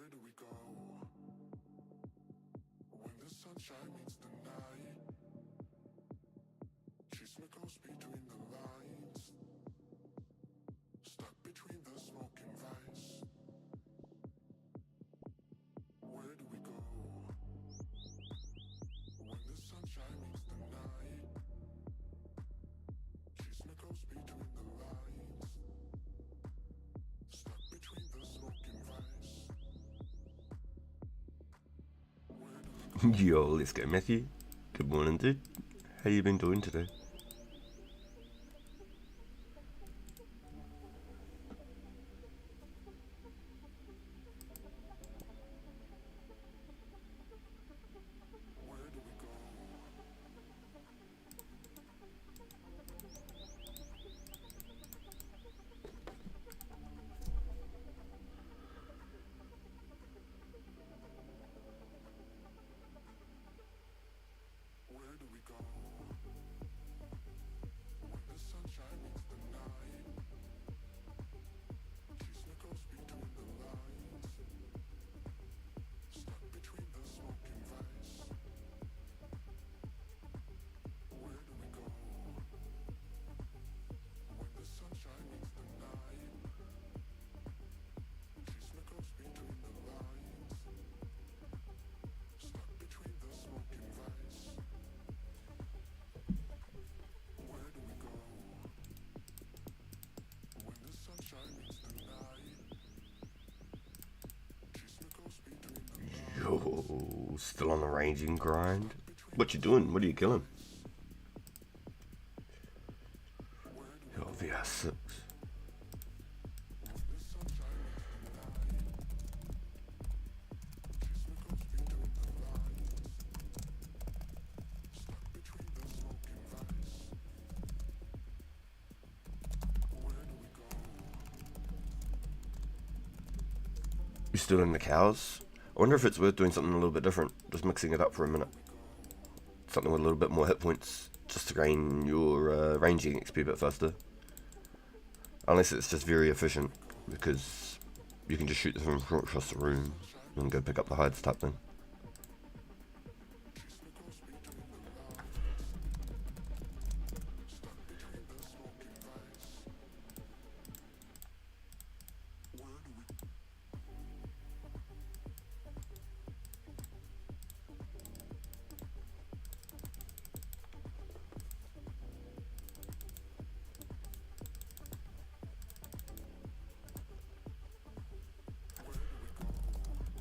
Where do we go when the sunshine meets the night? She's close between the lines, stuck between the smoke and vice. Where do we go when the sunshine meets the night? She's close between the lines, stuck between the smoke and vice. Yo, let's go, Matthew. Good morning, dude. How you been doing today? Where do we go? Where do we go when the sunshine meets the night? She's close between the lines, stuck between the smoke and vice. Where do we go when the sunshine meets the night? She's close between the lines, stuck between the smoke and vice. Where do we go when the sunshine meets the night? She's close between the lines. Yo, still on the ranging grind. What you doing? What are you killing? Yo, VR6. You still in the cows? I wonder if it's worth doing something a little bit different. Just mixing it up for a minute. Something with a little bit more hit points. Just to gain your ranging XP a bit faster. Unless it's just very efficient. Because you can just shoot them from across the room. And go pick up the hides type thing.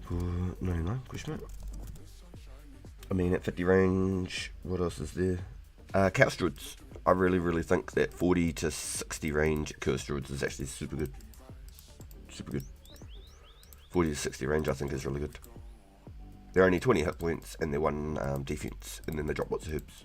For 99, question mark. I mean, at 50 range, what else is there? Chaos Druids. I really think that 40 to 60 range Chaos Druids is actually super good. Super good. 40 to 60 range I think is really good. They're only 20 hit points and they're 1 defense, and then they drop lots of herbs.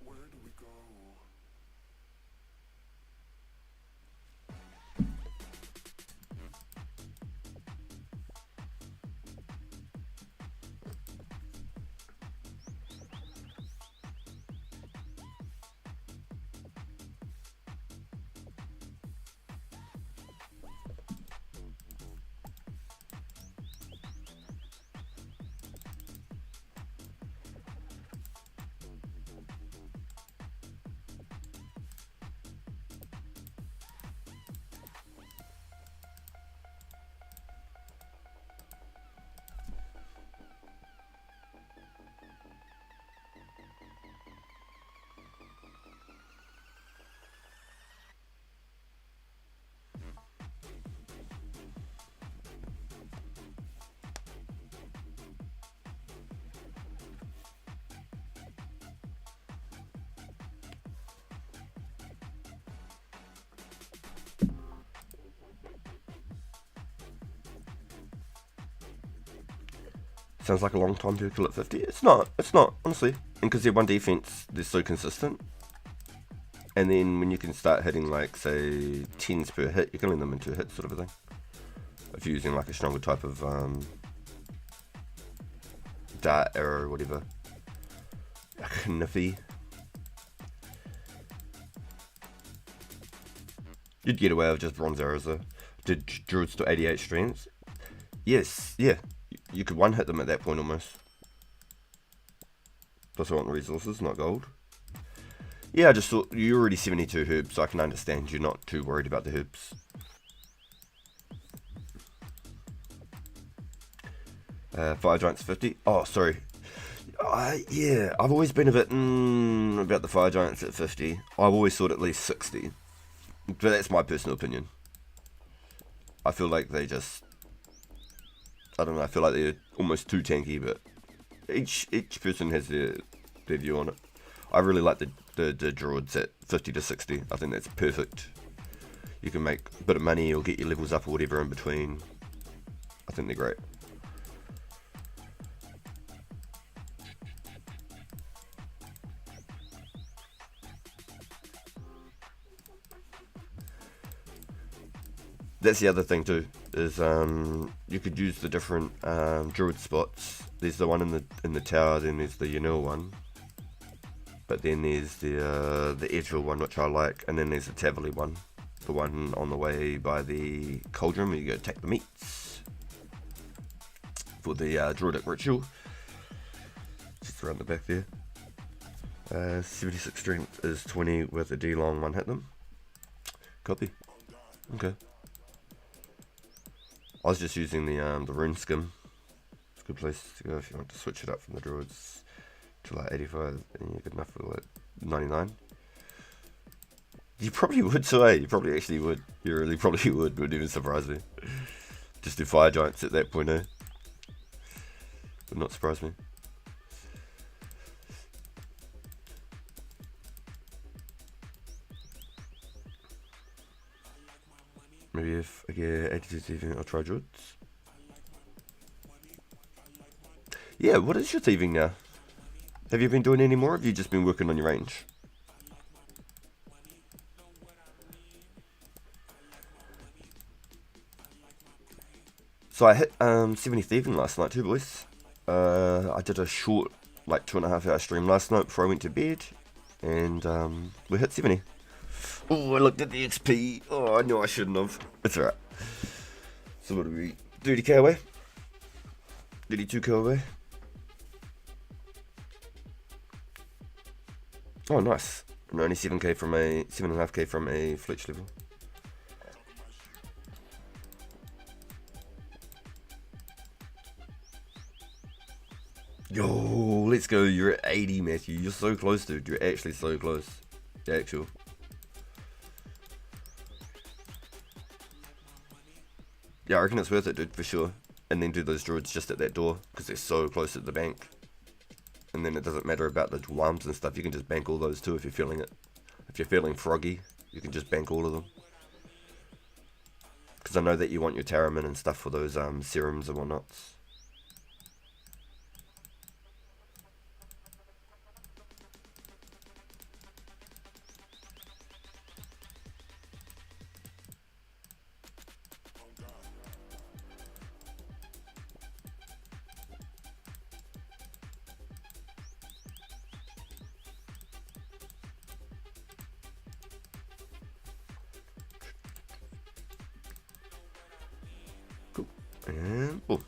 Where do we go? sounds like a long time to kill at 50. It's not, honestly. And because they're one defense, they're so consistent. And then when you can start hitting like, say, 10s per hit, you're killing them in 2 hits sort of a thing. If you're using like a stronger type of dart arrow or whatever. Kniffy. You'd get away with just bronze arrows though. Did druids to 88 strength? Yes, yeah. You could one hit them at that point almost. Plus I want the resources, not gold. Yeah, I just thought you're already 72 herbs, so I can understand you're not too worried about the herbs. Fire Giants 50. Oh, sorry. Yeah, I've always been a bit about the Fire Giants at 50. I've always thought at least 60. But that's my personal opinion. I feel like they just... I don't know, I feel like they're almost too tanky, but each person has their view on it. I really like the druids at 50 to 60. I think that's perfect. You can make a bit of money or get your levels up or whatever in between. I think they're great. That's the other thing too, is you could use the different druid spots. There's the one in the tower, then there's the Yanil one. But then there's the Edgeville one, which I like, and then there's the Tavali one. The one on the way by the cauldron where you go attack the meats. For the druidic ritual. Just around the back there. 76 strength is 20 with a D-long one hit them. Copy. Okay. I was just using the Runescape. It's a good place to go if you want to switch it up from the druids to like 85 and you're good enough for like 99. You probably would too, eh? You probably actually would. You really probably would. Wouldn't even surprise me. Just do Fire Giants at that point, eh? Would not surprise me. Maybe if I get 82 thieving, I'll try druids. Yeah, what is your thieving now? Have you been doing any more, or have you just been working on your range? So I hit 70 thieving last night too, boys. I did a short, like 2.5 hour stream last night before I went to bed, and we hit 70. Oh, I looked at the XP. Oh, I know I shouldn't have. It's alright. So what are we? 30k away? 32k away? Oh, nice. And only 7k from a 7.5k from a Fletch level. Yo, let's go. You're at 80, Matthew. You're so close, dude. You're actually so close. Yeah, actual. Yeah, I reckon it's worth it, dude, for sure. And then do those druids just at that door, because they're so close at the bank. And then it doesn't matter about the worms and stuff, you can just bank all those too if you're feeling it. If you're feeling froggy, you can just bank all of them. Because I know that you want your Taramin and stuff for those serums and whatnots. Cool. And boom.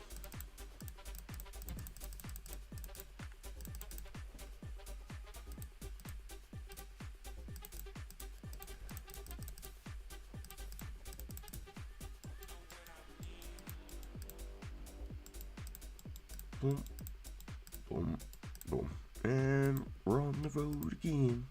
Boom, boom, boom. And we're on the road again.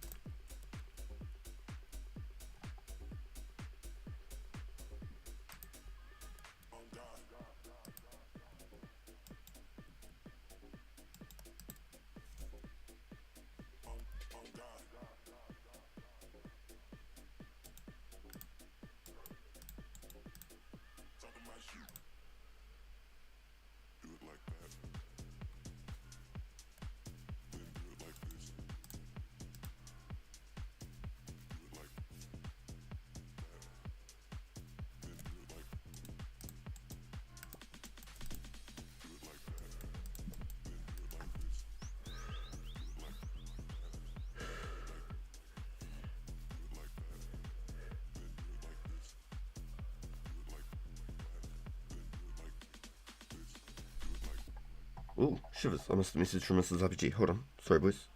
Oh, shivers. I missed a message from Mrs. RPG. Hold on. Sorry, boys.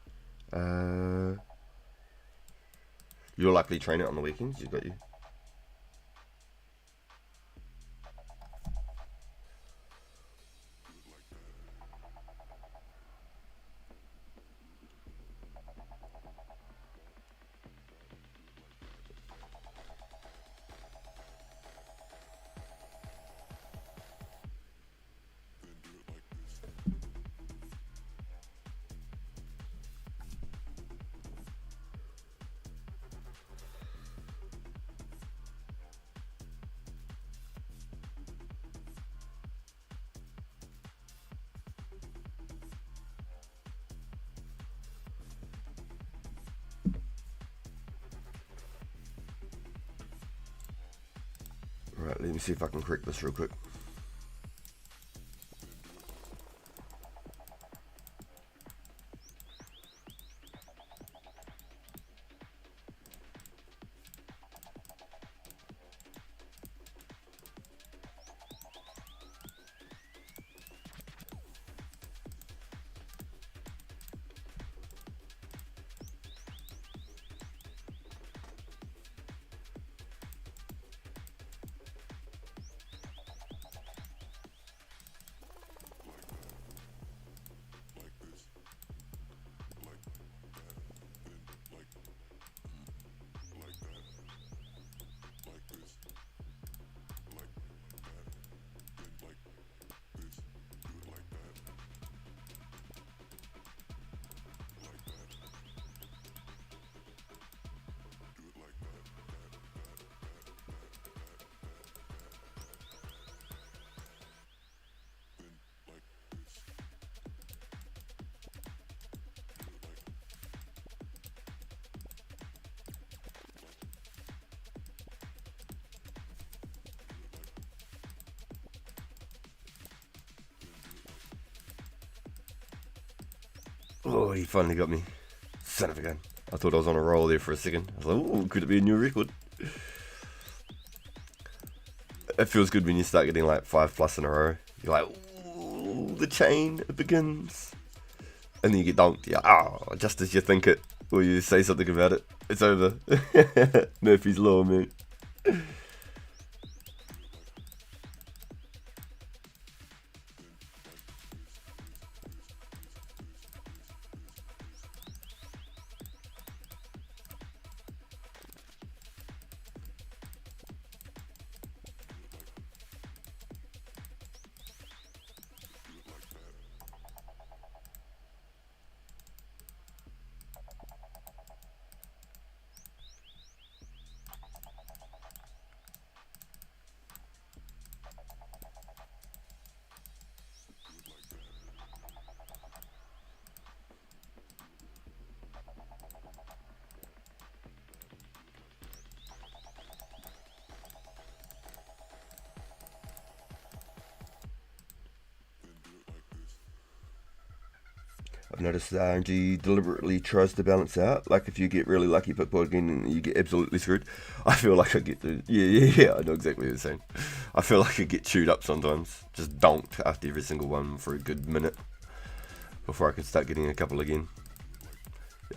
You'll likely train it on the weekends. You got you. Right, let me see if I can correct this real quick. Oh, he finally got me. Son of a gun. I thought I was on a roll there for a second. I was like, oh, could it be a new record? It feels good when you start getting like 5+ in a row. You're like, ooh, the chain, it begins. And then you get dunked. You're like, oh, just as you think it, or you say something about it, it's over. Murphy's Law, mate. I've noticed that RNG deliberately tries to balance out. Like if you get really lucky pickpocketing and you get absolutely screwed. I feel like I get the yeah. I know exactly what you're saying. I feel like I get chewed up sometimes. Just donked after every single one for a good minute before I can start getting a couple again.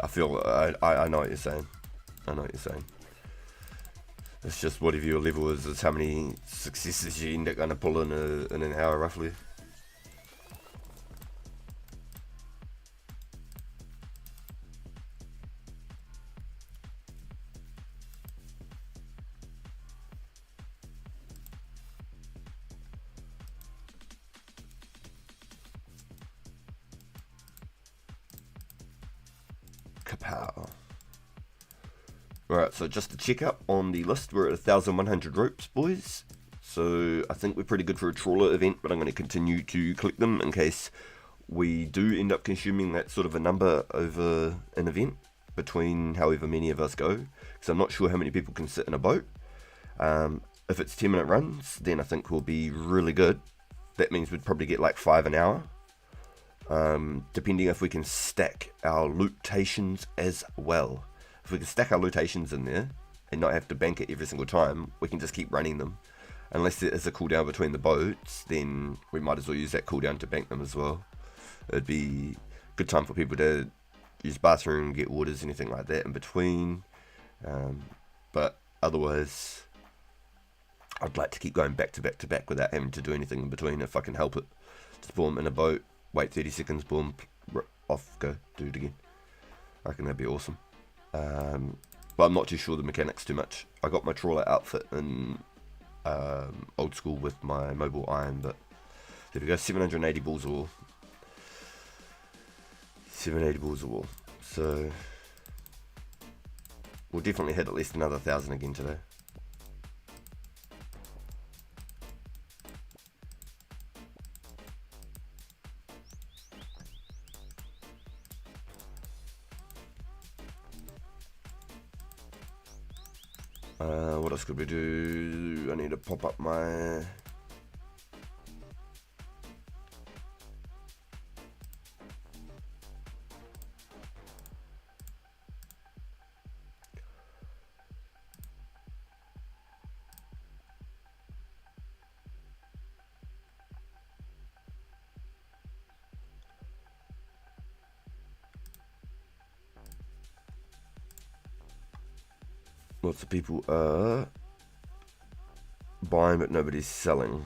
I feel I know what you're saying. I know what you're saying. It's just whatever your level is how many successes you end up going to pull in an hour roughly. Kapow. Alright, so just to check up on the list, we're at 1,100 ropes, boys. So I think we're pretty good for a trawler event, but I'm going to continue to collect them in case we do end up consuming that sort of a number over an event between however many of us go. Because I'm not sure how many people can sit in a boat. If it's 10-minute runs, then I think we'll be really good. That means we'd probably get like 5 an hour. Depending if we can stack our lootations as well. If we can stack our lootations in there and not have to bank it every single time, we can just keep running them. Unless there is a cooldown between the boats, then we might as well use that cooldown to bank them as well. it'd be a good time for people to use the bathroom, get orders, anything like that in between. But otherwise, I'd like to keep going back to back to back without having to do anything in between if I can help it. Just boom, in a boat, wait 30 seconds, boom, off, go, do it again. I reckon that'd be awesome. But I'm not too sure the mechanics too much. I got my trawler outfit in old school with my mobile iron, but there we go, 780 balls of wool. 780 balls of wool. So we'll definitely hit at least another 1,000 again today. What else could we do? I need to pop up my... Lots of people are buying, but nobody's selling.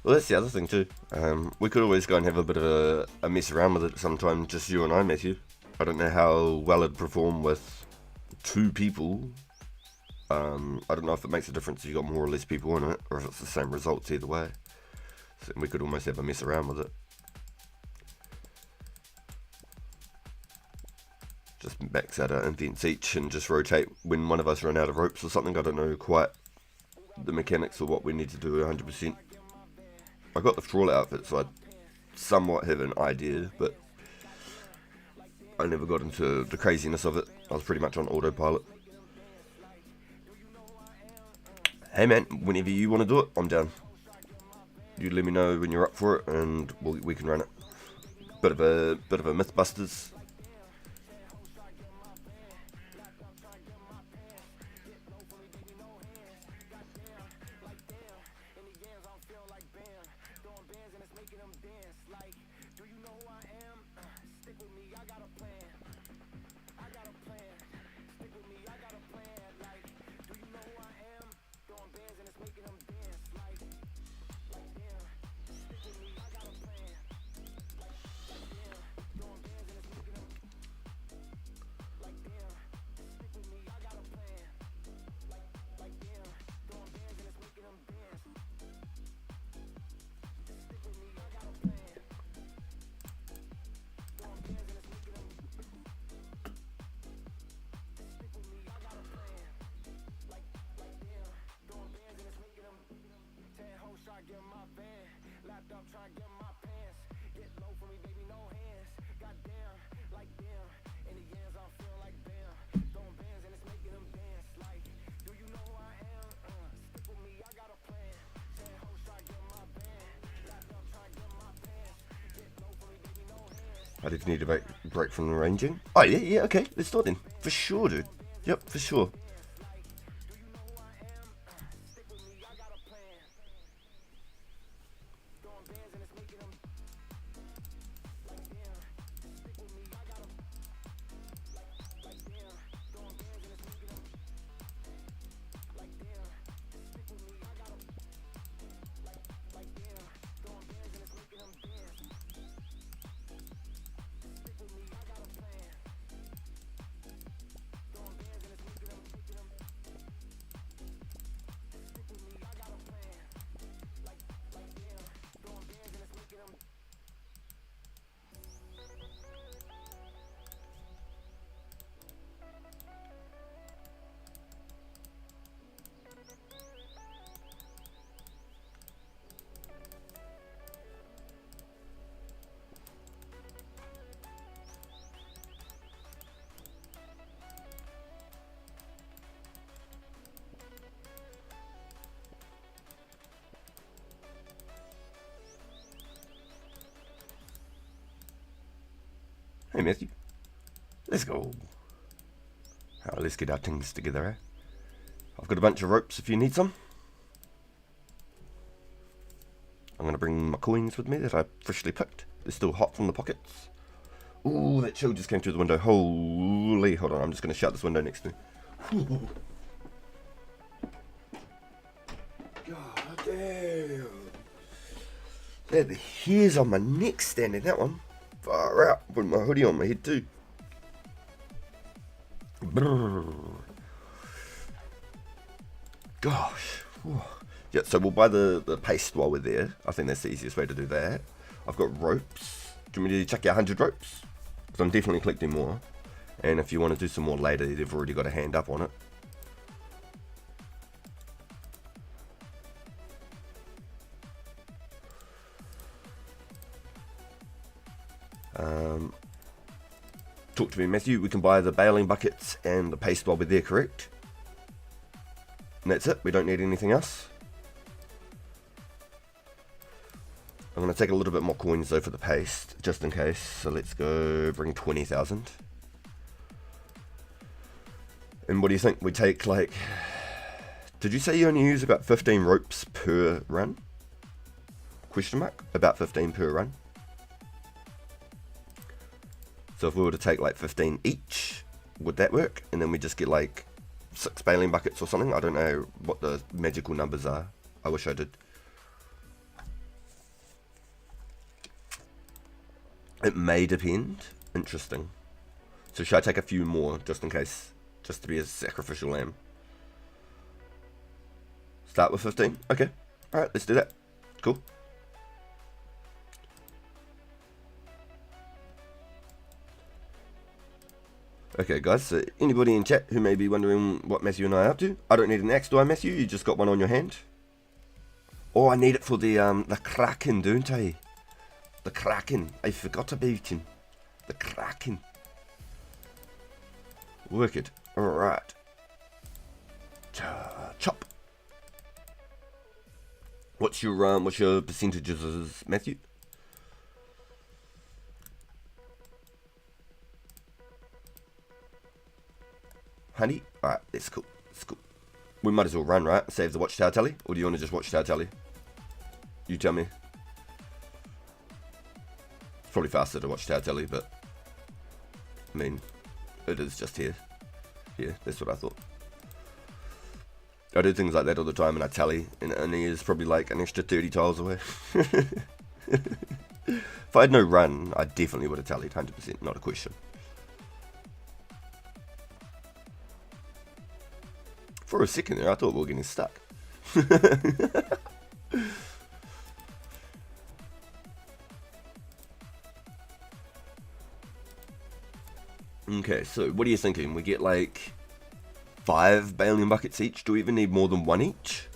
Well, that's the other thing too. We could always go and have a bit of a mess around with it sometime, just you and I, Matthew. I don't know how well it'd perform with 2 people. I don't know if it makes a difference if you got more or less people in it, or if it's the same results either way. So we could almost have a mess around with it. Just max out our invents each and just rotate when one of us run out of ropes or something. I don't know quite the mechanics or what we need to do 100%. I got the trawler outfit, so I somewhat have an idea, but I never got into the craziness of it. I was pretty much on autopilot. Hey man, whenever you want to do it, I'm down. You let me know when you're up for it, and we can run it. Bit of a Mythbusters. I did need a break from the ranging. Oh yeah, okay, let's start then. For sure, dude. Yep, for sure. Hey Matthew. Let's go. Let's get our things together, eh? I've got a bunch of ropes if you need some. I'm going to bring my coins with me that I freshly picked. They're still hot from the pockets. Ooh, that chill just came through the window. Holy, hold on, I'm just going to shut this window next to me. God damn. Yeah, the hairs on my neck standing, that one. Far out. Put my hoodie on my head too. Brrr. Gosh. Whew. Yeah, so we'll buy the paste while we're there. I think that's the easiest way to do that. I've got ropes. Do you want me to chuck you 100 ropes? Because I'm definitely collecting more. And if you want to do some more later, they've already got a hand up on it. Talk to me, Matthew. We can buy the baling buckets and the paste while we're there, correct? And that's it. We don't need anything else. I'm going to take a little bit more coins though for the paste, just in case. So let's go bring 20,000. And what do you think? We take like... Did you say you only use about 15 ropes per run? Question mark? About 15 per run. So if we were to take like 15 each, would that work? And then we just get like 6 baling buckets or something? I don't know what the magical numbers are. I wish I did. It may depend. Interesting. So should I take a few more just in case? Just to be a sacrificial lamb. Start with 15? Okay. Alright, let's do that. Cool. Okay guys, so anybody in chat who may be wondering what Matthew and I are up to, I don't need an axe, do I, Matthew? You just got one on your hand. Oh, I need it for the Kraken, don't I? The Kraken. I forgot about him. The Kraken. Wicked. Alright. Chop. What's your percentages, Matthew? Honey? Alright, that's cool. That's cool. We might as well run, right? Save the watchtower tally? Or do you want to just watchtower tally? You tell me. It's probably faster to watchtower tally, but... I mean, it is just here. Yeah, that's what I thought. I do things like that all the time and I tally, and it only is probably like an extra 30 tiles away. If I had no run, I definitely would have tallied 100%, not a question. For a second there, I thought we were getting stuck. Okay, so what are you thinking? We get like 5 baling buckets each? Do we even need more than 1 each?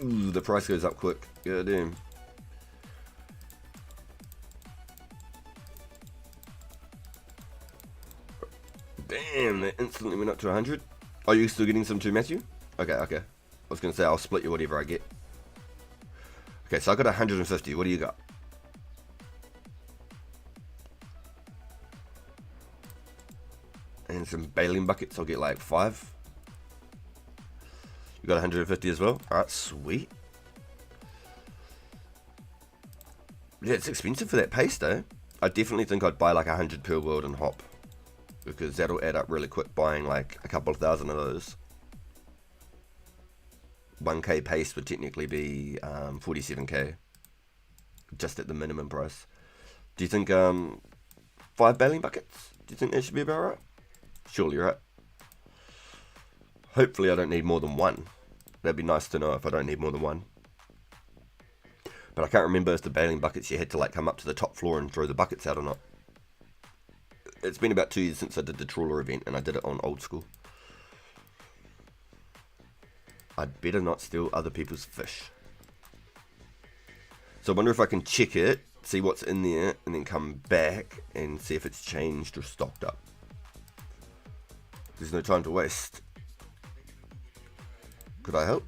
Ooh, the price goes up quick. God damn. Damn, that instantly went up to 100. Are you still getting some too, Matthew? Okay, okay. I was going to say I'll split you whatever I get. Okay, so I got 150. What do you got? And some baling buckets. I'll get like 5. You got 150 as well? Alright, sweet. Yeah, it's expensive for that paste though. I definitely think I'd buy like 100 per world and hop. Because that'll add up really quick buying like a couple of thousand of those. 1k paste would technically be 47k. Just at the minimum price. Do you think 5 baling buckets? Do you think that should be about right? Surely right. Hopefully I don't need more than 1. That'd be nice to know if I don't need more than 1. But I can't remember if the baling buckets you had to like come up to the top floor and throw the buckets out or not. It's been about 2 years since I did the trawler event and I did it on old school. I'd better not steal other people's fish. So I wonder if I can check it, see what's in there, and then come back and see if it's changed or stocked up. There's no time to waste. Could I help?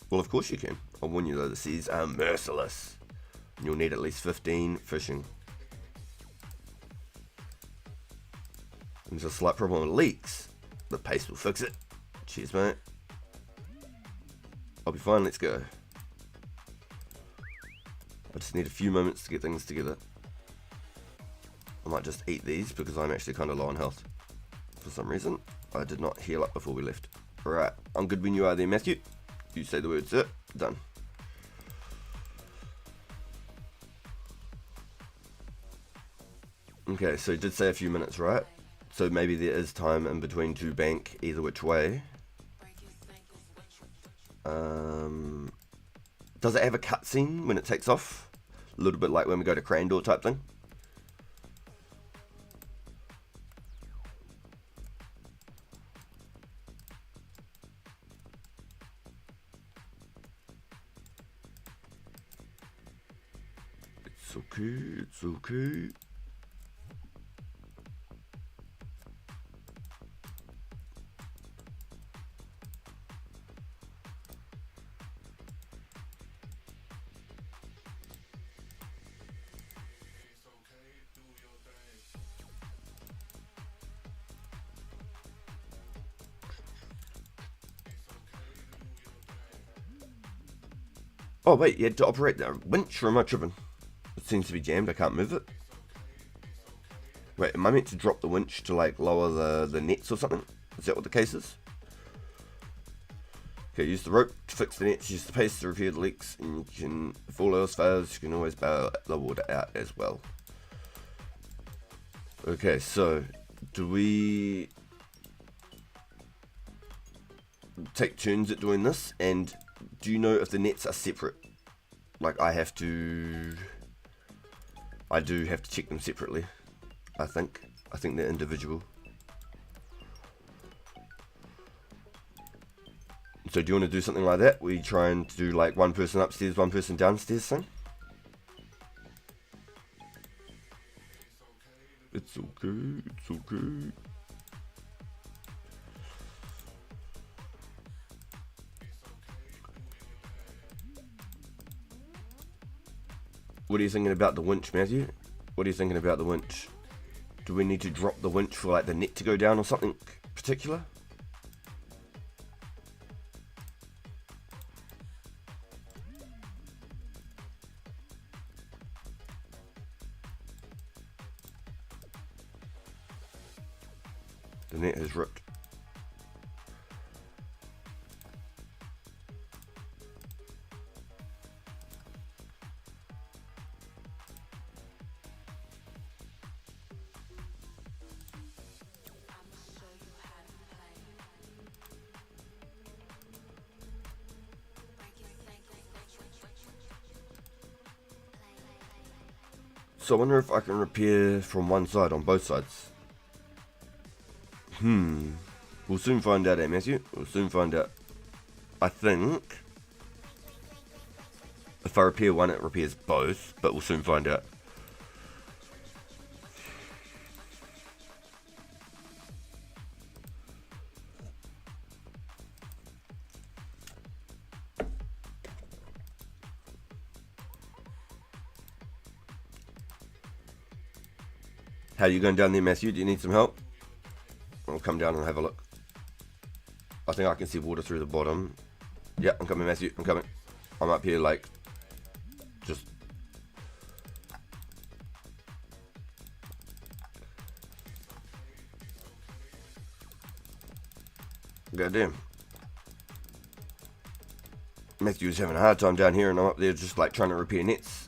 Well, of course you can. I'll warn you though, the seas are merciless. And you'll need at least 15 fishing. There's a slight problem with leaks. The paste will fix it. Cheers, mate. I'll be fine, let's go. I just need a few moments to get things together. I might just eat these because I'm actually kind of low on health. For some reason, I did not heal up before we left. Alright, I'm good when you are there, Matthew. You say the word, sir. Done. Okay, so you did say a few minutes, right? So maybe there is time in between to bank either which way. Does it have a cutscene when it takes off? A little bit like when we go to Crandor type thing. It's okay, it's okay. Oh wait, you had to operate the winch, or am I tripping? It seems to be jammed, I can't move it. Wait, am I meant to drop the winch to like lower the nets or something? Is that what the case is? Okay, use the rope to fix the nets, use the paste to repair the leaks, and you can, if all else fails, you can always bail the water out as well. Okay, so, do we take turns at doing this, and do you know if the nets are separate? Like, I do have to check them separately, I think they're individual. So do you want to do something like that? We try and do like one person upstairs, one person downstairs thing? It's okay, it's okay. What are you thinking about the winch, Matthew? What are you thinking about the winch? Do we need to drop the winch for like the net to go down or something particular? The net has ripped. So I wonder if I can repair from one side on both sides. We'll soon find out, Matthew. We'll soon find out. I think if I repair one, it repairs both, but we'll soon find out. How are you going down there, Matthew? Do you need some help? I'll come down and have a look. I think I can see water through the bottom. Yeah, I'm coming, Matthew. I'm coming. I'm up here, like, just... Goddamn. Matthew's having a hard time down here, and I'm up there just, like, trying to repair nets.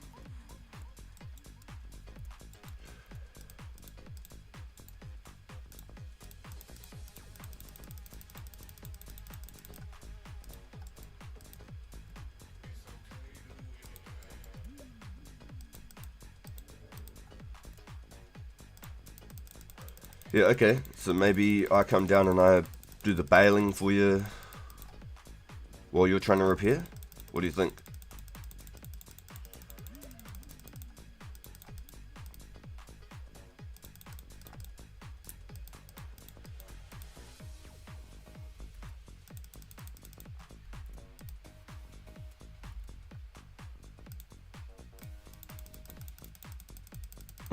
Yeah, okay. So maybe I come down and I do the bailing for you while you're trying to repair? What do you think?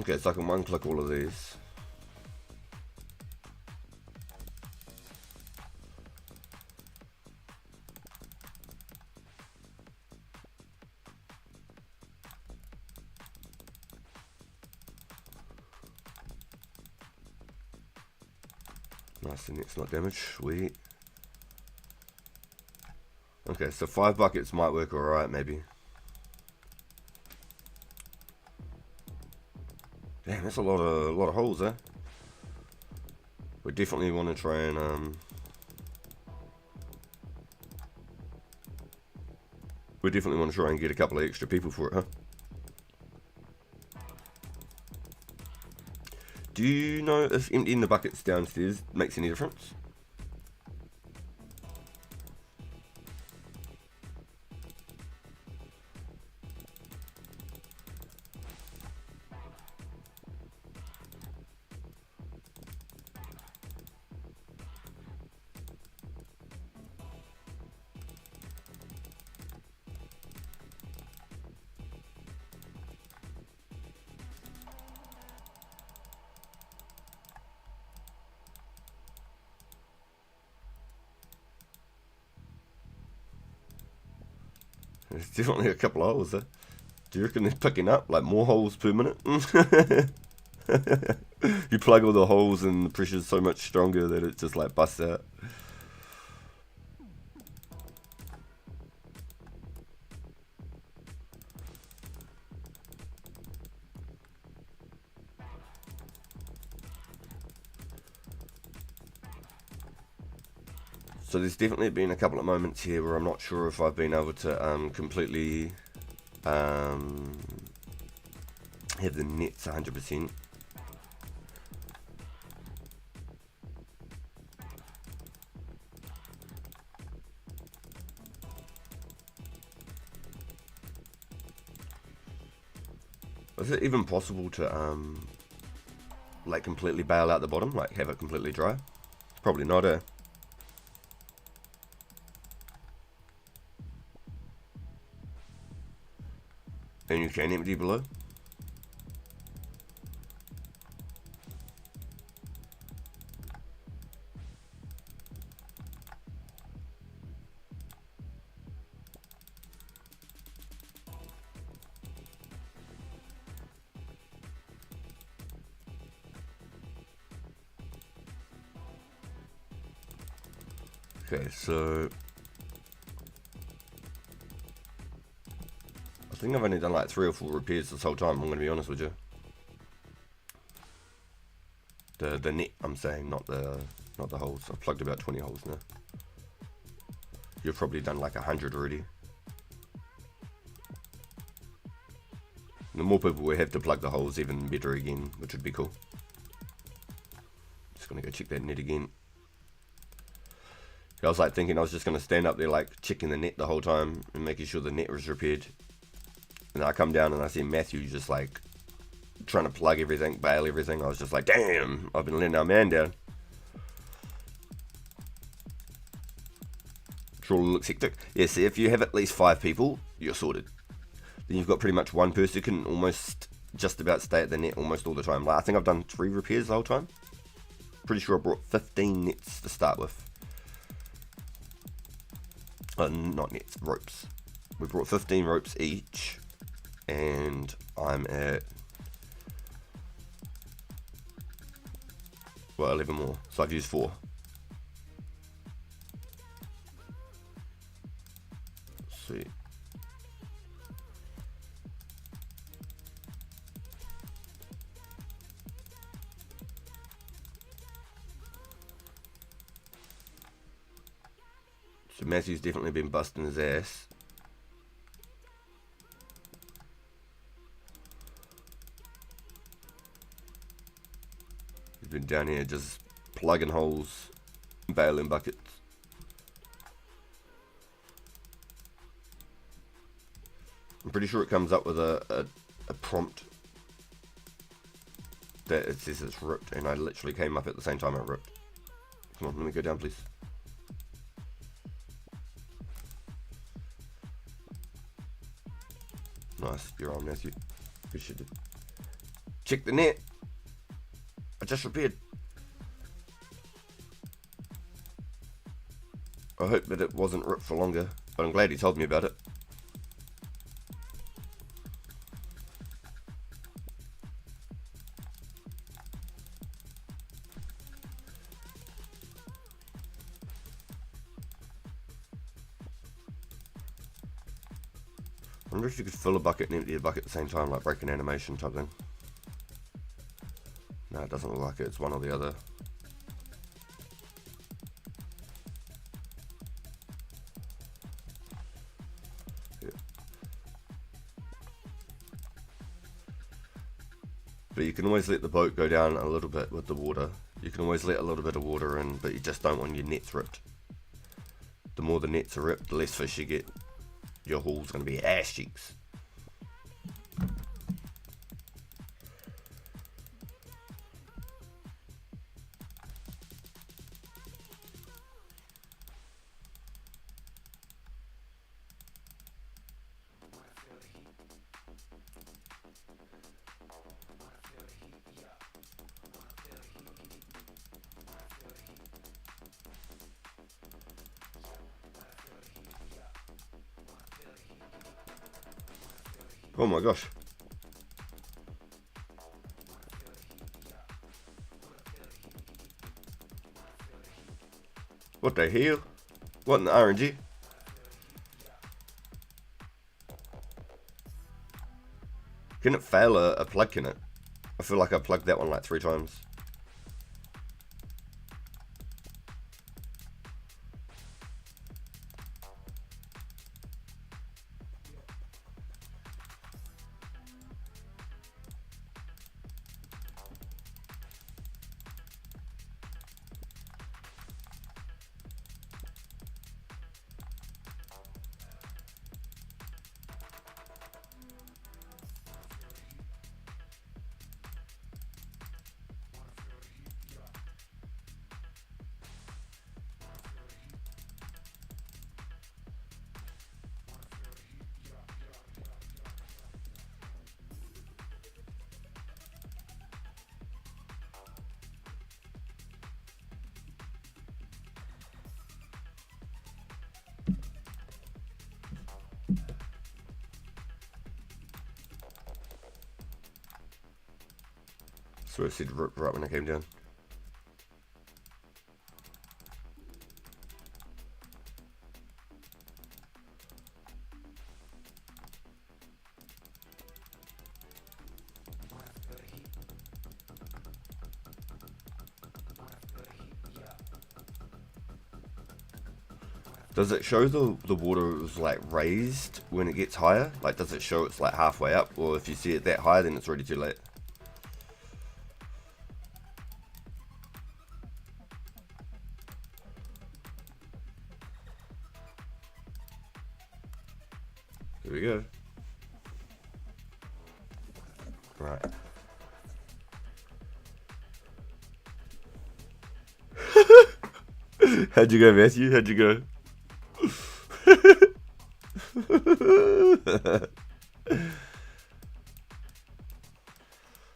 Okay, so I can one-click all of these. Nice, and it's not damaged. Sweet. Okay, so 5 buckets might work alright, maybe. Damn, that's a lot of holes, eh? We definitely want to try and we definitely want to try and get a couple of extra people for it, huh? Do you know if emptying the buckets downstairs makes any difference? There's definitely a couple of holes there. Do you reckon they're picking up like more holes per minute? You plug all the holes and the pressure's so much stronger that it just like busts out. So there's definitely been a couple of moments here where I'm not sure if I've been able to completely have the nets 100%. Is it even possible to like completely bail out the bottom, like have it completely dry? Probably not, eh? And you can empty below. Okay, so I think I've only done like 3 or 4 repairs this whole time, I'm gonna be honest with you. The net, I'm saying, not the holes. I've plugged about 20 holes now. You've probably done like 100 already. The more people we have to plug the holes, even better again, which would be cool. Just gonna go check that net again. I was like thinking I was just gonna stand up there like checking the net the whole time and making sure the net was repaired. And I come down and I see Matthew just like trying to plug everything, bail everything. I was just like, damn, I've been letting our man down. Sure looks hectic. Yeah, see, if you have at least 5 people, you're sorted. Then you've got pretty much one person who can almost just about stay at the net almost all the time. Like, I think I've done 3 repairs the whole time. Pretty sure I brought 15 nets to start with. Not nets, ropes. We brought 15 ropes each, and I'm at, well, 11 more. So I've used 4. Let's see. So Matthew's definitely been busting his ass. He's been down here just plugging holes, bailing buckets. I'm pretty sure it comes up with a prompt that it says it's ripped, and I literally came up at the same time I ripped. Come on, let me go down, please. Nice, you're on, Matthew. Good shit, dude. Check the net. I just repaired. I hope that it wasn't ripped for longer, but I'm glad he told me about it. I wonder if you could fill a bucket and empty a bucket at the same time, like break an animation type thing. No, it doesn't look like it. It's one or the other. Yeah. But you can always let the boat go down a little bit with the water. You can always let a little bit of water in, but you just don't want your nets ripped. The more the nets are ripped, the less fish you get. Your haul's going to be ass cheeks. Oh my gosh. What the hell? What in the RNG? Can it fail a plug, can it? I feel like I plugged that one like 3 times. So I said right when I came down. Does it show the water is like raised when it gets higher? Like, does it show it's like halfway up? Or if you see it that high, then it's already too late? Here we go. Right. How'd you go, Matthew? How'd you go?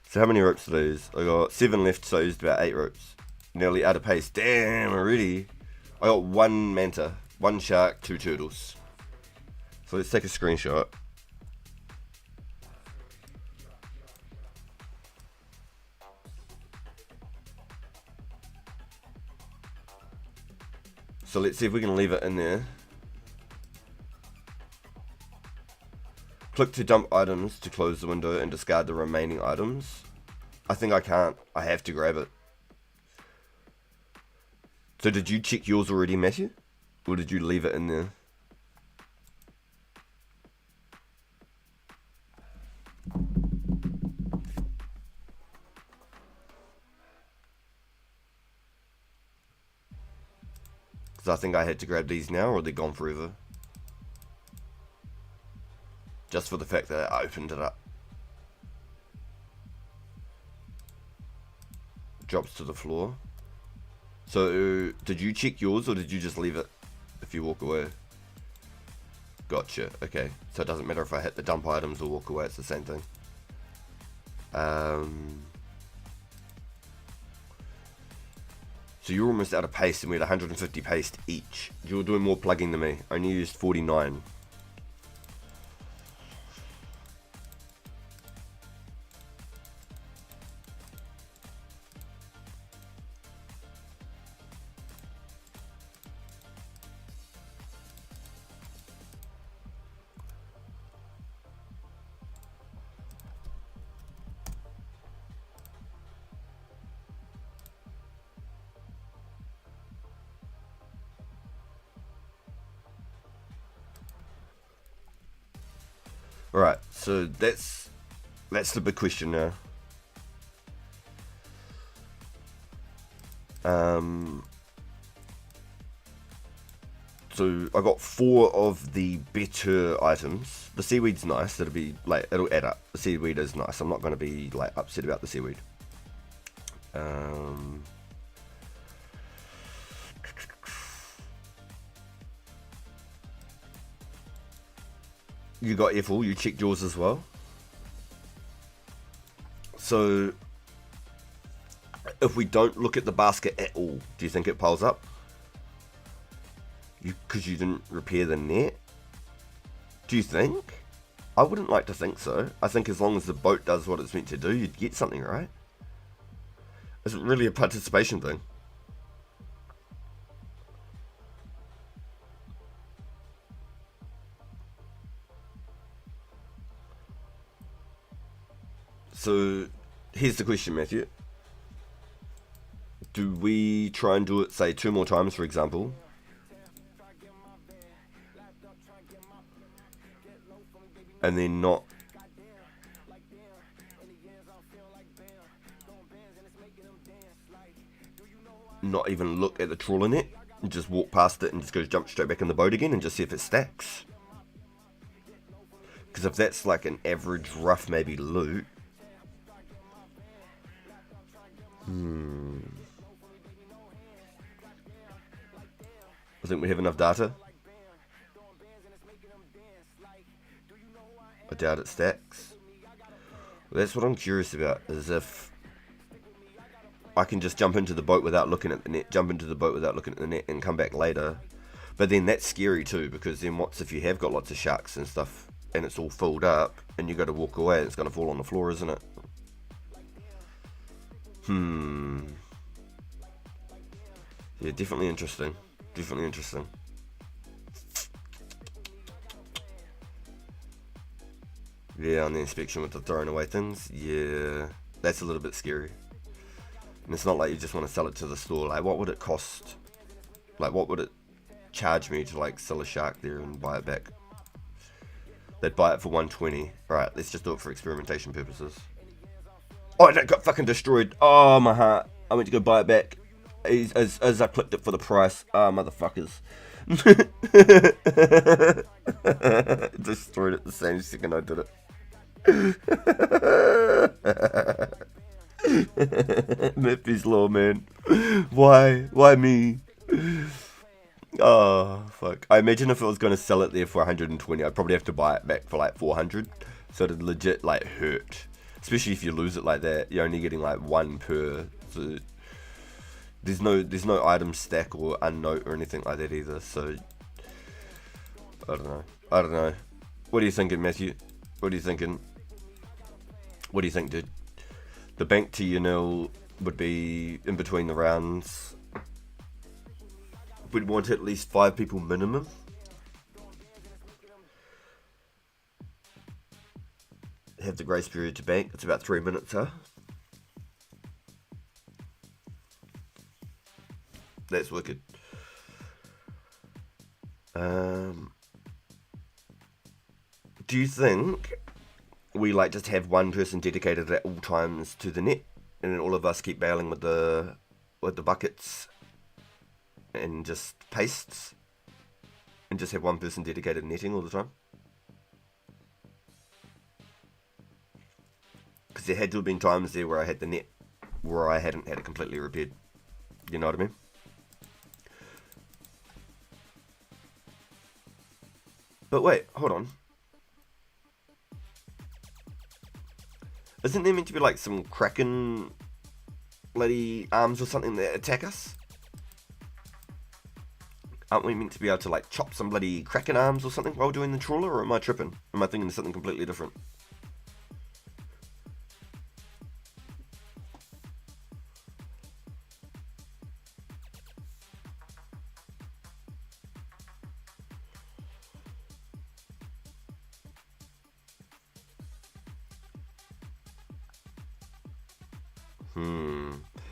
So how many ropes are these? I got 7 left, so I used about 8 ropes. Nearly out of pace. Damn, already. I got 1 manta, 1 shark, 2 turtles. So let's take a screenshot. So let's see if we can leave it in there. Click to dump items to close the window and discard the remaining items. I think I can't. I have to grab it. So did you check yours already, Matthew? Or did you leave it in there? Because I think I had to grab these now, or they're gone forever. Just for the fact that I opened it up. Drops to the floor. So, did you check yours, or did you just leave it if you walk away? Gotcha, okay. So it doesn't matter if I hit the dump items or walk away, it's the same thing. So you're almost out of paste, and we had 150 paste each. You're doing more plugging than me. I only used 49. Alright, so that's the big question now. So I got 4 of the better items. The seaweed's nice. It'll be like, it'll add up. The seaweed is nice. I'm not going to be like upset about the seaweed. You got Ethel. You checked yours as well. So if we don't look at the basket at all, do you think it piles up? Because you didn't repair the net? Do you think? I wouldn't like to think so. I think as long as the boat does what it's meant to do, you'd get something, right? Is it really a participation thing? So, here's the question, Matthew. Do we try and do it, say, 2 more times, for example? And then not even look at the trawler net and just walk past it and just go jump straight back in the boat again and just see if it stacks? Because if that's like an average rough maybe loot, I think we have enough data. I doubt it stacks. Well, that's what I'm curious about, is if I can just jump into the boat without looking at the net, and come back later. But then that's scary too, because then what's if you have got lots of sharks and stuff and it's all filled up and you got to walk away and it's going to fall on the floor, isn't it? Yeah, definitely interesting. Yeah, on the inspection with the throwing away things. Yeah, that's a little bit scary. And it's not like you just want to sell it to the store. Like, what would it cost? Like, what would it charge me to, like, sell a shark there and buy it back? They'd buy it for 120. Alright, let's just do it for experimentation purposes. Oh, it got fucking destroyed. Oh, my heart. I went to go buy it back. As I clicked it for the price. Ah, motherfuckers. Destroyed it the same second I did it. Murphy's Law, man. Why me? Oh, fuck. I imagine if I was going to sell it there for 120, I'd probably have to buy it back for like 400. So it'd legit like hurt. Especially if you lose it like that. You're only getting like 1 per. So there's no item stack or unnote or anything like that either. So I don't know. What are you thinking, Matthew? What are you thinking? What do you think, dude? The bank to your nil would be in between the rounds. We'd want at least 5 people minimum. Have the grace period to bank. It's about 3 minutes, huh? That's wicked. Do you think we like just have one person dedicated at all times to the net, and then all of us keep bailing with the buckets and just pastes, and just have one person dedicated netting all the time? Because there had to have been times there where I had the net where I hadn't had it completely repaired. You know what I mean? But wait, hold on. Isn't there meant to be like some Kraken bloody arms or something that attack us? Aren't we meant to be able to like chop some bloody Kraken arms or something while doing the trawler, or am I tripping? Am I thinking of something completely different?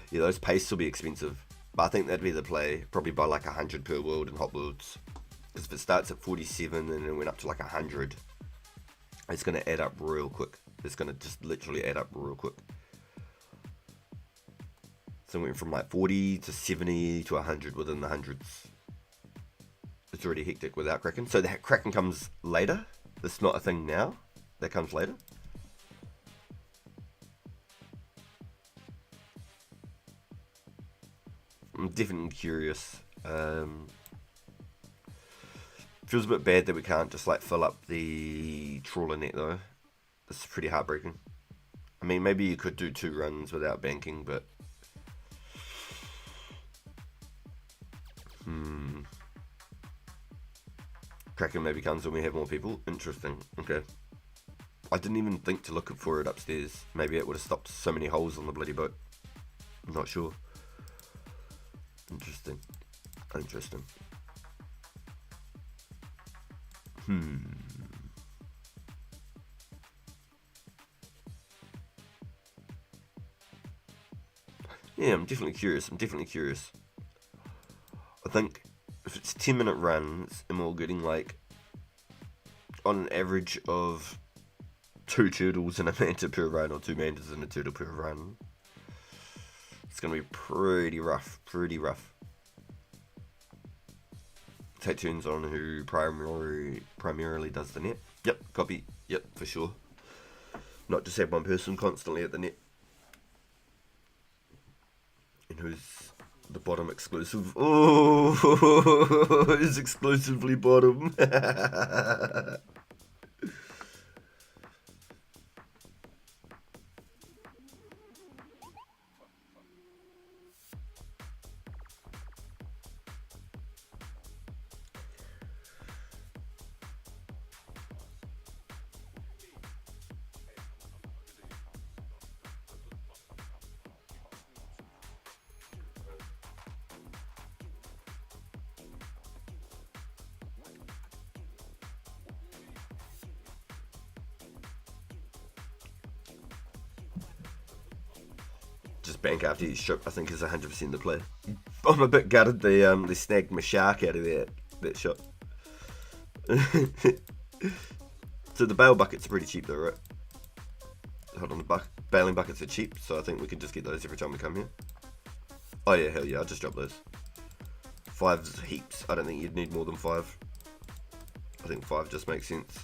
Yeah, those pastes will be expensive. But I think that'd be the play. Probably buy like 100 per world in Hot Worlds. Because if it starts at 47 and it went up to like 100, it's going to add up real quick. It's going to just literally add up real quick. So it went from like 40 to 70 to 100 within the hundreds. It's already hectic without Kraken. So the Kraken comes later. It's not a thing now. That comes later. I'm definitely curious. Feels a bit bad that we can't just like fill up the trawler net though. It's pretty heartbreaking. I mean, maybe you could do 2 runs without banking, but Kraken maybe comes when we have more people. Interesting. Okay. I didn't even think to look for it upstairs. Maybe it would have stopped so many holes on the bloody boat. I'm not sure. Interesting. Interesting. Yeah, I'm definitely curious. I think if it's 10-minute runs and we're getting like on an average of 2 turtles and a manta per run, or 2 mantas and a turtle per run, it's going to be pretty rough. Take turns on who primarily does the net. Yep, copy. Yep, for sure. Not just have one person constantly at the net. And who's the bottom exclusive? Oh, who's exclusively bottom? Just bank after each trip, I think, is 100% the play. I'm a bit gutted they snagged my shark out of that shot. So the bail buckets are pretty cheap though, right? Hold on, the bailing buckets are cheap, so I think we can just get those every time we come here. Oh yeah, hell yeah, I'll just drop those. 5's heaps. I don't think you'd need more than 5. I think 5 just makes sense.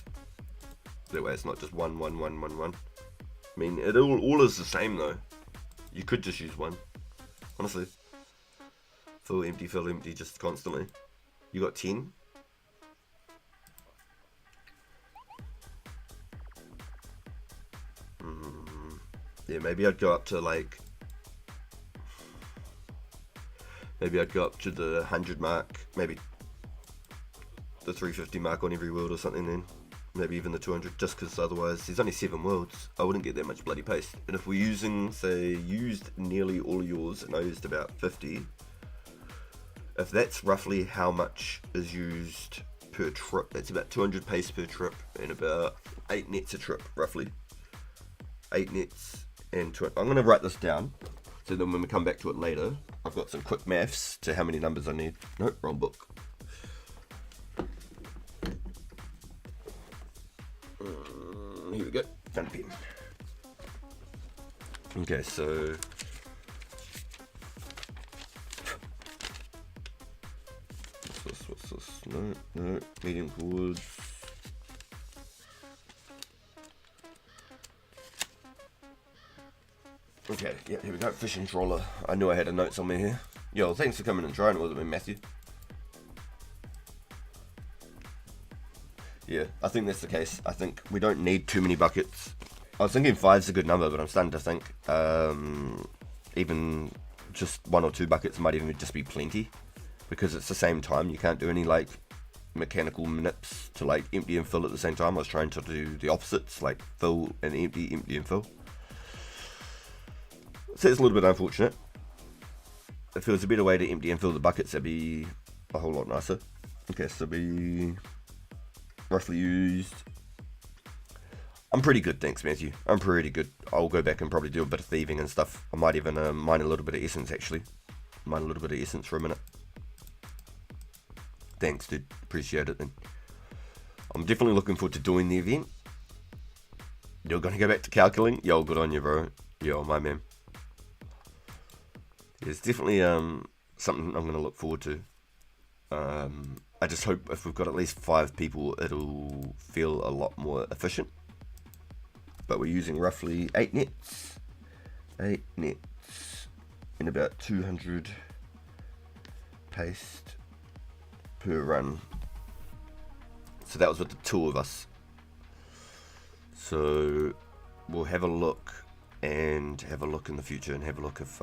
That way it's not just 1, 1, 1, 1, 1. I mean, it all is the same though. You could just use 1. Honestly. Fill empty, just constantly. You got 10. Yeah, maybe I'd go up to like... Maybe I'd go up to the 100 mark. Maybe the 350 mark on every world or something then. Maybe even the 200, just because otherwise there's only 7 worlds. I wouldn't get that much bloody paste. And if we're using, say, used nearly all of yours and I used about 50, if that's roughly how much is used per trip, that's about 200 paste per trip and about 8 nets a trip, roughly. 8 nets and 200. I'm going to write this down so then when we come back to it later, I've got some quick maths to how many numbers I need. Nope, wrong book. Here we go, found a pen. Okay, so what's this? No, medium chords. Okay, yeah, here we go, fishing trawler. I knew I had a note somewhere here. Yo, thanks for coming and trying it with me, Matthew. Yeah, I think that's the case. I think we don't need too many buckets. I was thinking 5's a good number, but I'm starting to think even just 1 or 2 buckets might even just be plenty, because it's the same time. You can't do any like mechanical manips to like empty and fill at the same time. I was trying to do the opposites, like fill and empty, empty and fill. So it's a little bit unfortunate. If there was a better way to empty and fill the buckets, that'd be a whole lot nicer. Okay, so be roughly used. I'm pretty good, thanks Matthew. I'm pretty good. I'll go back and probably do a bit of thieving and stuff. I might even mine a little bit of essence actually. Mine a little bit of essence for a minute. Thanks dude, appreciate it then. I'm definitely looking forward to doing the event. You're gonna go back to calculating? Yo, good on you bro. Yo, my man. It's definitely something I'm gonna look forward to. I just hope if we've got at least 5 people, it'll feel a lot more efficient. But we're using roughly 8 nets. 8 nets in about 200 paste per run. So that was with the 2 of us. So we'll have a look and have a look in the future and have a look if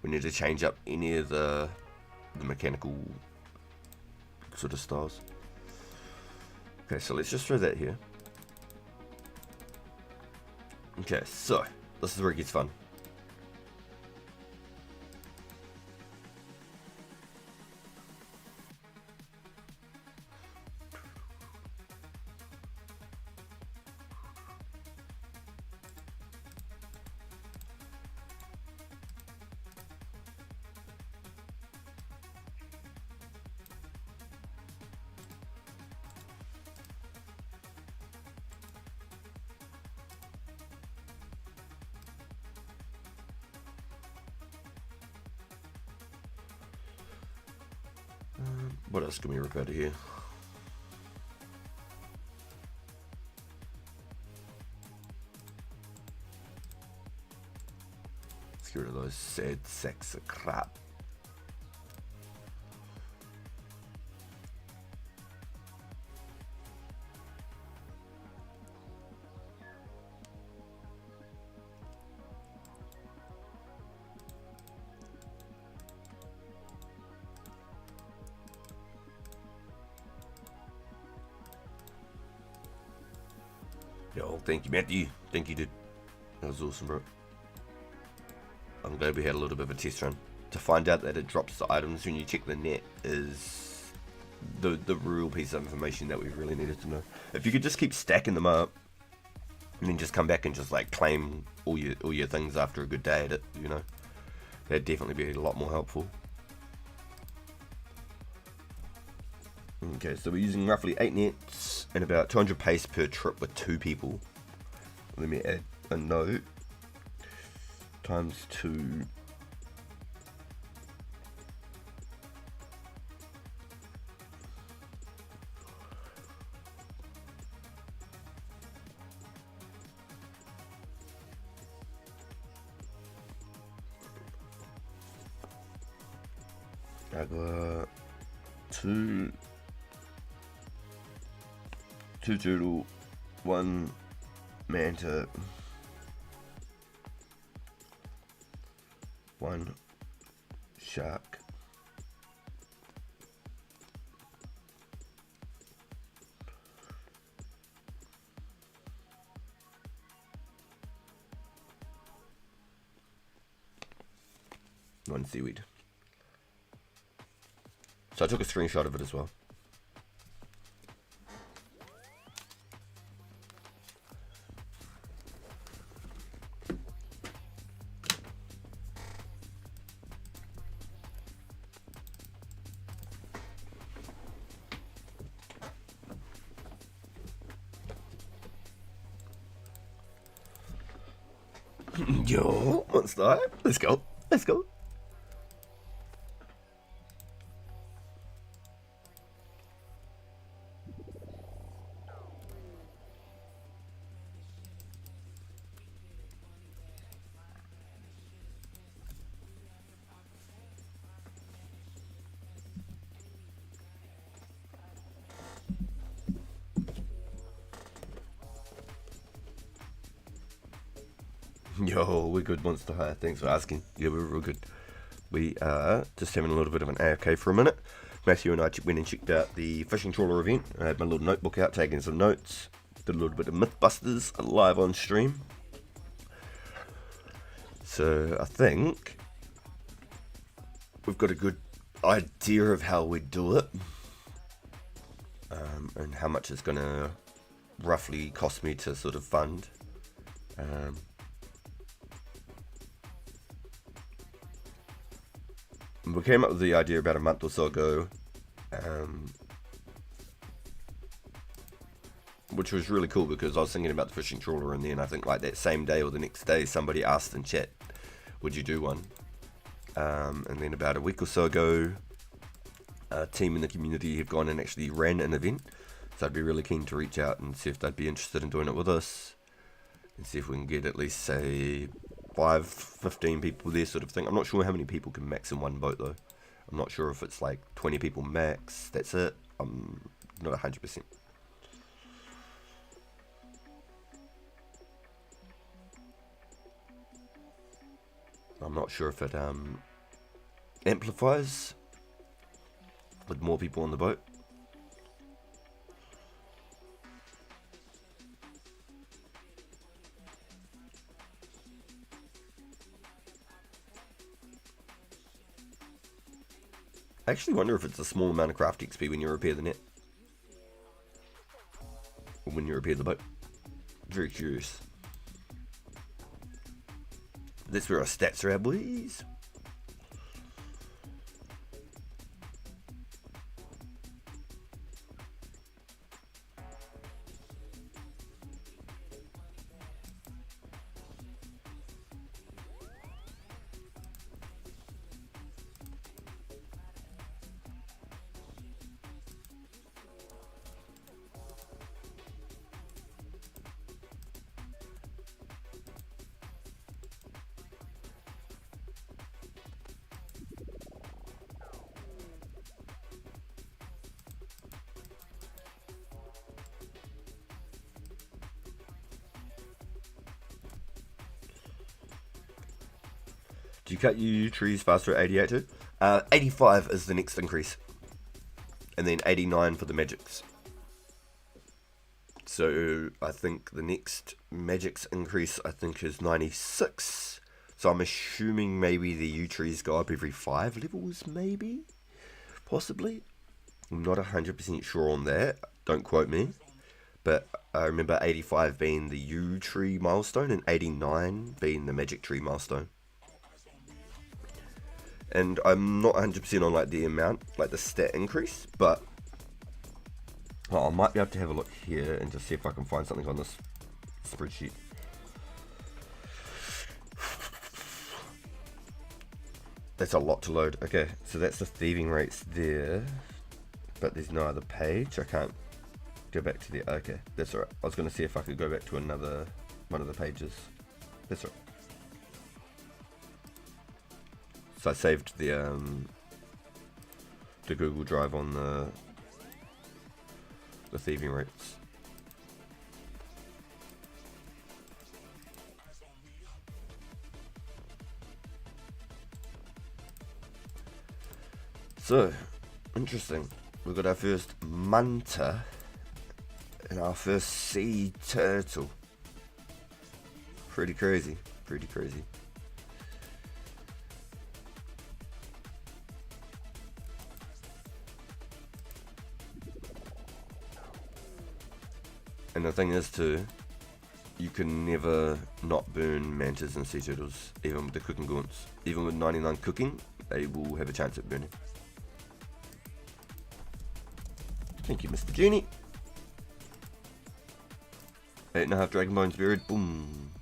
we need to change up any of the mechanical sort of styles. Okay, so let's just throw that here. Okay, so this is where it gets fun. What else can we rip out of here? Let's get rid of those sad sacks of crap. Yo, thank you, Matthew. Thank you, dude. That was awesome, bro. I'm glad we had a little bit of a test run. To find out that it drops the items when you check the net is the real piece of information that we really needed to know. If you could just keep stacking them up and then just come back and just like claim all your things after a good day at it, you know, that'd definitely be a lot more helpful. Okay, so we're using roughly 8 nets and about 200 paste per trip with 2 people. Let me add a note. Times 2. I got 2 turtle, 1 manta, 1 shark, one seaweed. So I took a screenshot of it as well. Yo, monster. Let's go. Let's go. Yo, we're good, Monster High. Thanks for asking. Yeah, we're real good. We are just having a little bit of an AFK for a minute. Matthew and I went and checked out the fishing trawler event. I had my little notebook out, taking some notes. Did a little bit of Mythbusters live on stream. So I think we've got a good idea of how we do it. And how much it's going to roughly cost me to sort of fund. We came up with the idea about a month or so ago, which was really cool because I was thinking about the fishing trawler, and then I think like that same day or the next day somebody asked in chat, would you do one? And then about a week or so ago, a team in the community have gone and actually ran an event, so I'd be really keen to reach out and see if they'd be interested in doing it with us, and see if we can get at least say 15 people there, sort of thing. I'm not sure how many people can max in one boat though. I'm not sure if it's like 20 people max, that's it. I'm not 100%. I'm not sure if it amplifies with more people on the boat. I actually wonder if it's a small amount of craft XP when you repair the net. Or when you repair the boat. Very curious. That's where our stats are at, boys. Do you cut your trees faster at 88 too? 85 is the next increase. And then 89 for the magics. So I think the next magics increase I think is 96. So I'm assuming maybe the U trees go up every 5 levels, maybe? Possibly? I'm not 100% sure on that. Don't quote me. But I remember 85 being the U tree milestone and 89 being the magic tree milestone. And I'm not 100% on like the amount, like the stat increase, but I might be able to have a look here and just see if I can find something on this spreadsheet. That's a lot to load. Okay, so that's the thieving rates there, but there's no other page. I can't go back to the, okay, that's alright. I was going to see if I could go back to another one of the pages. That's alright. So I saved the Google Drive on the thieving rates. So, interesting. We've got our first manta and our first sea turtle. Pretty crazy. Pretty crazy. And the thing is too, you can never not burn mantas and sea turtles, even with the cooking gaunts. Even with 99 cooking, they will have a chance at burning. Thank you, Mr. Genie. 8.5 dragon bones buried, boom.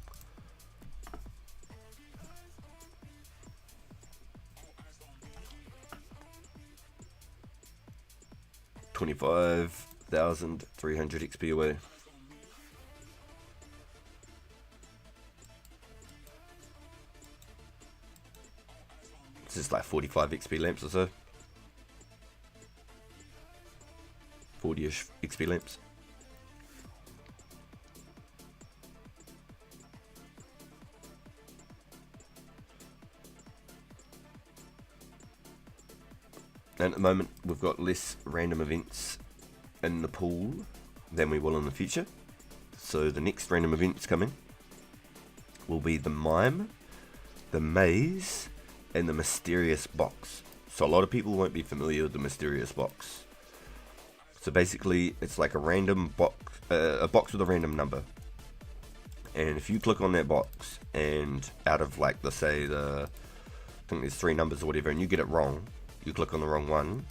$25,300 XP away. This is like 45 XP lamps or so. 40-ish XP lamps. And at the moment, we've got less random events in the pool than we will in the future. So the next random events coming will be the mime, the maze, and the mysterious box. So a lot of people won't be familiar with the mysterious box. So basically, it's like a random box, a box with a random number. And if you click on that box, and out of like I think there's 3 numbers or whatever, and you get it wrong, you click on the wrong one,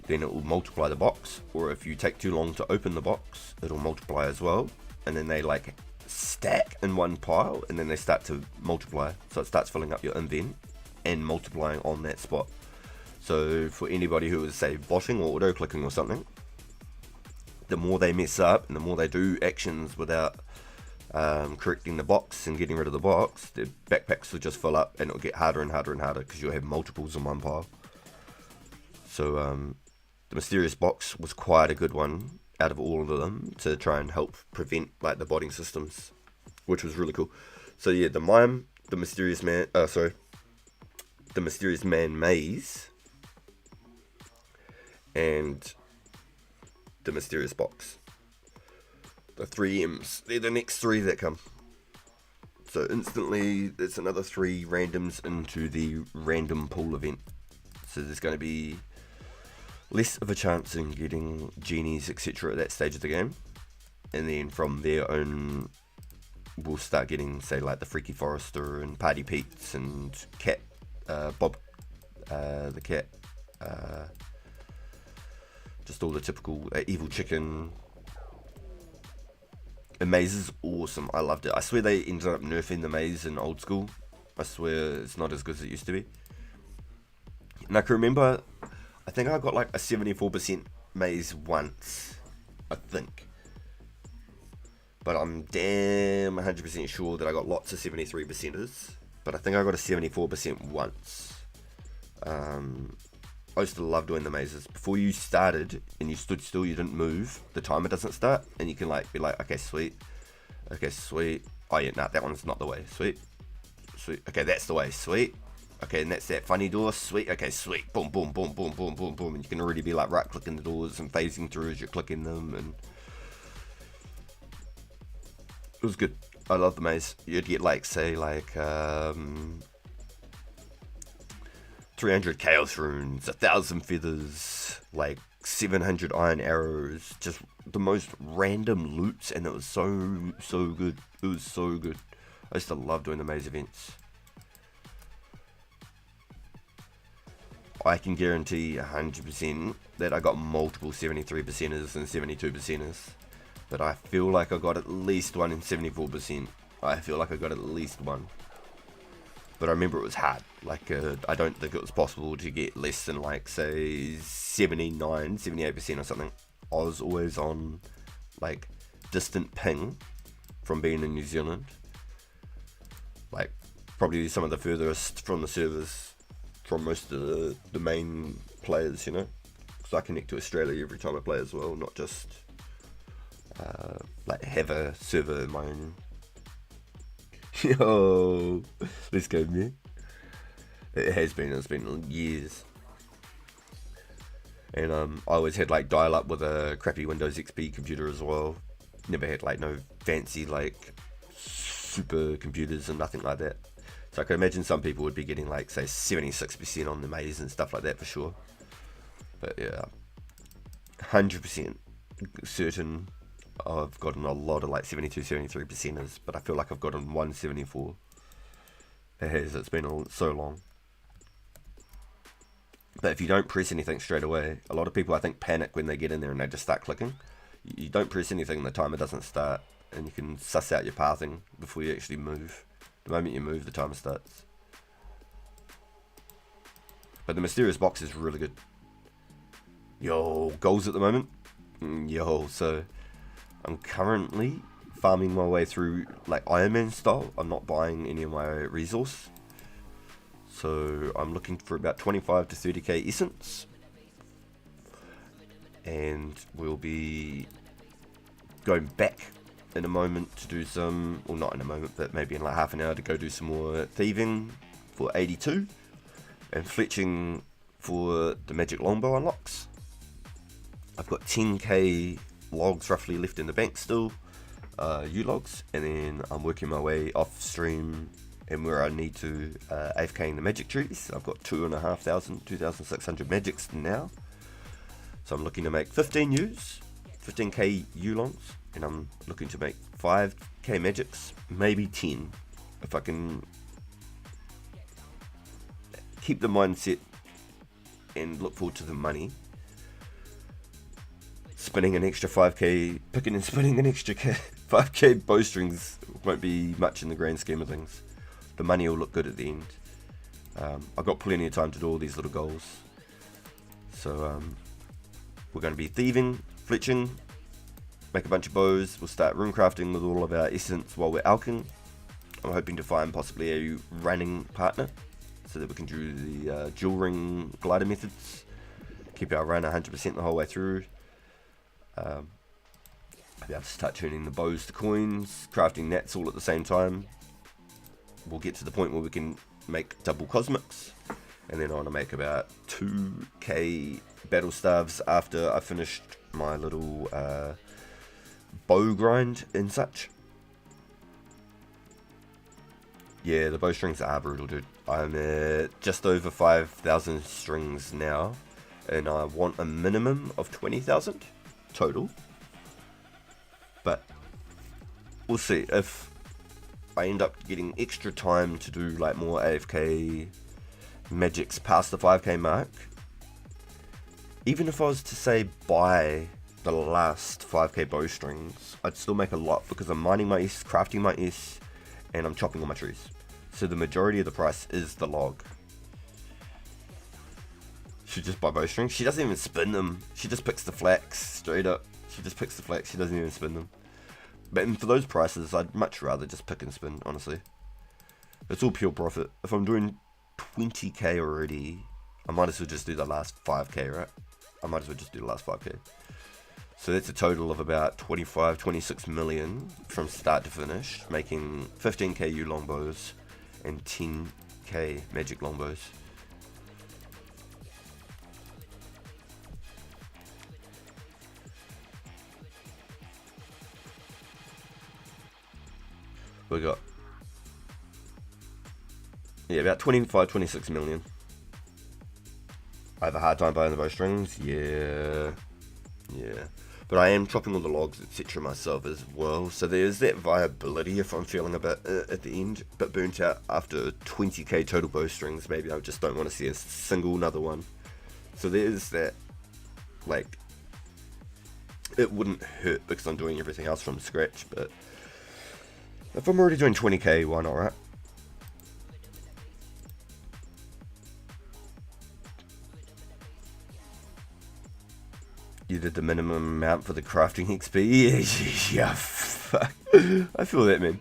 then it will multiply the box. Or if you take too long to open the box, it'll multiply as well. And then they like stack in one pile, and then they start to multiply. So it starts filling up your invent and multiplying on that spot. So for anybody who is, say, botting or auto clicking or something, the more they mess up and the more they do actions without correcting the box and getting rid of the box, their backpacks will just fill up, and it'll get harder and harder and harder because you'll have multiples in one pile. So the mysterious box was quite a good one out of all of them to try and help prevent like the botting systems, which was really cool. So yeah, the mime, the mysterious man, the mysterious man maze, and the mysterious box. The 3 M's, they're the next 3 that come. So instantly, it's another 3 randoms into the random pool event. So there's going to be less of a chance in getting genies, etc. at that stage of the game. And then from there on, we'll start getting, say, like the Freaky Forester and Party Pete's and Cat, Bob, the cat, just all the typical evil chicken. The maze is awesome. I loved it. I swear they ended up nerfing the maze in old school. I swear it's not as good as it used to be. And I can remember, I think I got like a 74% maze once, I think. But I'm damn 100% sure that I got lots of 73%ers. But I think I got a 74% once. I used to love doing the mazes. Before you started and you stood still, you didn't move, the timer doesn't start, and you can like be like, okay, sweet. Oh yeah, nah, that one's not the way. Sweet. Okay, that's the way. Sweet. Okay, and that's that funny door. Sweet. Okay, sweet. Boom, boom, boom, boom, boom, boom, boom. And you can already be like right clicking the doors and phasing through as you're clicking them, and it was good. I love the maze. You'd get like, say, like 300 chaos runes, 1,000 feathers, like 700 iron arrows, just the most random loots, and it was so good. It was so good. I used to love doing the maze events. I can guarantee 100% that I got multiple 73%ers and 72%ers, but I feel like I got at least one in 74%. I feel like I got at least one. But I remember it was hard. Like, I don't think it was possible to get less than, like, say, 79, 78% or something. I was always on, like, distant ping from being in New Zealand. Like, probably some of the furthest from the servers from most of the main players, you know? Because I connect to Australia every time I play as well, not just, like, have a server in my own. Yo, let's go, man. It's been years. And I always had like dial up with a crappy Windows XP computer as well. Never had like no fancy like super computers and nothing like that. So I can imagine some people would be getting like, say, 76% on the maze and stuff like that for sure. But yeah, 100% certain I've gotten a lot of like 72, 73%ers, but I feel like I've gotten 174. It's been so long. But if you don't press anything straight away, a lot of people I think panic when they get in there and they just start clicking. You don't press anything and the timer doesn't start, and you can suss out your pathing before you actually move. The moment you move, the timer starts. But the mysterious box is really good. Yo, goals at the moment. Yo, so I'm currently farming my way through like Iron Man style. I'm not buying any of my resource. So I'm looking for about 25 to 30k essence. And we'll be going back in a moment to do some, well, not in a moment, but maybe in like half an hour to go do some more thieving for 82 and fletching for the magic longbow unlocks. I've got 10k logs roughly left in the bank still, U-logs, and then I'm working my way off stream and where I need to AFKing the magic trees. I've got 2,600 magics now, so I'm looking to make 15k U-longs, and I'm looking to make 5k magics, maybe 10 if I can keep the mindset and look forward to the money. Spinning an extra 5k, picking and spinning an extra 5k bowstrings won't be much in the grand scheme of things. The money will look good at the end. I've got plenty of time to do all these little goals. So we're going to be thieving, fletching, make a bunch of bows. We'll start rune crafting with all of our essence while we're alching. I'm hoping to find possibly a running partner so that we can do the dual ring glider methods. Keep our run 100% the whole way through. I'll be able to start turning the bows to coins, crafting nats all at the same time. We'll get to the point where we can make double cosmics, and then I want to make about 2k battle staves after I finished my little bow grind and such. Yeah, the bowstrings are brutal, dude. I'm at just over 5,000 strings now, and I want a minimum of 20,000 total. But we'll see if I end up getting extra time to do like more AFK magics past the 5k mark. Even if I was to say buy the last 5k bowstrings, I'd still make a lot because I'm mining my S, crafting my S, and I'm chopping all my trees. So the majority of the price is the log. She just buy bowstrings. She doesn't even spin them. She just picks the flax straight up. She just picks the flax. She doesn't even spin them. But for those prices, I'd much rather just pick and spin, honestly. It's all pure profit. If I'm doing 20k already, I might as well just do the last 5k, right? I might as well just do the last 5k. So that's a total of about 26 million from start to finish, making 15k U longbows and 10k magic longbows. We got, yeah, about 26 million. I have a hard time buying the bowstrings, yeah. But I am chopping all the logs, etc. myself as well, so there's that viability if I'm feeling a bit at the end, a bit burnt out after 20k total bowstrings. Maybe I just don't want to see a single another one. So there's that, like, it wouldn't hurt because I'm doing everything else from scratch, but if I'm already doing 20k, why not, right? You did the minimum amount for the crafting XP? Yeah, fuck. I feel that, man.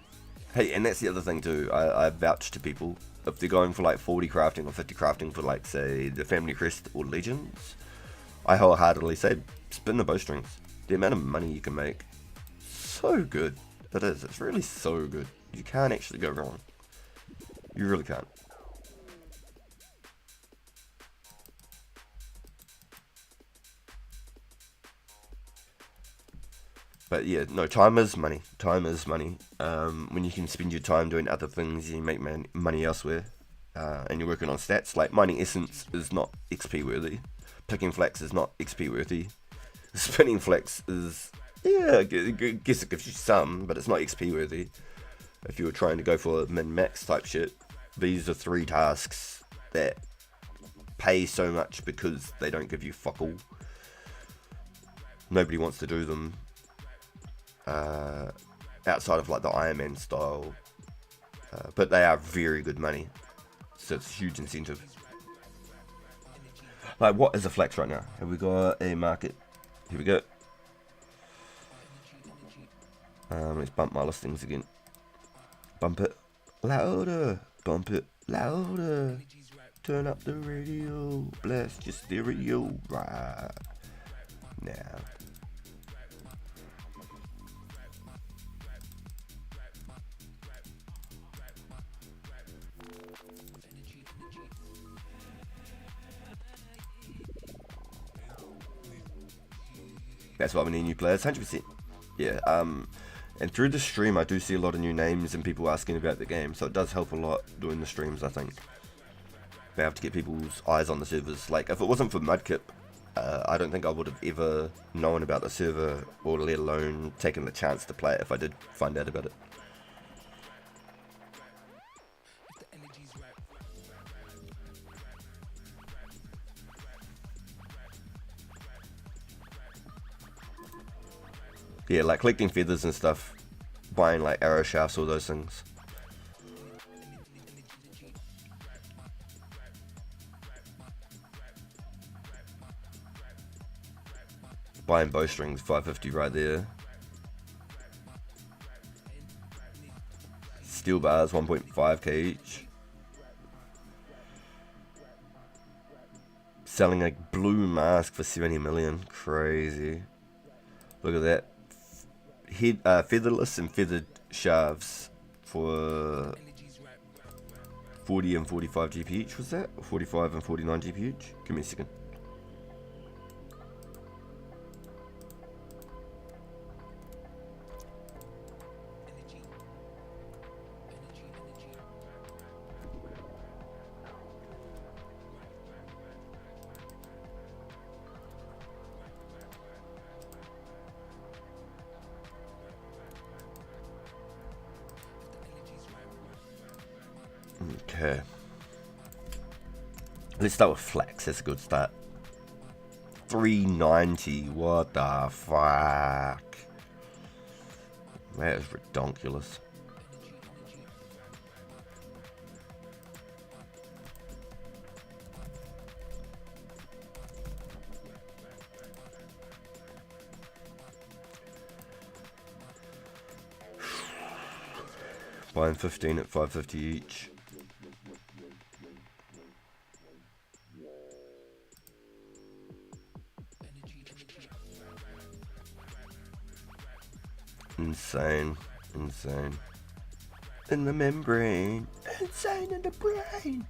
Hey, and that's the other thing too. I vouch to people. If they're going for like 40 crafting or 50 crafting for like, say, the Family Crest or Legends, I wholeheartedly say, spin the bowstrings. The amount of money you can make, so good. It is. It's really so good. You can't actually go wrong. You really can't. But yeah, no, time is money. Time is money. When you can spend your time doing other things, you make money elsewhere. And you're working on stats. Like, mining essence is not XP worthy. Picking flax is not XP worthy. Spinning flax is, yeah, I guess it gives you some, but it's not XP worthy. If you were trying to go for min-max type shit, these are 3 tasks that pay so much because they don't give you fuck all. Nobody wants to do them outside of like the Iron Man style, but they are very good money, so it's a huge incentive. Like, what is a flax right now? Have we got a market? Here we go. Let's bump my listings again. Bump it louder, bump it louder. Turn up the radio, blast your stereo right now. That's why we need new players, 100%. Yeah, and through the stream I do see a lot of new names and people asking about the game, so it does help a lot doing the streams, I think. Be able to get people's eyes on the servers. Like, if it wasn't for Mudkip, I don't think I would have ever known about the server, or let alone taken the chance to play it if I did find out about it. Yeah, like collecting feathers and stuff, buying like arrow shafts, all those things. Buying bowstrings, 550 right there. Steel bars, 1.5k each. Selling a blue mask for 70 million, crazy. Look at that. Featherless and feathered shafts for 40 and 45 GP each, was that? Or 45 and 49 GP each? Give me a second. Okay. Let's start with flex. That's a good start. 390. What the fuck? That is redonkulous. Buying 15 at 550 each. Insane, insane. In the membrane, insane in the brain.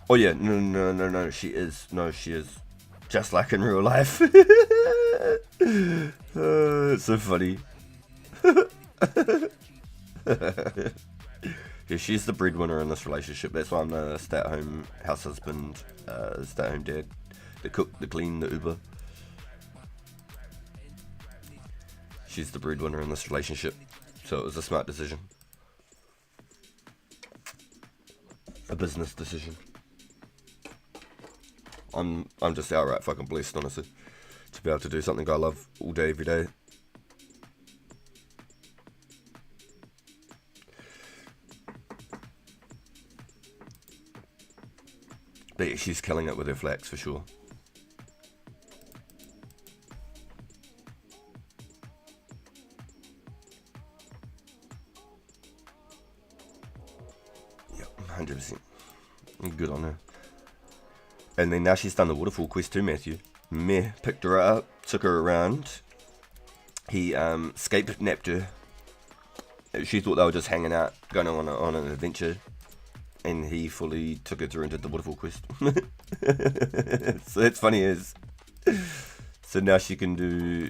Oh yeah, no, she is. No, she is. Just like in real life. It's so funny. Yeah, she's the breadwinner in this relationship. That's why I'm the stay-at-home house husband, stay-at-home dad, the cook, the clean, the Uber. She's the breadwinner in this relationship, so it was a smart decision, a business decision. I'm just outright fucking blessed, honestly, to be able to do something I love all day, every day. But yeah, she's killing it with her flax for sure. Yep, 100%. Good on her. And then now she's done the waterfall quest too, Matthew. Meh, picked her up, took her around. He escaped, napped her. She thought they were just hanging out, going on an adventure. And he fully took her through and did the waterfall quest. So that's funny is. So now she can do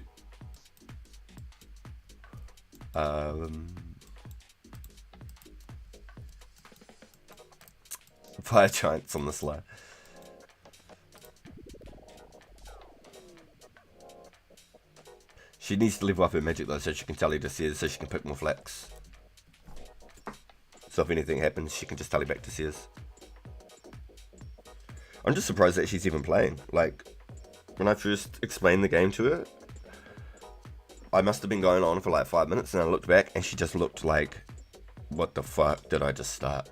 fire giants on the sly. She needs to level up her magic though, so she can tally to Sears, so she can pick more flax. So if anything happens, she can just tally back to Sears. I'm just surprised that she's even playing. Like, when I first explained the game to her, I must have been going on for like 5 minutes, and I looked back, and she just looked like, what the fuck did I just start?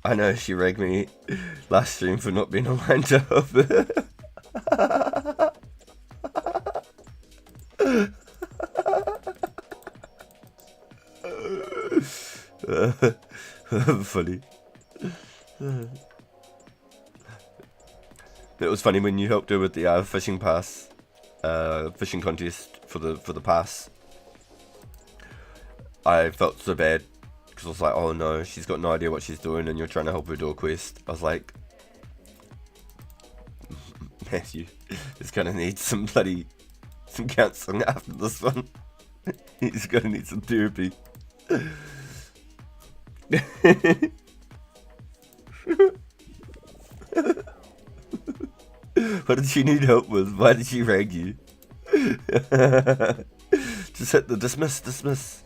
I know, she ragged me last stream for not being online to help her. Funny. It was funny when you helped her with the fishing pass. fishing contest for the pass, I felt so bad because I was like, oh no, she's got no idea what she's doing, and you're trying to help her do a quest. I was like, Matthew is gonna need some counselling after this one. He's gonna need some therapy. What did she need help with? Why did she rag you? Just hit the dismiss.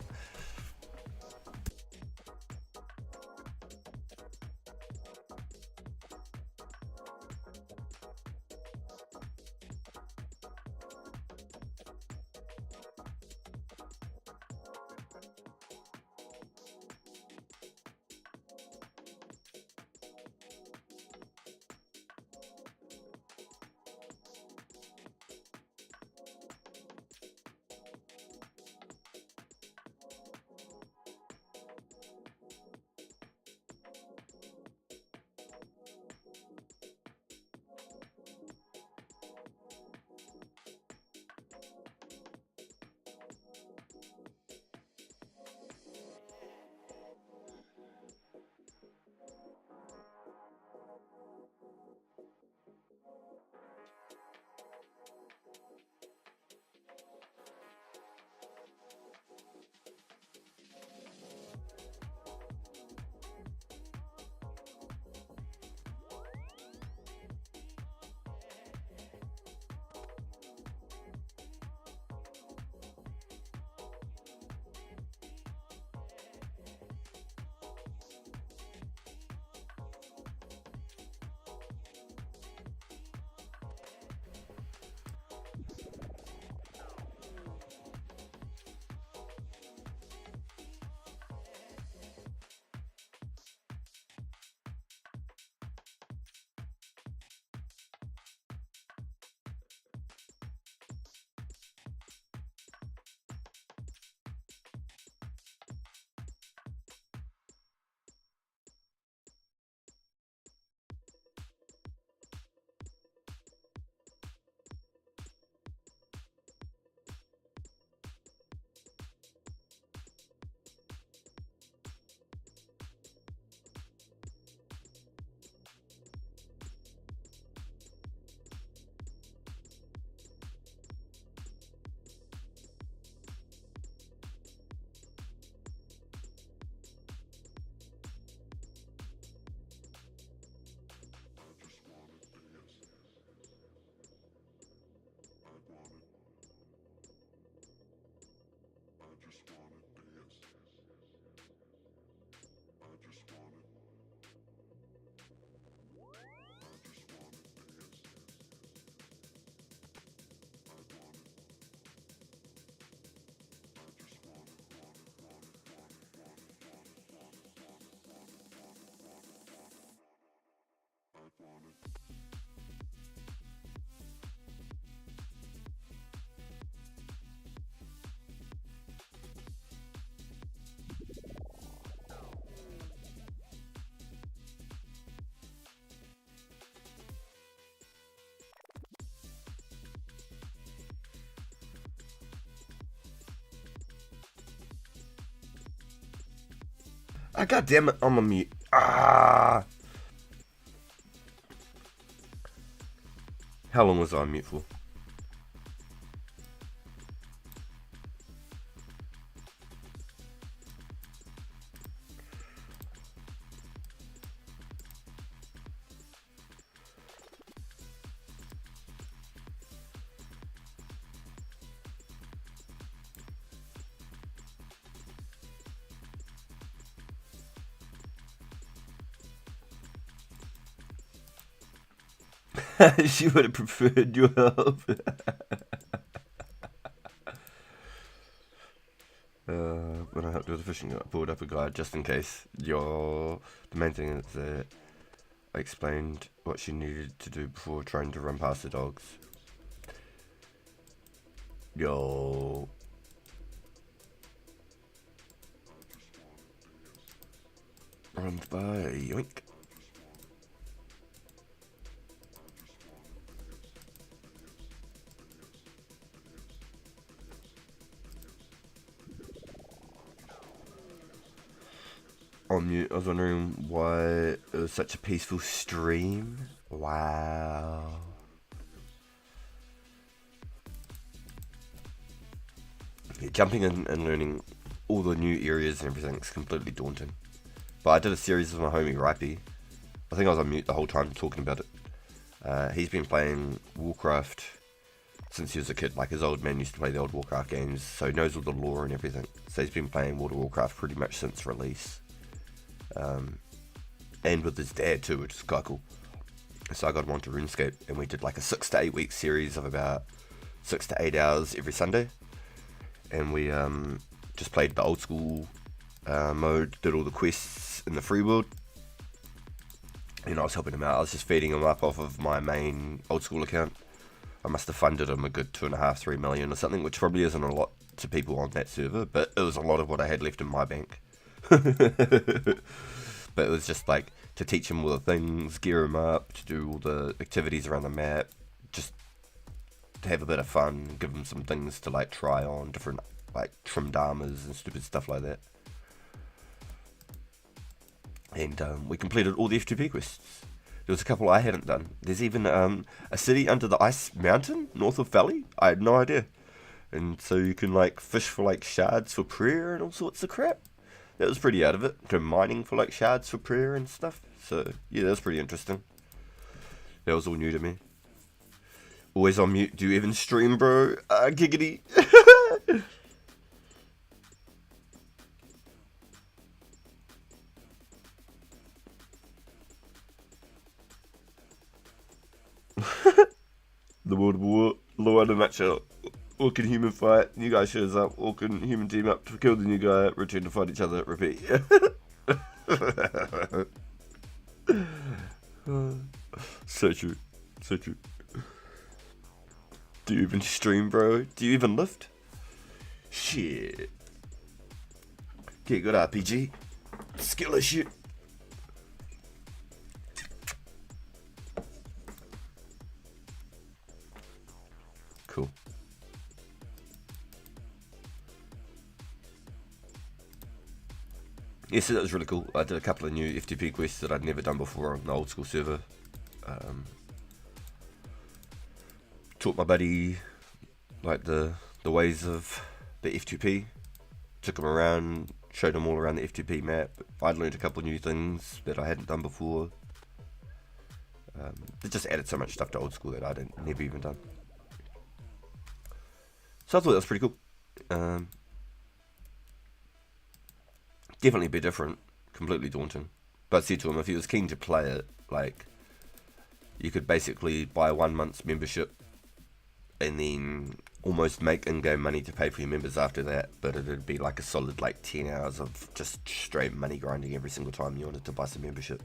Ah, God damn it, I'm on mute. Ah! How long was I on mute for? She would have preferred your help. When I helped with the fishing, I pulled up a guide just in case. The main thing is that I explained what she needed to do before trying to run past the dogs. Yo. Runs by, yoink. on mute. I was wondering why it was such a peaceful stream. Wow. Yeah, jumping in and learning all the new areas and everything is completely daunting. But I did a series with my homie Ripey. I think I was on mute the whole time talking about it. He's been playing Warcraft since he was a kid. Like, his old man used to play the old Warcraft games, so he knows all the lore and everything. So he's been playing World of Warcraft pretty much since release. And with his dad too, which is quite cool. So I got him onto Runescape, and we did like a 6 to 8 week series of about 6 to 8 hours every Sunday. And we just played the old school mode, did all the quests in the free world. And I was helping him out. I was just feeding him up off of my main old school account. I must have funded him a good 2.5-3 million or something, which probably isn't a lot to people on that server, but it was a lot of what I had left in my bank. But it was just like to teach him all the things, gear him up, to do all the activities around the map, just to have a bit of fun, give him some things to like try on, different like trimmed armors and stupid stuff like that. And we completed all the F2P quests. There was a couple I hadn't done. There's even a city under the ice mountain north of Valley. I had no idea. And so you can like fish for like shards for prayer and all sorts of crap. That was pretty out of it. Go mining for like shards for prayer and stuff. So yeah, that was pretty interesting. That was all new to me. Always on mute. Do you even stream, bro? Giggity. The World War, law in a nutshell. Orc and human fight, new guy shows up, Orc and human team up to kill the new guy, return to fight each other, repeat. So true, so true. Do you even stream, bro? Do you even lift? Shit. Okay, good RPG. Skill issue. Cool. Yeah, so that was really cool. I did a couple of new FTP quests that I'd never done before on the old school server. Taught my buddy like the ways of the F2P. Took him around, showed him all around the F2P map. I'd learned a couple of new things that I hadn't done before. It just added so much stuff to old school that I'd never even done. So I thought that was pretty cool. Definitely a bit different, completely daunting. But I said to him, if he was keen to play it, like, you could basically buy 1 month's membership and then almost make in-game money to pay for your members after that, but it'd be like a solid like 10 hours of just straight money grinding every single time you wanted to buy some membership.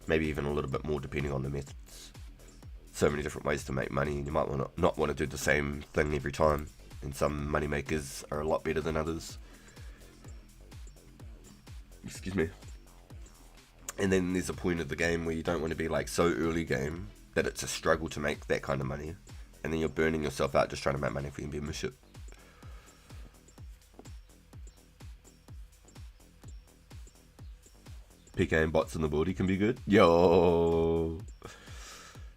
Maybe even a little bit more depending on the methods. So many different ways to make money, and you might not want to do the same thing every time, and some money makers are a lot better than others. Excuse me. And then there's a point of the game where you don't want to be like so early game that it's a struggle to make that kind of money, and then you're burning yourself out just trying to make money for your membership. PK and bots in the body can be good. Yo,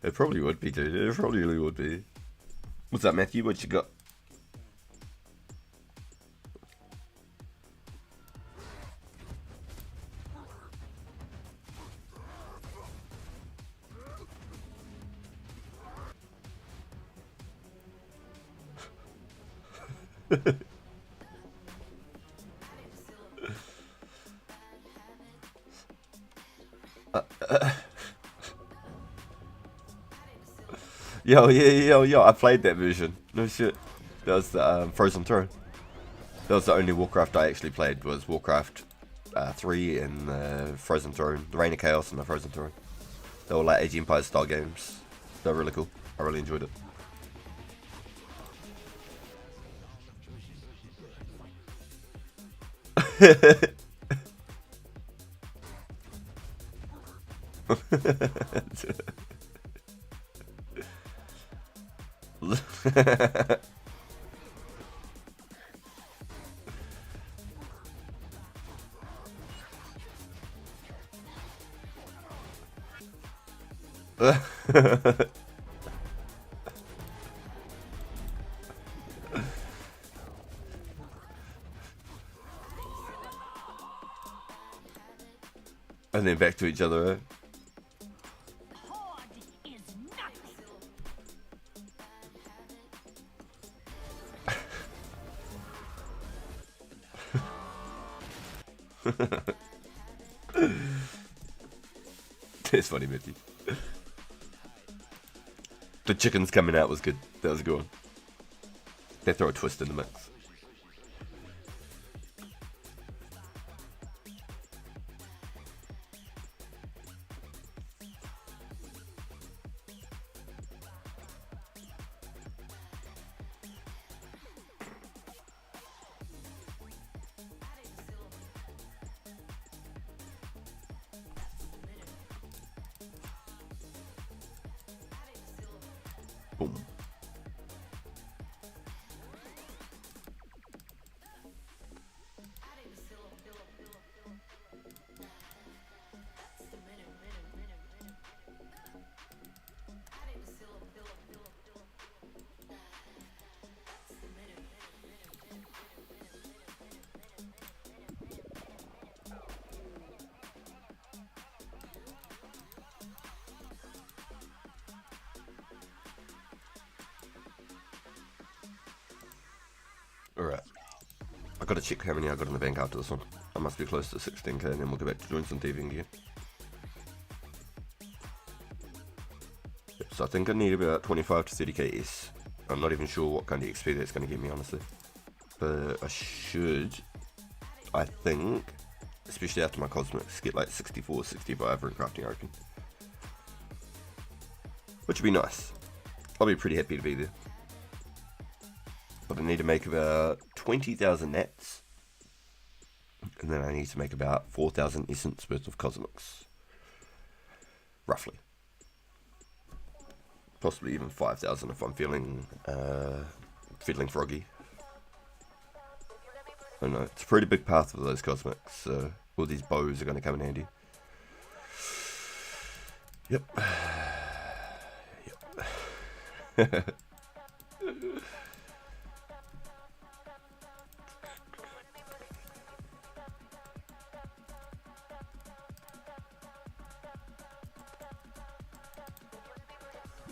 it probably would be, dude. It probably really would be. What's up, Matthew? What you got? Yo, I played that version. No shit. That was the Frozen Throne. That was the only Warcraft I actually played, was Warcraft 3 and the Frozen Throne. The Reign of Chaos and the Frozen Throne. They were like Age of Empires style games. They were really cool. I really enjoyed it. And then back to each other, eh? That's funny, Mitty. The chickens coming out was good. That was a good one. They throw a twist in the mix. Boom. Alright. I gotta check how many I got in the bank after this one. I must be close to 16k and then we'll go back to doing some thieving again. Yep, so I think I need about 25 to 30k S. I'm not even sure what kind of XP that's going to get me, honestly. But I should, I think, especially after my cosmetics, get like 64, 65 in crafting, I reckon. Which would be nice. I'll be pretty happy to be there. But I need to make about 20,000 nats. And then I need to make about 4,000 essence worth of cosmics. Roughly. Possibly even 5,000 if I'm feeling froggy. I don't know, it's a pretty big path for those cosmics, so all these bows are going to come in handy. Yep. Yep.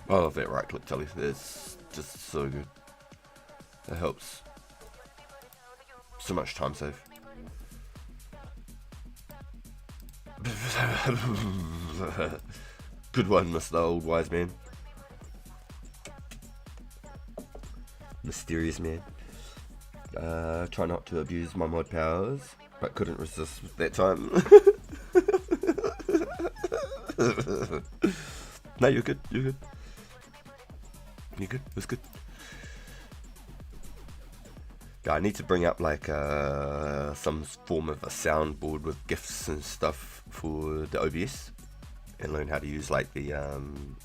I love that right click, Tully. It's just so good. It helps. So much time save. Good one, Mr. Old Wise Man. Mysterious man. Try not to abuse my mod powers, but couldn't resist that time. No, you're good. You're good. You're good. That's good. Yeah, I need to bring up like some form of a soundboard with GIFs and stuff for the OBS, and learn how to use like the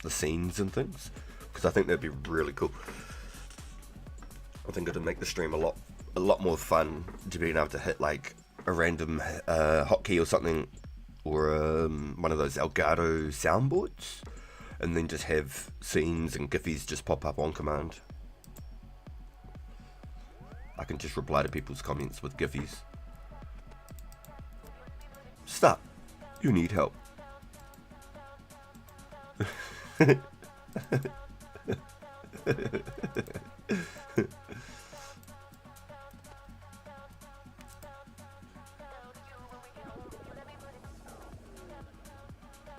scenes and things, because I think that'd be really cool. I think it'd make the stream a lot more fun to being able to hit like a random hotkey or something, or one of those Elgato soundboards, and then just have scenes and giffies just pop up on command. I can just reply to people's comments with giffies. Stop. You need help.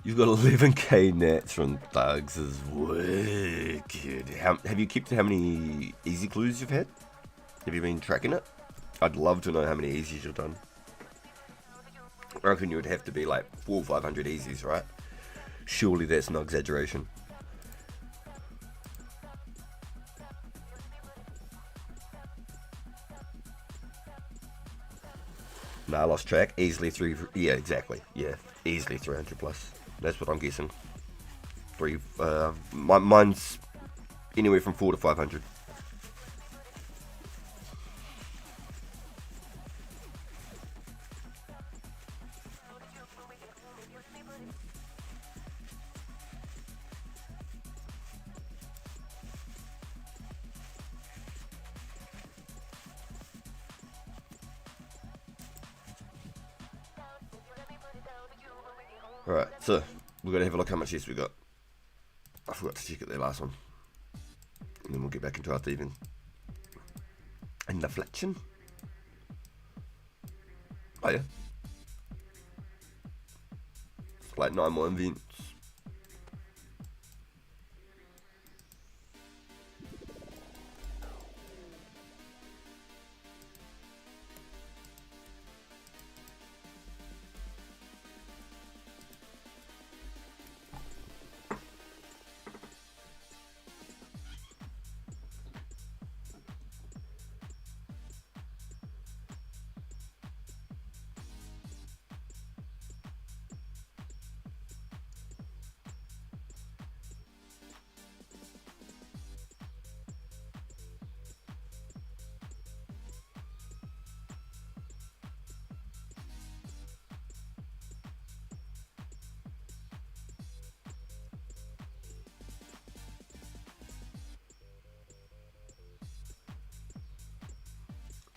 You've got 11k nats from thugs, is wicked. Have you kept how many easy clues you've had? Have you been tracking it? I'd love to know how many easies you've done. I reckon you would have to be like 400 or 500 easies, right? Surely that's no exaggeration. No, I lost track. Easily yeah, exactly. Yeah, easily 300 plus. That's what I'm guessing. Mine's anywhere from 400 to 500. Alright, so we're gonna have a look how much yes we got. I forgot to check it there last one. And then we'll get back into our thieving. And deflection. Oh yeah. It's like 9 more events.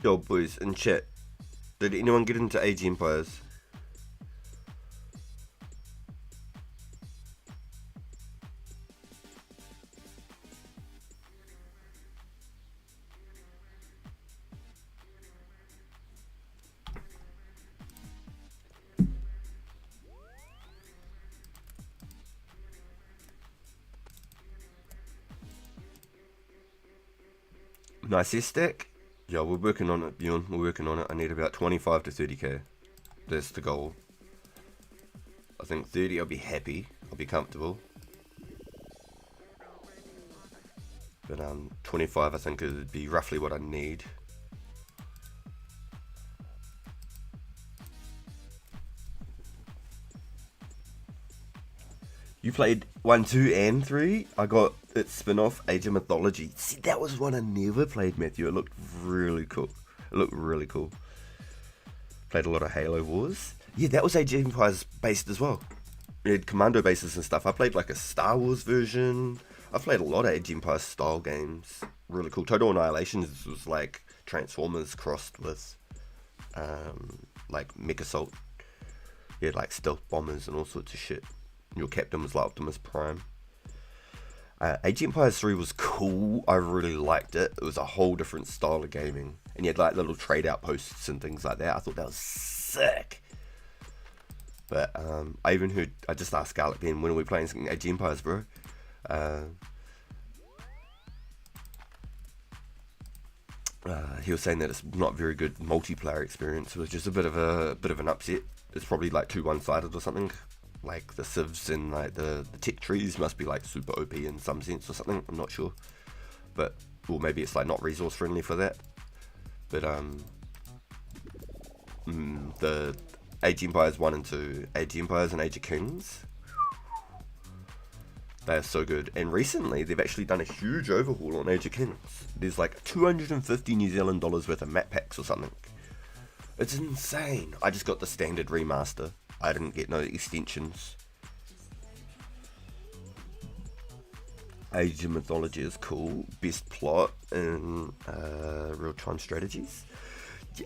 Yo boys in chat, did anyone get into Age Empires? Nice stack. Yeah, we're working on it, Bjorn. We're working on it. I need about 25 to 30k. That's the goal. I think 30 I'll be happy. I'll be comfortable. But 25 I think would be roughly what I need. You played 1, 2 and 3? I got its spin-off, Age of Mythology. See, that was one I never played, Matthew. It looked really cool. Played a lot of Halo Wars. Yeah, that was Age of Empires based as well. It had commando bases and stuff. I played like a Star Wars version. I played a lot of Age of Empires style games. Really cool. Total Annihilation was like Transformers crossed with like Mech Assault. You had like stealth bombers and all sorts of shit. Your captain was like Optimus Prime. Age of Empires 3 was cool. I really liked it. It was a whole different style of gaming. And you had like little trade outposts and things like that. I thought that was sick. But I just asked Scarlet Ben, when are we playing some Age of Empires, bro? He was saying that it's not very good multiplayer experience. It was just a bit of an upset. It's probably like too one-sided or something. Like the civs and like the tech trees must be like super OP in some sense or something. I'm not sure, but or maybe it's like not resource friendly for that. But the Age of Empires 1 and 2, Age of Empires and Age of Kings, they are so good. And recently they've actually done a huge overhaul on Age of Kings. There's like 250 New Zealand dollars worth of map packs or something. It's insane. I just got the standard remaster. I didn't get no extensions. Age of Mythology is cool. Best plot and real-time strategies.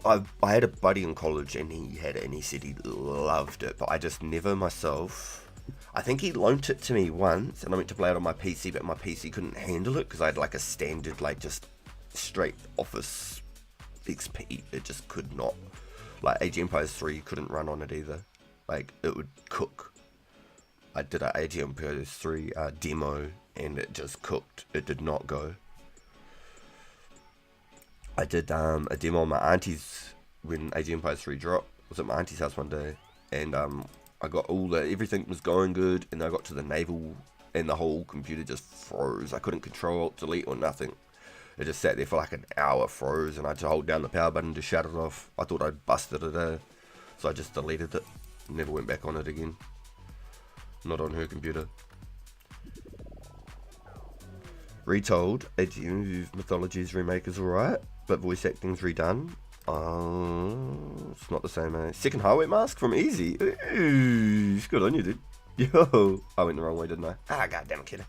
I had a buddy in college and he had it and he said he loved it, but I just never myself. I think he loaned it to me once and I went to play it on my PC, but my PC couldn't handle it because I had like a standard, like just straight Office XP. It just could not. Like Age of Empires 3 couldn't run on it either. Like it would cook. I did an Age of Empires 3 demo and it just cooked. It did not go. I did a demo on my auntie's when Age of Empires 3 dropped. I was at my auntie's house one day and I got everything was going good, and I got to the naval and the whole computer just froze. I couldn't control Alt Delete or nothing. It just sat there for like an hour, froze, and I had to hold down the power button to shut it off. I thought I'd busted it, so I just deleted it. Never went back on it again. Not on her computer. Retold, Age of Mythology's remake is alright, but voice acting's redone. It's not the same, eh? Second Highway Mask from Easy. Ooh, it's good on you, dude. Yo, I went the wrong way, didn't I? Ah, goddamn kid.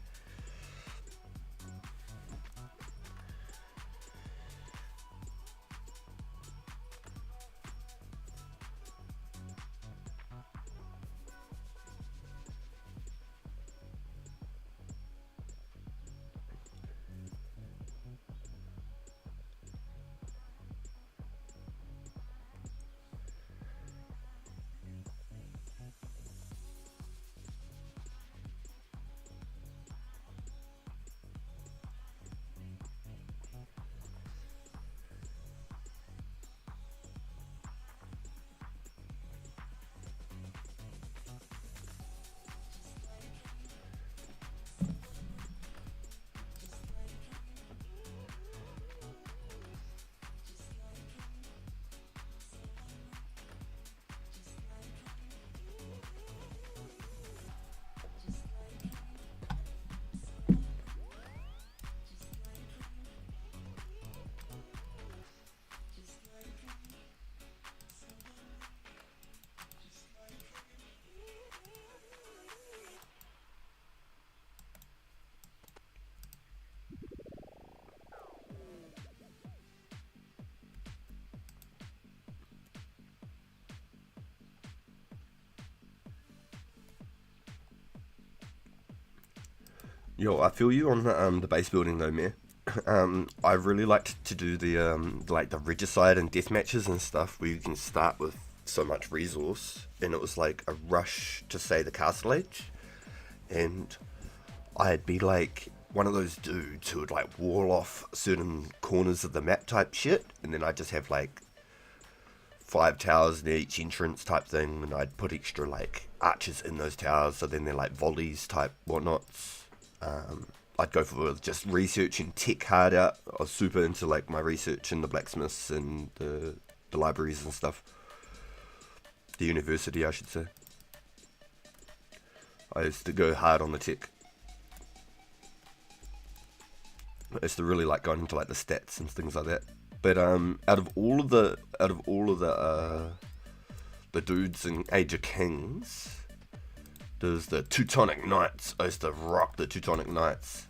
Yo, I feel you on the base building though, man. I really liked to do the like the regicide and death matches and stuff where you can start with so much resource, and it was like a rush to say the castle age, and I'd be like one of those dudes who would like wall off certain corners of the map type shit, and then I'd just have like 5 towers near each entrance type thing, and I'd put extra like archers in those towers, so then they're like volleys type whatnots. I'd go for just researching tech hard out. I was super into like my research in the blacksmiths and the libraries and stuff. The university, I should say. I used to go hard on the tech. I used to really like going into like the stats and things like that. But out of all of the dudes in Age of Kings, there's the Teutonic Knights. I used to rock the Teutonic Knights.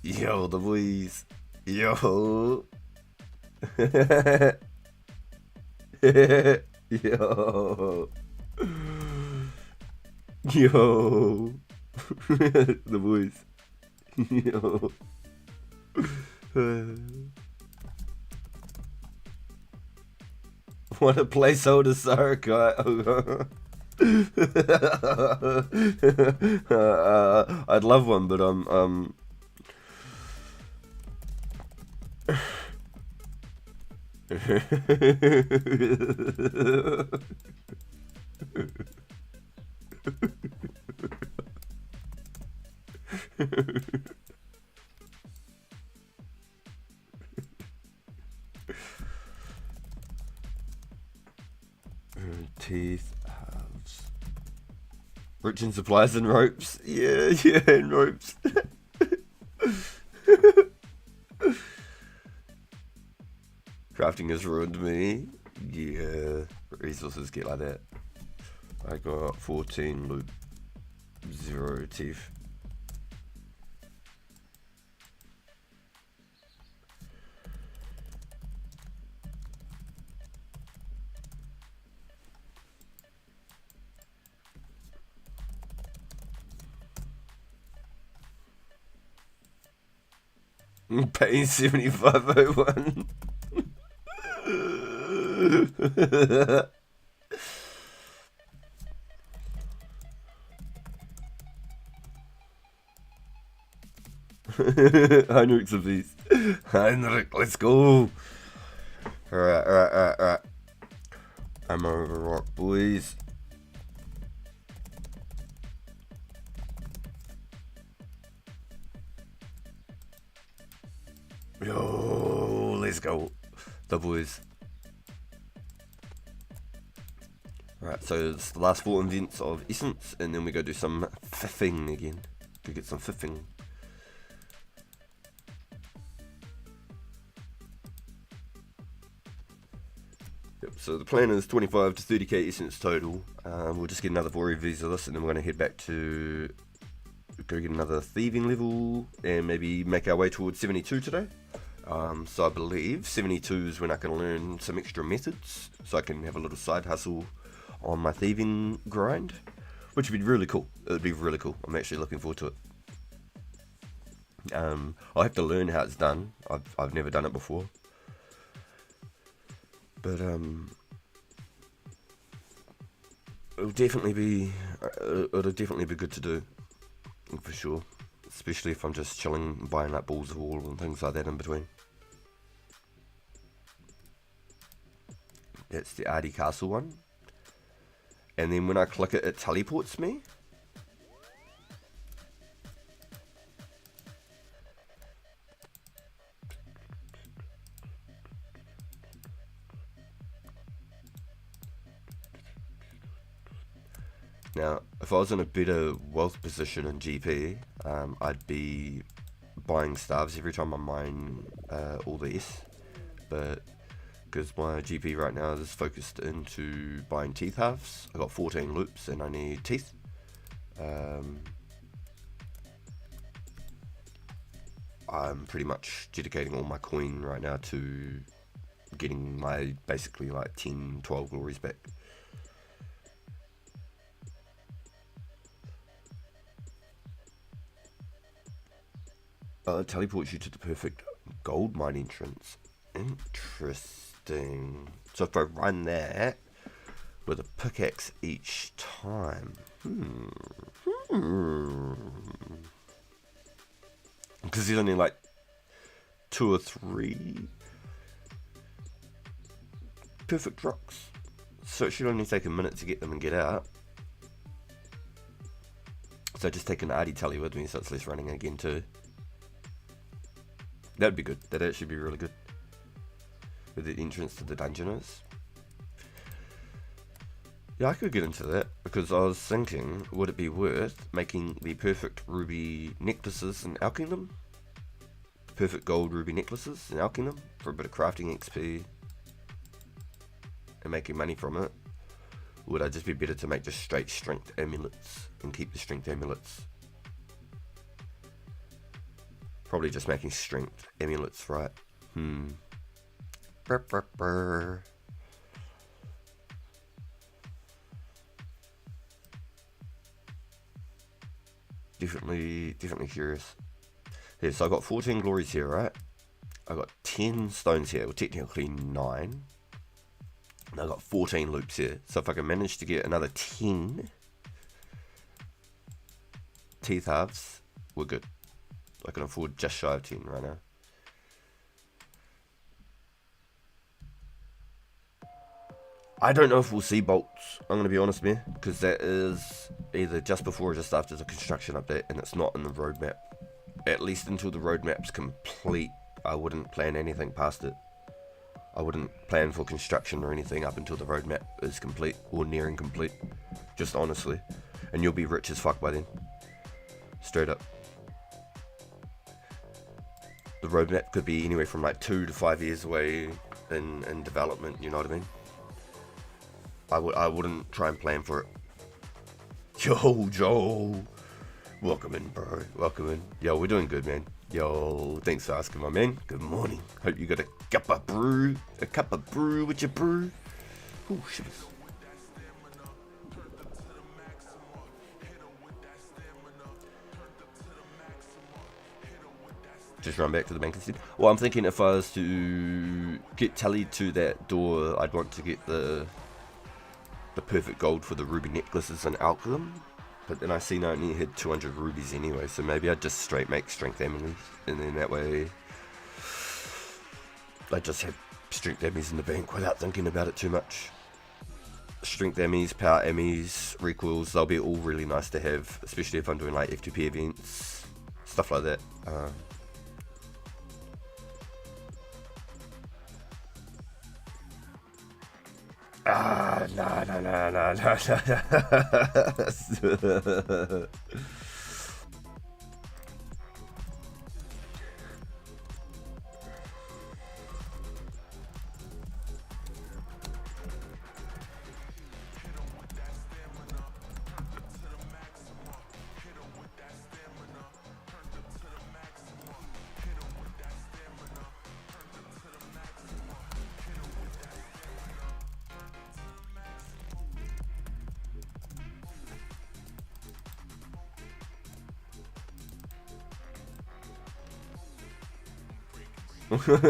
Yo, the boys. Yo. Yo. Yo. The boys. Yo. What a placeholder, Sarukai. I'd love one, but teeth, halves. Rich in supplies and ropes. Yeah, and ropes. Crafting has ruined me. Yeah, resources get like that. I got 14 loot, 0 teeth. Paying 7501. Heinrich's of these. Heinrich, let's go. Alright. I'm over rock, boys. Yo, let's go. The boys. Right, so it's the last 4 events of Essence, and then we go do some fiffing again. Go get some fiffing. Yep, so the plan is 25 to 30k Essence total. We'll just get another 4 EVs of this, and then we're going to head back to go get another thieving level, and maybe make our way towards 72 today. So I believe 72 is when I can learn some extra methods, so I can have a little side hustle on my thieving grind, which would be really cool. It would be really cool. I'm actually looking forward to it. I'll have to learn how it's done. I've never done it before, but it'll definitely be good to do, for sure. Especially if I'm just chilling, buying like balls of wool and things like that in between. That's the Ardy Castle one. And then when I click it, it teleports me. Now, if I was in a better wealth position in GP, I'd be buying stars every time I mine all the S, but because my GP right now is focused into buying teeth halves, I got 14 loops and I need teeth. I'm pretty much dedicating all my coin right now to getting my basically like 10, 12 glories back. It teleports you to the perfect gold mine entrance. Interesting. So if I run that with a pickaxe each time. Because there's only like 2 or 3 perfect rocks. So it should only take a minute to get them and get out. So just take an arty tally with me so it's less running again too. That'd be good. That'd actually be really good. Where the entrance to the dungeon is. Yeah, I could get into that because I was thinking, would it be worth making the perfect ruby necklaces and alching them? Perfect gold ruby necklaces and alching them for a bit of crafting XP and making money from it? Would I just be better to make just straight strength amulets and keep the strength amulets? Probably just making strength amulets, right? Definitely curious. Yeah, so I got 14 glories here, right? I got 10 stones here, well technically 9. And I got 14 loops here. So if I can manage to get another 10 teeth halves, we're good. I can afford just shy of 10 right now. I don't know if we'll see bolts, I'm going to be honest, man. Because that is either just before or just after the construction update. And it's not in the roadmap. At least until the roadmap's complete, I wouldn't plan anything past it. I wouldn't plan for construction or anything up until the roadmap is complete or nearing complete. Just honestly. And you'll be rich as fuck by then. Straight up. The roadmap could be anywhere from like 2 to 5 years away in development, you know what I mean? I wouldn't try and plan for it. Yo, Joe. Welcome in, bro. Welcome in. Yo, we're doing good, man. Yo, thanks for asking, my man. Good morning. Hope you got a cup of brew. A cup of brew with your brew. Oh, shit. Just run back to the bank instead. Well, I'm thinking if I was to get tallied to that door, I'd want to get the perfect gold for the ruby necklaces and alchemy. But then I seen I only had 200 rubies anyway, so maybe I'd just straight make strength amulets, and then that way I just have strength ammies in the bank without thinking about it too much. Strength ammies, power ammies, recoils, they'll be all really nice to have, especially if I'm doing like F2P events, stuff like that.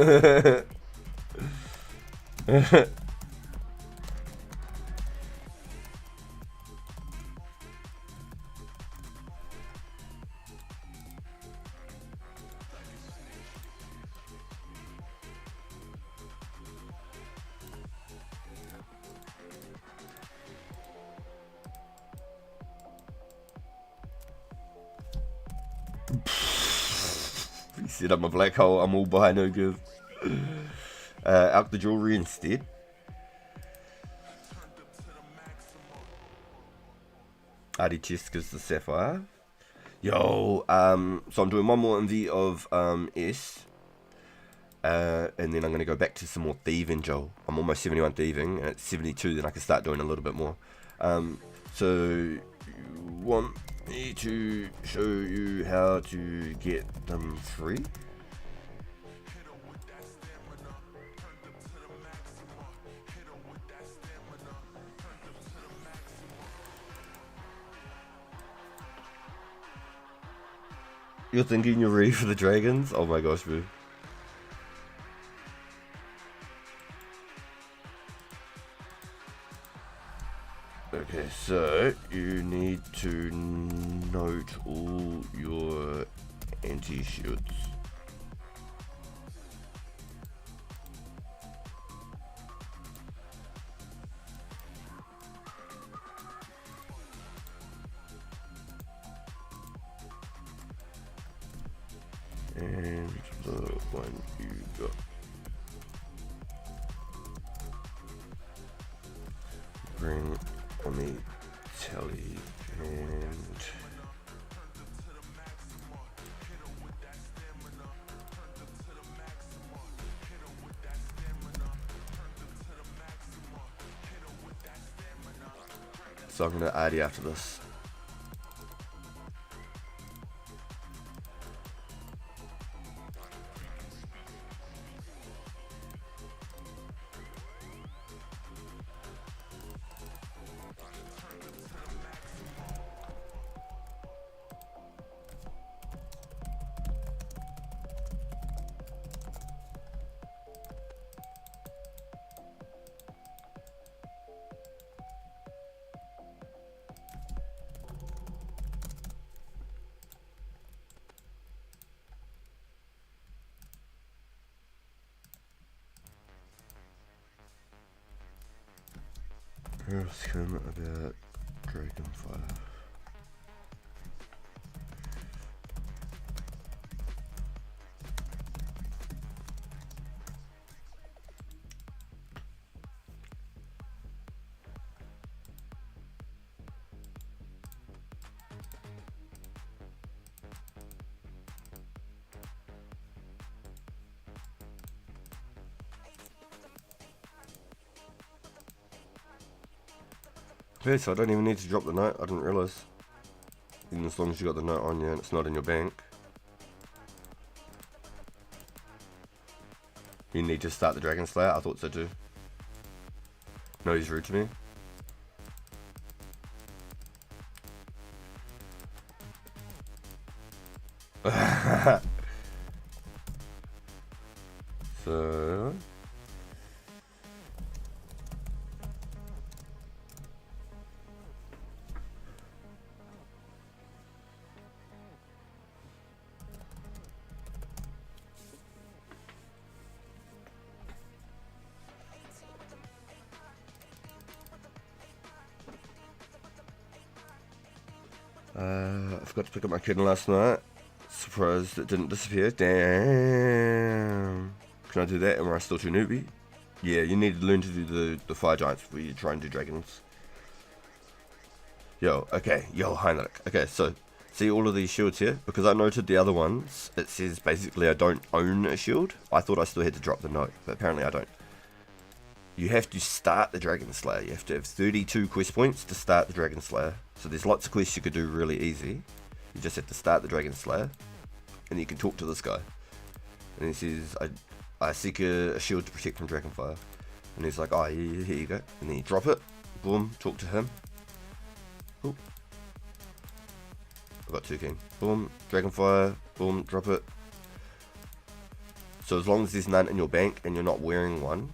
No. He said I'm a black hole, I'm all by no give. Out the jewelry instead. Arty chest gives the sapphire. Yo, so I'm doing one more MV of S. And then I'm going to go back to some more thieving, Joel. I'm almost 71 thieving, and at 72 then I can start doing a little bit more. So you want me to show you how to get them free? You're thinking you're ready for the dragons? Oh my gosh, bro. Okay, so you need to note all your anti-shields. And the one you got. Bring on the telly and so I'm gonna add you after this. Ask him about Dragonfire. Okay, so I don't even need to drop the note. I didn't realise. Even as long as you got the note on you and it's not in your bank. You need to start the Dragon Slayer? I thought so too. No, he's rude to me. So... I forgot to pick up my kitten last night. Surprised it didn't disappear. Damn. Can I do that? Am I still too newbie? Yeah, you need to learn to do the fire giants before you try and do dragons. Yo, okay. Yo, Heinrich. Okay, so see all of these shields here? Because I noted the other ones, it says basically I don't own a shield. I thought I still had to drop the note, but apparently I don't. You have to start the Dragon Slayer. You have to have 32 quest points to start the Dragon Slayer. So there's lots of quests you could do really easy. You just have to start the Dragon Slayer. And you can talk to this guy. And he says, I seek a shield to protect from Dragonfire. And he's like, oh, here you go. And then you drop it. Boom, talk to him. Ooh. I got 2 king. Boom, Dragonfire. Boom, drop it. So as long as there's none in your bank and you're not wearing one,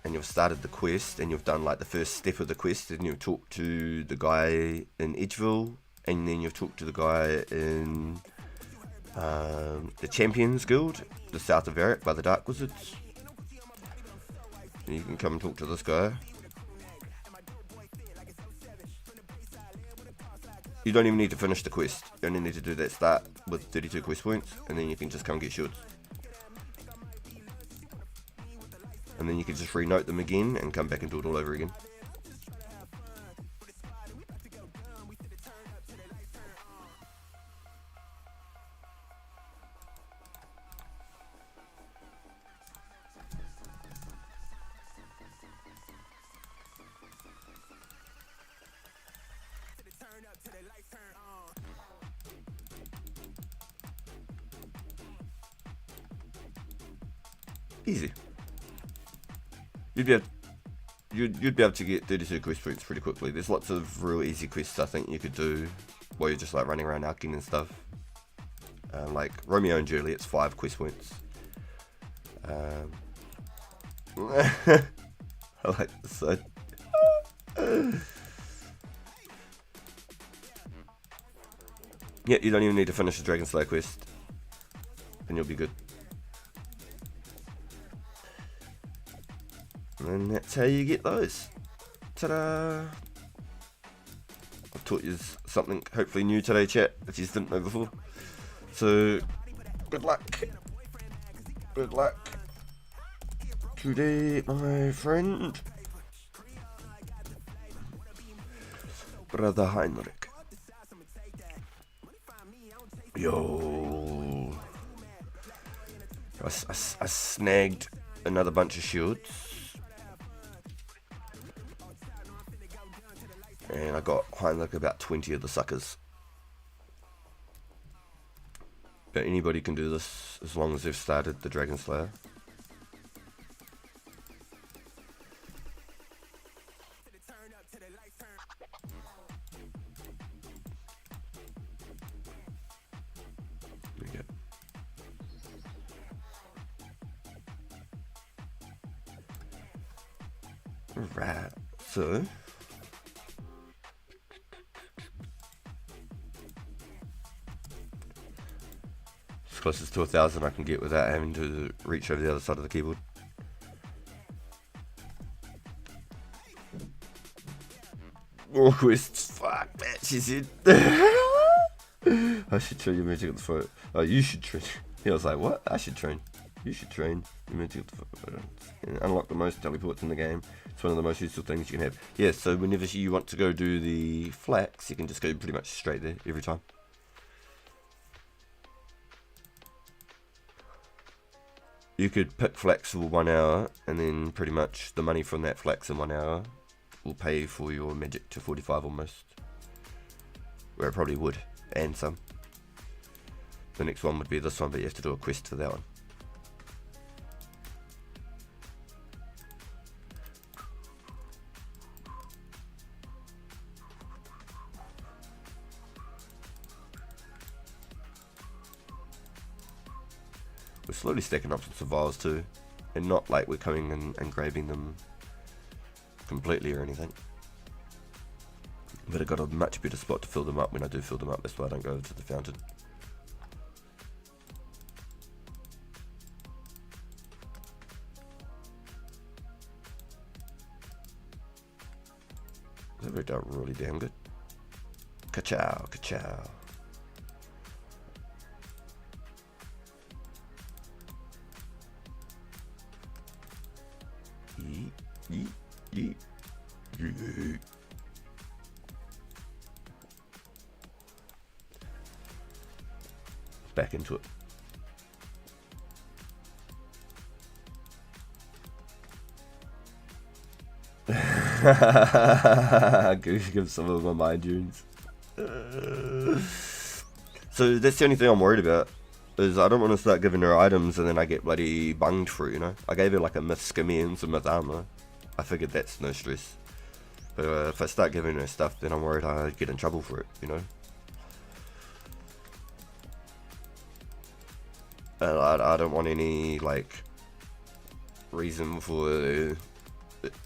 and you've started the quest, and you've done like the first step of the quest, and you've talked to the guy in Edgeville, and then you've talked to the guy in the Champions Guild, the south of Varric by the Dark Wizards. And you can come and talk to this guy. You don't even need to finish the quest. You only need to do that start with 32 quest points, and then you can just come get shields. And then you can just renote them again and come back and do it all over again. Easy. You'd be able to get 32 quest points pretty quickly. There's lots of real easy quests I think you could do while you're just like running around alching and stuff. Like Romeo and Juliet's 5 quest points. I like this side. Yeah, you don't even need to finish the Dragon Slayer quest, and you'll be good. And that's how you get those. Ta-da! I've taught you something hopefully new today, chat, if you didn't know before. So, good luck. Good luck today, my friend. Brother Heinrich. Yo. I snagged another bunch of shields. And I got Heinrich about 20 of the suckers. But anybody can do this as long as they've started the Dragon Slayer. There we go. Alright, so closest to 1,000 I can get without having to reach over the other side of the keyboard. More quests. Fuck that, she said. I should train your magic at the photo. Oh, you should train. He was like, what? I should train. You should train your magic at the photo. And unlock the most teleports in the game. It's one of the most useful things you can have. Yeah, so whenever you want to go do the flax, you can just go pretty much straight there every time. You could pick flax for 1 hour, and then pretty much the money from that flax in 1 hour will pay for your magic to 45 almost. Where it probably would, and some. The next one would be this one, but you have to do a quest for that one. We're slowly stacking up some vials too, and not like we're coming and grabbing them completely or anything. But I got a much better spot to fill them up when I do fill them up. That's why I don't go over to the fountain. That worked out really damn good. Ka-chow, ka-chow. Yeet, yeet, yeet. Back into it. Give some of my mind tunes. So that's the only thing I'm worried about. Is I don't want to start giving her items and then I get bloody bunged for it, you know. I gave her like a myth skimmy and some myth armor. I figured that's no stress. But if I start giving her stuff, then I'm worried I get in trouble for it, you know. I don't want any like reason for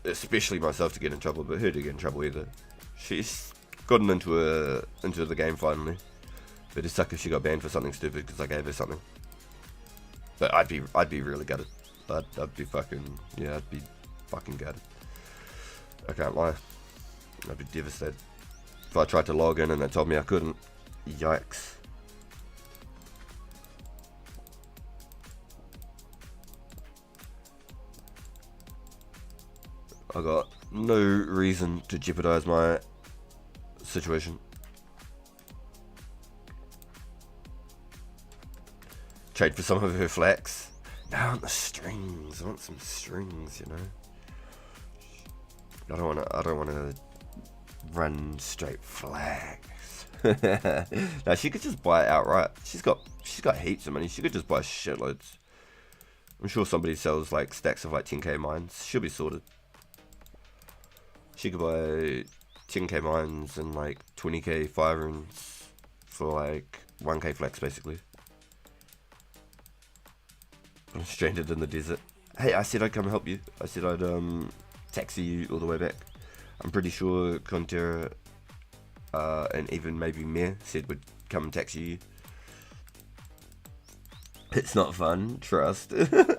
especially myself to get in trouble, but her to get in trouble either. She's gotten into the game finally. But it sucks if she got banned for something stupid because I gave her something. But I'd be really gutted. I'd be fucking gutted. I can't lie. I'd be devastated. If I tried to log in and they told me I couldn't. Yikes. I got no reason to jeopardize my situation. Trade for some of her flax. No, I want the strings. I want some strings, you know. I don't wanna run straight flax. No, she could just buy it outright. She's got heaps of money. She could just buy shitloads. I'm sure somebody sells like stacks of like 10k mines. She'll be sorted. She could buy 10k mines and like 20k fire runes for like 1k flax basically. I'm stranded in the desert. Hey, I said I'd come help you. I said I'd taxi you all the way back. I'm pretty sure Contera and even maybe Mare said would come and taxi you. It's not fun, trust. Yeah,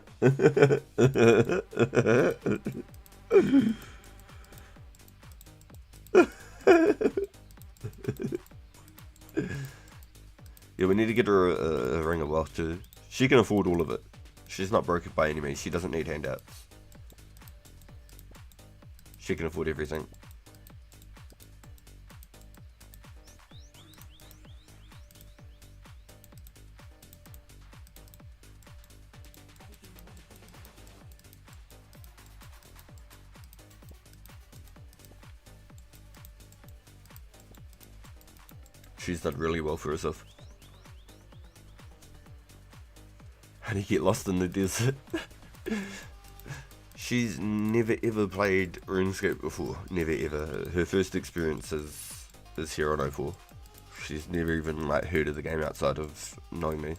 we need to get her a ring of wealth too. She can afford all of it. She's not broke by any means. She doesn't need handouts. She can afford everything. She's done really well for herself. How do you get lost in the desert? She's never ever played RuneScape before. Never ever. Her first experience is here on 04. She's never even like heard of the game outside of knowing me.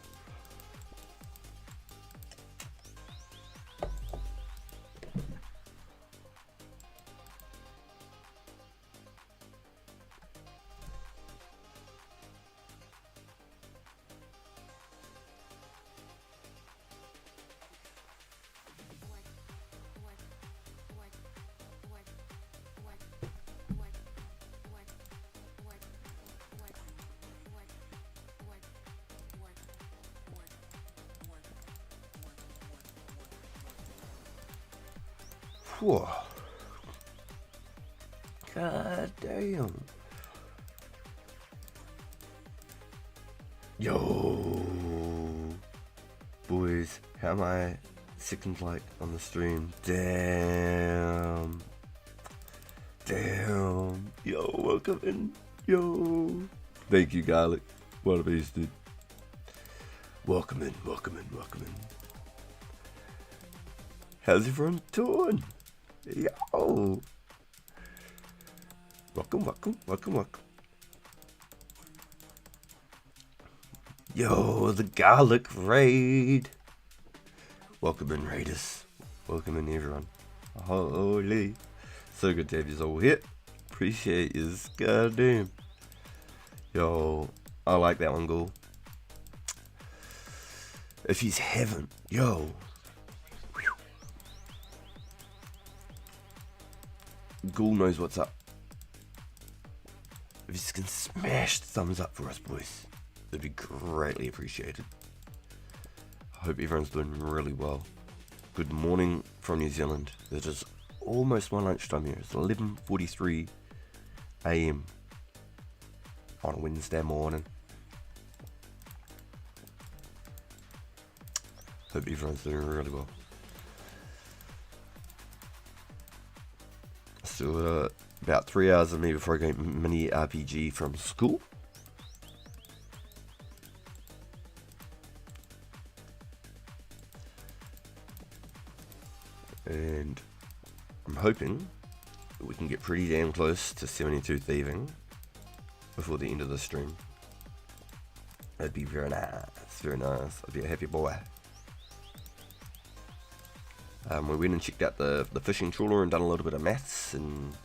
Whoa. God damn. Yo. Boys, how am I second like on the stream? Damn. Damn. Yo, welcome in. Yo. Thank you, Garlic. What a beast, dude. Welcome in, welcome in, welcome in. How's everyone doing? Yo! Welcome, welcome, welcome, welcome. Yo, the garlic raid. Welcome in, raiders. Welcome in, everyone. Holy. So good to have you all here. Appreciate yous. Goddamn. Yo, I like that one, Ghoul. If you haven't, yo. Ghoul knows what's up. If you can smash the thumbs up for us, boys, it'd be greatly appreciated. I hope everyone's doing really well. Good morning from New Zealand. It is almost my lunchtime here. It's 11:43 AM on a Wednesday morning. Hope everyone's doing really well. So about 3 hours of me before I go mini RPG from school. And I'm hoping that we can get pretty damn close to 72 thieving before the end of the stream. That'd be very nice, very nice. I'd be a happy boy. We went and checked out the fishing trawler and done a little bit of maths and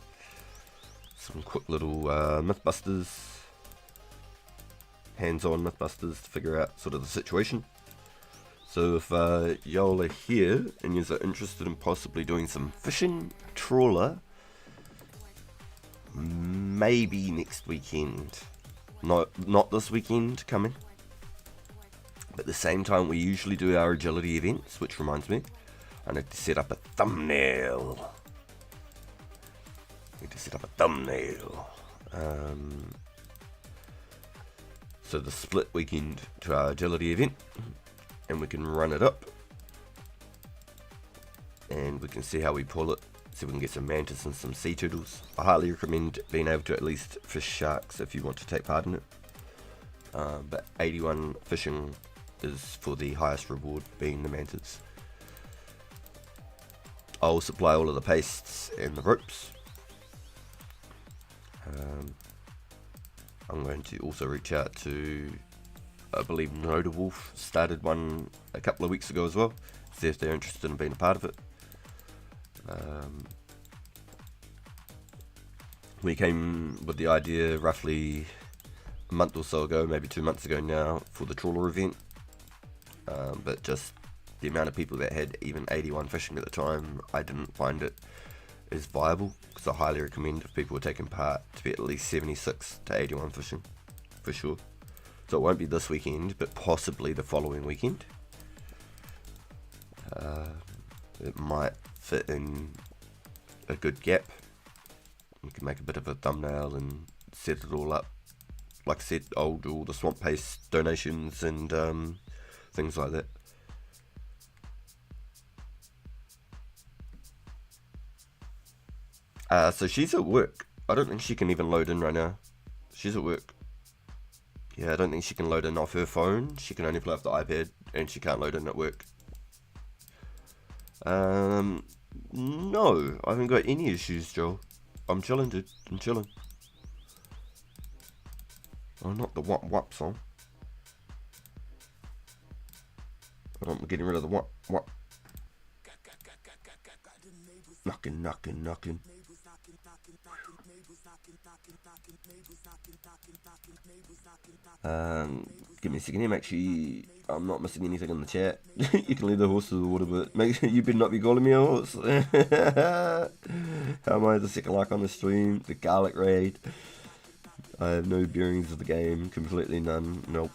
some quick little mythbusters, hands-on mythbusters to figure out sort of the situation. So if y'all are here and you're interested in possibly doing some fishing trawler, maybe next weekend, not this weekend coming, but at the same time we usually do our agility events, which reminds me, I need to set up a thumbnail. So the split weekend to our agility event, and we can run it up, and we can see how we pull it. See if we can get some mantis and some sea turtles. I highly recommend being able to at least fish sharks if you want to take part in it. But 81 fishing is for the highest reward, being the mantis. I'll supply all of the pastes and the ropes. I'm going to also reach out to I believe No to Wolf started one a couple of weeks ago as well. See if they're interested in being a part of it. We came with the idea roughly a month or so ago, maybe 2 months ago now, for the trawler event. But just the amount of people that had even 81 fishing at the time, I didn't find it as viable, because I highly recommend if people were taking part to be at least 76 to 81 fishing, for sure. So it won't be this weekend, but possibly the following weekend. It might fit in a good gap. You can make a bit of a thumbnail and set it all up. Like I said, I'll do all the swamp paste donations and things like that. So she's at work. I don't think she can even load in right now. She's at work. Yeah, I don't think she can load in off her phone. She can only play off the iPad, and she can't load in at work. No, I haven't got any issues, Joel. I'm chilling, dude. I'm chilling. Oh, not the wop song. I'm getting rid of the wop. Knocking. Give me a second here, make sure I'm not missing anything in the chat. You can leave the horse to the water, but make sure you better not be calling me a horse. How am I the second like on the stream? The garlic raid. I have no bearings of the game, completely none. Nope.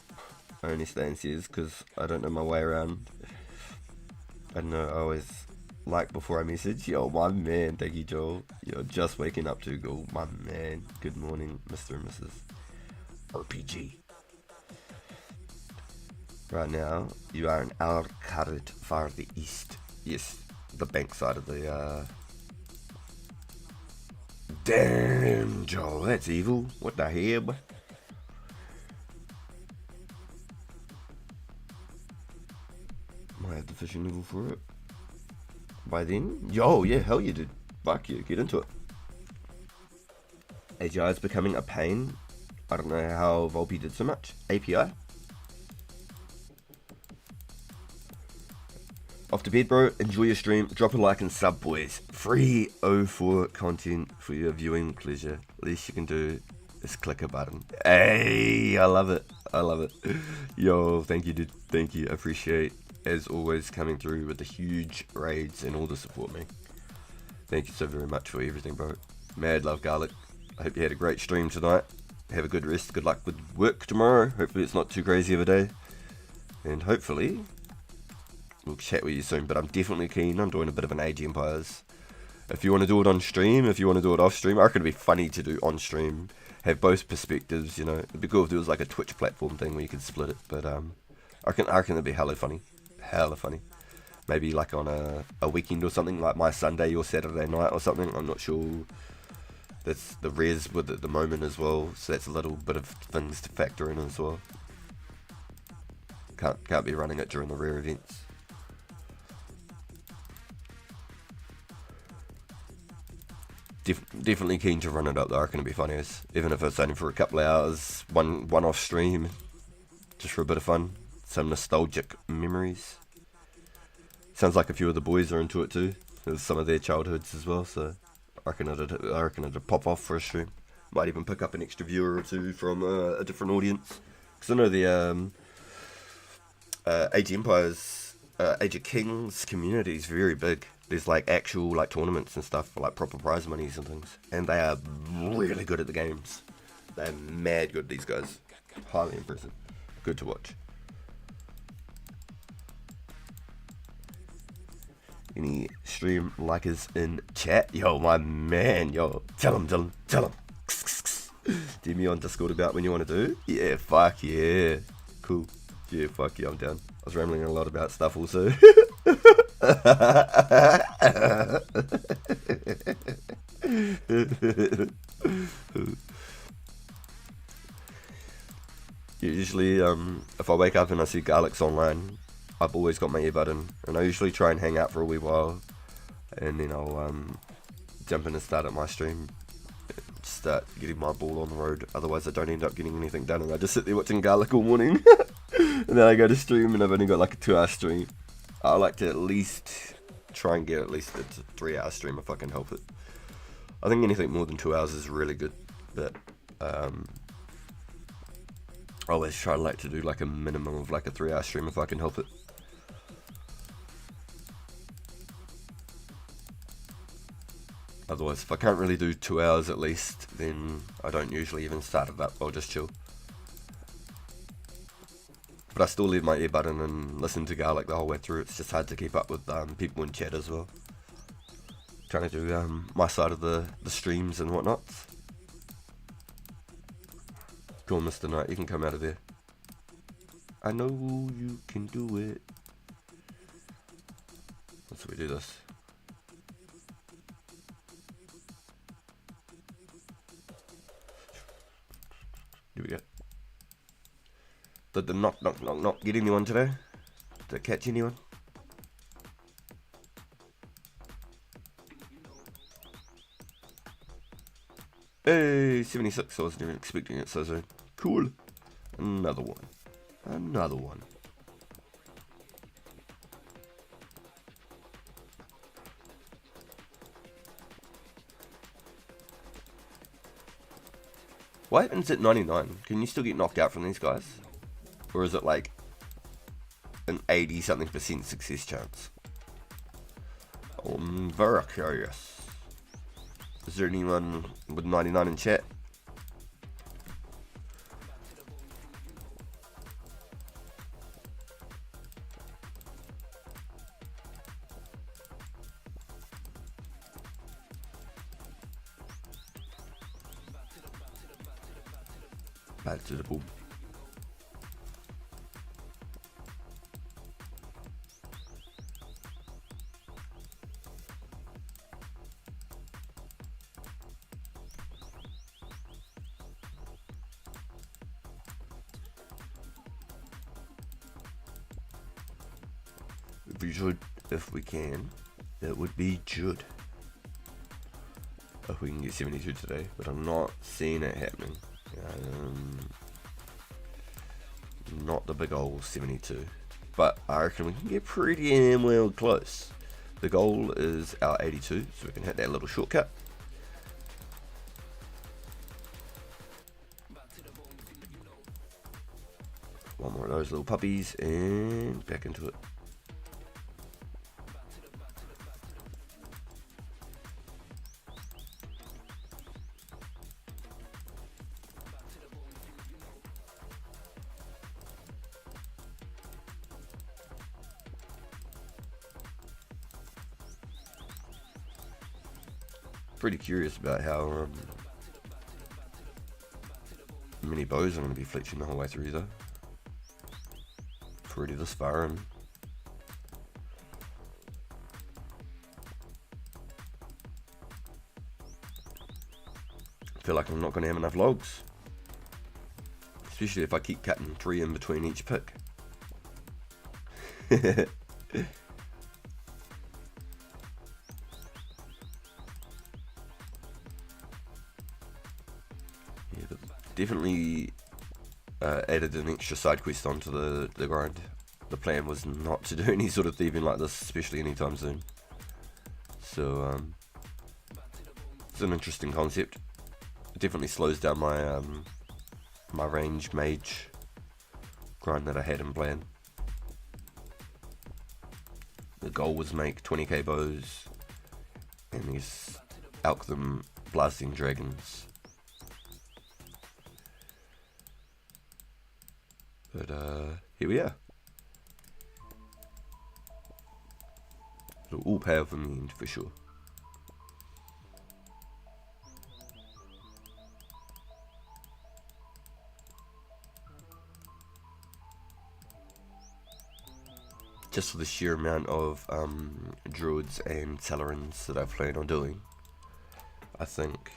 I only stay in Sears because I don't know my way around. I don't know, I always like before I message. Yo, my man, thank you, Joel. You're just waking up to go, my man. Good morning, Mr. and Mrs. RPG. Right now, you are in our carrot far the east. Yes, the bank side of the, Damn, Joel, that's evil. What the hell, boy? Might have the fishing level for it. By then? Yo, yeah, hell you did. Fuck you, get into it. AGI is becoming a pain. I don't know how Volpe did so much. API? Off to bed, bro. Enjoy your stream. Drop a like and sub, boys. Free 04 content for your viewing pleasure. Least you can do is click a button. Hey, I love it. I love it. Yo, thank you, dude. Thank you. I appreciate, as always, coming through with the huge raids and all the support, man. Thank you so very much for everything, bro. Mad love, Garlic. I hope you had a great stream tonight. Have a good rest. Good luck with work tomorrow. Hopefully it's not too crazy of a day. And hopefully we'll chat with you soon. But I'm definitely keen on doing a bit of an Age Empires. If you want to do it on stream, if you want to do it off stream, I reckon it'd be funny to do on stream. Have both perspectives, you know. It'd be cool if there was like a Twitch platform thing where you could split it. But I reckon it'd be hella funny. Hella funny. Maybe like on a weekend or something, like my Sunday or Saturday night or something. I'm not sure. That's the res with it at the moment as well, so that's a little bit of things to factor in as well. Can't be running it during the rare events. Definitely keen to run it up though. I reckon it'd be funny, even if it's only for a couple of hours, one off stream, just for a bit of fun, some nostalgic memories. Sounds like a few of the boys are into it too. There's some of their childhoods as well, so I reckon it'd pop off for a stream. Might even pick up an extra viewer or two from a different audience. Because I know the Age of Empires, Age of Kings community is very big. There's like actual like tournaments and stuff for like proper prize monies and things. And they are really good at the games. They're mad good, these guys. Highly impressive. Good to watch. Any stream likers in chat? Yo, my man, yo, tell him. DM me on Discord about when you want to do. Yeah, fuck yeah. Cool. Yeah, fuck yeah, I'm down. I was rambling a lot about stuff also. Usually, if I wake up and I see Garlic's online, I've always got my earbud in, and I usually try and hang out for a wee while, and then I'll jump in and start at my stream, start getting my ball on the road. Otherwise I don't end up getting anything done, and I just sit there watching Garlic all morning. And then I go to stream and I've only got like a 2-hour stream. I like to at least try and get at least a 3-hour stream if I can help it. I think anything more than 2 hours is really good, but I always try like to do like a minimum of like a 3-hour stream if I can help it. Otherwise, if I can't really do 2 hours at least, then I don't usually even start it up. I'll just chill. But I still leave my earbud in and listen to Garlic the whole way through. It's just hard to keep up with people in chat as well. Trying to do my side of the streams and whatnot. Go on, Mr. Knight, you can come out of there. I know you can do it. Let's we do this. Here we go. Did the knock get anyone today? Did it catch anyone? Hey, 76, I wasn't even expecting it so soon. Cool. Another one. Another one. What happens at 99? Can you still get knocked out from these guys? Or is it like an 80-something% success chance? I'm very curious. Is there anyone with 99 in chat? Back to the boom. We should, if we can. That would be good. If we can get 72 today, but I'm not seeing it happening. Not the big old 72, but I reckon we can get pretty damn well close. The goal is our 82, so we can hit that little shortcut. One more of those little puppies and back into it. Pretty curious about how many bows I'm going to be fletching the whole way through though. Pretty this far in. I feel like I'm not going to have enough logs. Especially if I keep cutting 3 in between each pick. Definitely added an extra side quest onto the grind. The plan was not to do any sort of thieving like this, especially anytime soon. So it's an interesting concept. It definitely slows down my my range mage grind that I had in plan. The goal was make 20k bows and these Alchemy blasting dragons. But here we are. It'll all pay off in the end for sure. Just for the sheer amount of druids and Telerans that I plan on doing, I think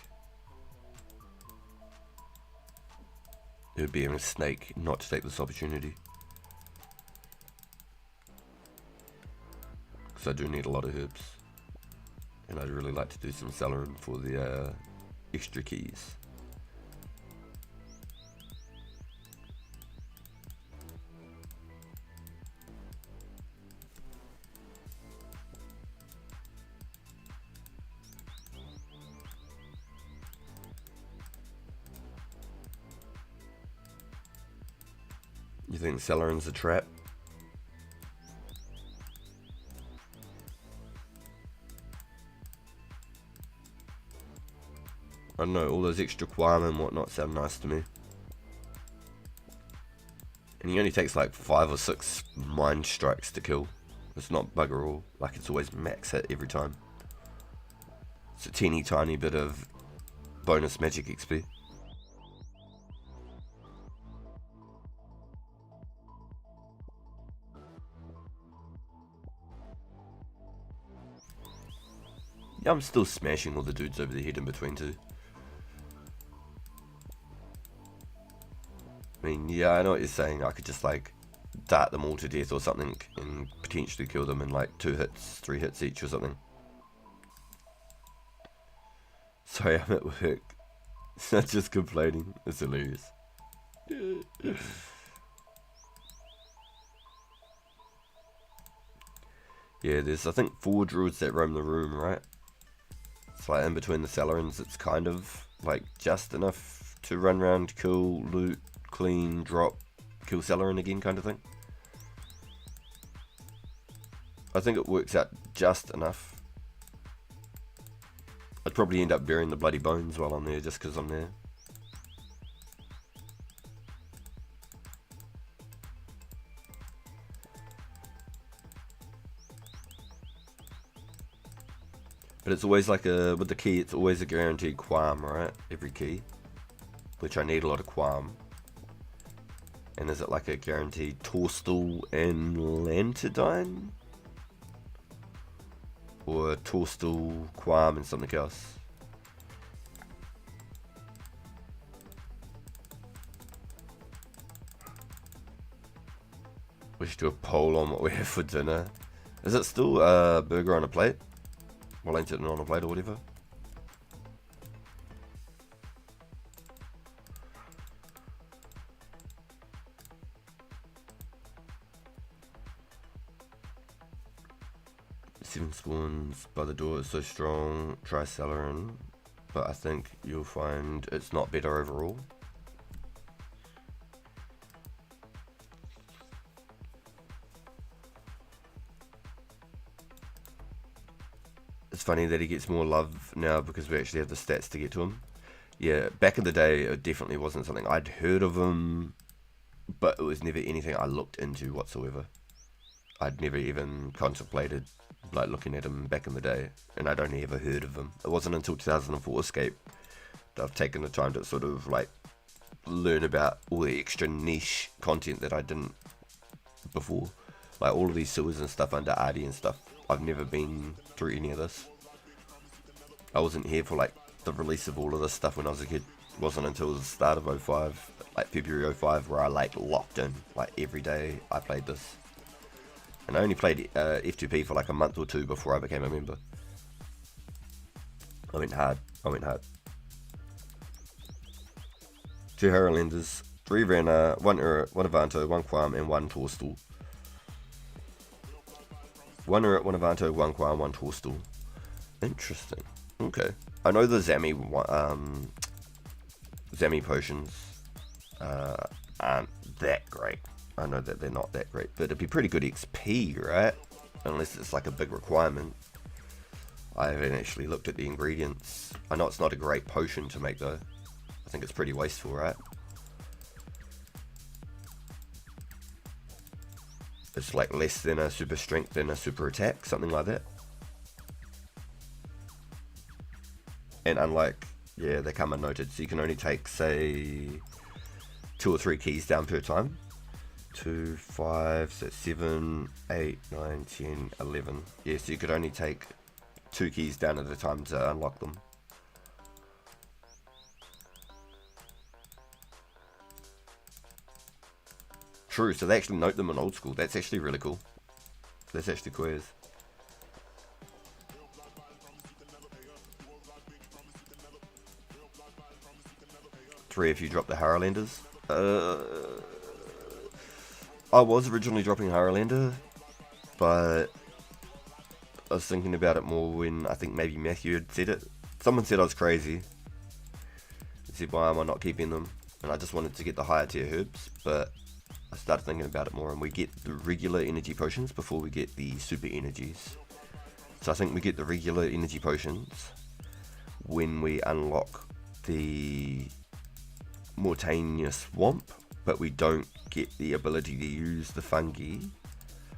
it would be a mistake not to take this opportunity. Because I do need a lot of herbs. And I'd really like to do some Celerin for the extra keys. You think Celeron's a trap? I don't know, all those extra Quam and whatnot sound nice to me. And he only takes like 5 or 6 mind strikes to kill. It's not bugger all, like it's always max hit every time. It's a teeny tiny bit of bonus magic XP. Yeah, I'm still smashing all the dudes over the head in between too. I mean, yeah, I know what you're saying. I could just like dart them all to death or something and potentially kill them in like 2 hits, 3 hits each or something. Sorry, I'm at work. Not just complaining. It's hilarious. Yeah, there's I think 4 druids that roam the room, right? It's like in between the Celerons, it's kind of like just enough to run around, kill, loot, clean, drop, kill Celeron again kind of thing. I think it works out just enough. I'd probably end up burying the bloody bones while I'm there just because I'm there. But it's always like with the key, it's always a guaranteed Quam, right? Every key. Which I need a lot of Quam. And is it like a guaranteed Torstal and Lantidine? Or Torstal, Quam and something else? We should do a poll on what we have for dinner. Is it still a burger on a plate? Well, ain't it on a plate or whatever? Seven Spawns by the door is so strong. Try Celeron, but I think you'll find it's not better overall. It's funny that he gets more love now because we actually have the stats to get to him. Yeah, back in the day, it definitely wasn't something I'd heard of him, but it was never anything I looked into whatsoever. I'd never even contemplated like looking at him back in the day, and I'd only ever heard of him. It wasn't until 2004 Escape that I've taken the time to sort of like learn about all the extra niche content that I didn't before. Like all of these sewers and stuff under Ardy and stuff. I've never been through any of this. I wasn't here for like the release of all of this stuff when I was a kid. It wasn't until the start of 05, like February 05, where I like locked in. Like every day I played this. And I only played F2P for like a month or 2 before I became a member. I went hard. 2 Harrowlanders, 3 Rena, 1 Urut, 1 Avanto, 1 Quam, and 1 Torstal. 1 Urut, 1 Avanto, 1 Quam, 1 Torstal. Interesting. Okay. I know the Zami potions aren't that great. I know that they're not that great, but it'd be pretty good XP, right? Unless it's like a big requirement. I haven't actually looked at the ingredients. I know it's not a great potion to make though. I think it's pretty wasteful, right? It's like less than a super strength and a super attack, something like that. And unlike, yeah, they come unnoted, so you can only take, say, 2 or 3 keys down per time. 2, 5, so 7, 8, 9, 10, 11. Yeah, so you could only take 2 keys down at a time to unlock them. True, so they actually note them in old school. That's actually really cool. That's actually cool. 3 if you drop the Harrowlanders. I was originally dropping Harrowlander, but I was thinking about it more when I think maybe Matthew had said it. Someone said I was crazy. He said, why am I not keeping them? And I just wanted to get the higher tier herbs, but I started thinking about it more, and we get the regular energy potions before we get the super energies. So I think we get the regular energy potions when we unlock the Mortania Swamp, but we don't get the ability to use the fungi.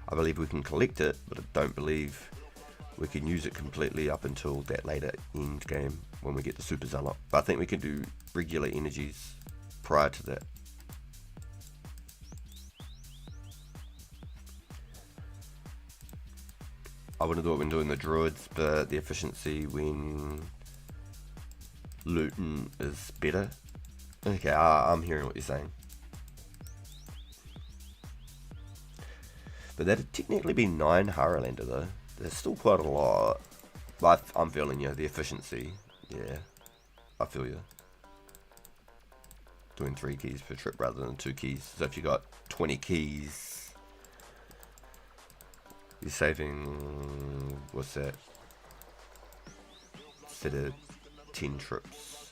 I believe we can collect it, but I don't believe we can use it completely up until that later end game when we get the supers unlocked. But I think we can do regular energies prior to that. I would have thought when doing the druids, but the efficiency when looting is better. Okay, I'm hearing what you're saying. But that'd technically be 9 Haralander though. There's still quite a lot. But I'm feeling you, the efficiency. Yeah, I feel you. Doing 3 keys per trip rather than 2 keys. So if you got 20 keys, you're saving, what's that? Instead of 10 trips.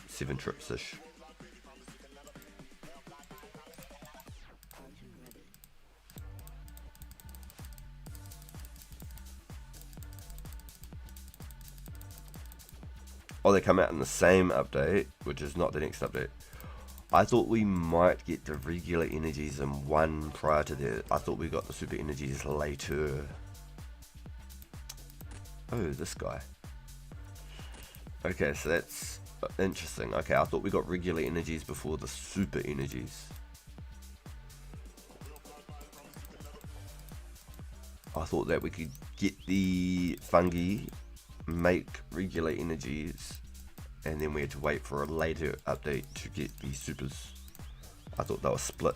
Seven trips-ish. Oh, they come out in the same update, which is not the next update. I thought we might get the regular energies in one prior to that. I thought we got the super energies later. Oh, this guy. Okay, so that's interesting. Okay, I thought we got regular energies before the super energies. I thought that we could get the fungi, make regular energies, and then we had to wait for a later update to get the supers. I thought that was split.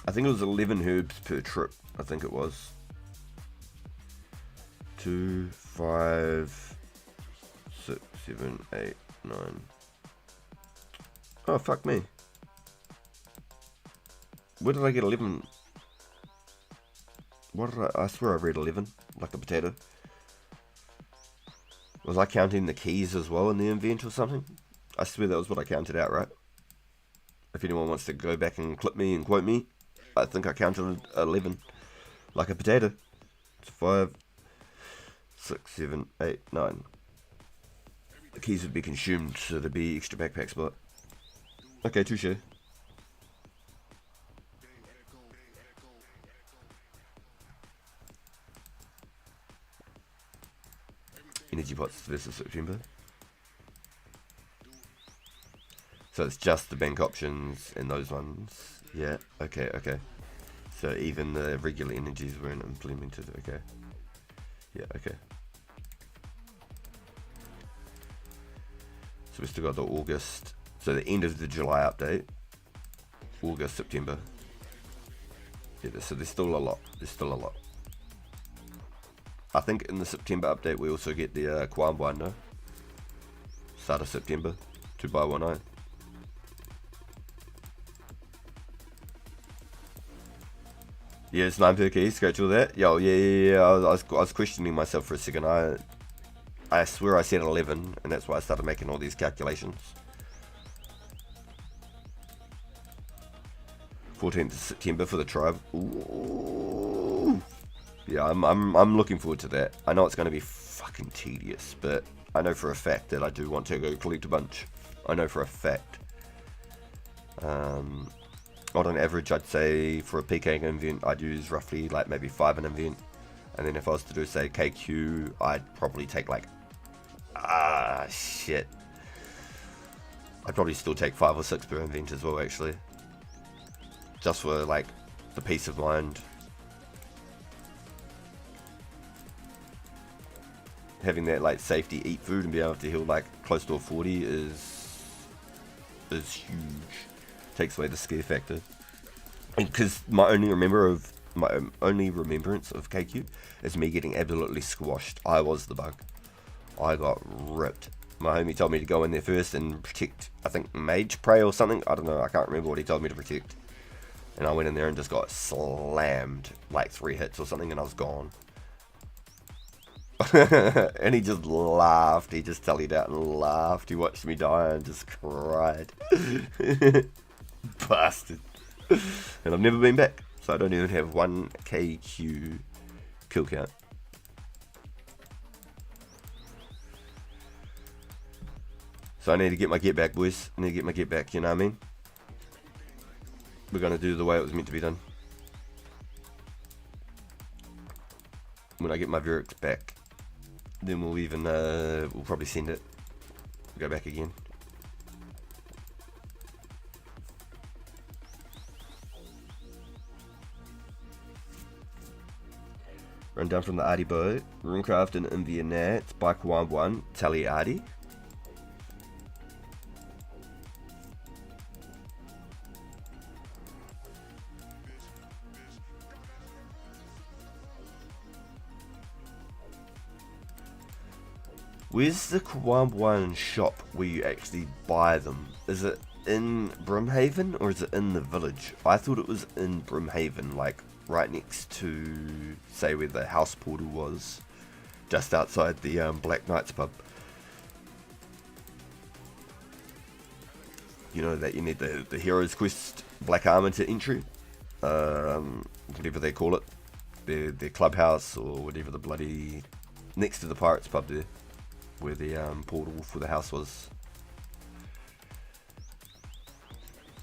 I think it was 11 herbs per trip. I think it was 2, 5, 6, 7, 8, 9. Oh, fuck me. Where did I get 11? What did I swear I read 11, like a potato. Was I counting the keys as well in the event or something? I swear that was what I counted out, right? If anyone wants to go back and clip me and quote me, I think I counted 11, like a potato. It's 5, 6, 7, 8, 9. The keys would be consumed, so there'd be extra backpack spot. Okay, touche. Energy pots versus September. So it's just the bank options and those ones. Yeah, okay, okay. So even the regular energies weren't implemented, okay. Yeah, okay. So we still got the August. So the end of the July update. August, September. Yeah, so there's still a lot. There's still a lot. I think in the September update we also get the Quan Binder. Start of September. 2x1i. Yeah, it's 9 per key, scratch all that. Yo, yeah. I was questioning myself for a second. I swear I said 11, and that's why I started making all these calculations. 14th of September for the tribe. Ooh. Yeah, I'm looking forward to that. I know it's going to be fucking tedious, but I know for a fact that I do want to go collect a bunch. I know for a fact. On an average, I'd say for a PK event, I'd use roughly like maybe 5 an event. And then if I was to do, say, KQ, I'd probably take like, shit. I'd probably still take 5 or 6 per event as well, actually. Just for like the peace of mind. Having that like safety, eat food and be able to heal like close to a 40 is huge. Takes away the scare factor. Because my only remembrance of KQ is me getting absolutely squashed. I was the bug. I got ripped. My homie told me to go in there first and protect, I think, Mage Prey or something. I don't know, I can't remember what he told me to protect. And I went in there and just got slammed like 3 hits or something, and I was gone. And he just laughed. He just tallied out and laughed. He watched me die and just cried. Bastard. And I've never been back, so I don't even have 1 KQ kill count. So I need to get my get back, boys. I need to get my get back, you know what I mean? We're gonna do the way it was meant to be done. When I get my Vurix back, then we'll even, we'll probably send it. Go back again. Run down from the Arty boat. Runecraft and India Nats. By Kawambuan. Tally Arty. Where's the Kawambuan shop where you actually buy them? Is it in Brimhaven or is it in the village? I thought it was in Brimhaven, like right next to, say, where the house portal was, just outside the Black Knights pub. You know that you need the Hero's Quest Black Armor to entry, whatever they call it, their clubhouse or whatever the bloody, next to the Pirates pub there, where the portal for the house was.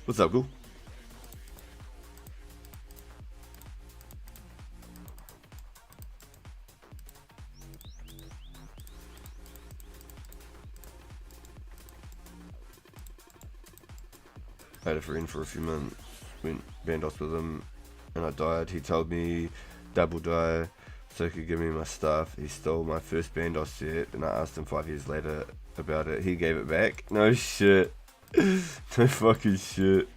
What's up, Ghoul? I had a friend for a few months, went Bandos with him, and I died. He told me double die so he could give me my stuff. He stole my first Bandos set, and I asked him 5 years later about it. He gave it back. No shit. No fucking shit.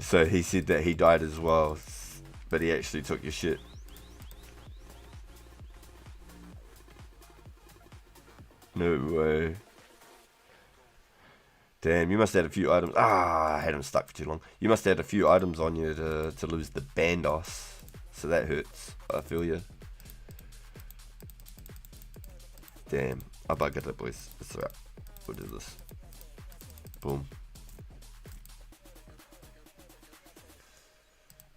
So he said that he died as well, but he actually took your shit. No way. Damn, you must have had a few items. I had him stuck for too long. You must have had a few items on you to lose the Bandos. So that hurts. I feel you. Damn, I buggered it, boys. It's alright. We'll do this. Boom.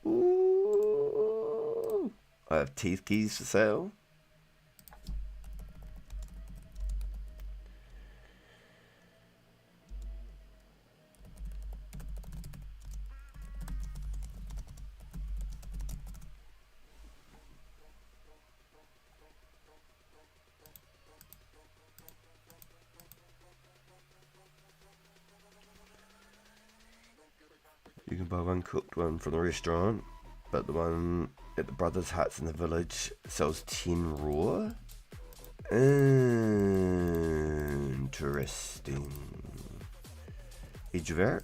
Ooh. I have teeth keys for sale. You can buy one cooked one from the restaurant, but the one at the brothers' huts in the village sells 10 raw. Interesting. Ejaveric?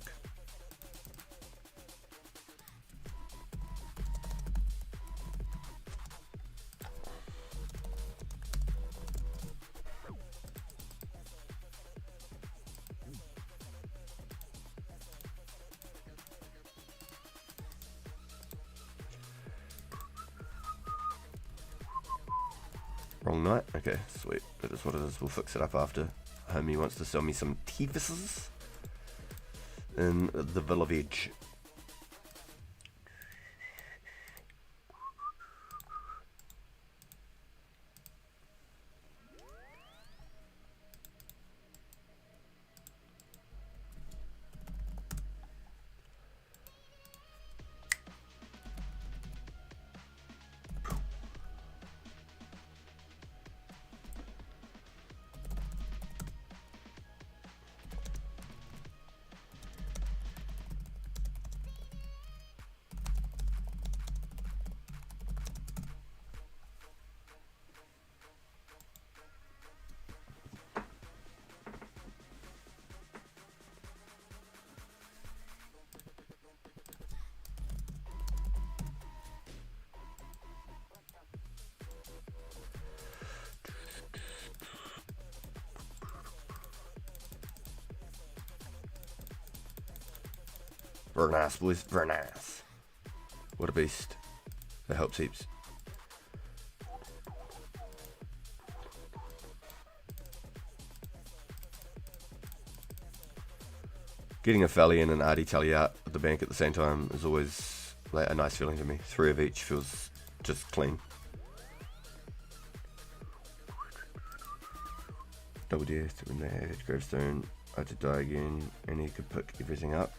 Wrong night? Okay, sweet. It is what it is. We'll fix it up after. Homie wants to sell me some Tevises in the village. Very nice, boys. Very nice. What a beast. That helps heaps. Getting a Felly and an Artie Tully out at the bank at the same time is always like a nice feeling to me. 3 of each feels just clean. Double death, when they had gravestone, I had to die again, and he could pick everything up.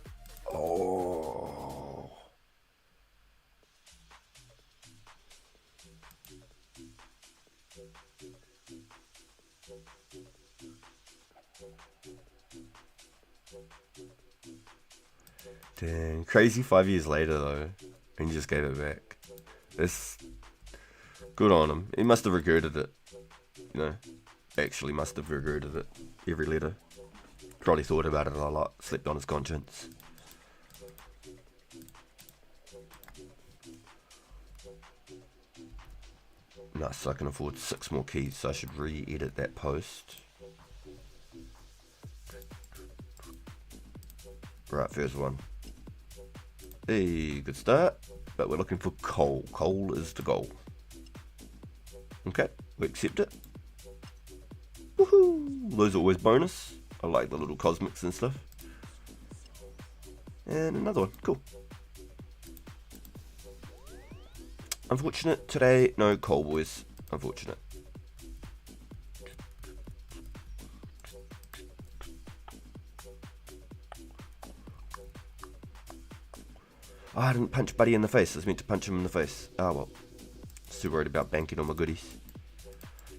Oh. Dang, crazy 5 years later though, and he just gave it back. It's good on him. He must have regretted it, you know. Actually must have regretted it. Every letter. Probably thought about it a lot. Slept on his conscience. Nice, so I can afford 6 more keys, so I should re-edit that post. Right, first one. Hey, good start. But we're looking for coal. Coal is the goal. Okay, we accept it. Woohoo! Those are always bonus. I like the little cosmics and stuff. And another one. Cool. Unfortunate today, no coal, boys. Unfortunate. Oh, I didn't punch Buddy in the face. I was meant to punch him in the face. Oh well. Still worried about banking on my goodies.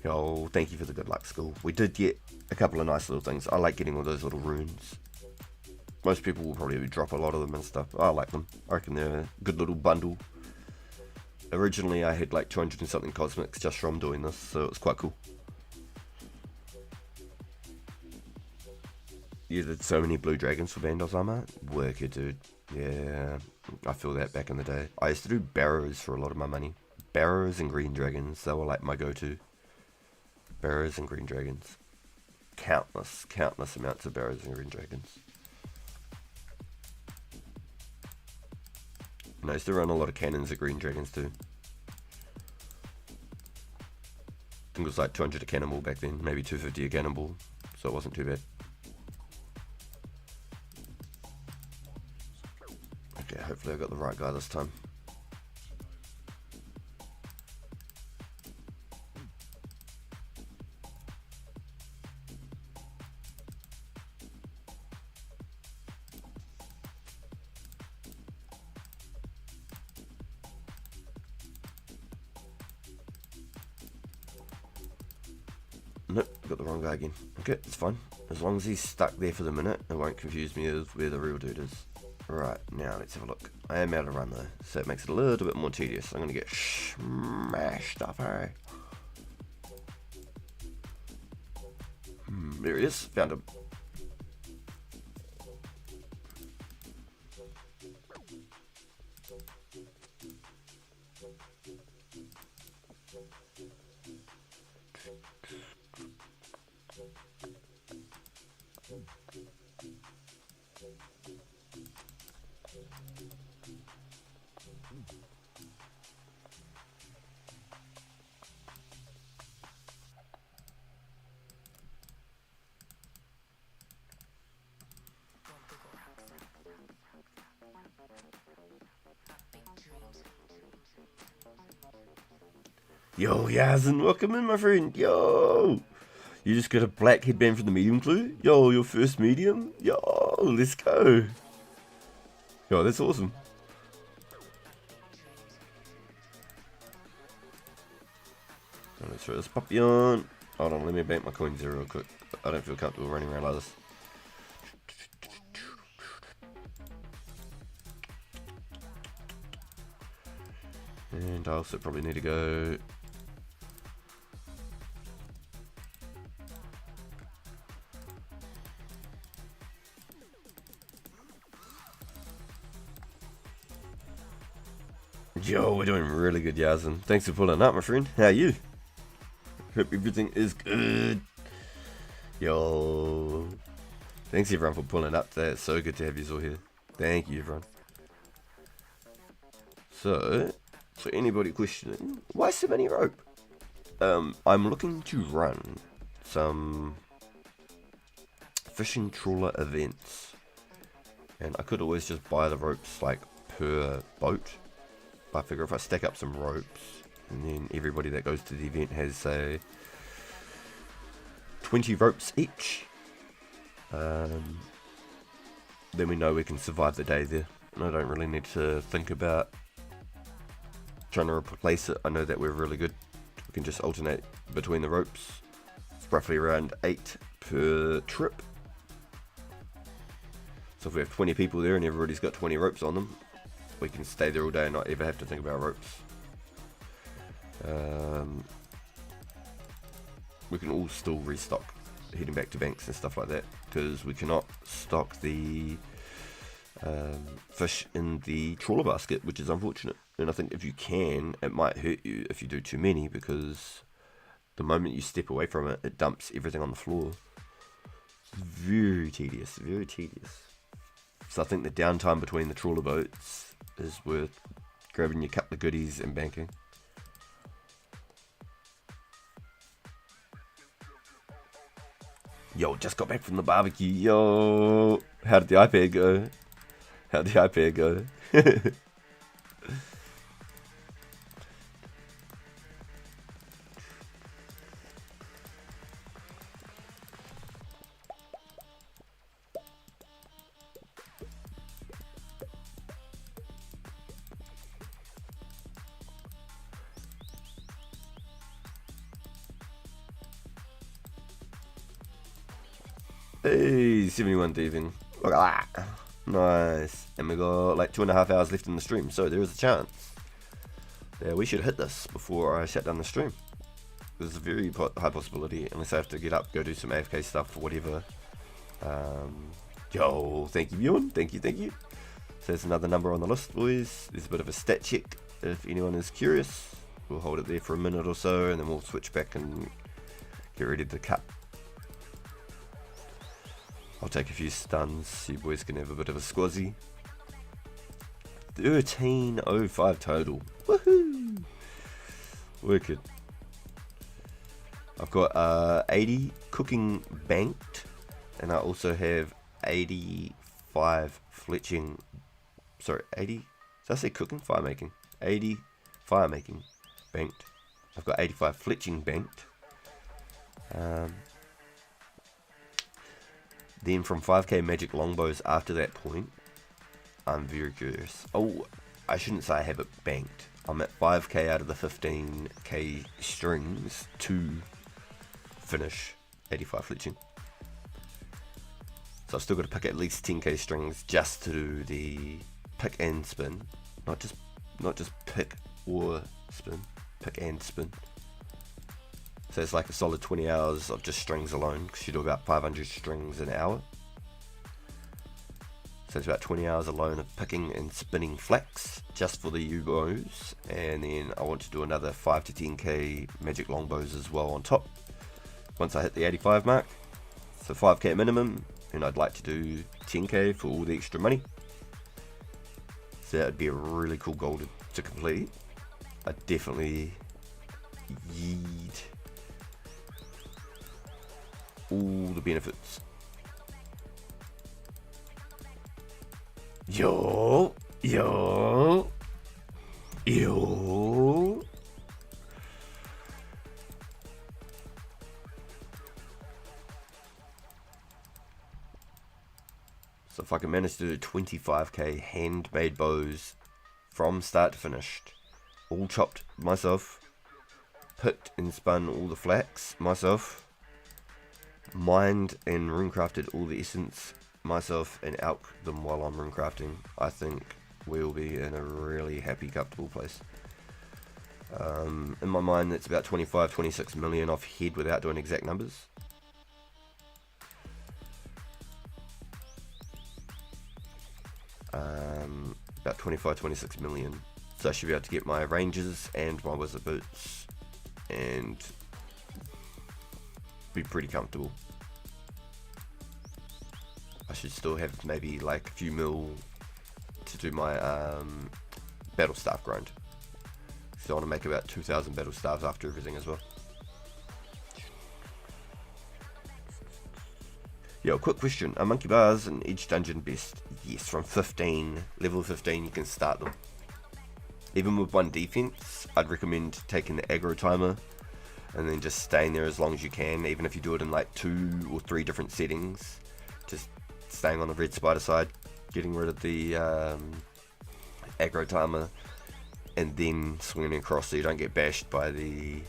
Yo, thank you for the good luck, school. We did get a couple of nice little things. I like getting all those little runes. Most people will probably drop a lot of them and stuff. I like them. I reckon they're a good little bundle. Originally, I had like 200 and something cosmics just from doing this, so it was quite cool. You did so many blue dragons for Vandals armor. Work it, dude. Yeah, I feel that back in the day. I used to do barrows for a lot of my money. Barrows and green dragons, they were like my go-to. Barrows and green dragons. Countless amounts of barrows and green dragons. And I used to run a lot of cannons of green dragons too. I think it was like 200 a cannonball back then, maybe 250 a cannonball, so it wasn't too bad. Okay, hopefully I got the right guy this time. Nope, got the wrong guy again. Okay, it's fine. As long as he's stuck there for the minute, it won't confuse me with where the real dude is. Right, now let's have a look. I am out of run though, so it makes it a little bit more tedious. I'm going to get smashed up, hey? There he is, found him. Yo, Yazin, welcome in, my friend. Yo, you just got a black headband from the medium clue. Yo, your first medium. Yo, let's go. Yo, that's awesome. Let's throw this puppy on. Hold on, let me bank my coins here real quick. I don't feel comfortable running around like this. And I also probably need to go. Yo, we're doing really good, Yazin. Thanks for pulling up, my friend. How are you? Hope everything is good. Yo. Thanks everyone for pulling up today. It's so good to have you all here. Thank you, everyone. So, for anybody questioning, why so many rope? I'm looking to run some fishing trawler events, and I could always just buy the ropes like per boat, but I figure if I stack up some ropes, and then everybody that goes to the event has, say, 20 ropes each, then we know we can survive the day there, and I don't really need to think about trying to replace it. I know that we're really good. We can just alternate between the ropes. It's roughly around 8 per trip. So if we have 20 people there and everybody's got 20 ropes on them, we can stay there all day and not ever have to think about ropes. We can all still restock heading back to banks and stuff like that, because we cannot stock the fish in the trawler basket, which is unfortunate. And I think if you can, it might hurt you if you do too many, because the moment you step away from it, it dumps everything on the floor. It's very tedious, very tedious. So I think the downtime between the trawler boats is worth grabbing your couple of goodies and banking. Yo, just got back from the barbecue. Yo, how did the iPad go? How did the iPad go? Hey, 71 thieving. Look at that. Nice. And we got like 2.5 hours left in the stream, so there is a chance. Yeah, we should hit this before I shut down the stream. There's a very high possibility, unless I have to get up, go do some AFK stuff or whatever. Yo, thank you, Bjorn. Thank you, thank you. So there's another number on the list, boys. There's a bit of a stat check if anyone is curious. We'll hold it there for a minute or so, and then we'll switch back and get ready to cut. I'll take a few stuns so you boys can have a bit of a squazzy. 1305 total. Woohoo! Wicked. I've got 80 cooking banked, and I also have 85 fletching. Sorry, 80. Did I say cooking? Fire making. 80 fire making banked. I've got 85 fletching banked. Then from 5k magic longbows after that point, I'm very curious. Oh, I shouldn't say I have it banked. I'm at 5k out of the 15k strings to finish 85 fletching. So I've still got to pick at least 10k strings just to do the pick and spin. Not just pick or spin. Pick and spin. So it's like a solid 20 hours of just strings alone, because you do about 500 strings an hour. So it's about 20 hours alone of picking and spinning flax just for the U-bows, and then I want to do another 5 to 10k magic longbows as well on top once I hit the 85 mark. So 5k minimum, and I'd like to do 10k for all the extra money. So that would be a really cool goal to complete. I definitely yeet all the benefits. Yo. So if I can manage to do 25k handmade bows from start to finish, all chopped myself, picked and spun all the flax myself, mined and runecrafted all the essence myself, and alch them while I'm runecrafting, I think we'll be in a really happy, comfortable place. In my mind, that's about 25-26 million off head without doing exact numbers. About 25-26 million. So I should be able to get my ranges and my wizard boots and be pretty comfortable. I should still have maybe like a few mil to do my battle staff grind. So I want to make about 2,000 battle staffs after everything as well. Yo, quick question. Are monkey bars in each dungeon best? Yes, from 15, level 15 you can start them. Even with one defense, I'd recommend taking the aggro timer and then just staying there as long as you can, even if you do it in like 2 or 3 different settings. Just staying on the red spider side, getting rid of the aggro timer, and then swinging across so you don't get bashed by the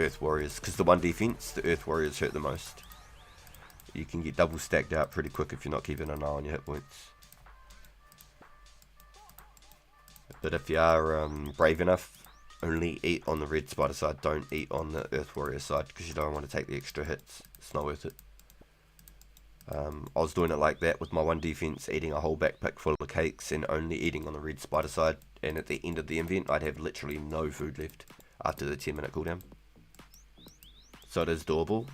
earth warriors, because the one defense, the earth warriors hurt the most. You can get double stacked out pretty quick if you're not keeping an eye on your hit points. But if you are brave enough, only eat on the red spider side, don't eat on the earth warrior side, because you don't want to take the extra hits. It's not worth it. I was doing it like that with my one defense, eating a whole backpack full of cakes and only eating on the red spider side, and at the end of the event I'd have literally no food left after the 10-minute cooldown. So it is doable.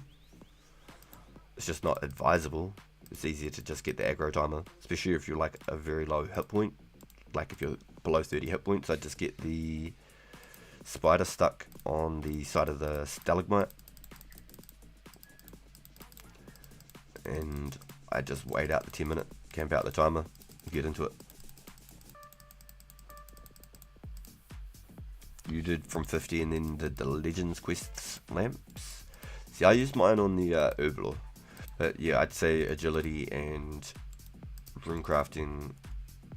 It's just not advisable. It's easier to just get the aggro timer, especially if you're like a very low hit point. Like if you're below 30 hit points, I'd just get the spider stuck on the side of the stalagmite, and I just wait out the 10-minute, camp out the timer, get into it. You did from 50 and then did the Legends quests lamps. See, I used mine on the Herblore. But yeah, I'd say agility and runecrafting,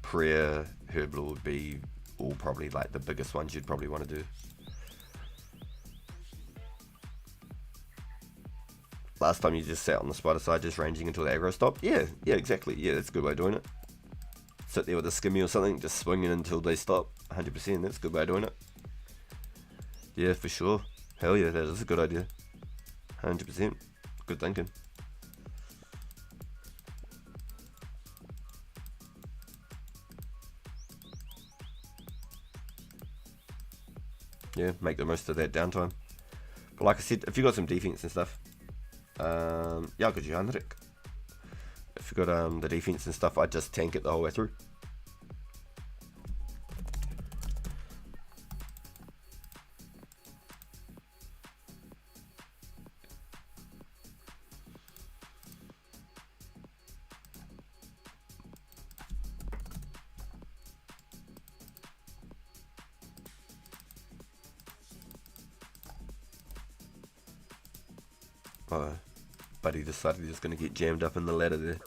prayer, Herblore would be all probably like the biggest ones you'd probably want to do. Last time you just sat on the spider side just ranging until the aggro stopped? Yeah, exactly. Yeah, that's a good way of doing it. Sit there with a skimmy or something, just swinging until they stop. 100%, that's a good way of doing it. Yeah, for sure. Hell yeah, that is a good idea. 100%. Good thinking. Yeah, make the most of that downtime. But like I said, if you got some defense and stuff, yeah, good Henrik. If you got the defense and stuff, I'd just tank it the whole way through. Buddy decided he was going to get jammed up in the ladder there.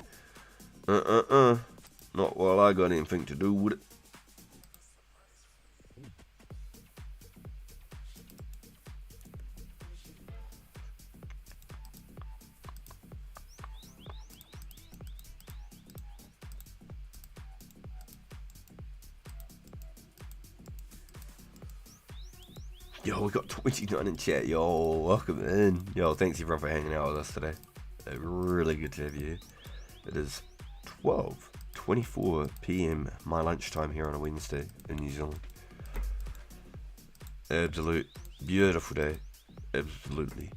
Not while I got anything to do with it. Yo, we got 29 in chat. Yo, welcome in. Yo, thanks everyone for hanging out with us today. Really good to have you. It is 12:24 PM my lunchtime here on a Wednesday in New Zealand. Absolute beautiful day. Absolutely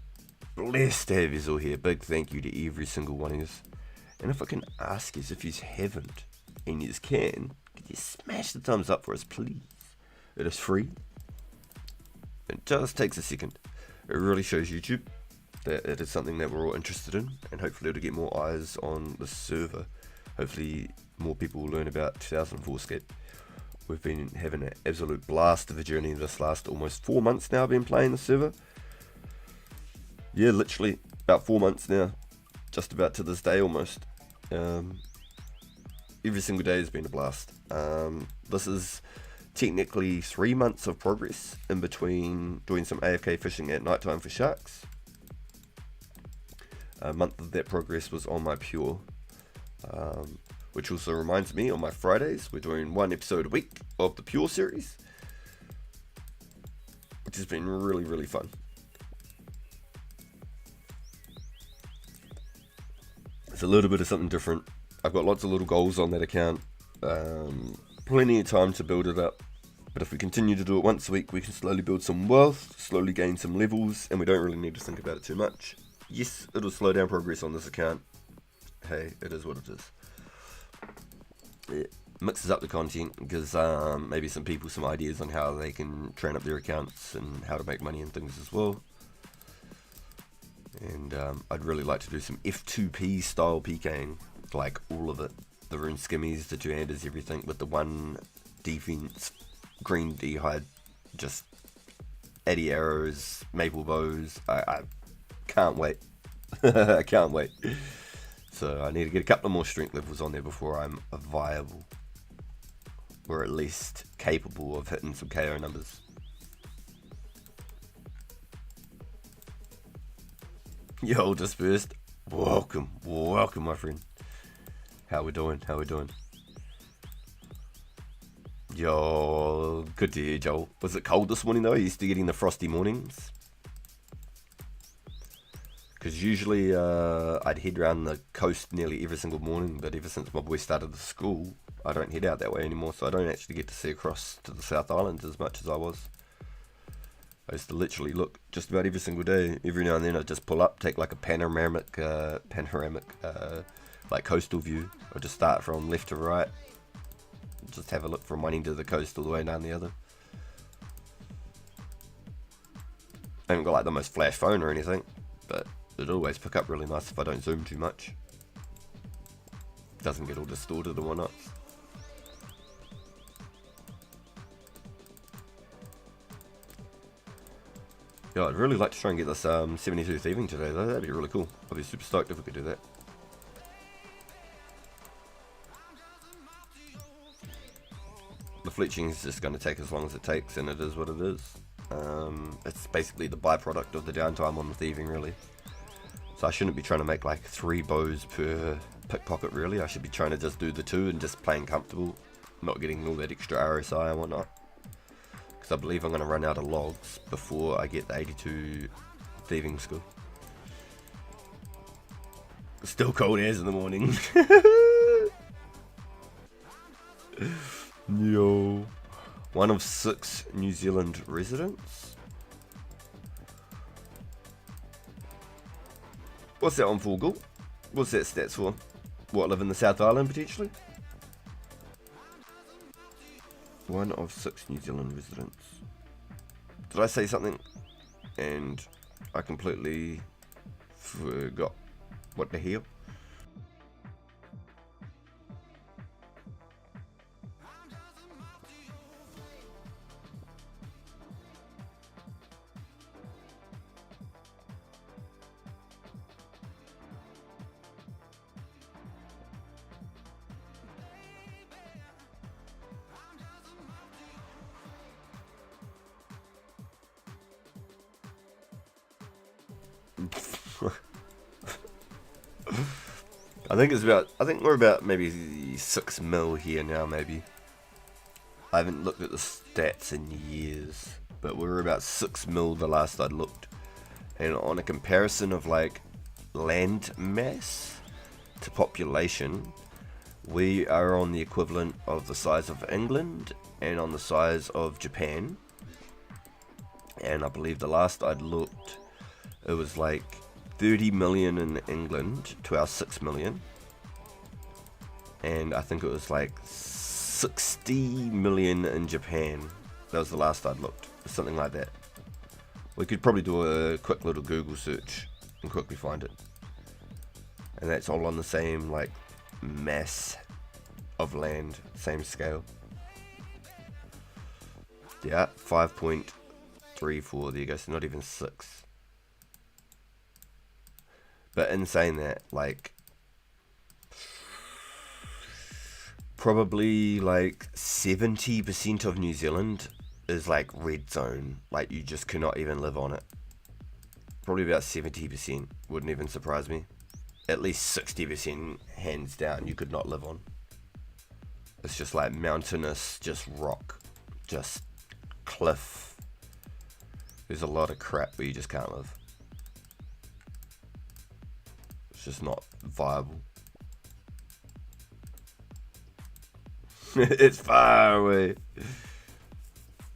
blessed to have you all here. Big thank you to every single one of you. And if I can ask you, if you haven't and you can, could you smash the thumbs up for us, please? It is free. It just takes a second. It really shows YouTube that it is something that we're all interested in, and hopefully it'll get more eyes on the server. Hopefully more people will learn about 2004 Runescape. We've been having an absolute blast of a journey this last almost 4 months now. I've been playing the server. Yeah, literally about 4 months now, just about to this day almost. Every single day has been a blast. This is technically 3 months of progress in between doing some AFK fishing at nighttime for sharks. A month of that progress was on my pure, which also reminds me, on my Fridays we're doing 1 episode a week of the pure series, which has been really, really fun. It's a little bit of something different. I've got lots of little goals on that account. Plenty of time to build it up, but if we continue to do it once a week, we can slowly build some wealth, slowly gain some levels, and we don't really need to think about it too much. Yes, it'll slow down progress on this account. Hey, it is what it is. Yeah. mixes up the content, gives maybe some people some ideas on how they can train up their accounts and how to make money and things as well. And I'd really like to do some F2P style PKing, like all of it. The rune skimmies, the two-handers, everything, with the one defense, green D-hide, just eddy arrows, maple bows. I can't wait. I can't wait. So I need to get a couple of more strength levels on there before I'm viable, or at least capable of hitting some KO numbers. Yo, Dispersed, welcome my friend. How we doing? Yo, good to hear, Joel. Was it cold this morning though? Are you still getting the frosty mornings? Because usually I'd head around the coast nearly every single morning, but ever since my boy started the school, I don't head out that way anymore, so I don't actually get to see across to the South Island as much as I was. I used to literally look just about every single day. Every now and then I'd just pull up, take like a panoramic like coastal view. I'd just start from left to right, just have a look from one end of the coast all the way down the other. I haven't got like the most flash phone or anything, but it'll always pick up really nice if I don't zoom too much. Doesn't get all distorted and whatnot. Yeah, I'd really like to try and get this 72 thieving today though. That'd be really cool. I'd be super stoked if we could do that. The fletching is just going to take as long as it takes, and it is what it is. It's basically the byproduct of the downtime on the thieving, really. So I shouldn't be trying to make like 3 bows per pickpocket, really. I should be trying to just do the 2 and just playing comfortable, not getting all that extra RSI and whatnot. Because I believe I'm going to run out of logs before I get the 82 thieving skill. Still cold as in the morning. Yo. 1 of 6 New Zealand residents. What's that on for, Google? What's that stats for? What, live in the South Island potentially? 1 of 6 New Zealand residents. Did I say something and I completely forgot what the hell? I think we're about maybe 6 mil here now, maybe. I haven't looked at the stats in years, but we were about 6 mil the last I'd looked. And on a comparison of like land mass to population, we are on the equivalent of the size of England and on the size of Japan. And I believe the last I'd looked, it was like 30 million in England to our 6 million. And I think it was like 60 million in Japan. That was the last I'd looked. Something like that. We could probably do a quick little Google search and quickly find it. And that's all on the same like mass of land, same scale. Yeah, 5.34, there you go, so not even 6. But in saying that, like, probably like 70% of New Zealand is like red zone. Like, you just cannot even live on it. Probably about 70%, wouldn't even surprise me. At least 60% hands down you could not live on. It's just like mountainous, just rock, just cliff. There's a lot of crap where you just can't live. It's just not viable. It's far away.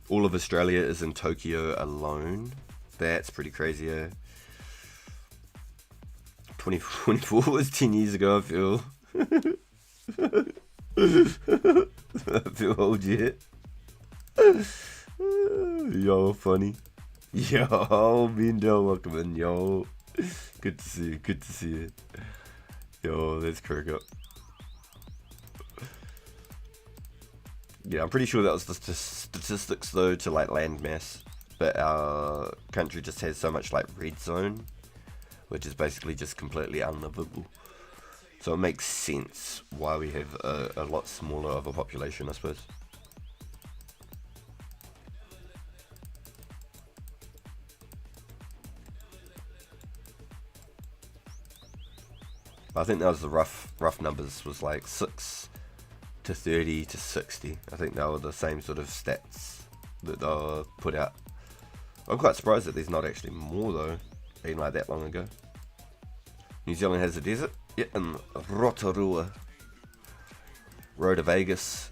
All of Australia is in Tokyo alone. That's pretty crazy, eh? 2024 was 10 years ago, I feel. I feel old yet. Yo, funny. Yo, Mendel, welcome in, yo. Good to see you, good to see you. Yo, let's crack up. Yeah, I'm pretty sure that was the statistics though to like land mass. But our country just has so much like red zone, which is basically just completely unlivable. So it makes sense why we have a lot smaller of a population, I suppose. I think that was the rough numbers, was like 6 to 30 to 60. I think they were the same sort of stats that they were put out. I'm quite surprised that there's not actually more though, being like that long ago. New Zealand has a desert, yeah, in Rotorua, Road to Vegas.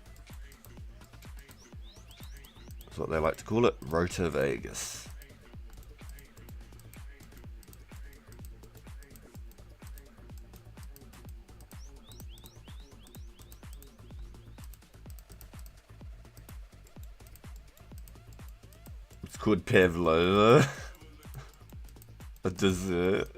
That's what they like to call it, Rota Vegas. It's called Pavlova. A dessert.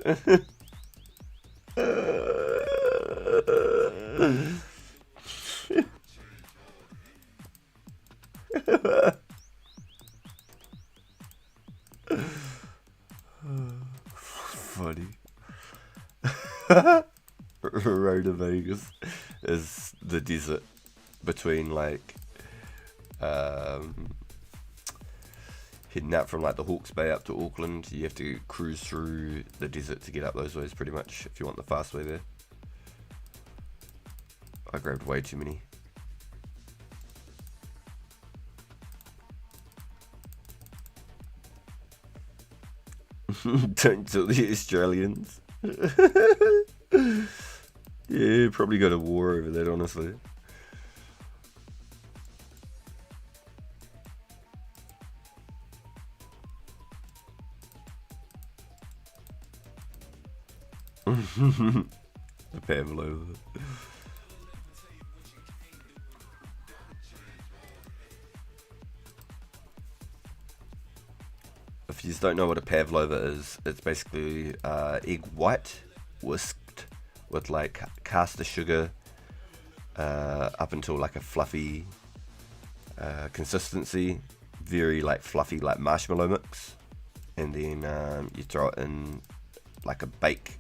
Funny. Road to Vegas is the desert between like heading out from like the Hawke's Bay up to Auckland. You have to cruise through the desert to get up those ways pretty much if you want the fast way there. I grabbed way too many. Don't tell the Australians. Yeah, probably go to war over that, honestly. The Pavlova. If you just don't know what a Pavlova is, it's basically egg white whisked with like caster sugar up until like a fluffy consistency, very like fluffy like marshmallow mix, and then you throw it in like a bake.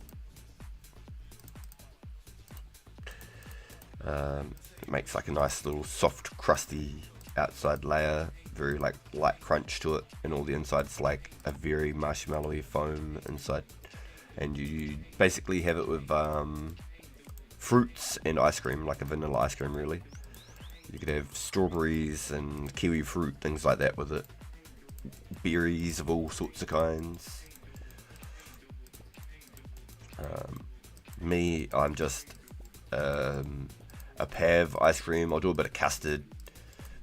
It makes like a nice little soft crusty outside layer, very like light crunch to it, and all the inside's like a very marshmallowy foam inside, and you basically have it with fruits and ice cream, like a vanilla ice cream really. You could have strawberries and kiwi fruit, things like that with it, berries of all sorts of kinds. I'm just a Pav ice cream. I'll do a bit of custard,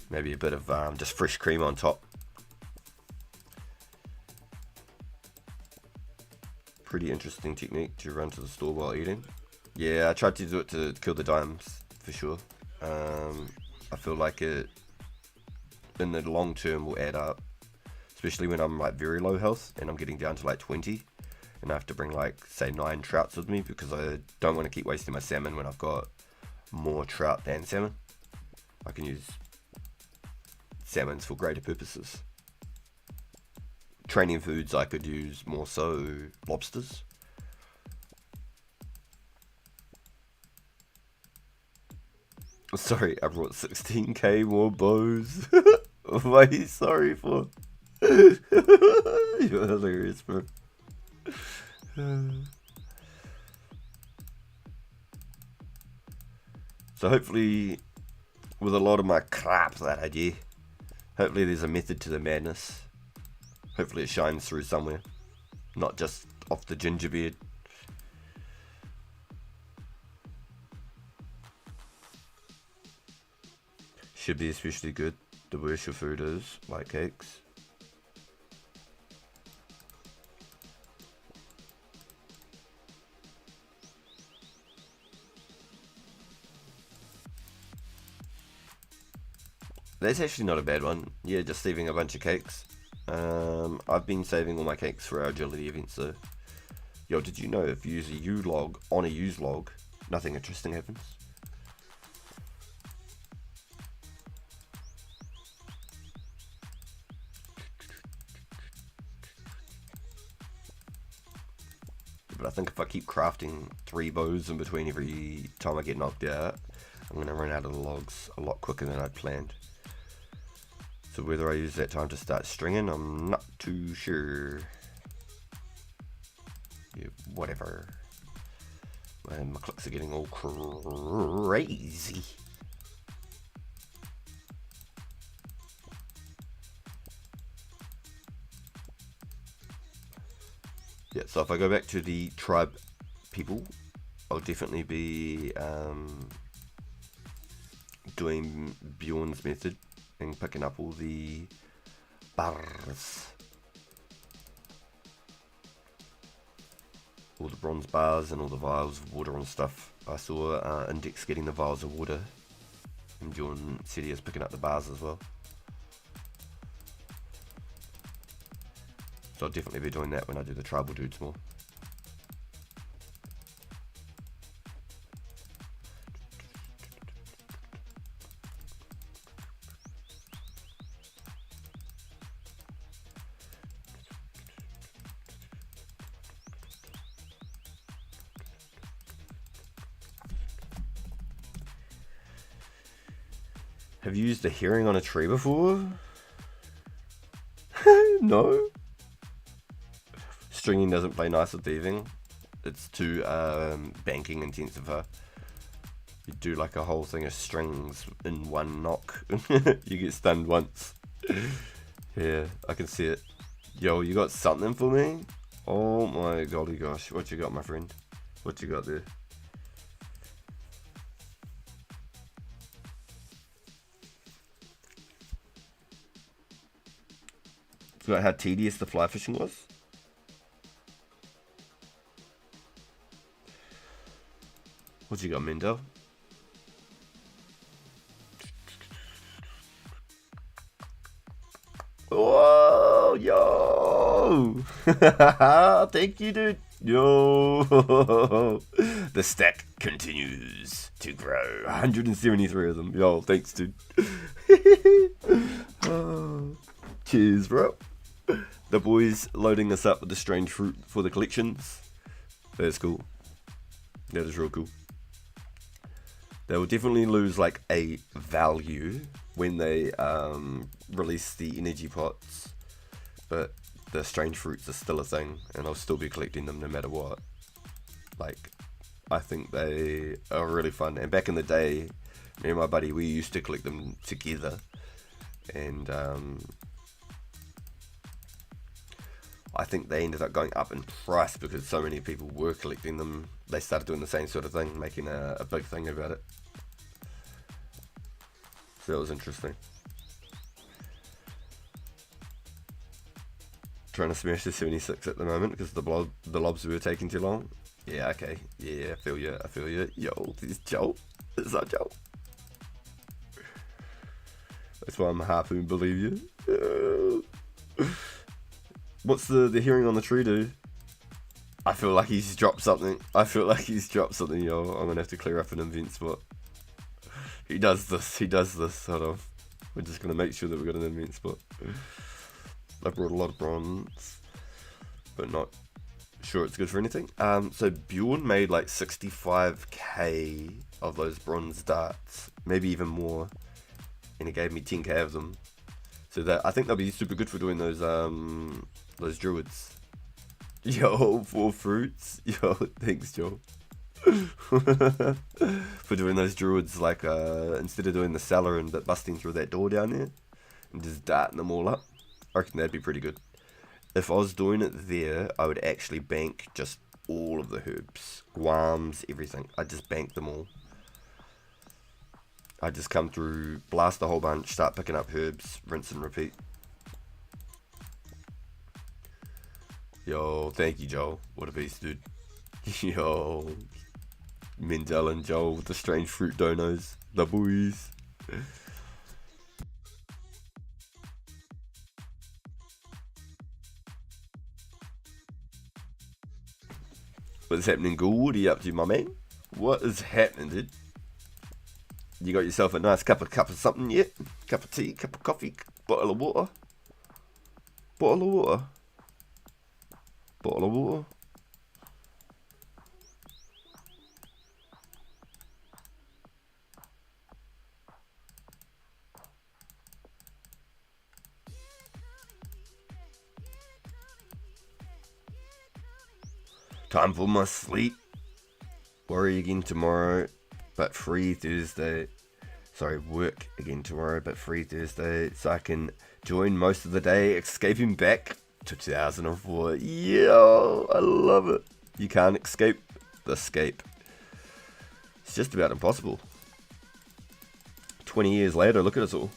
maybe a bit of just fresh cream on top. Pretty interesting technique to run to the store while eating. Yeah, I tried to do it to kill the dimes for sure. I feel like it in the long term will add up, especially when I'm like very low health and I'm getting down to like 20 and I have to bring like say 9 trouts with me because I don't want to keep wasting my salmon when I've got more trout than salmon. I can use salmons for greater purposes. Training foods I could use more so lobsters. Sorry, I brought 16k more bows. What are you sorry for? You're hilarious, bro. So hopefully, with a lot of my crap that I do, hopefully there's a method to the madness. Hopefully it shines through somewhere, not just off the ginger beard. Should be especially good the worse your food is, like cakes. That's actually not a bad one. Yeah, just saving a bunch of cakes. I've been saving all my cakes for our agility events, so... Yo, did you know if you use a U log on a use log, nothing interesting happens? But I think if I keep crafting 3 bows in between every time I get knocked out, I'm going to run out of the logs a lot quicker than I'd planned. So whether I use that time to start stringing, I'm not too sure. Yeah, whatever. Man, my clicks are getting all crazy. Yeah, so if I go back to the tribe people, I'll definitely be doing Bjorn's method and picking up all the bars. All the bronze bars and all the vials of water and stuff. I saw Index getting the vials of water, and Bjorn said he was picking up the bars as well. So I'll definitely be doing that when I do the tribal dudes more. Have you used a herring on a tree before? No. Stringing doesn't play nice with thieving. It's too banking intensive. You do like a whole thing of strings in one knock. You get stunned once. Yeah, I can see it. Yo, you got something for me? Oh my golly gosh. What you got, my friend? What you got there? Forgot how tedious the fly fishing was? What you got, Mendel? Whoa, yo! Thank you, dude. Yo! The stack continues to grow. 173 of them. Yo, thanks, dude. Oh, cheers, bro. The boys loading us up with the strange fruit for the collections. That's cool. That is real cool. They will definitely lose like a value when they release the energy pots, but the strange fruits are still a thing, and I'll still be collecting them no matter what. Like, I think they are really fun. And back in the day, me and my buddy, we used to collect them together, and I think they ended up going up in price because so many people were collecting them. They started doing the same sort of thing, making a big thing about it. So that was interesting. Trying to smash the 76 at the moment because the lobs were taking too long. Yeah, okay. Yeah, I feel you. Yo, this is Joe. It's not Joe. That's why I'm a harpoon, believe you. What's the hearing on the tree do? I feel like he's dropped something. Yo, I'm gonna have to clear up an invent spot. He does this. Hold on. We're just gonna make sure that we've got an invent spot. I brought a lot of bronze, but not sure it's good for anything. So Bjorn made like 65k of those bronze darts, maybe even more, and he gave me 10k of them. So that I think they'll be super good for doing those druids. Yo, 4 fruits. Yo, thanks, Joe. For doing those druids, like instead of doing the cellar and busting through that door down there and just darting them all up. I reckon that'd be pretty good. If I was doing it there, I would actually bank just all of the herbs, guams, everything. I'd just bank them all. I'd just come through, blast a whole bunch, start picking up herbs, rinse and repeat. Yo, thank you, Joel. What a beast, dude. Yo, Mendel and Joel with the strange fruit donos. The boys. What's happening, Ghoul? What are you up to, my man? What is happening, dude? You got yourself a nice cup of something yet? Cup of tea, cup of coffee, bottle of water? Bottle of water? Bottle of water? Time for my sleep. Worry again tomorrow, but free Thursday. Sorry, work again tomorrow, but free Thursday, so I can join most of the day, escaping back to 2004. Yo, I love it. You can't escape the scape. It's just about impossible. 20 years later, look at us all.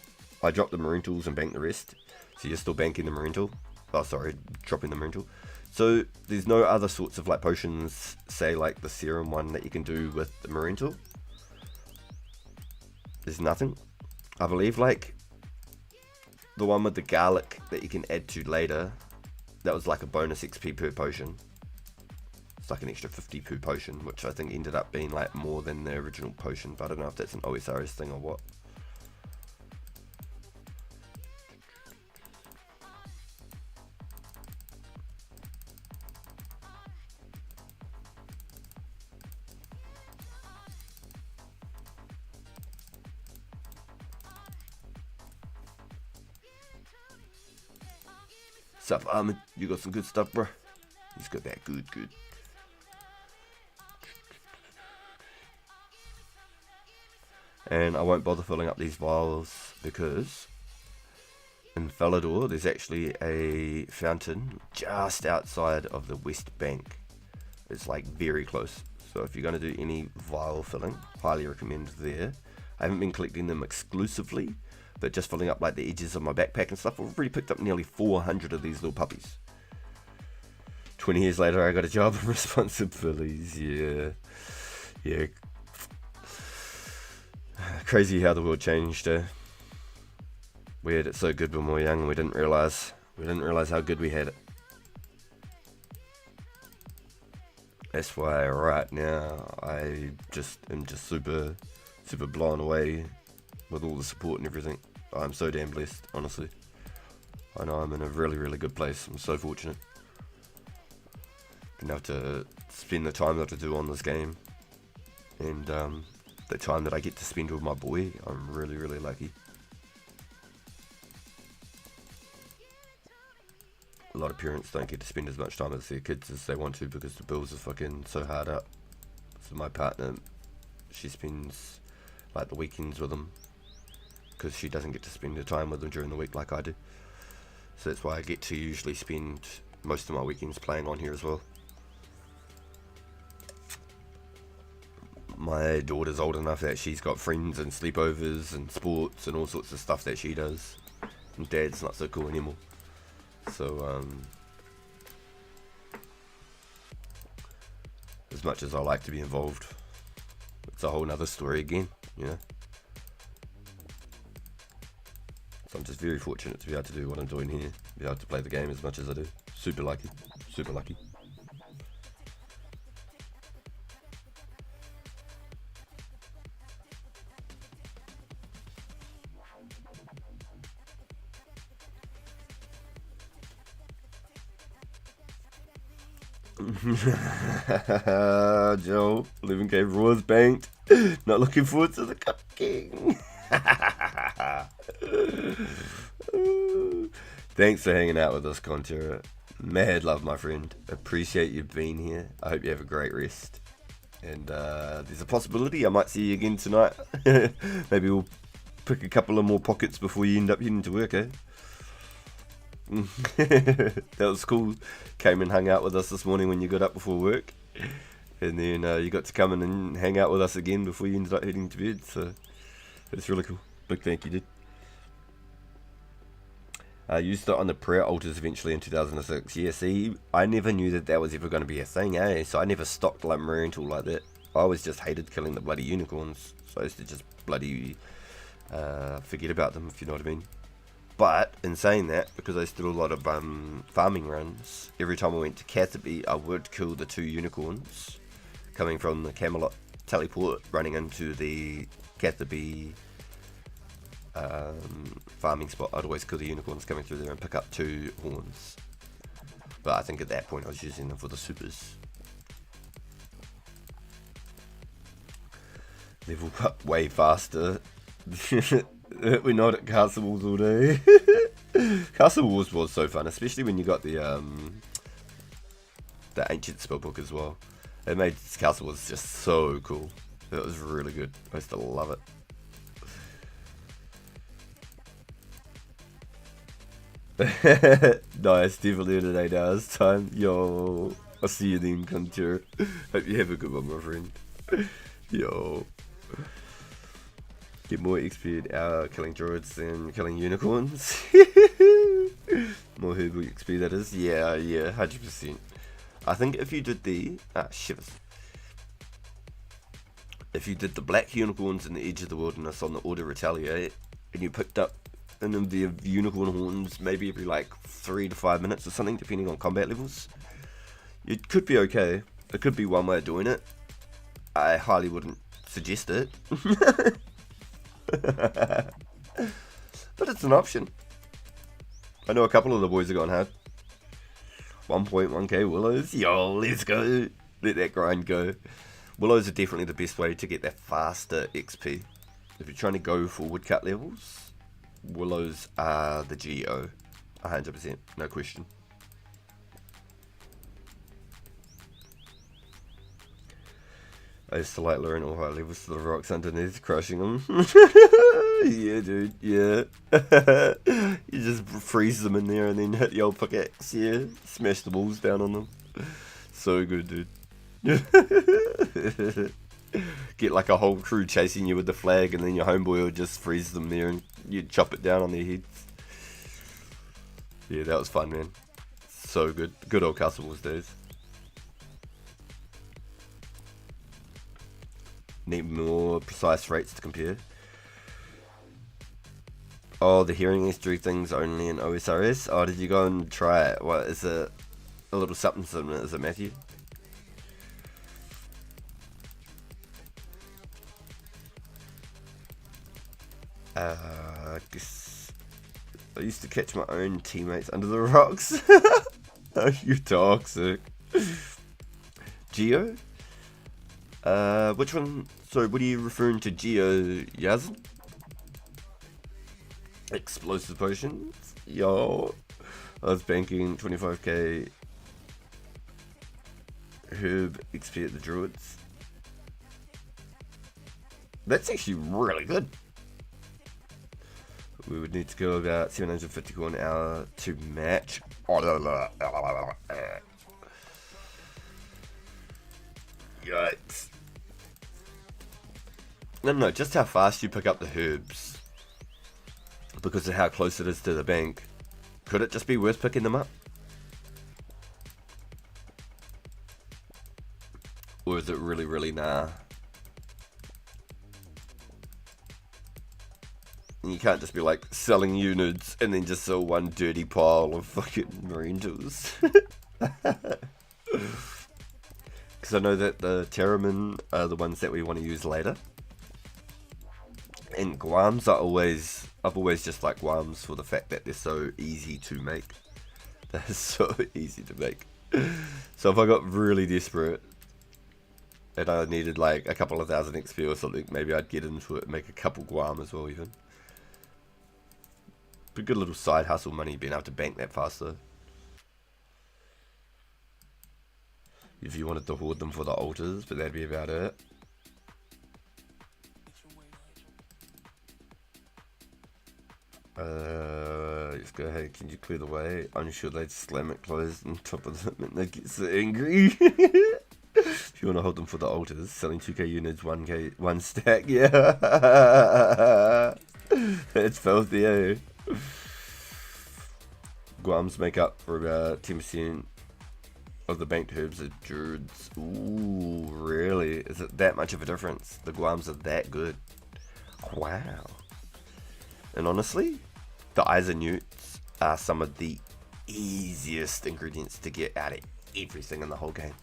I dropped the Marintals and banked the rest. So you're still banking the Marintal. Oh, sorry, dropping the Marintal. So there's no other sorts of like potions, say like the serum one that you can do with the Marintal. There's nothing. I believe like the one with the garlic that you can add to later, that was like a bonus XP per potion. It's like an extra 50 per potion, which I think ended up being like more than the original potion, but I don't know if that's an OSRS thing or what. Sup, Ahmed? You got some good stuff, bro? He's got that good. And I won't bother filling up these vials because in Falador there's actually a fountain just outside of the West Bank. It's like very close. So if you're going to do any vial filling, highly recommend there. I haven't been collecting them exclusively, but just filling up like the edges of my backpack and stuff. I've already picked up nearly 400 of these little puppies. 20 years later I got a job and responsibilities. Yeah. Crazy how the world changed. We had it so good when we were young and we didn't realise how good we had it. That's why right now I am just super blown away with all the support and everything. I'm so damn blessed, honestly. I know I'm in a really good place. I'm so fortunate. Been able to spend the time that I do on this game, and the time that I get to spend with my boy, I'm really lucky. A lot of parents don't get to spend as much time with their kids as they want to because the bills are fucking so hard up. So my partner, she spends like the weekends with them because she doesn't get to spend the time with them during the week like I do. So that's why I get to usually spend most of my weekends playing on here as well. My daughter's old enough that she's got friends and sleepovers and sports and all sorts of stuff that she does. And Dad's not so cool anymore. So, as much as I like to be involved, it's a whole nother story again, you know. So I'm just very fortunate to be able to do what I'm doing here, be able to play the game as much as I do. Super lucky. Joe, living cave was banked. Not looking forward to the Cup King. Thanks for hanging out with us, Contura. Mad love, my friend. Appreciate you being here. I hope you have a great rest. And there's a possibility I might see you again tonight. Maybe we'll pick a couple of more pockets before you end up heading to work, eh? That was cool. Came and hung out with us this morning when you got up before work, and then you got to come in and hang out with us again before you ended up heading to bed. So it's really cool. Big thank you, dude. I used it on the prayer altars eventually in 2006. Yeah, see, I never knew that was ever going to be a thing, eh? So I never stocked like Marintal like that. I always just hated killing the bloody unicorns, so I used to just bloody forget about them, if you know what I mean. But in saying that, because I used to do a lot of farming runs, every time I went to Catherby, I would kill the 2 unicorns coming from the Camelot teleport, running into the Catherby farming spot. I'd always kill the unicorns coming through there and pick up 2 horns. But I think at that point I was using them for the supers. Level up way faster. We're not at Castle Wars all day. Castle Wars was so fun, especially when you got the ancient spellbook as well. It made Castle Wars just so cool. It was really good. I used to love it. Nice, definitely in an 8 hours time. Yo, I'll see you then, Contour. Hope you have a good one, my friend. Yo. Get more XP out killing druids than killing unicorns. More herbal XP, that is. Yeah, 100%. I think if you did the shivers. If you did the black unicorns in the edge of the wilderness on the Order Retaliate, and you picked up an of the unicorn horns maybe every like 3 to 5 minutes or something, depending on combat levels, it could be okay. It could be one way of doing it. I highly wouldn't suggest it. But it's an option. I know a couple of the boys are going hard. 1.1k Willows. Yo, let's go. Let that grind go. Willows are definitely the best way to get that faster XP. If you're trying to go for woodcut levels, Willows are the GO. 100%, no question. I used to like luring all high levels to the rocks underneath, crushing them. Yeah, dude, yeah. You just freeze them in there and then hit the old pickaxe, yeah. Smash the walls down on them. So good, dude. Get like a whole crew chasing you with the flag, and then your homeboy will just freeze them there and you chop it down on their heads. Yeah, that was fun, man. So good. Good old Castle Wars days. Need more precise rates to compare. Oh, the hearing history thing's only in OSRS? Oh, did you go and try it? What, is it a little something similar? Is it, Matthew? I guess I used to catch my own teammates under the rocks. Oh, you toxic. Geo? Which one? Sorry, what are you referring to? Geo Yazan? Explosive potions? Yo. I was banking 25k herb XP at the druids. That's actually really good. We would need to go about 750 core an hour to match. Yikes. No, just how fast you pick up the herbs. Because of how close it is to the bank. Could it just be worth picking them up? Or is it really, really nah? And you can't just be like selling units and then just sell one dirty pile of fucking marine tools. Because I know that the Terramin are the ones that we want to use later. And Guams are always... I've always just liked Guams for the fact that they're so easy to make. They're so easy to make. So if I got really desperate and I needed like a couple of thousand XP or something, maybe I'd get into it and make a couple Guam as well even. But good little side hustle money being able to bank that faster. If you wanted to hoard them for the altars, but that'd be about it. Let's go ahead. Can you clear the way? I'm sure they'd slam it closed on top of them and they'd get so angry. If you want to hold them for the altars, selling 2k units, 1 stack, yeah. It's filthy, eh? Guams make up for about 10% of the banked herbs of druids. Ooh, really? Is it that much of a difference? The Guams are that good. Wow. And honestly, the isonuts are some of the easiest ingredients to get out of everything in the whole game.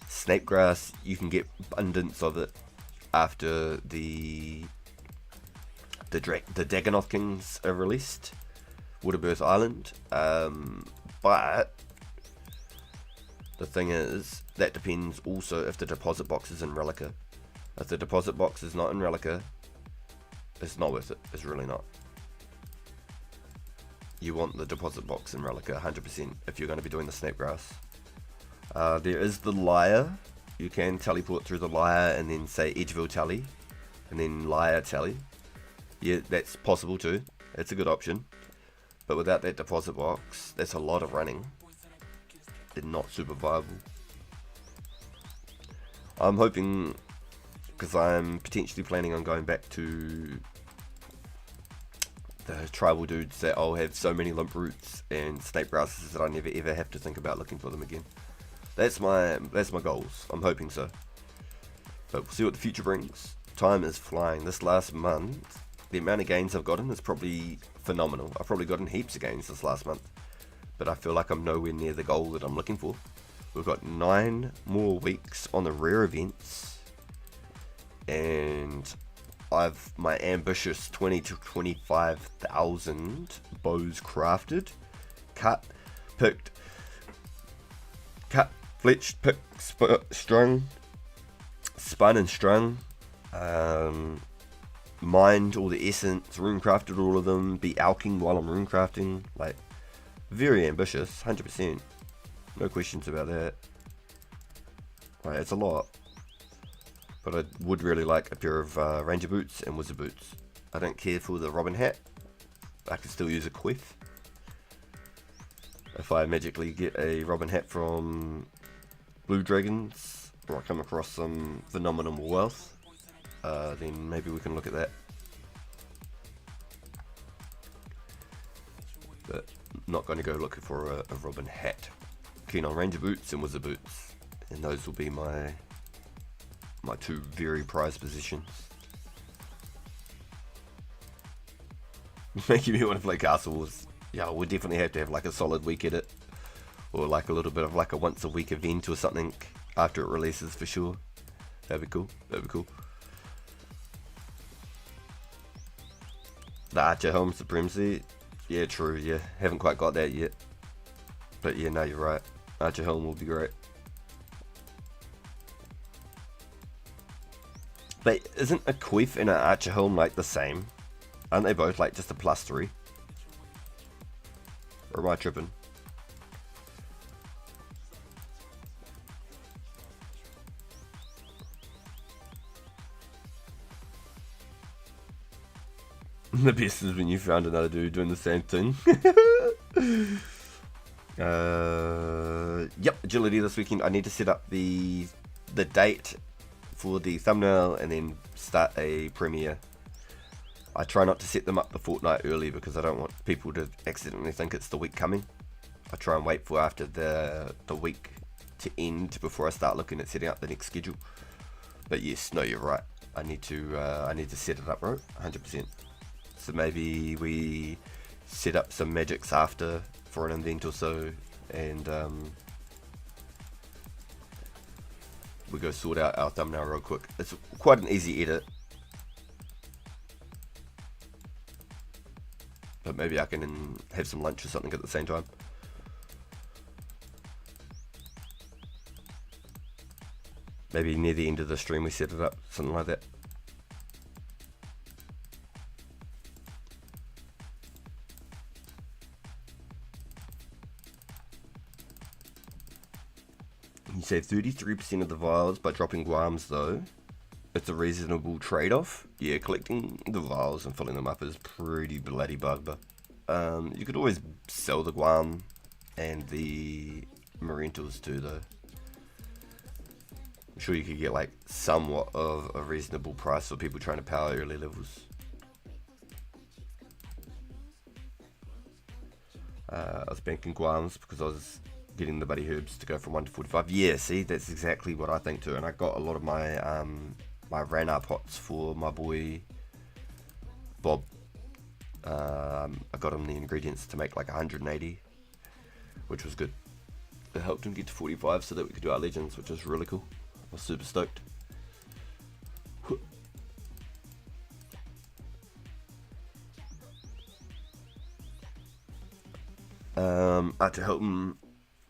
Snapegrass, you can get abundance of it after the Dagonoth Kings are released, Waterbirth Island, but the thing is, that depends also if the deposit box is in Relica. If the deposit box is not in Relica, it's not worth it. It's really not. You want the deposit box in Relica 100% if you're going to be doing the Snapegrass. There is the Lyre. You can teleport through the Lyre and then say Edgeville Tally, and then Lyre Tally. Yeah, that's possible too. It's a good option. But without that deposit box, that's a lot of running. They're not super viable. I'm hoping, because I'm potentially planning on going back to the tribal dudes, that I'll have so many limp roots and snapegrasses that I never ever have to think about looking for them again. That's my goals. I'm hoping so. But we'll see what the future brings. Time is flying. This last month, the amount of gains I've gotten is probably phenomenal. I've probably gotten heaps of gains this last month, but I feel like I'm nowhere near the goal that I'm looking for. We've got 9 more weeks on the rare events, and I've my ambitious 20 to 25,000 bows crafted, cut, fletched, picked, strung, spun and strung, mined all the essence, rune crafted all of them, be alking while I'm rune crafting, like, very ambitious, 100%, no questions about that. Like, it's a lot, but I would really like a pair of ranger boots and wizard boots. I don't care for the robin hat, I can still use a quiff. If I magically get a robin hat from Blue Dragons, or I come across some phenomenal wealth, then maybe we can look at that. But not going to go looking for a robin hat. Keen on ranger boots and wizard boots, and those will be my 2 very prized positions. Making me want to play Castle Wars. Yeah, we'll definitely have to have like a solid week at it, or like a little bit of like a once a week event or something after it releases for sure. That'd be cool. That'd be cool. The Archer Helm Supremacy. Yeah, true. Yeah, haven't quite got that yet. But yeah, no, you're right. Archer Helm will be great. But isn't a Quiff and an Archer Helm like the same? Aren't they both like just a +3? Or am I tripping? The best is when you found another dude doing the same thing. Yep, agility this weekend. I need to set up the date for the thumbnail and then start a premiere. I try not to set them up the fortnight early because I don't want people to accidentally think it's the week coming. I try and wait for after the week to end before I start looking at setting up the next schedule. But yes, no, you're right. I need to set it up right, 100%. So maybe we set up some magics after for an event or so, and we go sort out our thumbnail real quick. It's quite an easy edit, but maybe I can have some lunch or something at the same time. Maybe near the end of the stream we set it up, something like that. You save 33% of the vials by dropping guams though. It's a reasonable trade-off. Yeah, collecting the vials and filling them up is pretty bloody bugbear. You could always sell the guam and the Marentals too though. I'm sure you could get like somewhat of a reasonable price for people trying to power early levels. I was banking guams because I was getting the buddy herbs to go from 1 to 45. Yeah, see, that's exactly what I think too. And I got a lot of my my Ranar pots for my boy Bob. I got him the ingredients to make like 180, which was good. It helped him get to 45 so that we could do our legends, which was really cool. I was super stoked. To help him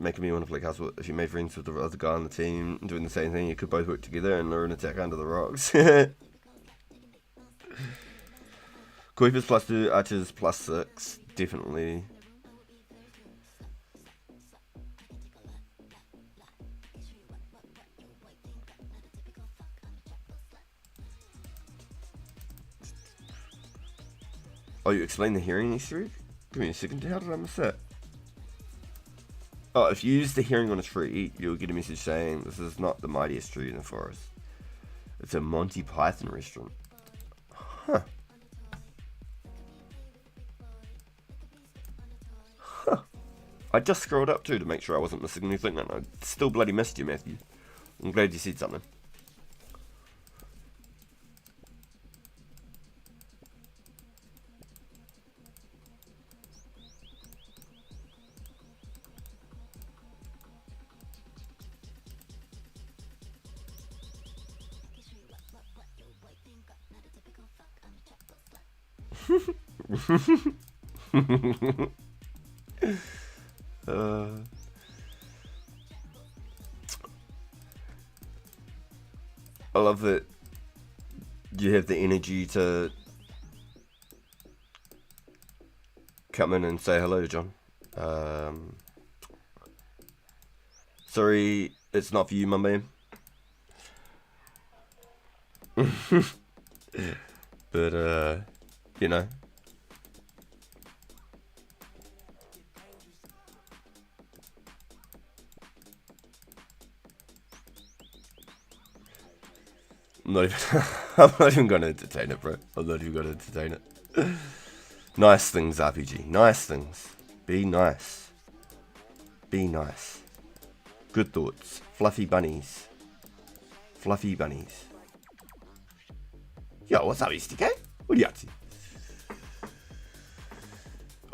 making me want to play castle, if you made friends with the other guy on the team doing the same thing, you could both work together and lure an attack under the rocks. Kuiper's +2, Archer's +6, definitely. Oh, you explained the hearing Easter egg? Give me a second, how did I miss that? Oh, if you use the hearing on a tree, you'll get a message saying, this is not the mightiest tree in the forest. It's a Monty Python restaurant. Huh. Huh. I just scrolled up too to make sure I wasn't missing anything, and I still bloody missed you, Matthew. I'm glad you said something. I love that you have the energy to come in and say hello, John. Sorry, it's not for you, my man. But, you know. I'm not even gonna entertain it, bro. I'm not even gonna entertain it. Nice things, RPG. Nice things. Be nice. Be nice. Good thoughts. Fluffy bunnies. Fluffy bunnies. Yo, what's up, SDK? What are you up to?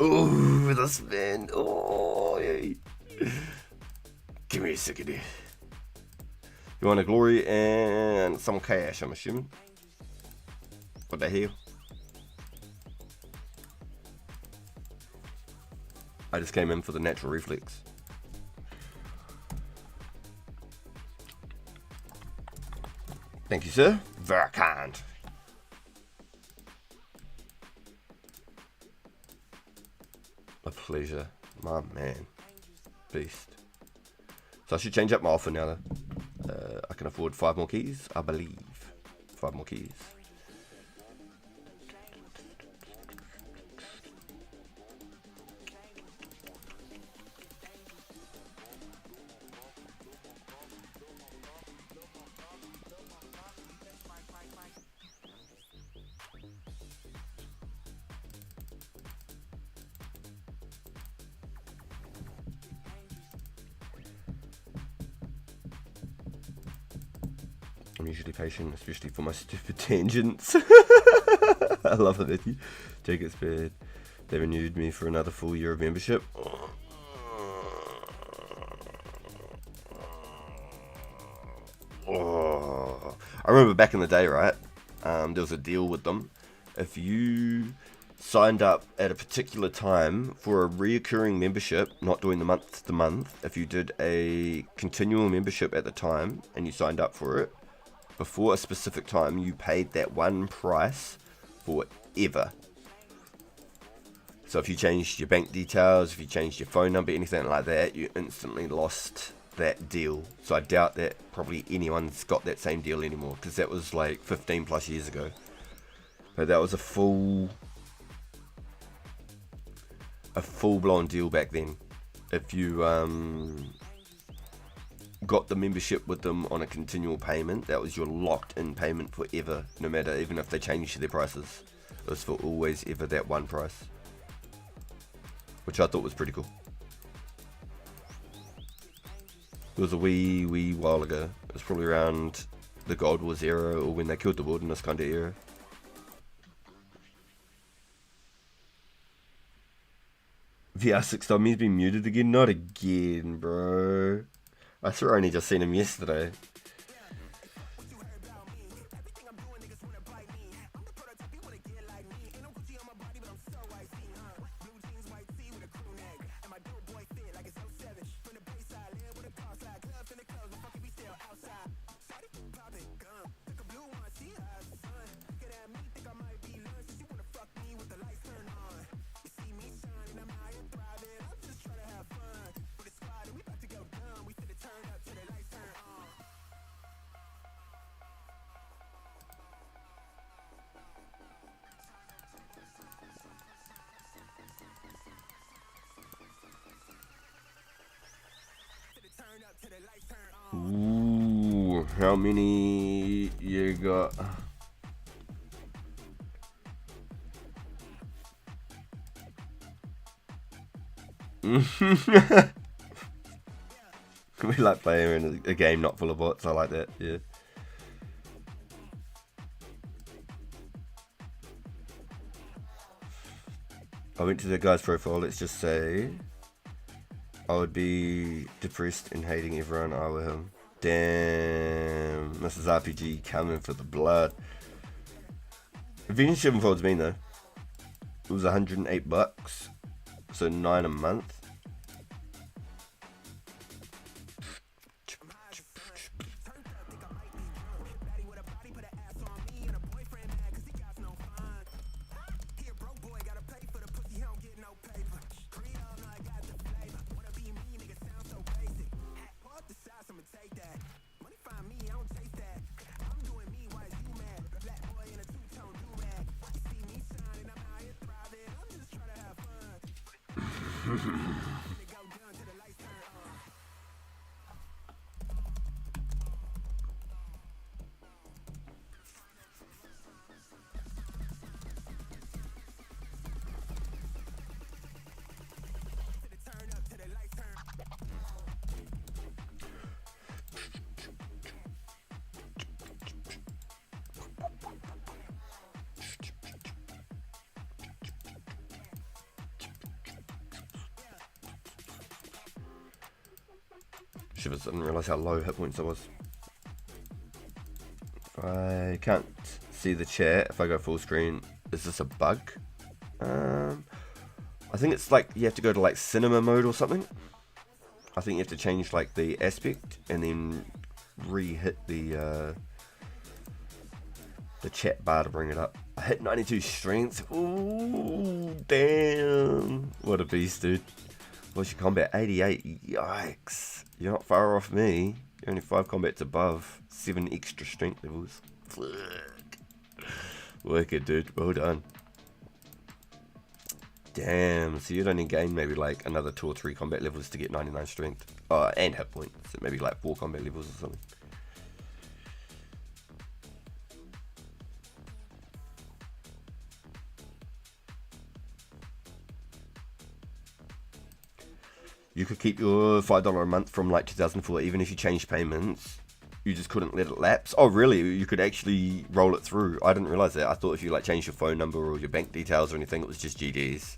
Ooh, this man. Oh, yeah. Give me a second here. You want a glory and some cash, I'm assuming. What the hell? I just came in for the natural reflex. Thank you, sir. Very kind. A pleasure. My man. Beast. So I should change up my offer now, though. I can afford 5 more keys, I believe. 5 more keys. I'm usually patient, especially for my stupid tangents. I love it, Matthew. Take it spared. They renewed me for another full year of membership. Oh. I remember back in the day, right? There was a deal with them. If you signed up at a particular time for a reoccurring membership, not doing the month to month, if you did a continual membership at the time and you signed up for it, before a specific time, you paid that one price forever. So if you changed your bank details, if you changed your phone number, anything like that, you instantly lost that deal. So I doubt that probably anyone's got that same deal anymore, because that was like 15 plus years ago. But that was a full-blown deal back then. If you got the membership with them on a continual payment, that was your locked in payment forever, no matter, even if they changed their prices. It was for always ever that one price, which I thought was pretty cool. It was a wee while ago. It was probably around the Gold Wars era, or when they killed the Wilderness kind of era. VR6 Tommy's been muted again? Not again, bro. I swear I only just seen him yesterday. Ooh, how many you got? We like playing in a game not full of bots. I like that. Yeah. I went to the guy's profile. Let's just say I would be depressed and hating everyone I were him. Damn, Mrs. RPG coming for the blood. Avenged Sevenfold's been though. It was $108, so $9 a month. Shivers, I didn't realise how low hit points I was. If I can't see the chat, if I go full screen, is this a bug? I think it's like you have to go to like cinema mode or something. I think you have to change like the aspect and then re-hit the chat bar to bring it up. I hit 92 strength. Ooh, damn. What a beast, dude. What's your combat? 88. Yikes. You're not far off me. You're only 5 combats above. 7 extra strength levels. Fuck. Work it, dude. Well done. Damn. So you'd only gain maybe like another 2 or 3 combat levels to get 99 strength. Oh, and hit points. So maybe like 4 combat levels or something. You could keep your $5 a month from like 2004, even if you changed payments. You just couldn't let it lapse. Oh, really? You could actually roll it through. I didn't realize that. I thought if you like changed your phone number or your bank details or anything, it was just GDs.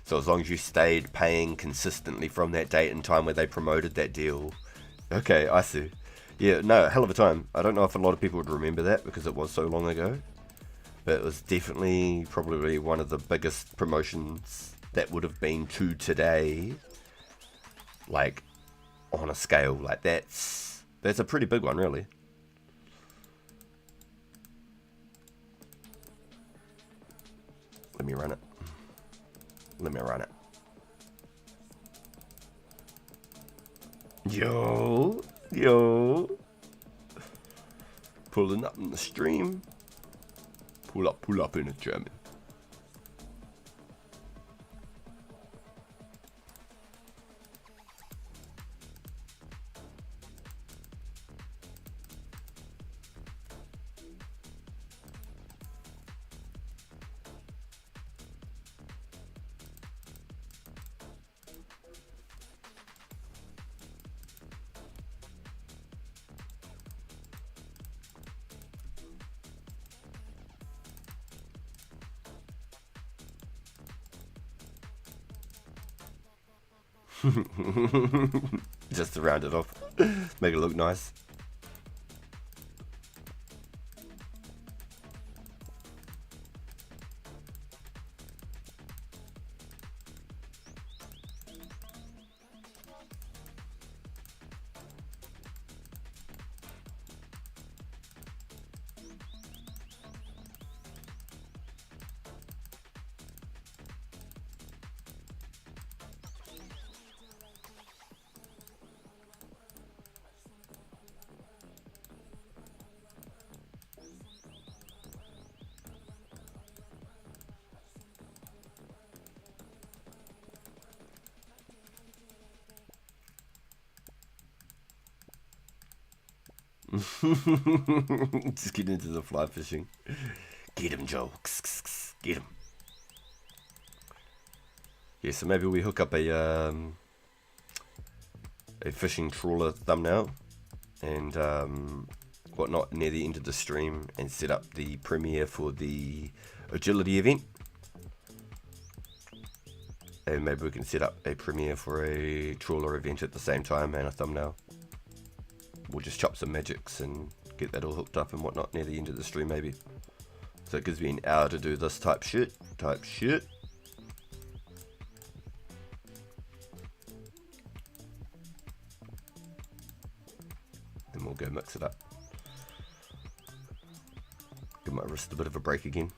So as long as you stayed paying consistently from that date and time where they promoted that deal. Okay, I see. Yeah, no, hell of a time. I don't know if a lot of people would remember that because it was so long ago. But it was definitely probably one of the biggest promotions that would have been to today. Like, on a scale, like that's a pretty big one, really. Let me run it. Let me run it. Yo, yo. Pulling up in the stream. Pull up in a German. Just to round it off. Make it look nice. Just get into the fly fishing. Get him, Joe. Get him. Yeah, so maybe we hook up a fishing trawler thumbnail and whatnot near the end of the stream, and set up the premiere for the agility event. And maybe we can set up a premiere for a trawler event at the same time and a thumbnail. We'll just chop some magics and get that all hooked up and whatnot near the end of the stream maybe. So it gives me an hour to do this type shit. And we'll go mix it up. Give my wrist a bit of a break again.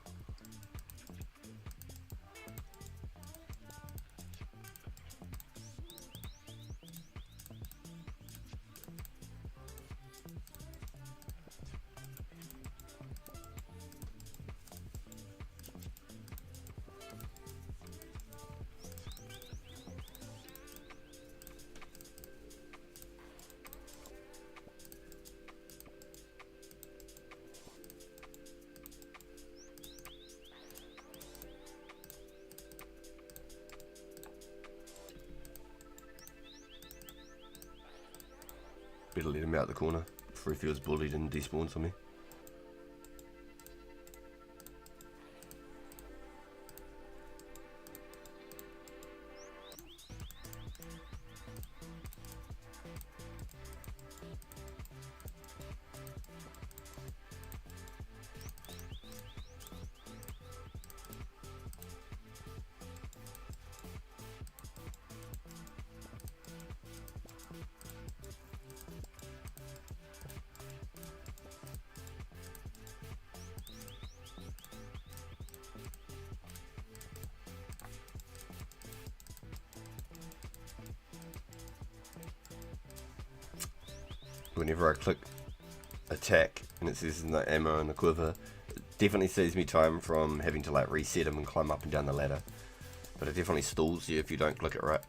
Better let him out the corner before he feels bullied and despawns on me. Whenever I click attack and it says no ammo in the quiver, it definitely saves me time from having to like reset them and climb up and down the ladder. But it definitely stalls you if you don't click it right.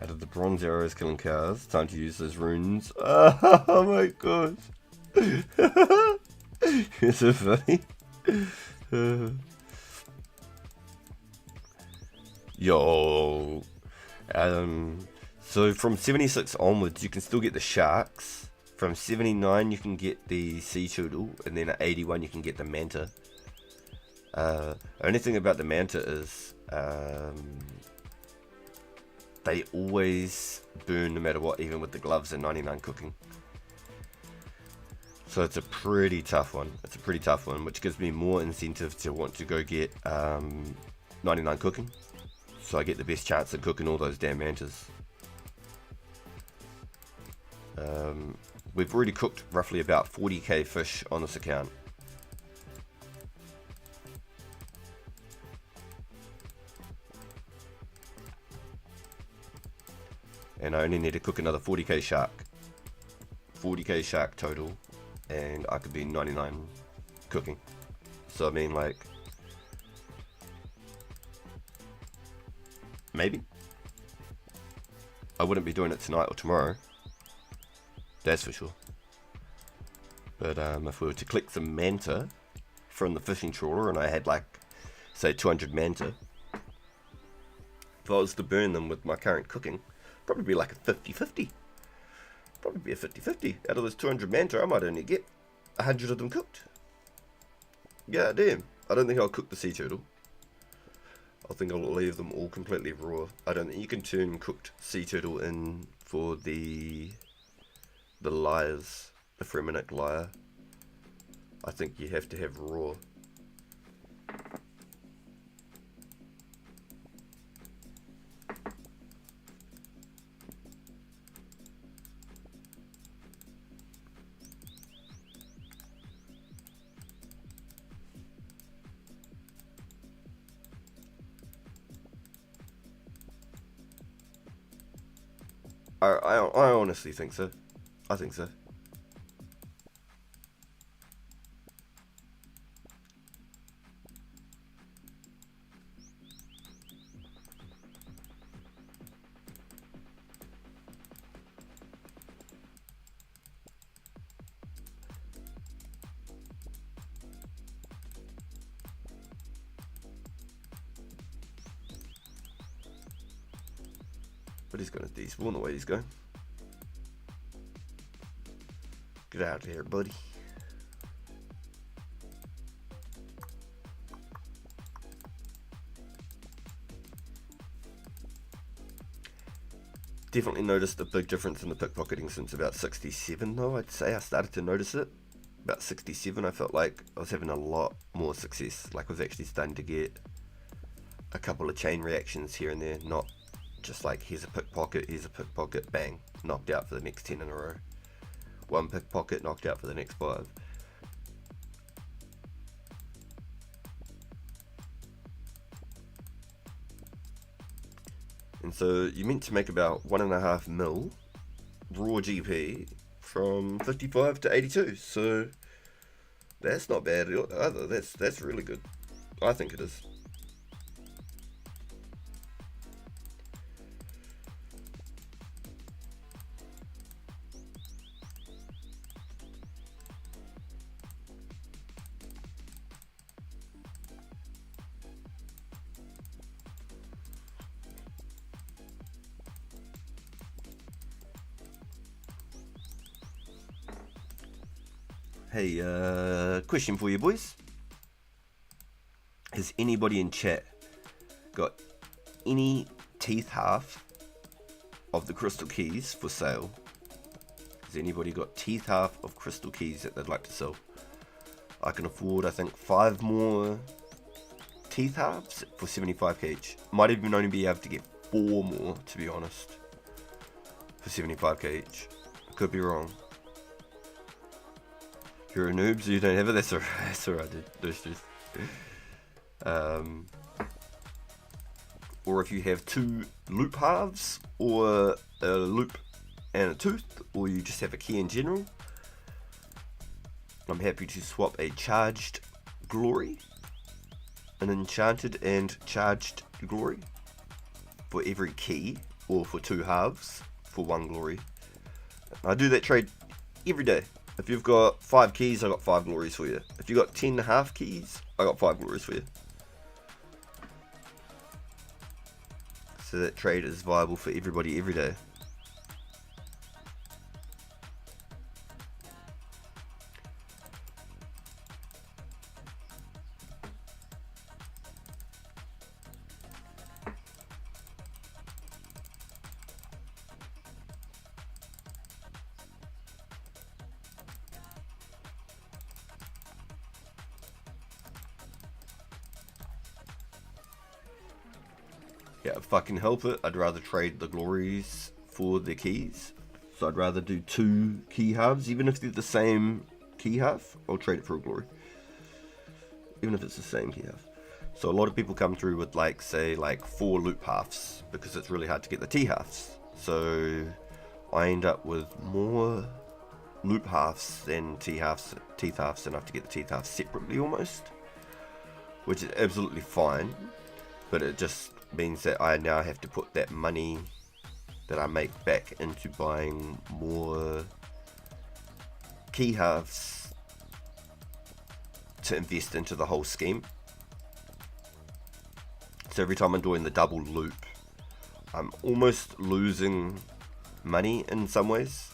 Out of the bronze arrows killing cows, time to use those runes. Oh my gosh. You're so funny. Yo, so from 76 onwards you can still get the sharks. From 79 you can get the sea turtle, and then at 81 you can get the manta. Only thing about the manta is they always burn no matter what, even with the gloves and 99 cooking. So it's a pretty tough one. Which gives me more incentive to want to go get 99 cooking, so I get the best chance at cooking all those damn mantas. We've already cooked roughly about 40k fish on this account. And I only need to cook another 40k shark. 40k shark total. And I could be 99 cooking. So I mean, like, maybe I wouldn't be doing it tonight or tomorrow, that's for sure. But if we were to collect some manta from the fishing trawler, and I had like, say, 200 manta, if I was to burn them with my current cooking, probably be like a 50-50. Probably be a 50-50. Out of those 200 manta, I might only get 100 of them cooked. Yeah, damn. I don't think I'll cook the sea turtle. I think I'll leave them all completely raw. I don't think you can turn cooked sea turtle in for the lyres, the Fremenic lyre. I think you have to have raw. I honestly think so. I think so. But he's gonna despawn the way he's going. Get out of here, buddy. Definitely noticed a big difference in the pickpocketing since about 67 though, I'd say. I started to notice it. About 67 I felt like I was having a lot more success. Like I was actually starting to get a couple of chain reactions here and there. Not just like here's a pickpocket, bang, knocked out for the next 10 in a row. One pickpocket, knocked out for the next 5. And so you meant to make about 1.5 mil raw GP from 55 to 82. So that's not bad either. That's really good. I think it is. Hey, question for you boys. Has anybody in chat got any teeth half of the crystal keys for sale? Has anybody got teeth half of crystal keys that they'd like to sell? I can afford, I think, 5 more teeth halves for 75k each. Might even only be able to get 4 more, to be honest, for 75k each. Could be wrong. You're a noob, so you don't have it. That's alright, dude. Those just. Or if you have 2 loop halves, or a loop and a tooth, or you just have a key in general, I'm happy to swap a charged glory, an enchanted and charged glory, for every key, or for 2 halves for 1 glory. I do that trade every day. If you've got 5 keys, I got 5 glories for you. If you've got 10.5 keys, I got 5 glories for you. So that trade is viable for everybody every day. Yeah, fucking help it. I'd rather trade the glories for the keys. So I'd rather do 2 key halves, even if they're the same key half. I'll trade it for a glory, even if it's the same key half. So a lot of people come through with like, say, like 4 loop halves because it's really hard to get the T halves. So I end up with more loop halves than teeth halves, and I have to get the teeth halves separately almost, which is absolutely fine. But it just means that I now have to put that money that I make back into buying more key halves to invest into the whole scheme. So every time I'm doing the double loop, I'm almost losing money in some ways,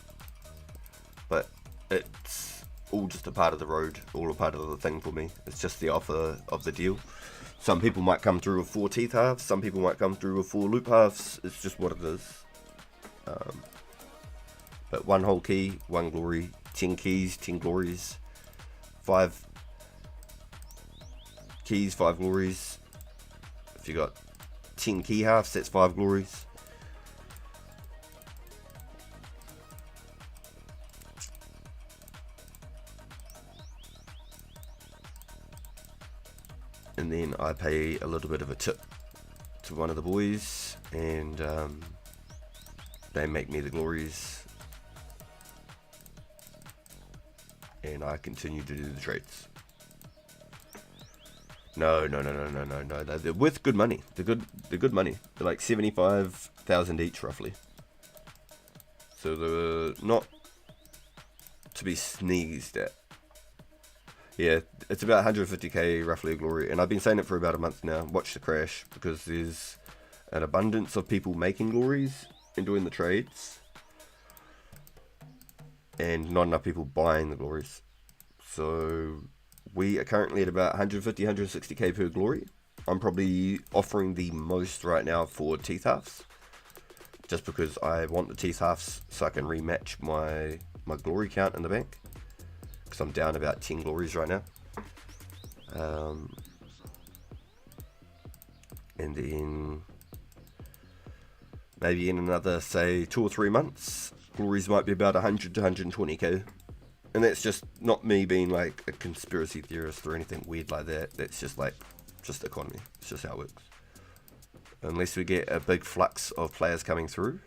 but it's all just a part of the road, all a part of the thing for me. It's just the offer of the deal. Some people might come through with 4 teeth halves, some people might come through with 4 loop halves. It's just what it is. But 1 whole key, 1 glory, 10 keys, 10 glories, 5 keys, 5 glories. If you got 10 key halves, that's 5 glories. And then I pay a little bit of a tip to one of the boys, and they make me the glories, and I continue to do the trades. No. They're worth good money. They're good money. They're like 75,000 each, roughly. So they're not to be sneezed at. Yeah, it's about 150k roughly a glory, and I've been saying it for about a month now. Watch the crash, because there's an abundance of people making glories and doing the trades, and not enough people buying the glories. So we are currently at about 150, 160k per glory. I'm probably offering the most right now for teeth halves, just because I want the teeth halves so I can rematch my glory count in the bank. Because I'm down about 10 glories right now. And then maybe in another, say, 2 or 3 months, glories might be about 100 to 120k. And that's just not me being like a conspiracy theorist or anything weird like that. That's just like, just economy. It's just how it works. Unless we get a big flux of players coming through,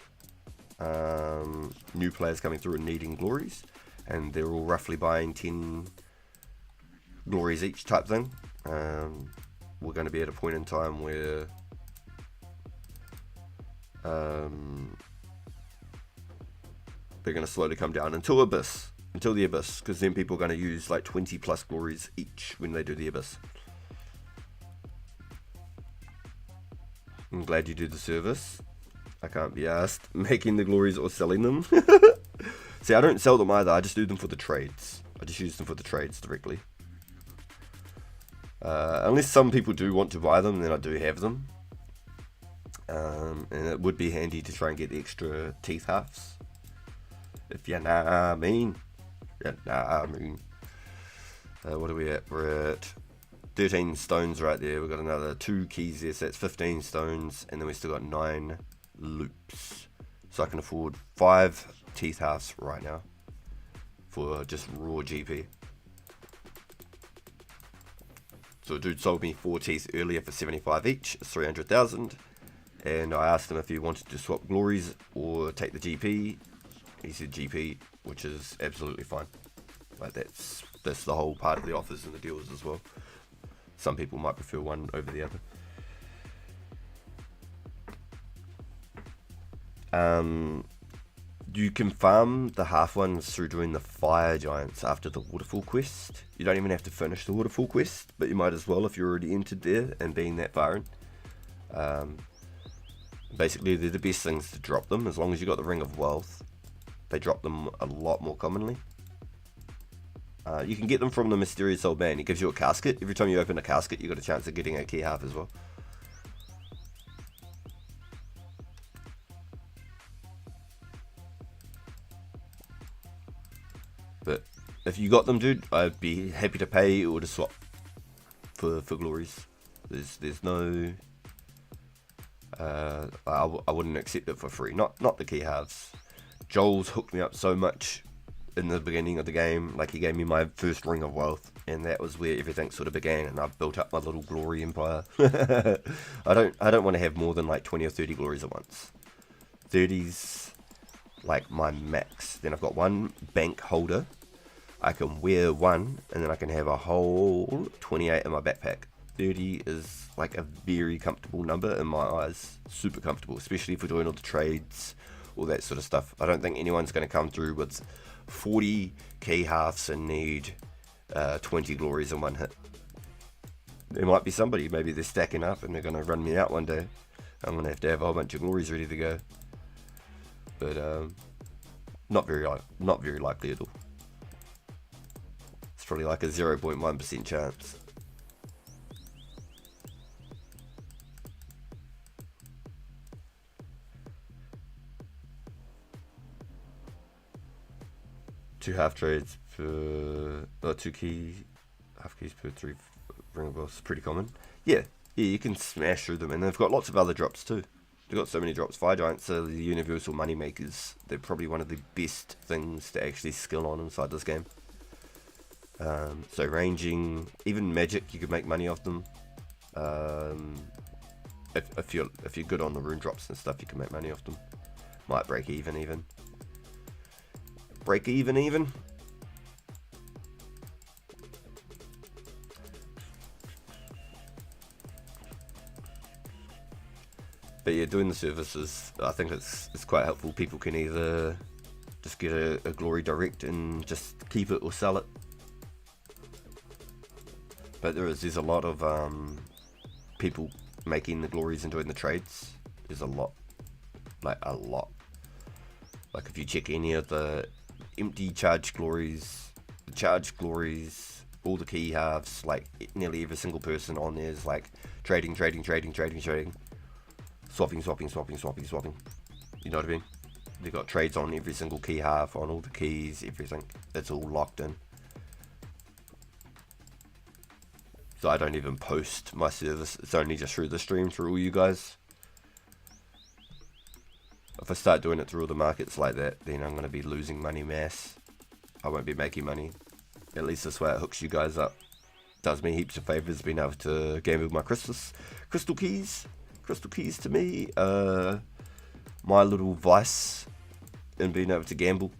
new players coming through and needing glories, and they're all roughly buying 10 glories each type thing. We're going to be at a point in time where they're going to slowly come down until the Abyss, because then people are going to use like 20 plus glories each when they do the Abyss. I'm glad you do the service. I can't be asked making the glories or selling them. See, I don't sell them either, I just do them for the trades. I just use them for the trades directly. Unless some people do want to buy them, then I do have them. And it would be handy to try and get the extra teeth halves. If you know what I mean. What are we at? We're at 13 stones right there. We've got another 2 keys there, so that's 15 stones. And then we still got 9 loops. So I can afford 5 teeth halves right now for just raw GP. So a dude sold me 4 teeth earlier for 75 each, 300,000, and I asked him if he wanted to swap glories or take the GP. He said GP, which is absolutely fine. Like that's the whole part of the offers and the deals as well. Some people might prefer one over the other. You can farm the half ones through doing the fire giants after the waterfall quest. You don't even have to finish the waterfall quest, but you might as well if you're already entered there and being that far in. Basically, they're the best things to drop them as long as you got the Ring of Wealth. They drop them a lot more commonly. You can get them from the Mysterious Old Man. He gives you a casket. Every time you open a casket, you got a chance of getting a key half as well. But if you got them, dude, I'd be happy to pay or to swap for glories. There's no... I wouldn't accept it for free. Not the key halves. Joel's hooked me up so much in the beginning of the game. Like, he gave me my first Ring of Wealth, and that was where everything sort of began, and I've built up my little glory empire. I don't want to have more than like 20 or 30 glories at once. 30's like my max. Then I've got 1 bank holder. I can wear 1, and then I can have a whole 28 in my backpack. 30 is like a very comfortable number in my eyes. Super comfortable, especially if we're doing all the trades, all that sort of stuff. I don't think anyone's going to come through with 40 key halves and need 20 glories in 1 hit. There might be somebody, maybe they're stacking up and they're going to run me out one day. I'm going to have a whole bunch of glories ready to go. But not very likely at all. probably like a 0.1% chance. Two half trades per, or two half keys per 3 ring balls. Pretty common. Yeah, you can smash through them, and they've got lots of other drops too. They've got so many drops. Fire Giants are the universal money makers. They're probably one of the best things to actually skill on inside this game. So ranging, even magic, you could make money off them. If you're good on the rune drops and stuff, you can make money off them. Might break even. Break even. But yeah, doing the services, I think it's quite helpful. People can either just get a glory direct and just keep it or sell it. But there's a lot of people making the glories and doing the trades. There's a lot. Like if you check any of the empty charge glories, the charge glories, all the key halves, like nearly every single person on there is like trading. Swapping. You know what I mean? They got trades on every single key half, on all the keys, everything. It's all locked in. So I don't even post my service. It's only just through the stream, through all you guys. If I start doing it through all the markets like that, then I'm going to be losing money mass. I won't be making money. At least this way it hooks you guys up. Does me heaps of favours being able to gamble my crystal keys. Crystal keys to me, my little vice in being able to gamble.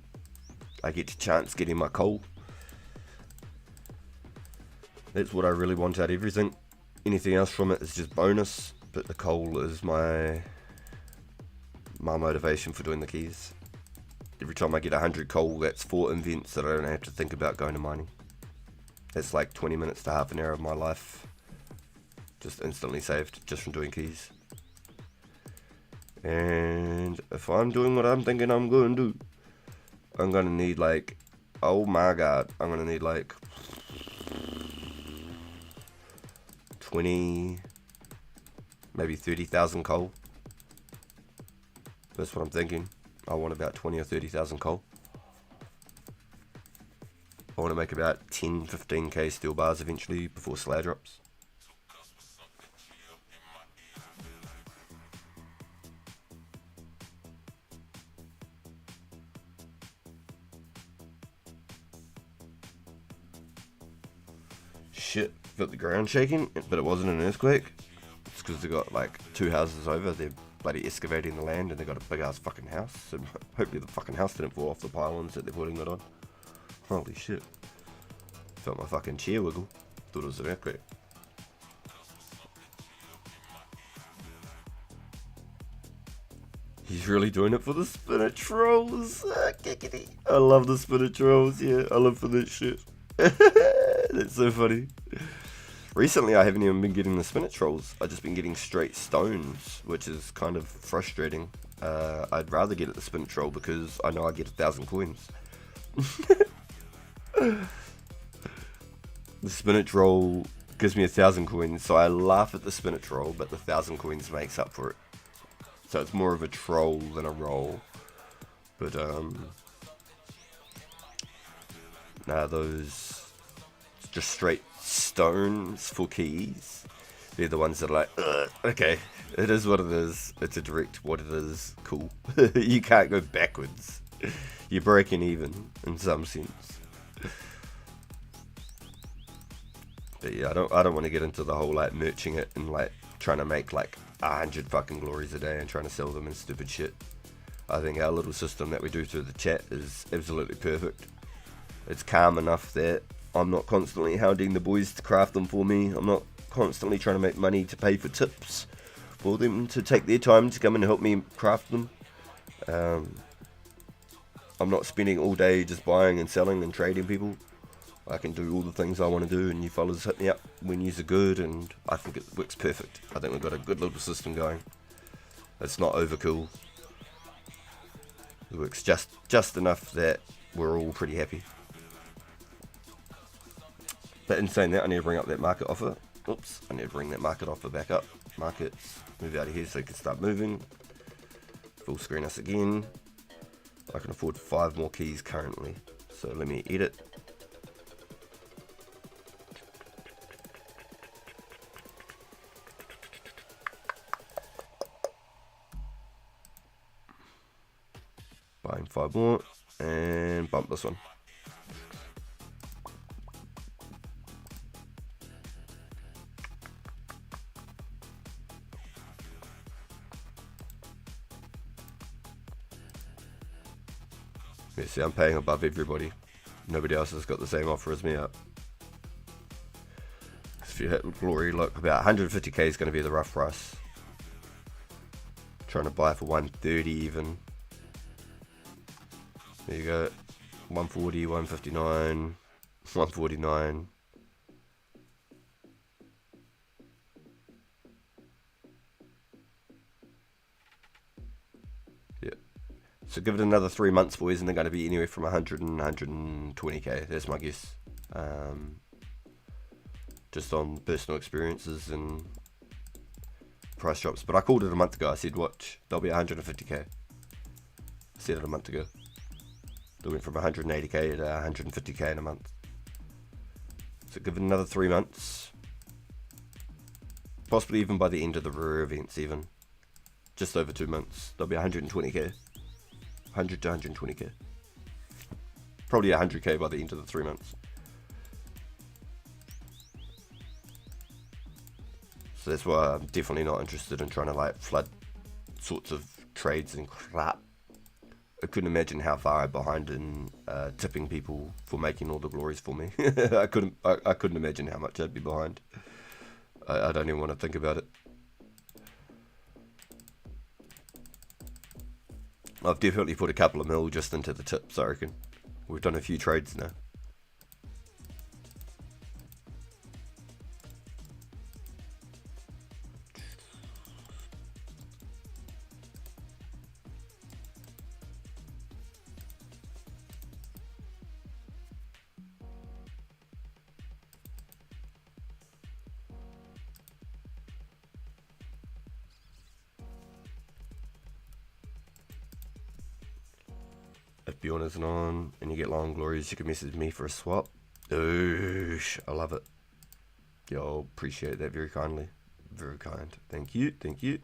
I get to chance getting my coal. That's what I really want out of everything. Anything else from it is just bonus, but the coal is my motivation for doing the keys. Every time I get 100 coal, that's 4 invents that I don't have to think about going to mining. That's like 20 minutes to half an hour of my life just instantly saved just from doing keys. And if I'm doing what I'm thinking I'm going to do, I'm going to need like, oh my god, I'm going to need like 20, maybe 30,000 coal. That's what I'm thinking. I want about 20 or 30,000 coal. I want to make about 10-15k steel bars eventually before Slayer drops. Shit, got the ground shaking, but it wasn't an earthquake. It's because they got like 2 houses over. They're bloody excavating the land and they got a big ass fucking house. And hopefully the fucking house didn't fall off the pylons that they're putting it on. Holy shit. Felt my fucking chair wiggle. Thought it was an earthquake. He's really doing it for the spinach rolls. I love the spinach rolls, yeah. I live for that shit. That's so funny. Recently I haven't even been getting the spinach rolls. I've just been getting straight stones, which is kind of frustrating. I'd rather get the spinach roll because I know I get 1,000 coins. The spinach roll gives me 1,000 coins, so I laugh at the spinach roll, but the 1,000 coins makes up for it. So it's more of a troll than a roll. But nah, those just straight stones for keys, they're the ones that are like, okay, it is what it is. It's a direct what it is. Cool. You can't go backwards. You're breaking even in some sense. But yeah, I don't want to get into the whole like merching it and like trying to make like 100 fucking glories a day and trying to sell them and stupid shit. I think our little system that we do through the chat is absolutely perfect. It's calm enough that I'm not constantly hounding the boys to craft them for me. I'm not constantly trying to make money to pay for tips for them to take their time to come and help me craft them. I'm not spending all day just buying and selling and trading people. I can do all the things I want to do, and you fellas hit me up when you're good, and I think it works perfect. I think we've got a good little system going. It's not overkill. It works just enough that we're all pretty happy. But in saying that, I need to bring up that market offer. Oops, I need to bring that market offer back up. Markets, move out of here so you can start moving. Full screen us again. I can afford 5 more keys currently. So let me edit. Buying 5 more and bump this one. Yeah, see, I'm paying above everybody. Nobody else has got the same offer as me up. If you hit glory, look, about 150k is going to be the rough price. Trying to buy for 130 even. There you go. 140, 159, 149. Yeah. So give it another 3 months, boys, and they're going to be anywhere from 100 and 120k. That's my guess. Just on personal experiences and price drops. But I called it a month ago. I said, watch, they'll be 150k. I said it a month ago. They went from 180k to 150k in a month. So give it another 3 months. Possibly even by the end of the rare events even. Just over 2 months. They'll be 120k. 100 to 120k. Probably 100k by the end of the 3 months. So that's why I'm definitely not interested in trying to like flood sorts of trades and crap. I couldn't imagine how far I'm behind in tipping people for making all the glories for me. I couldn't imagine how much I'd be behind. I don't even want to think about it. I've definitely put a couple of mil just into the tips, I reckon. We've done a few trades now. If Bjorn isn't on and you get long glories, you can message me for a swap. Oosh, I love it. Yo, appreciate that very kindly. Very kind. Thank you, thank you.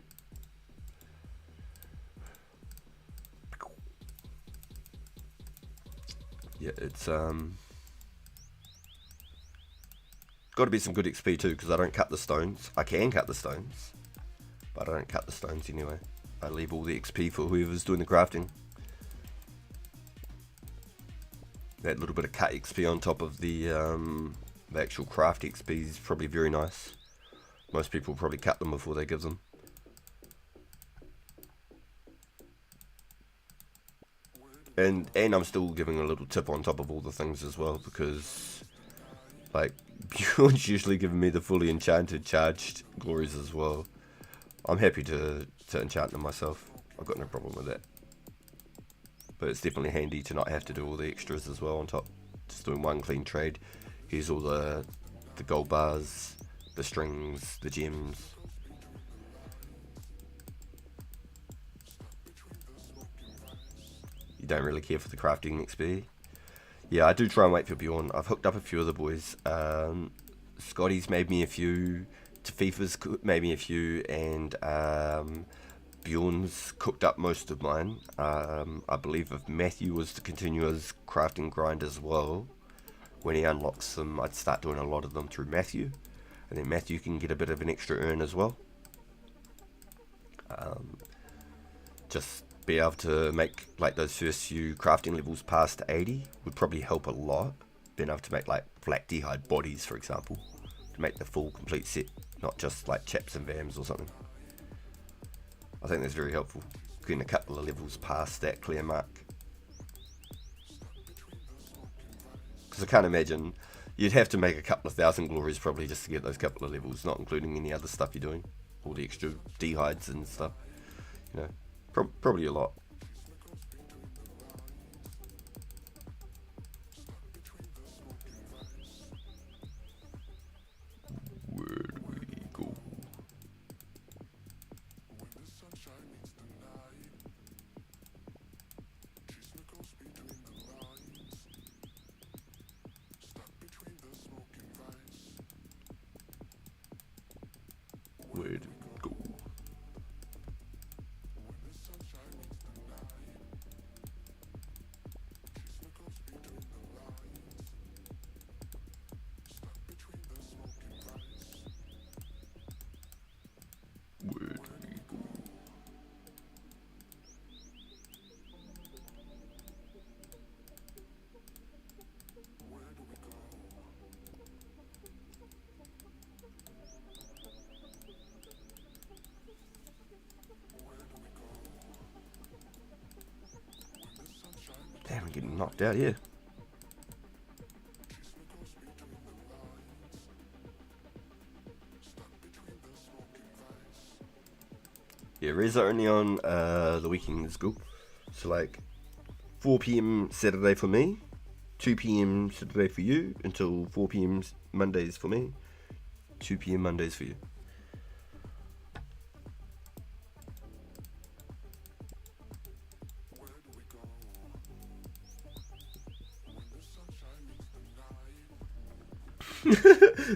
Yeah, it's got to be some good XP too, because I don't cut the stones. I can cut the stones, but I don't cut the stones anyway. I leave all the XP for whoever's doing the crafting. That little bit of cut XP on top of the actual craft XP is probably very nice. Most people probably cut them before they give them. And I'm still giving a little tip on top of all the things as well, because like Bjorn's usually giving me the fully enchanted charged glories as well. I'm happy to enchant them myself. I've got no problem with that. But it's definitely handy to not have to do all the extras as well on top. Just doing one clean trade. Here's all the gold bars, the strings, the gems. You don't really care for the crafting XP. Yeah, I do try and wait for Bjorn. I've hooked up a few of the boys. Scotty's made me a few. Tafifa's made me a few. And Bjorn's cooked up most of mine. I believe if Matthew was to continue his crafting grind as well, when he unlocks them, I'd start doing a lot of them through Matthew. And then Matthew can get a bit of an extra earn as well. Just be able to make like those first few crafting levels past 80 would probably help a lot. Being able to make like black d'hide bodies, for example, to make the full complete set, not just like chaps and vams or something. I think that's very helpful, getting a couple of levels past that clear mark. Because I can't imagine, you'd have to make a couple of thousand glories probably just to get those couple of levels, not including any other stuff you're doing, all the extra d'hides and stuff, you know, probably a lot. getting knocked out here. Yeah, Res are only on the weekends, cool. So like 4 PM Saturday for me, 2 PM Saturday for you, until 4 PM Mondays for me, 2 PM Mondays for you.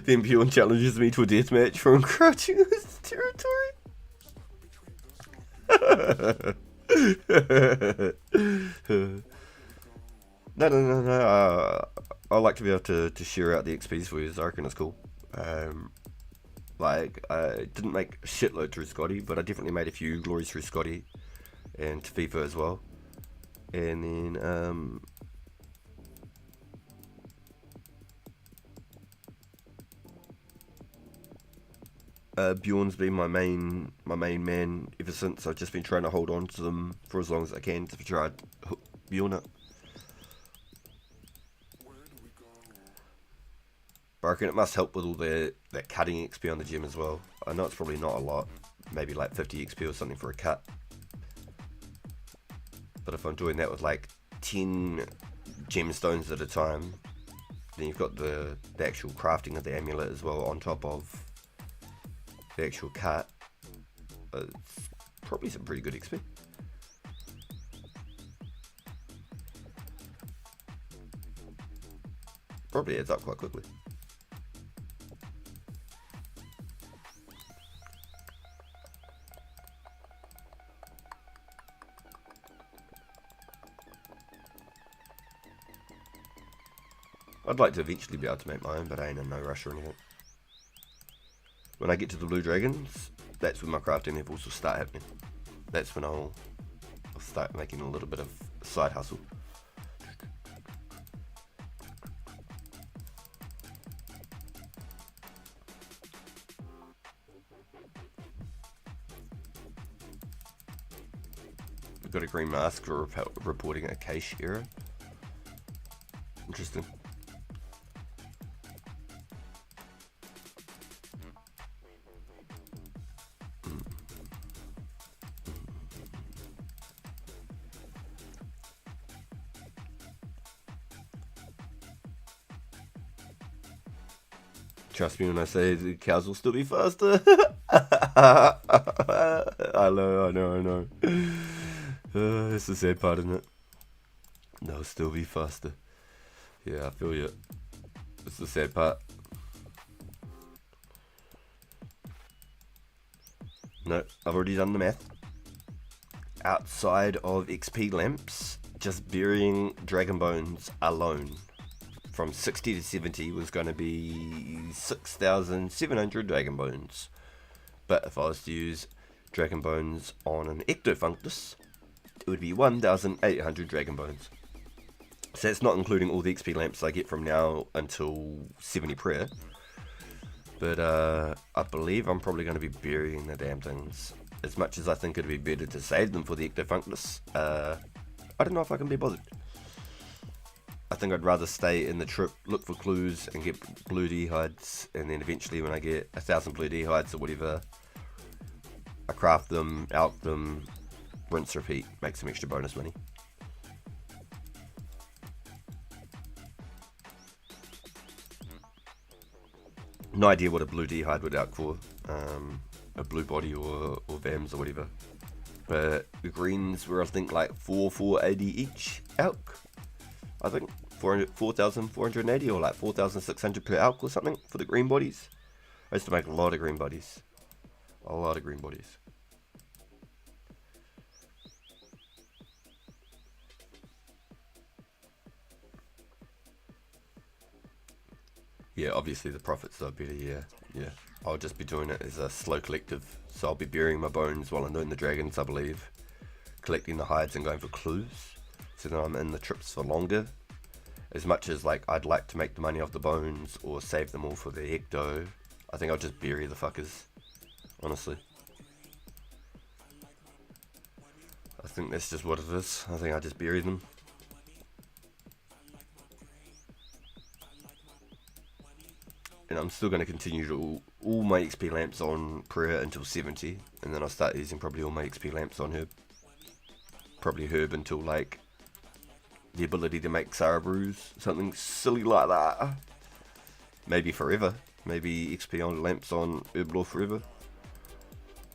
Then Bjorn challenges me to a deathmatch for encroaching his territory. No. I like to be able to share out the XPs for you. I reckon it's cool. Like, I didn't make a shitload through Scotty, but I definitely made a few glories through Scotty and FIFA as well. And then, Bjorn's been my main man ever since. I've just been trying to hold on to them for as long as I can to try to hook Bjorn up. But I reckon it must help with all that cutting XP on the gym as well. I know it's probably not a lot, maybe like 50 XP or something for a cut. But if I'm doing that with like 10 gemstones at a time, then you've got the actual crafting of the amulet as well on top of the actual cut. It's probably some pretty good XP. Probably adds up quite quickly. I'd like to eventually be able to make my own, but I ain't in no rush or anything. When I get to the blue dragons, that's when my crafting levels will start happening. That's when I'll start making a little bit of side hustle. We've got a green mask for reporting a cache error. Interesting. Trust me when I say the cows will still be faster. I know. It's the sad part, isn't it? They'll still be faster. Yeah, I feel you. It's the sad part. No, I've already done the math. Outside of XP lamps, just burying dragon bones alone from 60 to 70 was going to be 6,700 dragon bones. But if I was to use dragon bones on an ectofunctus, it would be 1,800 dragon bones. So that's not including all the XP lamps I get from now until 70 prayer. But I believe I'm probably going to be burying the damn things. As much as I think it'd be better to save them for the ectofunctus, I don't know if I can be bothered. I think I'd rather stay in the trip, look for clues and get blue D hides, and then eventually when I get 1,000 blue D hides or whatever, I craft them, alch them, rinse, repeat, make some extra bonus money. No idea what a blue D hide would alch for, a blue body or VAMs or whatever. But the greens were I think like 480 each alch. I think 4,480 or like 4,600 per alch or something for the green bodies. I used to make a lot of green bodies. A lot of green bodies. Yeah, obviously the profits are better, yeah. I'll just be doing it as a slow collective. So I'll be burying my bones while I'm doing the dragons, I believe. Collecting the hides and going for clues. So then I'm in the trips for longer. As much as like I'd like to make the money off the bones or save them all for the ecto, I think I'll just bury the fuckers. Honestly. I think that's just what it is. I think I just bury them. And I'm still going to continue to all my XP lamps on prayer until 70, and then I'll start using probably all my XP lamps on herb. Probably herb until like the ability to make Sarah brews, something silly like that. Maybe forever. Maybe XP on lamps on herb forever.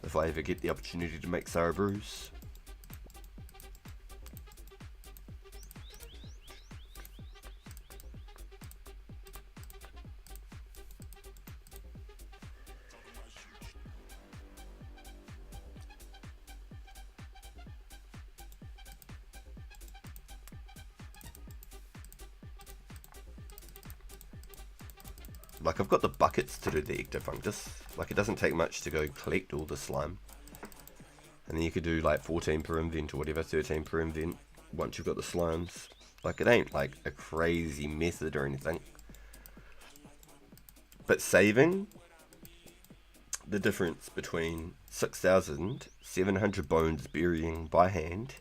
If I ever get the opportunity to make Sarah brews. Like, I've got the buckets to do the ectofunctus. Like, it doesn't take much to go collect all the slime. And then you could do like 14 per invent or whatever, 13 per invent once you've got the slimes. Like, it ain't like a crazy method or anything. But saving the difference between 6,700 bones burying by hand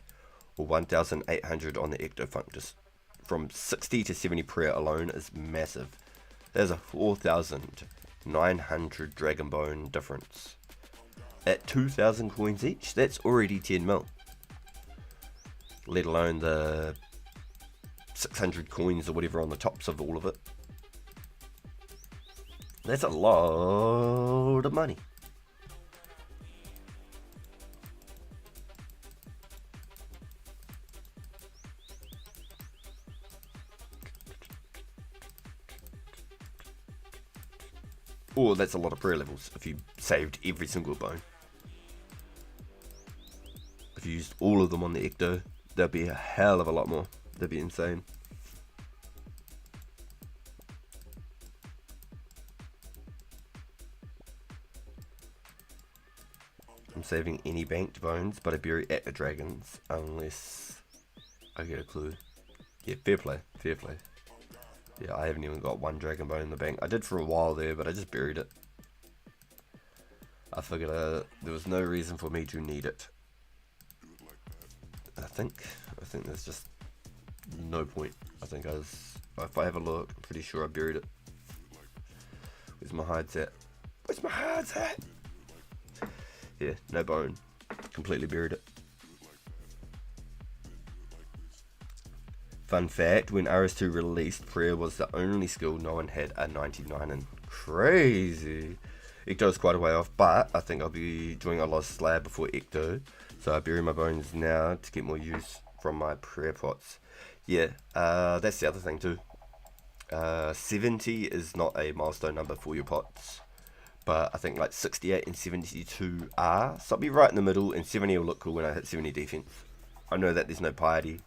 or 1,800 on the ectofunctus from 60 to 70 prayer alone is massive. There's a 4,900 dragon bone difference. At 2,000 coins each, that's already 10 mil. Let alone the 600 coins or whatever on the tops of all of it. That's a lot of money. Or that's a lot of prayer levels if you saved every single bone. If you used all of them on the ecto, there'd be a hell of a lot more. That'd be insane. I'm saving any banked bones, but I bury at the dragons unless I get a clue. Yeah, fair play, fair play. Yeah, I haven't even got one dragon bone in the bank. I did for a while there, but I just buried it. I figured there was no reason for me to need it. I think there's just no point. I think if I have a look, I'm pretty sure I buried it. Where's my hides at? Where's my hides at? Yeah, no bone. Completely buried it. Fun fact, when RS2 released, prayer was the only skill no one had a 99 in. Crazy. Ecto is quite a way off, but I think I'll be doing a lot of slab before Ecto. So I bury my bones now to get more use from my prayer pots. Yeah, that's the other thing too. 70 is not a milestone number for your pots. But I think like 68 and 72 are. So I'll be right in the middle, and 70 will look cool when I hit 70 defense. I know that there's no piety.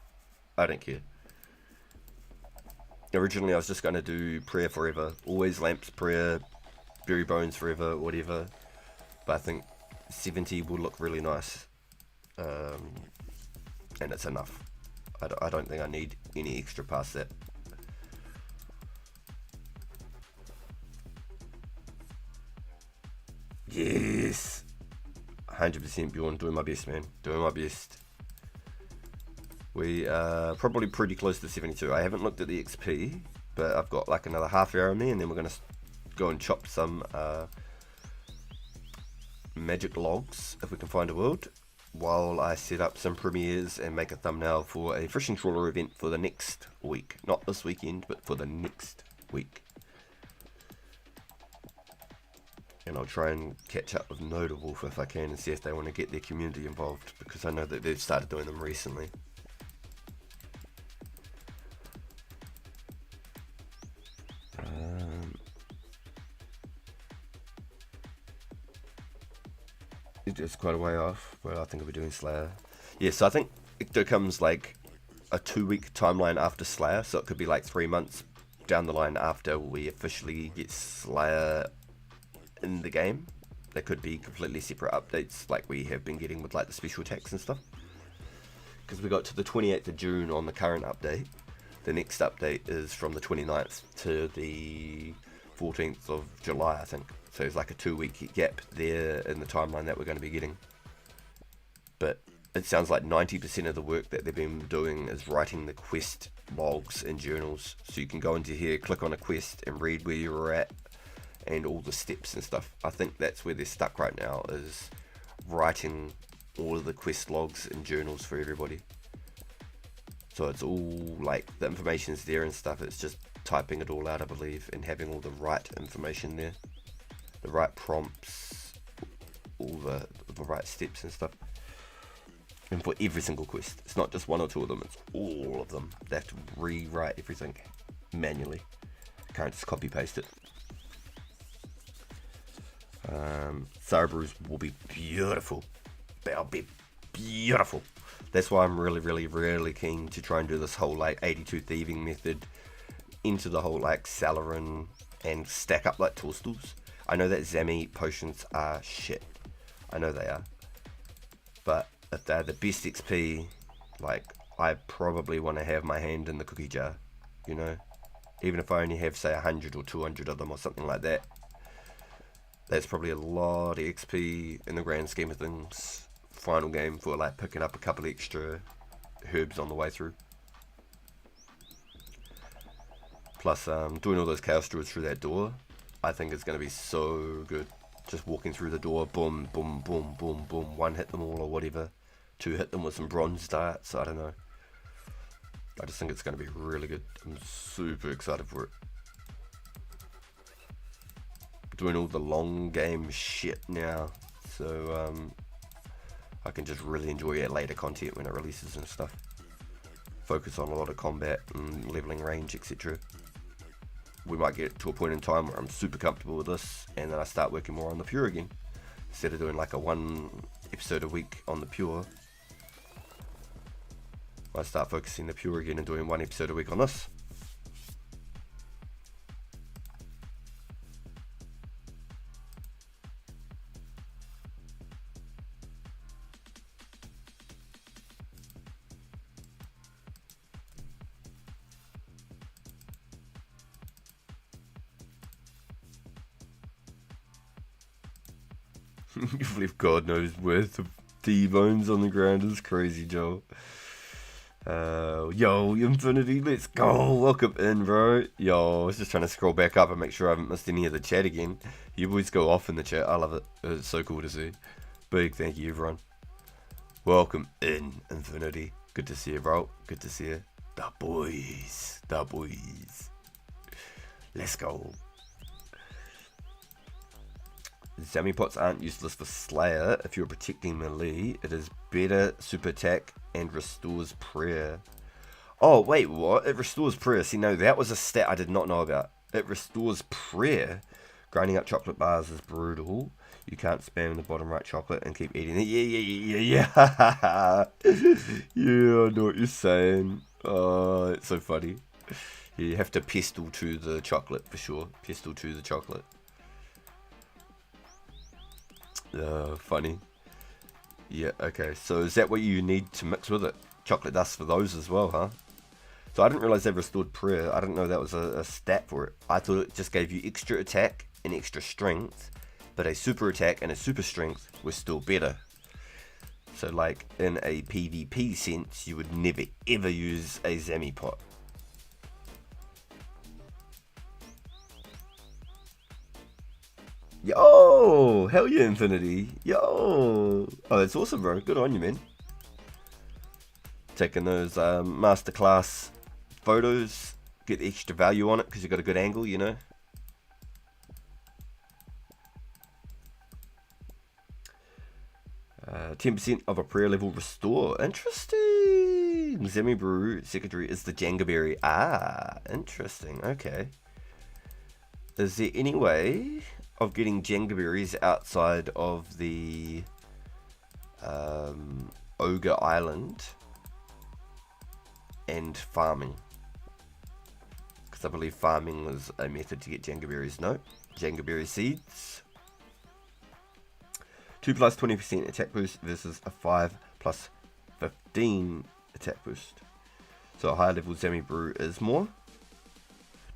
I don't care. Originally I was just going to do prayer forever. Always lamps prayer, bury bones forever, whatever. But I think 70 will look really nice. And it's enough. I don't think I need any extra past that. Yes! 100% Bjorn, doing my best, man. Doing my best. We are probably pretty close to 72. I haven't looked at the XP, but I've got like another half hour on me, and then we're going to go and chop some magic logs, if we can find a world, while I set up some premieres and make a thumbnail for a fishing trawler event for the next week. Not this weekend, but for the next week. And I'll try and catch up with Notable if I can and see if they want to get their community involved, because I know that they've started doing them recently. It's quite a way off. Well, I think I'll be doing Slayer. Yeah, so I think Icto comes like a 2-week timeline after Slayer, so it could be like 3 months down the line after we officially get Slayer in the game. There could be completely separate updates like we have been getting with like the special attacks and stuff. Because we got to the 28th of June on the current update. The next update is from the 29th to the 14th of July, I think. So it's like a 2-week gap there in the timeline that we're going to be getting. But it sounds like 90% of the work that they've been doing is writing the quest logs and journals. So you can go into here, click on a quest and read where you were at. and all the steps and stuff. I think that's where they're stuck right now, is writing all of the quest logs and journals for everybody. So it's all like the information's there and stuff, it's just typing it all out, I believe, and having all the right information there, the right prompts, all the right steps and stuff. And for every single quest, it's not just one or two of them, it's all of them. They have to rewrite everything manually. Can't just copy paste it. Cerberus will be beautiful. They'll be beautiful. That's why I'm really keen to try and do this whole like 82 thieving method into the whole like Salarin and stack up like toadstools. I know that Zami potions are shit. I know they are. But if they're the best XP, like, I probably want to have my hand in the cookie jar, you know? Even if I only have, say, 100 or 200 of them or something like that. That's probably a lot of XP in the grand scheme of things. Final game for, like, picking up a couple extra herbs on the way through. Plus, doing all those chaos druids through that door, I think it's going to be so good. Just walking through the door, boom, boom, boom, boom, boom, one hit them all or whatever. Two hit them with some bronze darts, I don't know. I just think it's going to be really good. I'm super excited for it. Doing all the long game shit now, so I can just really enjoy it later content when it releases and stuff. Focus on a lot of combat and leveling range, etc. We might get to a point in time where I'm super comfortable with this, and then I start working more on the pure again. Instead of doing like a 1 episode a week on the pure, I start focusing the pure again and doing 1 episode a week on this. You've left God knows worth of T-bones on the ground. Is crazy, Joe. Yo, Infinity, let's go. Welcome in, bro. Yo, I was just trying to scroll back up and make sure I haven't missed any of the chat again. You always go off in the chat. I love it. It's so cool to see. Big thank you, everyone. Welcome in, Infinity. Good to see you, bro. Good to see you. The boys. The boys. Let's go. Zami pots aren't useless for Slayer. If you're protecting melee, it is better super attack and restores prayer. Oh, wait, what? It restores prayer. See, no, that was a stat I did not know about. It restores prayer. Grinding up chocolate bars is brutal. You can't spam the bottom right chocolate and keep eating it. Yeah. Yeah, I know what you're saying. Oh, it's so funny. Yeah, you have to pestle to the chocolate for sure. Pestle to the chocolate. Funny. Yeah, okay. So is that what you need to mix with it? Chocolate dust for those as well, huh? So I didn't realize they restored prayer. I didn't know that was a stat for it. I thought it just gave you extra attack and extra strength, but a super attack and a super strength was still better. So like in a PvP sense, you would never ever use a Zami pot. Yo, hell yeah, Infinity. Yo. Oh, that's awesome, bro. Good on you, man. Taking those masterclass photos, get the extra value on it because you got a good angle, you know. Uh, 10% of a prayer level restore. Interesting. Zemi Brew secondary is the Jangaberry. Ah, interesting. Okay. Is there any way of getting Jangaberries outside of the Ogre Island and farming? Because I believe farming was a method to get Jangaberries. No, Jangaberry seeds. 2 plus 20% attack boost versus a 5 plus 15 attack boost. So a higher level Zami Brew is more.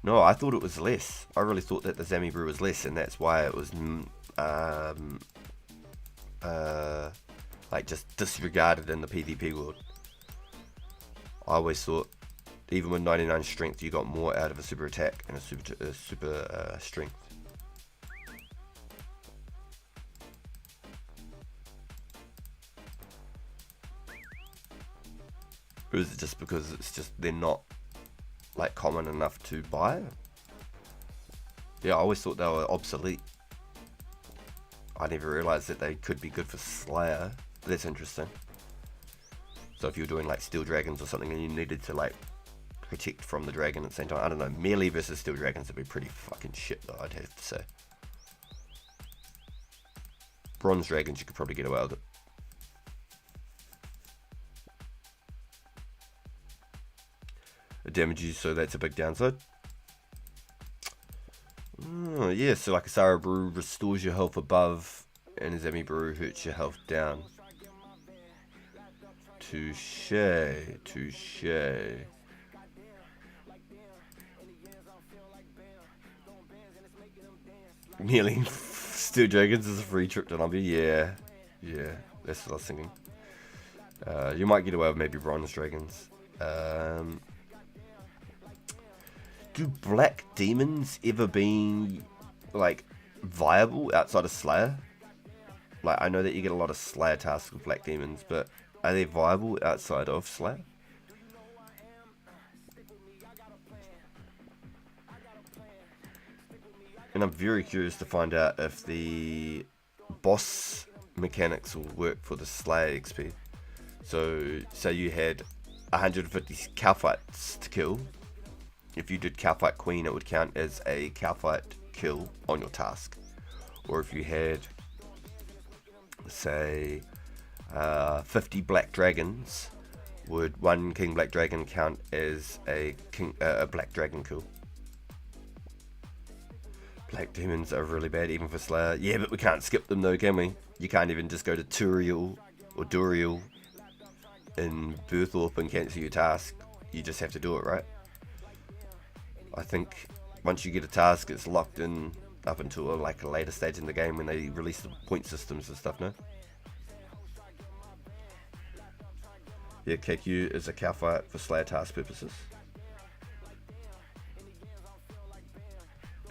No, I thought it was less. I really thought that the Zami Brew was less, and that's why it was like just disregarded in the PvP world. I always thought, even with 99 strength, you got more out of a super attack and a super strength. Or is it just because it's just they're not like common enough to buy? Yeah, I always thought they were obsolete. I never realised that they could be good for Slayer. That's interesting. So if you were doing like Steel Dragons or something and you needed to like protect from the dragon at the same time, I don't know, melee versus Steel Dragons would be pretty fucking shit though, I'd have to say. Bronze Dragons you could probably get away with it. It damages, so that's a big downside. Oh, yeah, so like a Sara Brew restores your health above and a Zemi Brew hurts your health down. Touche, touche. Kneeling Steel Dragons is a free trip to Lumbia. Yeah, that's what I was thinking. You might get away with maybe Bronze Dragons. Do Black Demons ever been like viable outside of Slayer? Like, I know that you get a lot of Slayer tasks with Black Demons, but are they viable outside of Slayer? And I'm very curious to find out if the boss mechanics will work for the Slayer XP. So, say you had 150 cow fights to kill. If you did cow fight queen, it would count as a cow fight kill on your task. Or if you had, say, 50 black dragons, would one king black dragon count as a black dragon kill? Black demons are really bad even for Slayer. Yeah, but we can't skip them though, can we? You can't even just go to Turiel or Duriel in Berthorpe and cancel your task. You just have to do it, right? I think once you get a task, it's locked in up until like a later stage in the game when they release the point systems and stuff, no? Yeah, KQ is a cow fight for Slayer task purposes.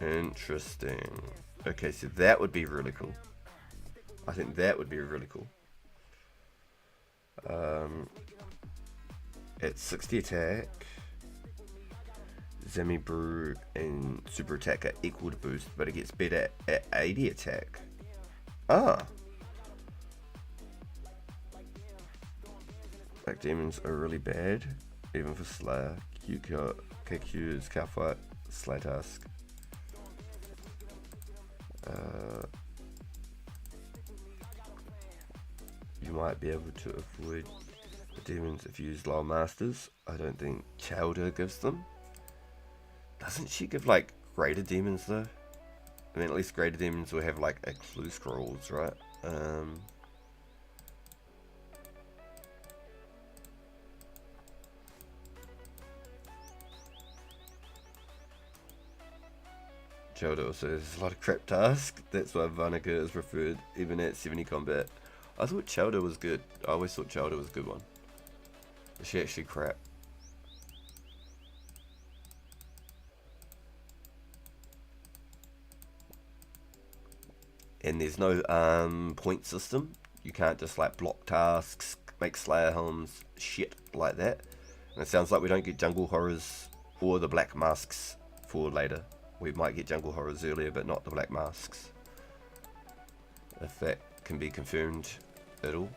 Interesting. Okay, so that would be really cool. I think that would be really cool. At 60 attack, Zemi Brew and Super Attack are equal to boost, but it gets better at 80 attack. Ah. Black Demons are really bad, even for Slayer. KQ is cow fight, Slayer task. You might be able to avoid the demons if you use lower masters. I don't think Chowder gives them. Doesn't she give like greater demons though? I mean, at least greater demons will have like a clue scrolls, right? Chowder also has a lot of crap tasks. That's why Vanica is preferred even at 70 combat. I thought Chowder was good. I always thought Chowder was a good one. Is she actually crap? And there's no point system. You can't just like block tasks, make Slayer helms, shit like that. And it sounds like we don't get jungle horrors or the black masks for later. We might get jungle horrors earlier, but not the black masks. If that can be confirmed at all.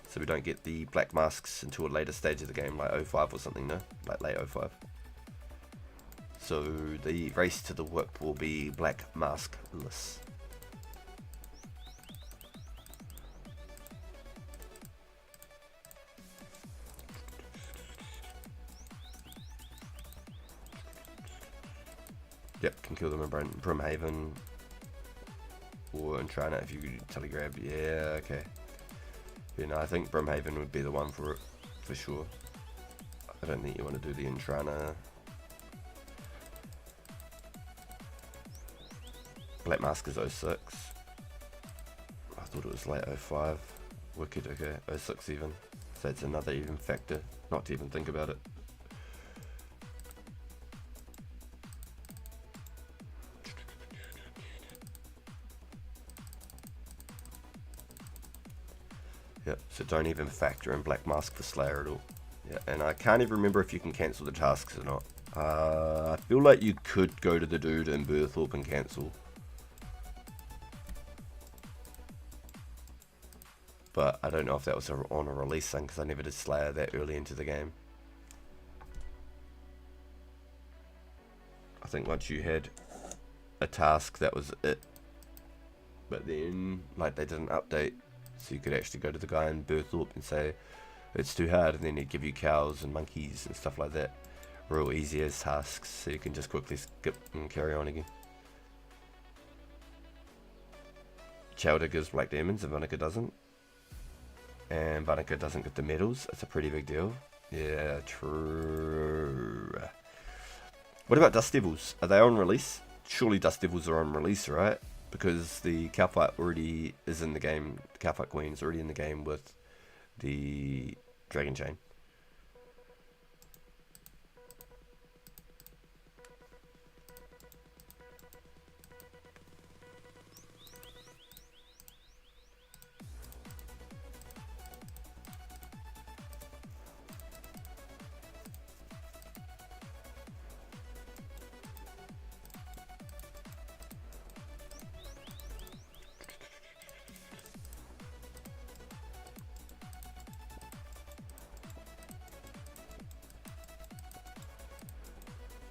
So we don't get the black masks until a later stage of the game, like 05 or something, no? Like late 05. So the race to the whip will be black maskless. Yep, can kill them in Brimhaven or in Trana if you telegrab. Yeah, okay. Yeah, no, I think Brimhaven would be the one for it, for sure. I don't think you want to do the Intrana. Black Mask is 06. I thought it was late 05. Wicked, okay, 06 even. So it's another even factor, not to even think about it. Yep, so don't even factor in Black Mask for Slayer at all. Yeah, and I can't even remember if you can cancel the tasks or not. I feel like you could go to the dude in Burthorpe and cancel. But I don't know if that was on a release thing, because I never did Slayer that early into the game. I think once you had a task, that was it. But then, like, they didn't update, so you could actually go to the guy in Burthorpe and say, it's too hard, and then he'd give you cows and monkeys and stuff like that. Real easy as tasks, so you can just quickly skip and carry on again. Chowder gives black diamonds and Vanica doesn't. And Vanica doesn't get the medals. It's a pretty big deal. Yeah, true. What about Dust Devils? Are they on release? Surely Dust Devils are on release, right? Because the Cowfight already is in the game. The Cowfight Queen is already in the game with the Dragon Chain.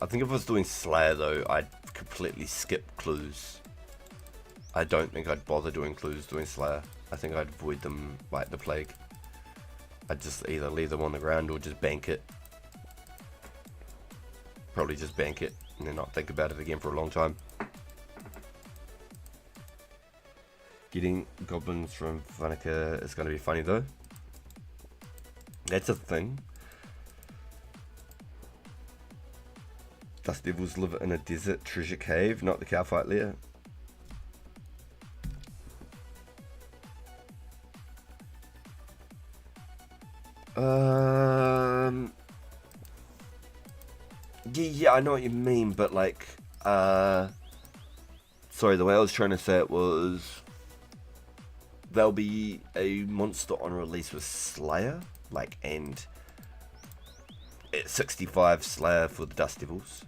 I think if I was doing Slayer though, I'd completely skip clues. I don't think I'd bother doing clues doing Slayer. I think I'd avoid them like the plague. I'd just either leave them on the ground or just bank it. Probably just bank it and then not think about it again for a long time. Getting goblins from Vanica is going to be funny though. That's a thing. Dust Devils live in a desert treasure cave, not the Cowfight lair. Yeah, I know what you mean, but like, sorry, the way I was trying to say it was, there'll be a monster on release with Slayer, like, and 65 Slayer for the Dust Devils.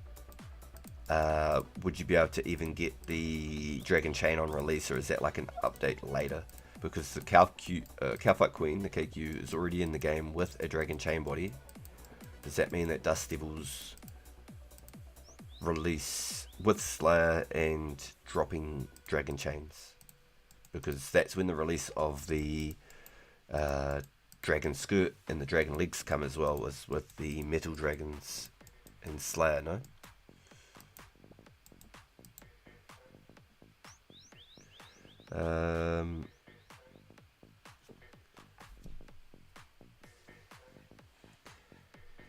Would you be able to even get the Dragon Chain on release, or is that like an update later? Because the Cowfight Queen, the KQ, is already in the game with a Dragon Chain body. Does that mean that Dust Devils release with Slayer and dropping Dragon Chains? Because that's when the release of the Dragon Skirt and the Dragon Legs come as well, was with the Metal Dragons and Slayer, no?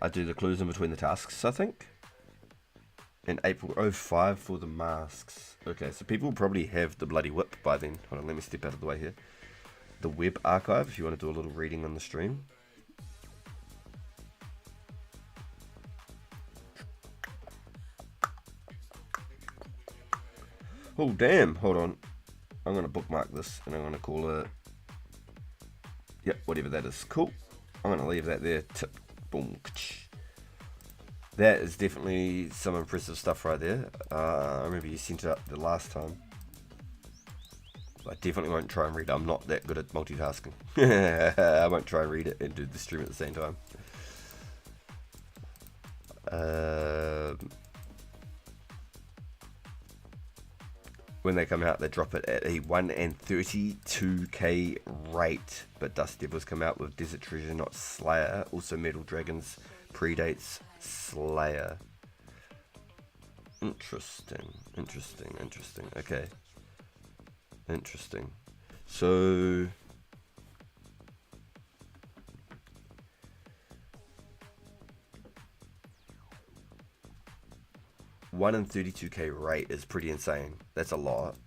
I do the clues in between the tasks, I think. In April 05 for the masks. Okay, so people probably have the bloody whip by then. Hold on, let me step out of the way here. The web archive, if you want to do a little reading on the stream. Oh, damn. Hold on. I'm going to bookmark this and I'm going to call it... Yep, whatever that is. Cool. I'm going to leave that there. Tip. Boom. That is definitely some impressive stuff right there. I remember you sent it up the last time. I definitely won't try and read it. I'm not that good at multitasking. I won't try and read it and do the stream at the same time. When they come out, they drop it at a 1 and 32k rate. But Dust Devils come out with Desert Treasure, not Slayer. Also, Metal Dragons predates Slayer. Interesting. Okay. Interesting. So... One in 32k rate is pretty insane. That's a lot.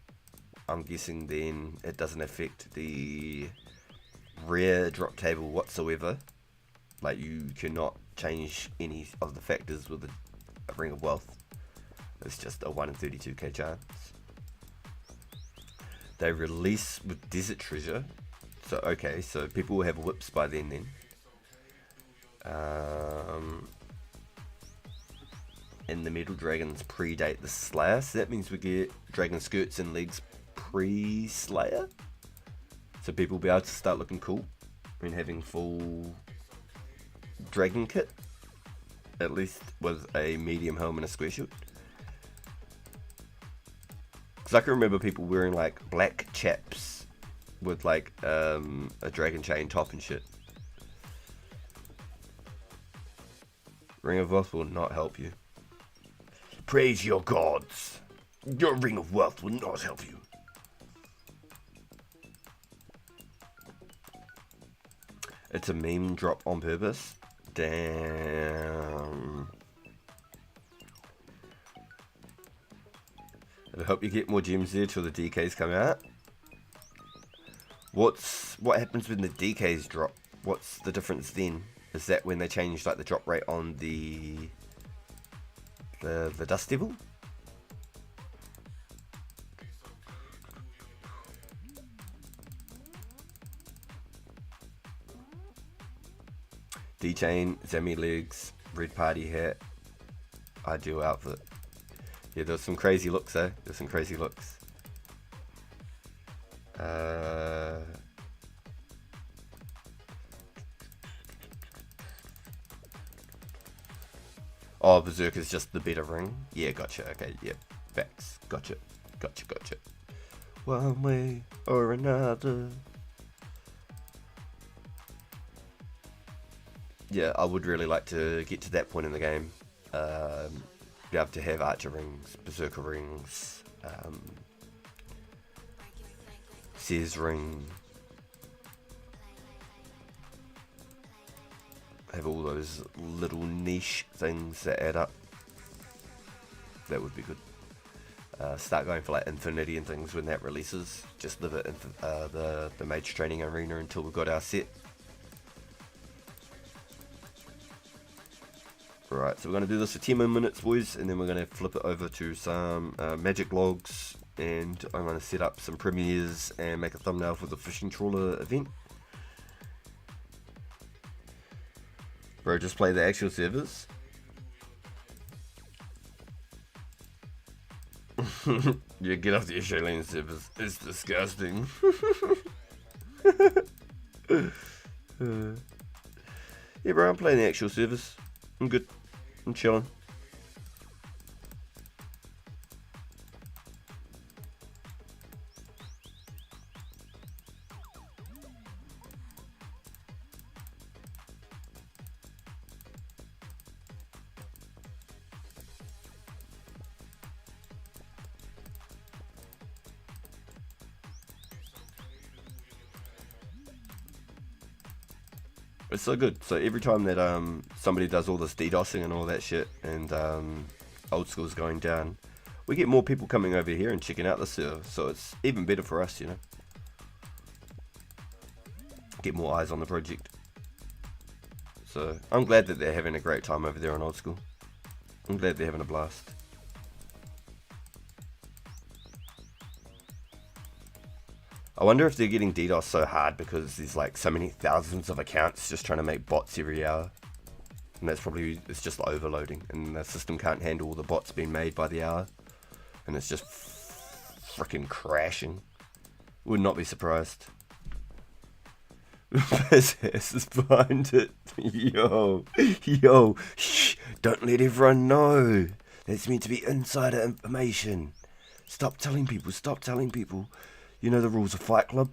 I'm guessing then it doesn't affect the rare drop table whatsoever. Like, you cannot change any of the factors with a Ring of Wealth. It's just a 1 in 32k chance. They release with Desert Treasure. So, okay, so people will have whips by then. And the metal dragons predate the Slayer, so that means we get dragon skirts and legs pre-Slayer. So people will be able to start looking cool and having full dragon kit, at least with a medium helm and a square shield. Because I can remember people wearing like black chaps with like a dragon chain top and shit. Ring of Wealth will not help you. Praise your gods. Your Ring of Wealth will not help you. It's a meme drop on purpose. Damn. I hope you get more gems there till the DKs come out. What happens when the DKs drop? What's the difference then? Is that when they change like the drop rate on the Dust Devil? D-chain, Zami legs, red party hat, ideal outfit. Yeah, there's some crazy looks though. There's some crazy looks. Oh, Berserker's just the better ring. Yeah, gotcha. Okay, yeah, facts. Gotcha. One way or another. Yeah, I would really like to get to that point in the game. Be able to have Archer rings, Berserker rings, Sears ring. Have all those little niche things that add up. That would be good. Start going for like Infinity and things when that releases. Just live it in the Mage Training Arena until we've got our set. Right, so we're going to do this for 10 more minutes, boys, and then we're going to flip it over to some magic logs, and I'm going to set up some premieres and make a thumbnail for the fishing trawler event. Bro, just play the actual servers. Yeah, get off the Australian servers. It's disgusting. Yeah, bro, I'm playing the actual servers. I'm good. I'm chilling. It's so good. So every time that somebody does all this DDoSing and all that shit, and old school's going down, we get more people coming over here and checking out the server. So it's even better for us, you know. Get more eyes on the project. So I'm glad that they're having a great time over there on old school. I'm glad they're having a blast. I wonder if they're getting DDoS so hard because there's like so many thousands of accounts just trying to make bots every hour. And that's probably, it's just overloading. And the system can't handle all the bots being made by the hour. And it's just freaking crashing. Would not be surprised. His ass is behind it. Yo, shh, don't let everyone know. That's meant to be insider information. Stop telling people. You know the rules of Fight Club?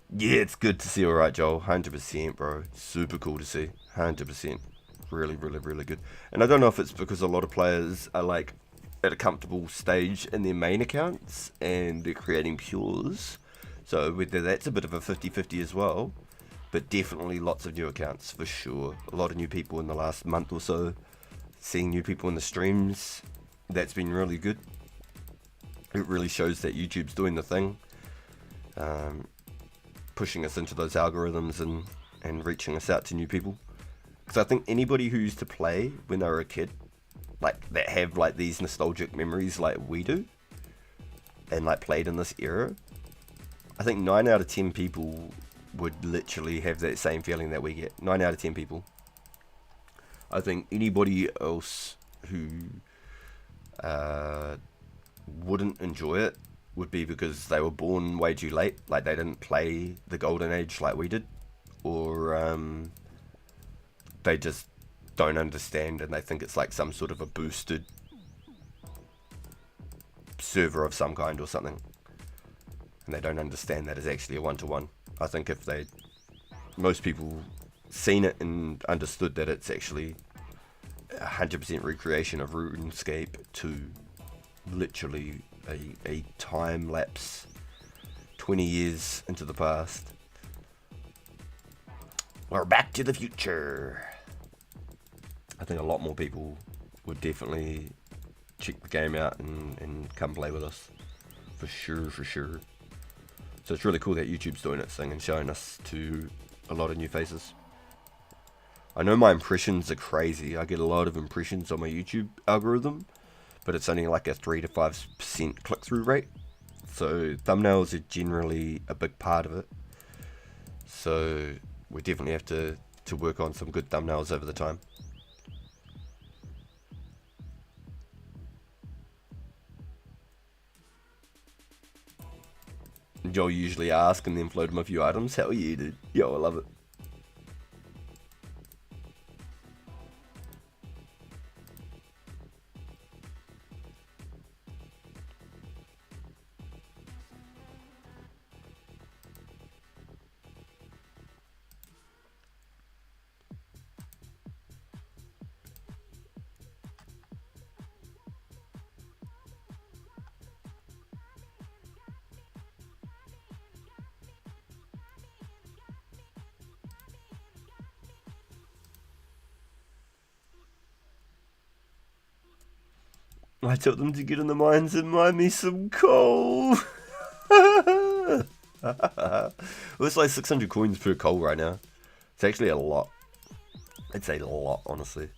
Yeah, it's good to see, alright, Joel. 100%, bro. Super cool to see. 100%. Really, really, really good. And I don't know if it's because a lot of players are, like, at a comfortable stage in their main accounts and they're creating pures. So whether that's a bit of a 50-50 as well. But definitely lots of new accounts, for sure. A lot of new people in the last month or so. Seeing new people in the streams. That's been really good. It really shows that YouTube's doing the thing, pushing us into those algorithms and reaching us out to new people. Because I think anybody who used to play when they were a kid, like that have like these nostalgic memories like we do, and like played in this era, I think 9 out of 10 people would literally have that same feeling that we get. 9 out of 10 people. I think anybody else who wouldn't enjoy it would be because they were born way too late, like they didn't play the golden age like we did, or they just don't understand and they think it's like some sort of a boosted server of some kind or something, and they don't understand that it's actually a one-to-one. I think if most people seen it and understood that it's actually 100% recreation of RuneScape to literally a time lapse 20 years into the past. We're back to the future. I think a lot more people would definitely check the game out and come play with us. For sure. So it's really cool that YouTube's doing its thing and showing us to a lot of new faces. I know my impressions are crazy. I get a lot of impressions on my YouTube algorithm, but it's only like a 3 to 5% click-through rate. So thumbnails are generally a big part of it. So we definitely have to work on some good thumbnails over the time. Joe usually ask and then float him a few items. Hell yeah, dude. Yo, I love it. I told them to get in the mines and mine me some coal. Well, it's like 600 coins per coal right now. It's actually a lot. It's a lot, honestly.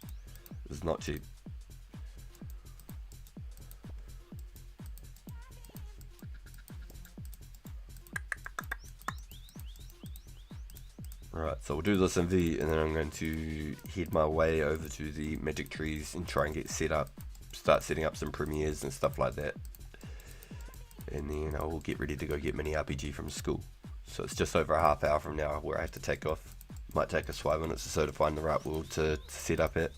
It's not cheap. Alright, so we'll do this in V, and then I'm going to head my way over to the magic trees and try and get set up. Start setting up some premieres and stuff like that, and then I will get ready to go get mini RPG from school. So it's just over a half hour from now where I have to take off. Might take us 5 minutes or so to find the right world to set up at.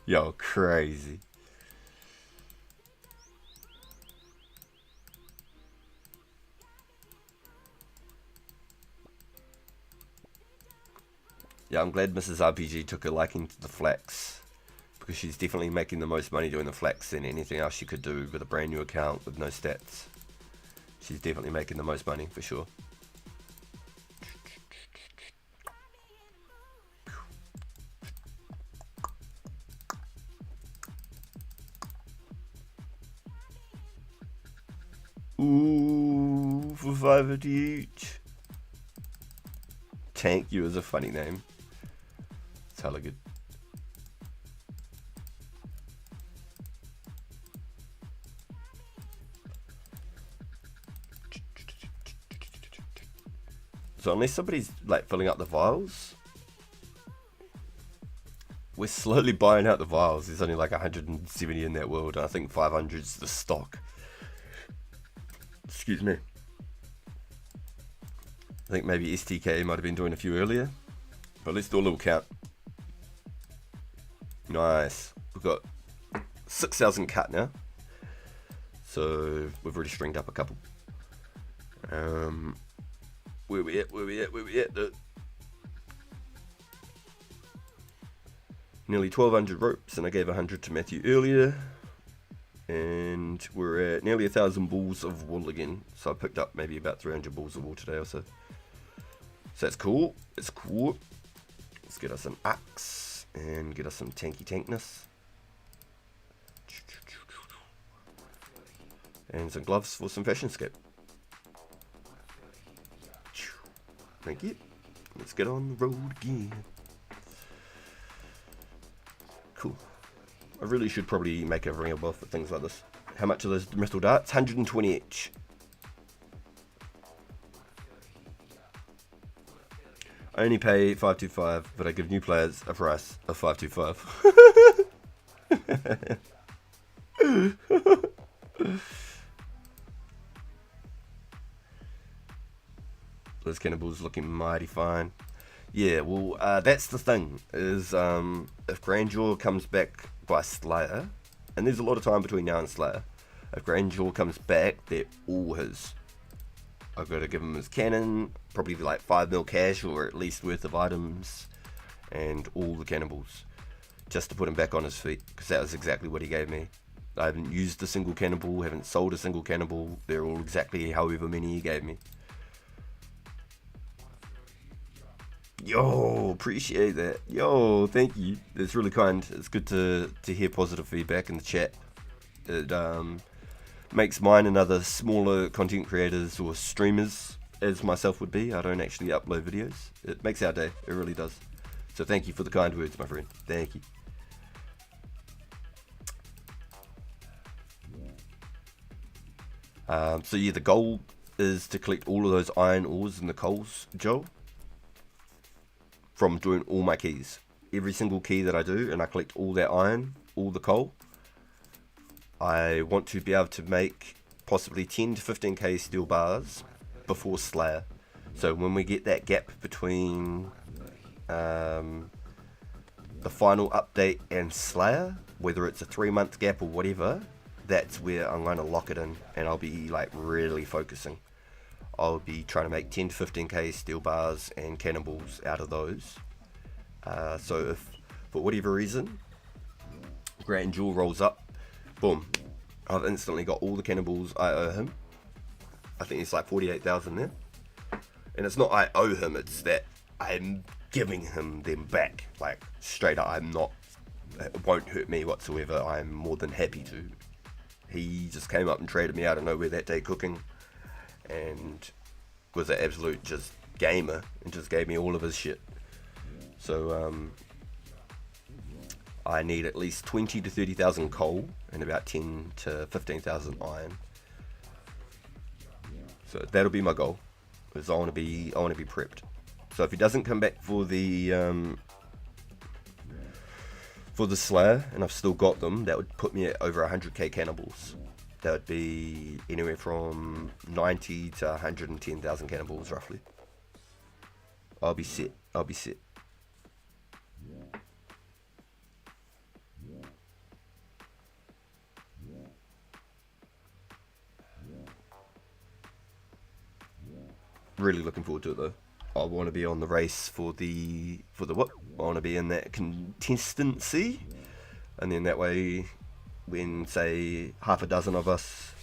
Yo, crazy. Yeah, I'm glad Mrs. RPG took a liking to the flax, because she's definitely making the most money doing the flax than anything else she could do with a brand new account with no stats. She's definitely making the most money, for sure. Ooh, for 550 each. Tank You is a funny name. It's hella good. So unless somebody's like filling up the vials, we're slowly buying out the vials. There's only like 170 in that world, and I think 500 is the stock. Excuse me. I think maybe STK might have been doing a few earlier, but let's do a little count. Nice. We've got 6,000 cut now, so we've already stringed up a couple. Where we at? Nearly 1,200 ropes, and I gave 100 to Matthew earlier. And we're at nearly 1,000 balls of wool again. So I picked up maybe about 300 balls of wool today or so. So that's cool. It's cool. Let's get us an axe and get us some tanky tankness. And some gloves for some fashionscape. Thank you. Let's get on the road again. Cool. I really should probably make a ring above for things like this. How much are those missile darts? 120 each. I only pay 525, but I give new players a price of 525. Those cannibals looking mighty fine. Yeah, well, that's the thing, is if Grandjaw comes back by Slayer, and there's a lot of time between now and Slayer, if Grandjaw comes back, they're all his. I've got to give him his cannon, probably like 5 mil cash or at least worth of items, and all the cannibals, just to put him back on his feet, because that was exactly what he gave me. I haven't used a single cannibal, haven't sold a single cannibal, they're all exactly however many he gave me. Yo, appreciate that. Yo, thank you. It's really kind. It's good to hear positive feedback in the chat. It makes mine and other smaller content creators or streamers, as myself would be. I don't actually upload videos. It makes our day. It really does. So thank you for the kind words, my friend. Thank you. So yeah, the goal is to collect all of those iron ores and the coals, Joe, from doing all my keys. Every single key that I do, and I collect all that iron, all the coal. I want to be able to make possibly 10 to 15k steel bars before Slayer. So when we get that gap between the final update and Slayer, whether it's a 3-month gap or whatever, that's where I'm going to lock it in, and I'll be like really focusing. I'll be trying to make 10 to 15k steel bars and cannibals out of those. So if for whatever reason Grandjaw rolls up, boom, I've instantly got all the cannibals I owe him. I think it's like 48,000 there. And it's not I owe him, it's that I'm giving him them back. Like straight up, it won't hurt me whatsoever. I'm more than happy to. He just came up and traded me out of nowhere that day cooking, and was an absolute just gamer and just gave me all of his shit. So I need at least 20 to 30,000 coal and about 10 to 15,000 iron. So that'll be my goal, because I want to be prepped. So if he doesn't come back for the Slayer, and I've still got them, that would put me at over 100k cannibals. That would be anywhere from 90 to 110,000 cannibals roughly. I'll be set. Really looking forward to it though. I want to be on the race for the whip. I want to be in that contestancy, and then that way, when say half a dozen of us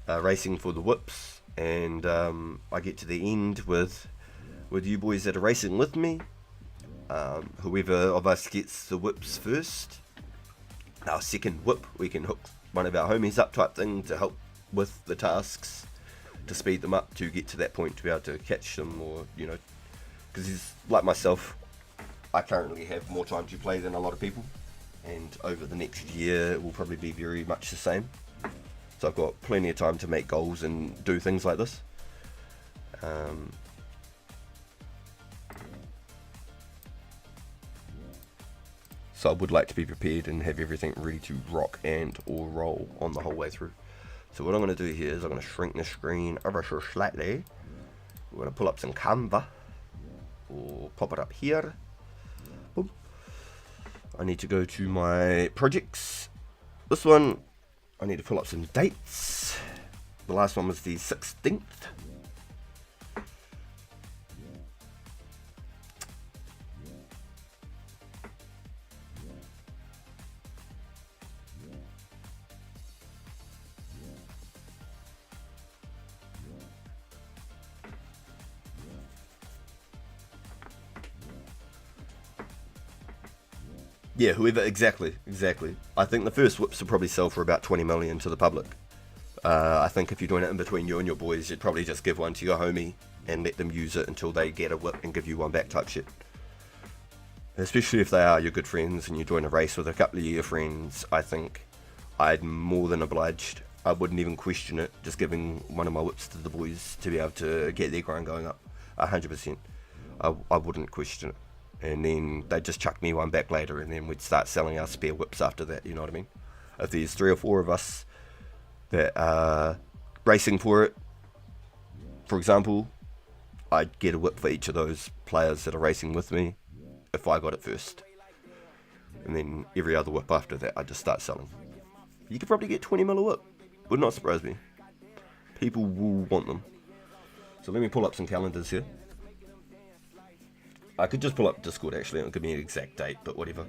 are racing for the whips, and I get to the end with you boys that are racing with me, whoever of us gets the whips first, our second whip, we can hook one of our homies up type thing to help with the tasks, to speed them up to get to that point to be able to catch them, or because he's like myself, I currently have more time to play than a lot of people, and over the next year it will probably be very much the same. So I've got plenty of time to make goals and do things like this. So I would like to be prepared and have everything ready to rock and or roll on the whole way through. So what I'm going to do here is I'm going to shrink the screen ever so slightly. We're going to pull up some Canva. We'll pop it up here. Boom. I need to go to my projects. This one, I need to pull up some dates. The last one was the 16th. Yeah, whoever, exactly. I think the first whips will probably sell for about 20 million to the public. I think if you're doing it in between you and your boys, you'd probably just give one to your homie and let them use it until they get a whip and give you one back type shit. Especially if they are your good friends and you join a race with a couple of your friends, I think I'd more than obliged. I wouldn't even question it, just giving one of my whips to the boys to be able to get their grind going up. 100%. I wouldn't question it. And then they'd just chuck me one back later, and then we'd start selling our spare whips after that, you know what I mean? If there's 3 or 4 of us that are racing for it, for example, I'd get a whip for each of those players that are racing with me if I got it first. And then every other whip after that, I'd just start selling. You could probably get 20 mil a whip. Would not surprise me. People will want them. So let me pull up some calendars here. I could just pull up Discord actually, it'll give me an exact date, but whatever.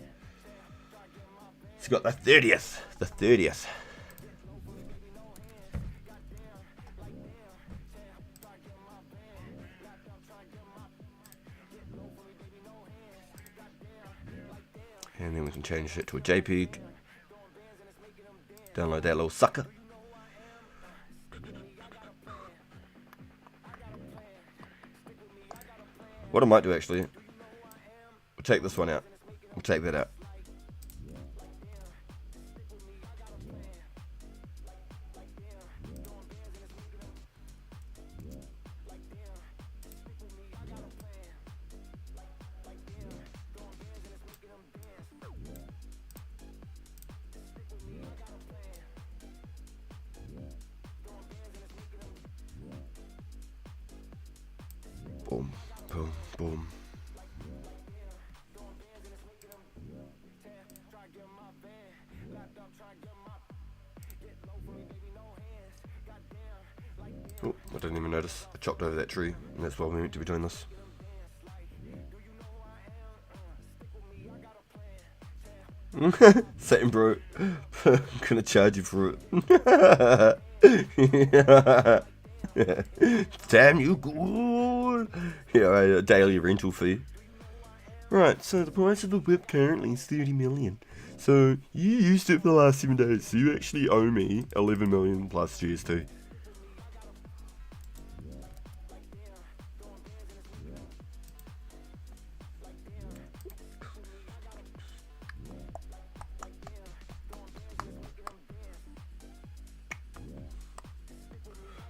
It's got the 30th. The 30th. And then we can change it to a JPEG. Download that little sucker. What I might do actually, we'll take this one out. We'll take that out. Boom, boom, boom. Oh, I didn't even notice. I chopped over that tree, and that's why we meant to be doing this. Same, bro. I'm gonna charge you for it. Damn you, cool. Yeah, right, a daily rental fee. Right, so the price of a whip currently is 30 million. So you used it for the last 7 days, so you actually owe me 11 million plus GST.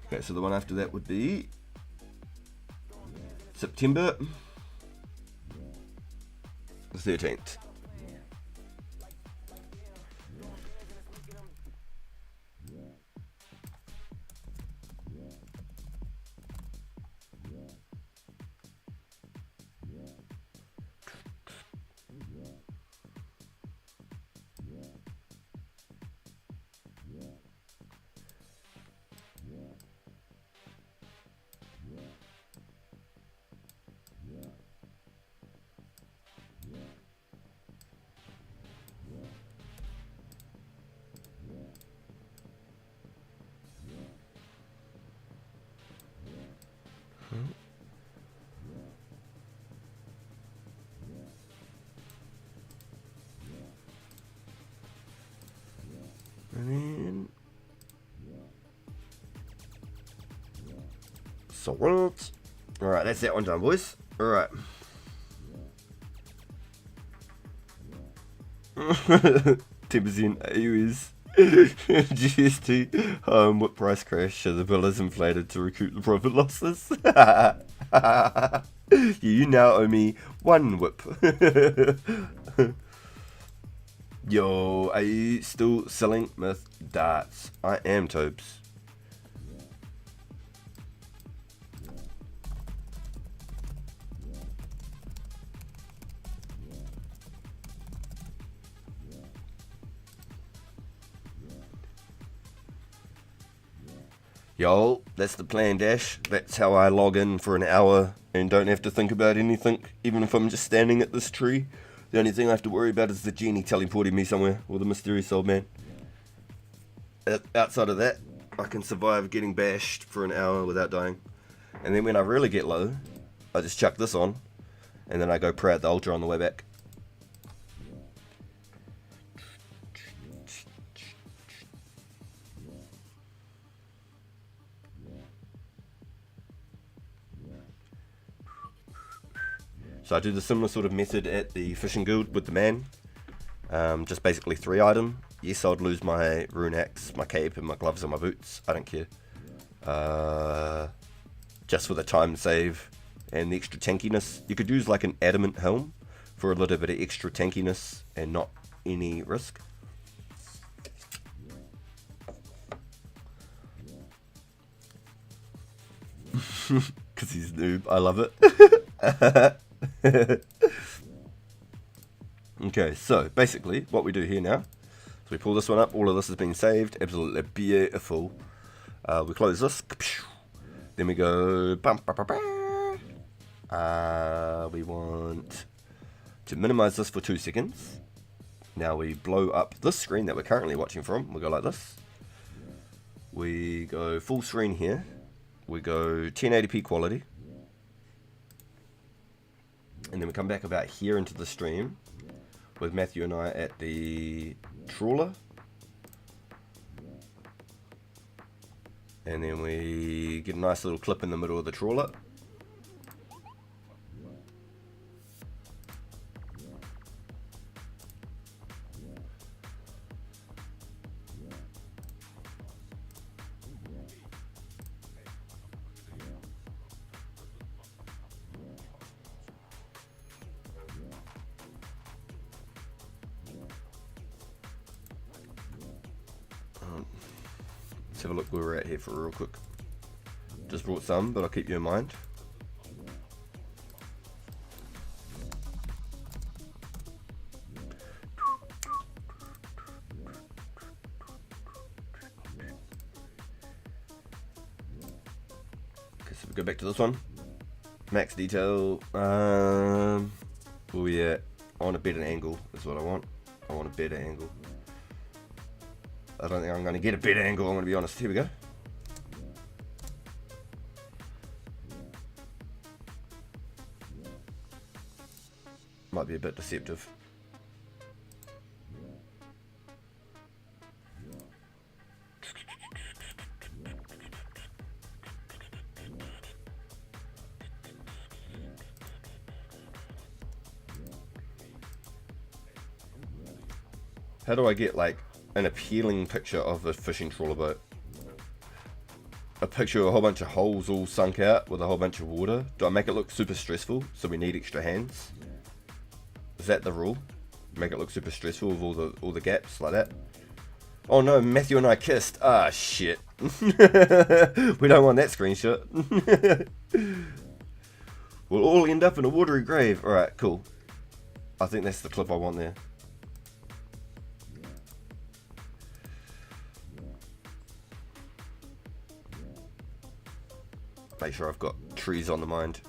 Okay, so the one after that would be September the 13th. And then salt. Alright, that's that one done, boys. Alright. 10% AUS GST. What price crash? The bill is inflated to recoup the profit losses. You now owe me 1 whip. Yo, are you still selling myth darts? I am, Tobes. Yo, that's the plan, Dash. That's how I log in for an hour and don't have to think about anything, even if I'm just standing at this tree. The only thing I have to worry about is the genie teleporting me somewhere, or the mysterious old man. Outside of that, I can survive getting bashed for an hour without dying. And then when I really get low, I just chuck this on, and then I go pray at the altar on the way back. So I do the similar sort of method at the fishing guild with the man. Just basically 3 item. Yes, I'd lose my rune axe, my cape, and my gloves and my boots. I don't care. Just for the time save and the extra tankiness. You could use like an adamant helm for a little bit of extra tankiness and not any risk. Because he's noob. I love it. Okay, so basically what we do here now is we pull this one up. All of this has been saved. Absolutely beautiful. We close this. Then we go. We want to minimize this for 2 seconds. Now we blow up this screen that we're currently watching from. We go like this. We go full screen here. We go 1080p quality. And then we come back about here into the stream with Matthew and I at the trawler. And then we get a nice little clip in the middle of the trawler. Let's have a look where we're at here for real quick. Just brought some, but I'll keep you in mind. Okay, so we go back to this one. Max detail. Oh yeah, I want a better angle is what I want. I want a better angle. I don't think I'm going to get a better angle, I'm going to be honest. Here we go. Might be a bit deceptive. How do I get like an appealing picture of a fishing trawler boat? A picture of a whole bunch of holes all sunk out with a whole bunch of water. Do I make it look super stressful so we need extra hands? Is that the rule? Make it look super stressful with all the gaps like that? Oh no, Matthew and I kissed. Ah shit. We don't want that screenshot. We'll all end up in a watery grave. Alright, cool. I think that's the clip I want there. Make sure I've got trees on the mind.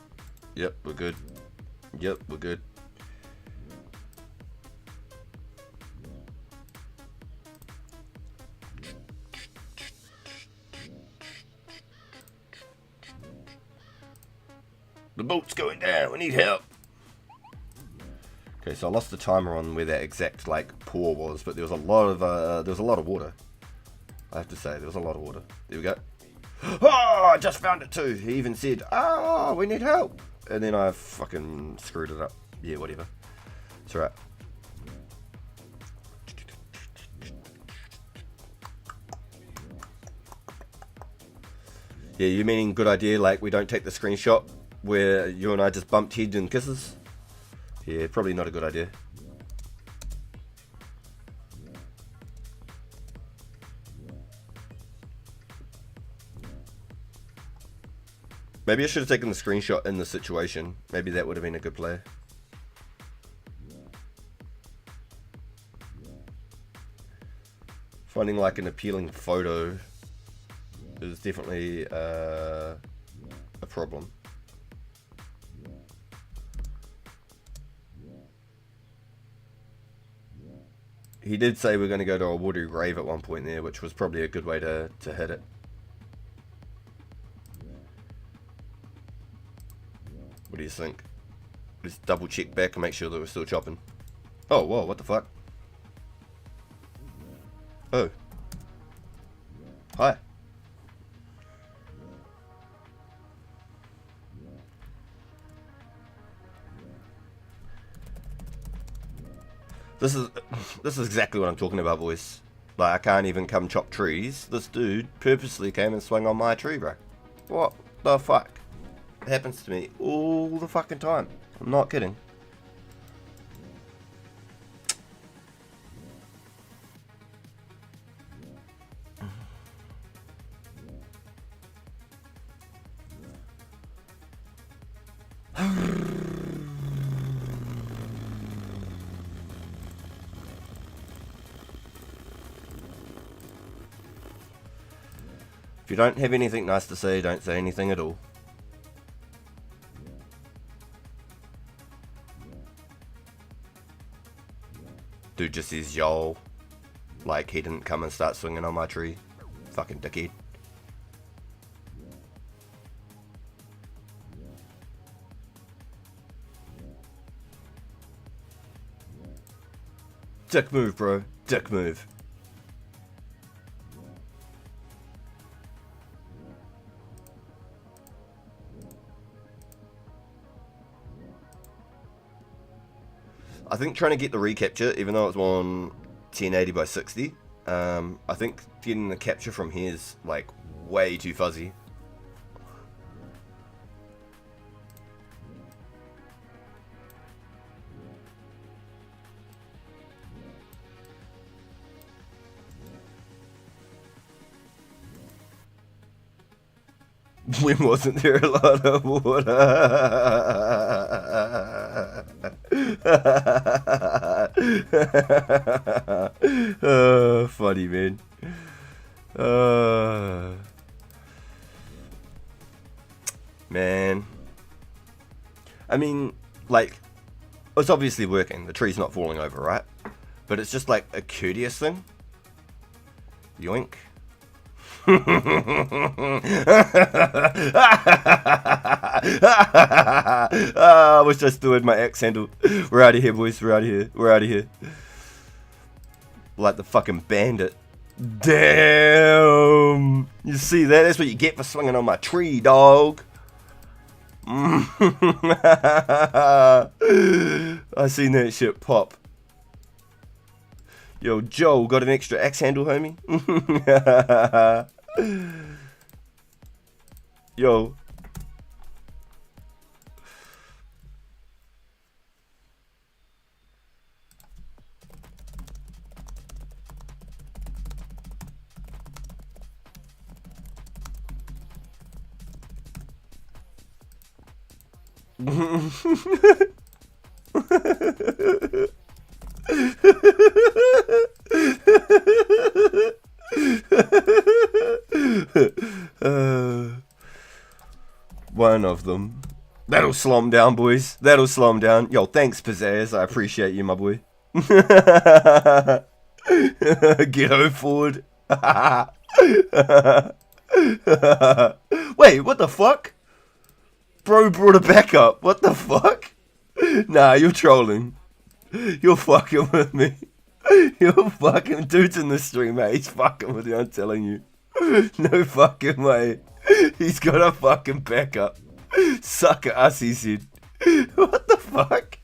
Yep, we're good. Yep, we're good. The boat's going down. We need help. Okay, so I lost the timer on where that exact like pour was, but there was a lot of water. I have to say, there was a lot of water. There we go. Oh, I just found it too. He even said, "Oh, we need help," and then I fucking screwed it up. Yeah, whatever. It's alright. Yeah, you meaning good idea? Like we don't take the screenshot where you and I just bumped heads and kisses? Yeah, probably not a good idea. Maybe I should have taken the screenshot in the situation. Maybe that would have been a good play. Finding like an appealing photo is definitely a problem. He did say we're going to go to a watery grave at one point there, which was probably a good way to hit it. What do you think? Let's double check back and make sure that we're still chopping. Oh, whoa, what the fuck? Oh. Hi. This is exactly what I'm talking about, boys. Like, I can't even come chop trees. This dude purposely came and swung on my tree, bro. What the fuck? It happens to me all the fucking time. I'm not kidding. If you don't have anything nice to say, don't say anything at all. Dude just says yo, like he didn't come and start swinging on my tree. Fucking dickhead. Dick move, bro. Dick move. I think trying to get the recapture, even though it's on 1080 by 60, I think getting the capture from here is like way too fuzzy. When wasn't there a lot of water? Funny, man. Man. I mean, like, it's obviously working. The tree's not falling over, right? But it's just like a courteous thing. Yoink. I was just doing my X handle. We're out of here, boys. We're out of here. We're out of here. Like the fucking bandit. Damn. You see that? That's what you get for swinging on my tree, dog. I seen that shit pop. Yo, Joe, got an extra X handle, homie? Yo. One of them. That'll slow him down, boys. That'll slow him down. Yo, thanks, Pizzazz. I appreciate you, my boy. Ghetto Ford. Wait, what the fuck? Bro brought it back up. What the fuck? Nah, you're trolling. You're fucking with me. You're fucking dude's in the stream, mate. He's fucking with you, I'm telling you. No fucking way. He's got a fucking backup. Suck at us, he said. What the fuck?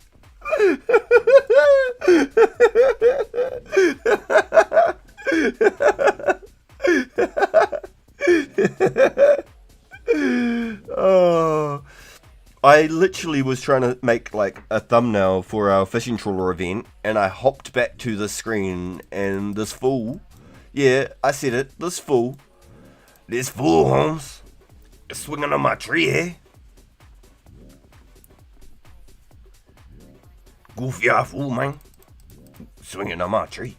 Oh, I literally was trying to make like a thumbnail for our fishing trawler event, and I hopped back to the screen, and this fool, yeah, I said it, this fool, Holmes, is swinging on my tree, eh? Goofy ass fool, man, swinging on my tree.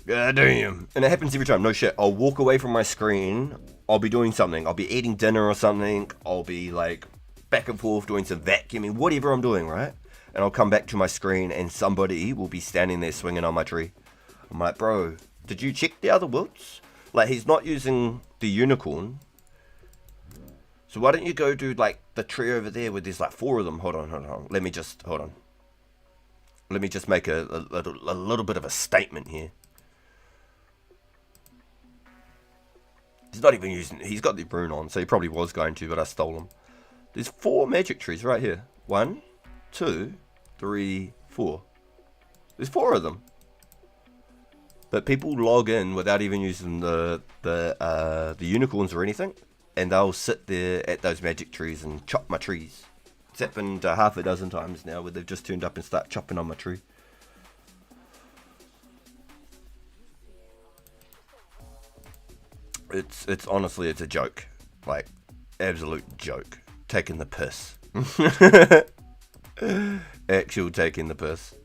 God damn. And it happens every time, no shit. I'll walk away from my screen, I'll be doing something. I'll be eating dinner or something. I'll be like back and forth doing some vacuuming, whatever I'm doing, right? And I'll come back to my screen and somebody will be standing there swinging on my tree. I'm like, bro, did you check the other woods? Like, he's not using the unicorn. So why don't you go do like the tree over there where there's like 4 of them? Hold on. Let me just make a little bit of a statement here. He's not even using, he's got the rune on, so he probably was going to, but I stole him. There's 4 magic trees right here. 1, 2, 3, 4? There's 4 of them. But people log in without even using the unicorns or anything, and they'll sit there at those magic trees and chop my trees. It's happened half a dozen times now where they've just turned up and start chopping on my tree. It's honestly, it's a joke. Like, absolute joke. Taking the piss. Actual taking the piss.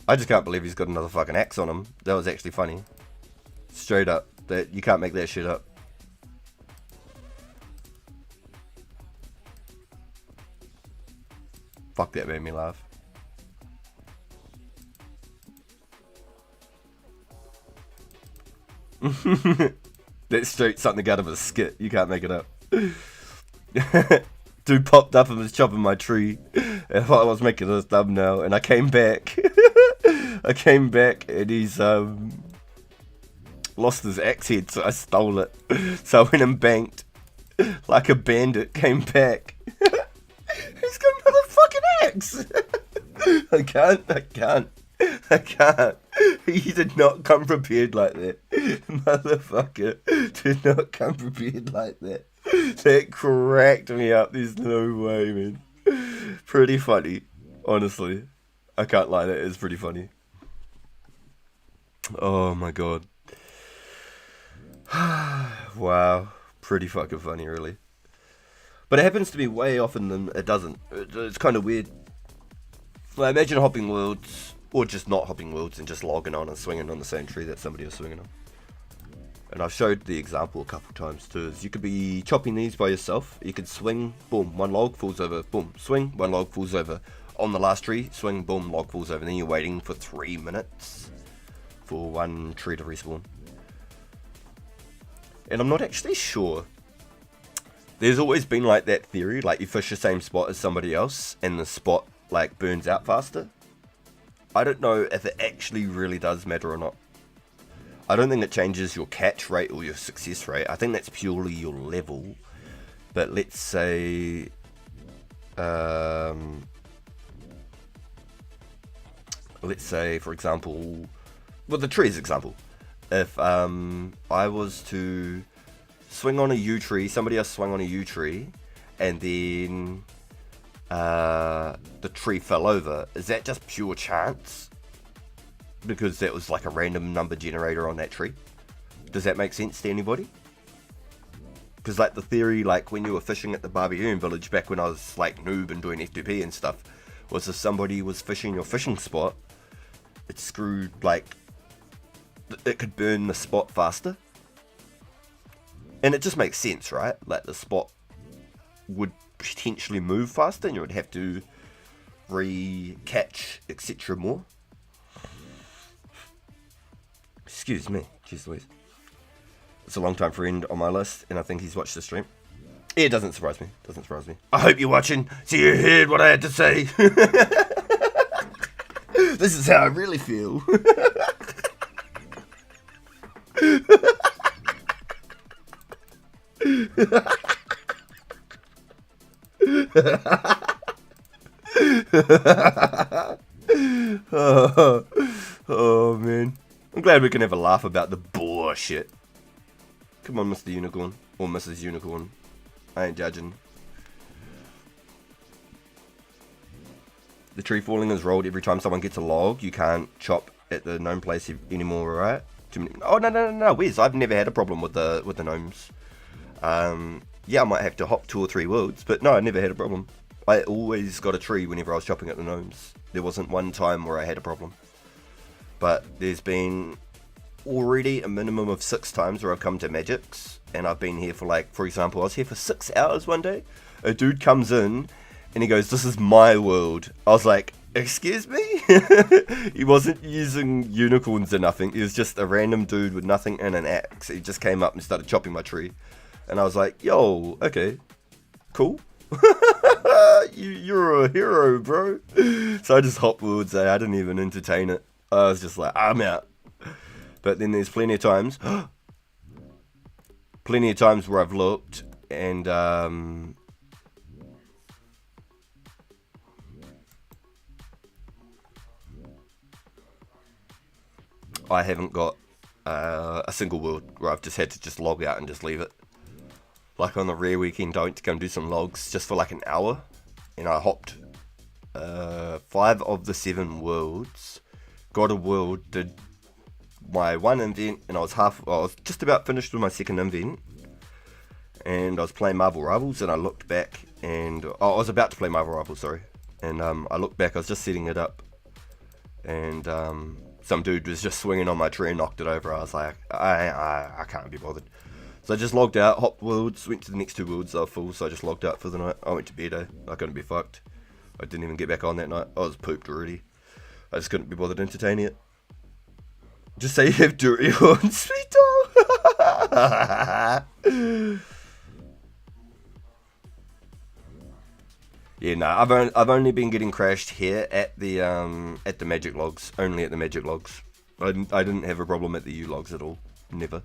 I just can't believe he's got another fucking axe on him. That was actually funny. Straight up. That you can't make that shit up. Fuck, that made me laugh. That's straight something out of a skit. You can't make it up. Dude popped up and was chopping my tree, and I thought I was making a thumbnail, and I came back. I came back and he's lost his axe head, so I stole it. So I went and banked like a bandit, came back. He's got another fucking axe. I can't. He did not come prepared like that. Motherfucker did not come prepared like that. That cracked me up. There's no way, man. Pretty funny, honestly. I can't lie, that is pretty funny. Oh my god. Wow. Pretty fucking funny, really. But it happens to be way often than it doesn't. It's kind of weird. Like, imagine hopping worlds, or just not hopping worlds and just logging on and swinging on the same tree that somebody is swinging on. And I've showed the example a couple times too. Is you could be chopping these by yourself. You could swing, boom, one log falls over, boom, swing, one log falls over. On the last tree, swing, boom, log falls over. And then you're waiting for 3 minutes for one tree to respawn. And I'm not actually sure. There's always been like that theory, like you fish the same spot as somebody else and the spot like burns out faster. I don't know if it actually really does matter or not. I don't think it changes your catch rate or your success rate. I think that's purely your level. But let's say for example, well, the trees example, if I was to swing on a yew tree, somebody else swung on a yew tree, and then the tree fell over, is that just pure chance? Because that was like a random number generator on that tree? Does that make sense to anybody? Because like the theory, like when you were fishing at the Barbarian village back when I was like noob and doing F2P and stuff, was if somebody was fishing your fishing spot, it screwed, like, it could burn the spot faster. And it just makes sense, right? Like the spot would potentially move faster and you would have to re-catch, etc. more. Excuse me. Jeez Louise. It's a long time friend on my list and I think he's watched the stream. It doesn't surprise me. Doesn't surprise me. I hope you're watching so you heard what I had to say. This is how I really feel. Oh man, I'm glad we can have a laugh about the bullshit. Come on, Mr. Unicorn or Mrs. Unicorn, I ain't judging. The tree falling is rolled every time someone gets a log. You can't chop at the gnome place anymore, right? Oh no, Wes, I've never had a problem with the gnomes. Yeah, I might have to hop 2 or 3 worlds, but no, I never had a problem. I always got a tree whenever I was chopping at the gnomes. There wasn't one time where I had a problem. But there's been already a minimum of 6 times where I've come to Magics, and I've been here for like, for example, I was here for 6 hours one day. A dude comes in, and he goes, "This is my world." I was like, excuse me? He wasn't using unicorns or nothing. He was just a random dude with nothing and an axe. He just came up and started chopping my tree. And I was like, yo, okay, cool. You're a hero, bro. So I just hopped worlds there. I didn't even entertain it. I was just like, I'm out. But then there's plenty of times where I've looked and I haven't got a single world where I've just had to just log out and just leave it. Like on the rare weekend, I went to go and do some logs just for like an hour, and I hopped 5 of the 7 worlds, got a world, did my one invent, and I was just about finished with my second invent, and I was playing Marvel Rivals, and I looked back, and I was about to play Marvel Rivals, sorry, and I looked back, I was just setting it up, and some dude was just swinging on my tree and knocked it over. I was like, I can't be bothered. So I just logged out, hopped worlds, went to the next 2 worlds, they were full, so I just logged out for the night. I went to bed, I couldn't be fucked. I didn't even get back on that night. I was pooped already. I just couldn't be bothered entertaining it. Just say you have dirty on sweet dog. Yeah, no, I've only been getting crashed here at the magic logs. Only at the magic logs. I didn't have a problem at the U logs at all. Never.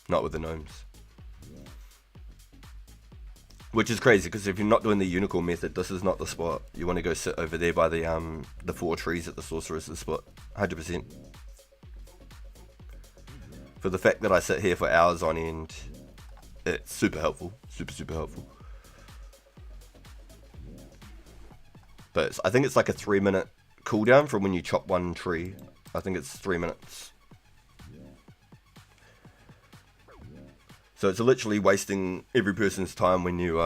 Not with the gnomes. Which is crazy, because if you're not doing the unicorn method, this is not the spot. You want to go sit over there by the 4 trees at the sorcerer's spot. 100%. For the fact that I sit here for hours on end, it's super helpful. Super helpful. But I think it's like a 3-minute cooldown from when you chop one tree. I think it's 3 minutes. So it's literally wasting every person's time when you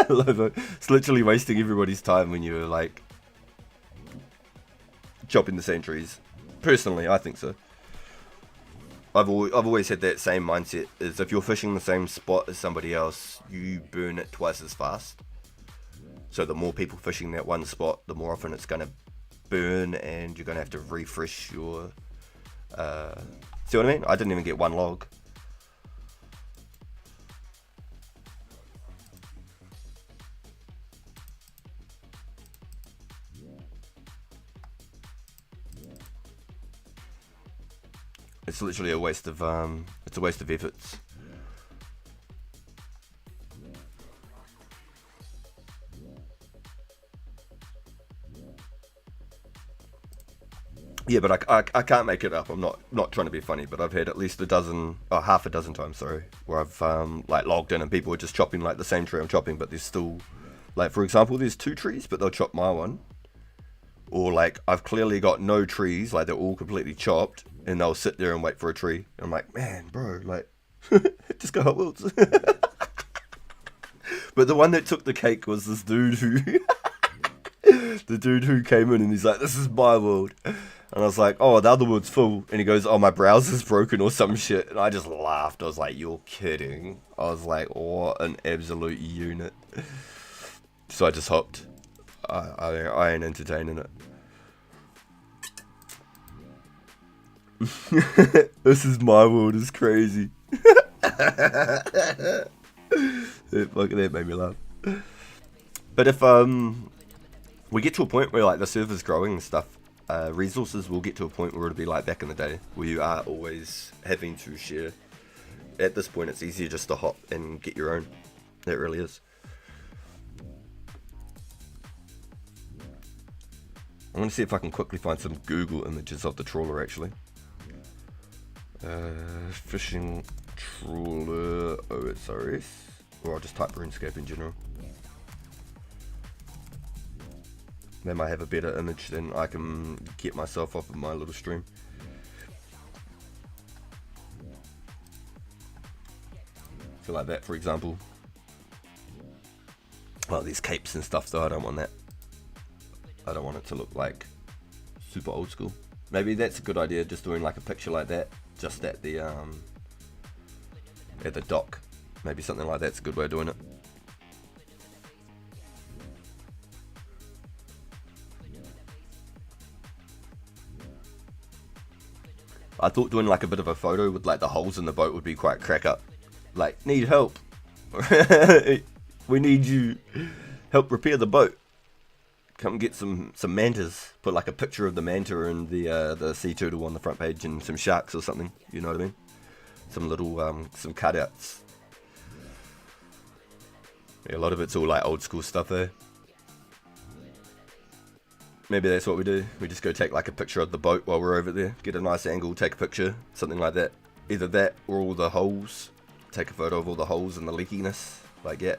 it's literally wasting everybody's time when you're like chopping the same trees. Personally, I think so. I've always had that same mindset, is if you're fishing the same spot as somebody else, you burn it twice as fast. So the more people fishing that one spot, the more often it's going to burn, and you're going to have to refresh your... see what I mean? I didn't even get one log. It's literally a waste of efforts. Yeah, but I can't make it up. I'm not trying to be funny, but I've had at least half a dozen times, sorry, where I've like logged in and people are just chopping like the same tree I'm chopping, but there's still, like for example, there's 2 trees, but they'll chop my one. Or like I've clearly got no trees, like they're all completely chopped, and they'll sit there and wait for a tree. And I'm like, man, bro, like, just go Hot Wheels. But the one that took the cake was this dude who, the dude who came in and he's like, this is my world. And I was like, oh, the other world's full. And he goes, oh, my browser's broken or some shit. And I just laughed. I was like, you're kidding. I was like, what an absolute unit. So I just hopped. I ain't entertaining it. This is my world is crazy. That made me laugh. But if we get to a point where like the server's growing and stuff, resources will get to a point where it'll be like back in the day, where you are always having to share. At this point, it's easier just to hop and get your own. It really is. I want to see if I can quickly find some Google images of the trawler actually. Fishing trawler OSRS, or I'll just type RuneScape in general. They might have a better image than I can get myself off of my little stream. So like that, for example. Well, these capes and stuff though, I don't want that. I don't want it to look like super old school. Maybe that's a good idea, just doing like a picture like that, just at the dock. Maybe something like that's a good way of doing it. I thought doing like a bit of a photo with like the holes in the boat would be quite crack up. Like, need help. We need you. Help repair the boat. Come get some mantas. Put like a picture of the manta and the sea turtle on the front page and some sharks or something. You know what I mean? Some little some cutouts. Yeah, a lot of it's all like old school stuff there. Maybe that's what we do. We just go take like a picture of the boat while we're over there. Get a nice angle, take a picture, something like that. Either that or all the holes. Take a photo of all the holes and the leakiness. Like, yeah.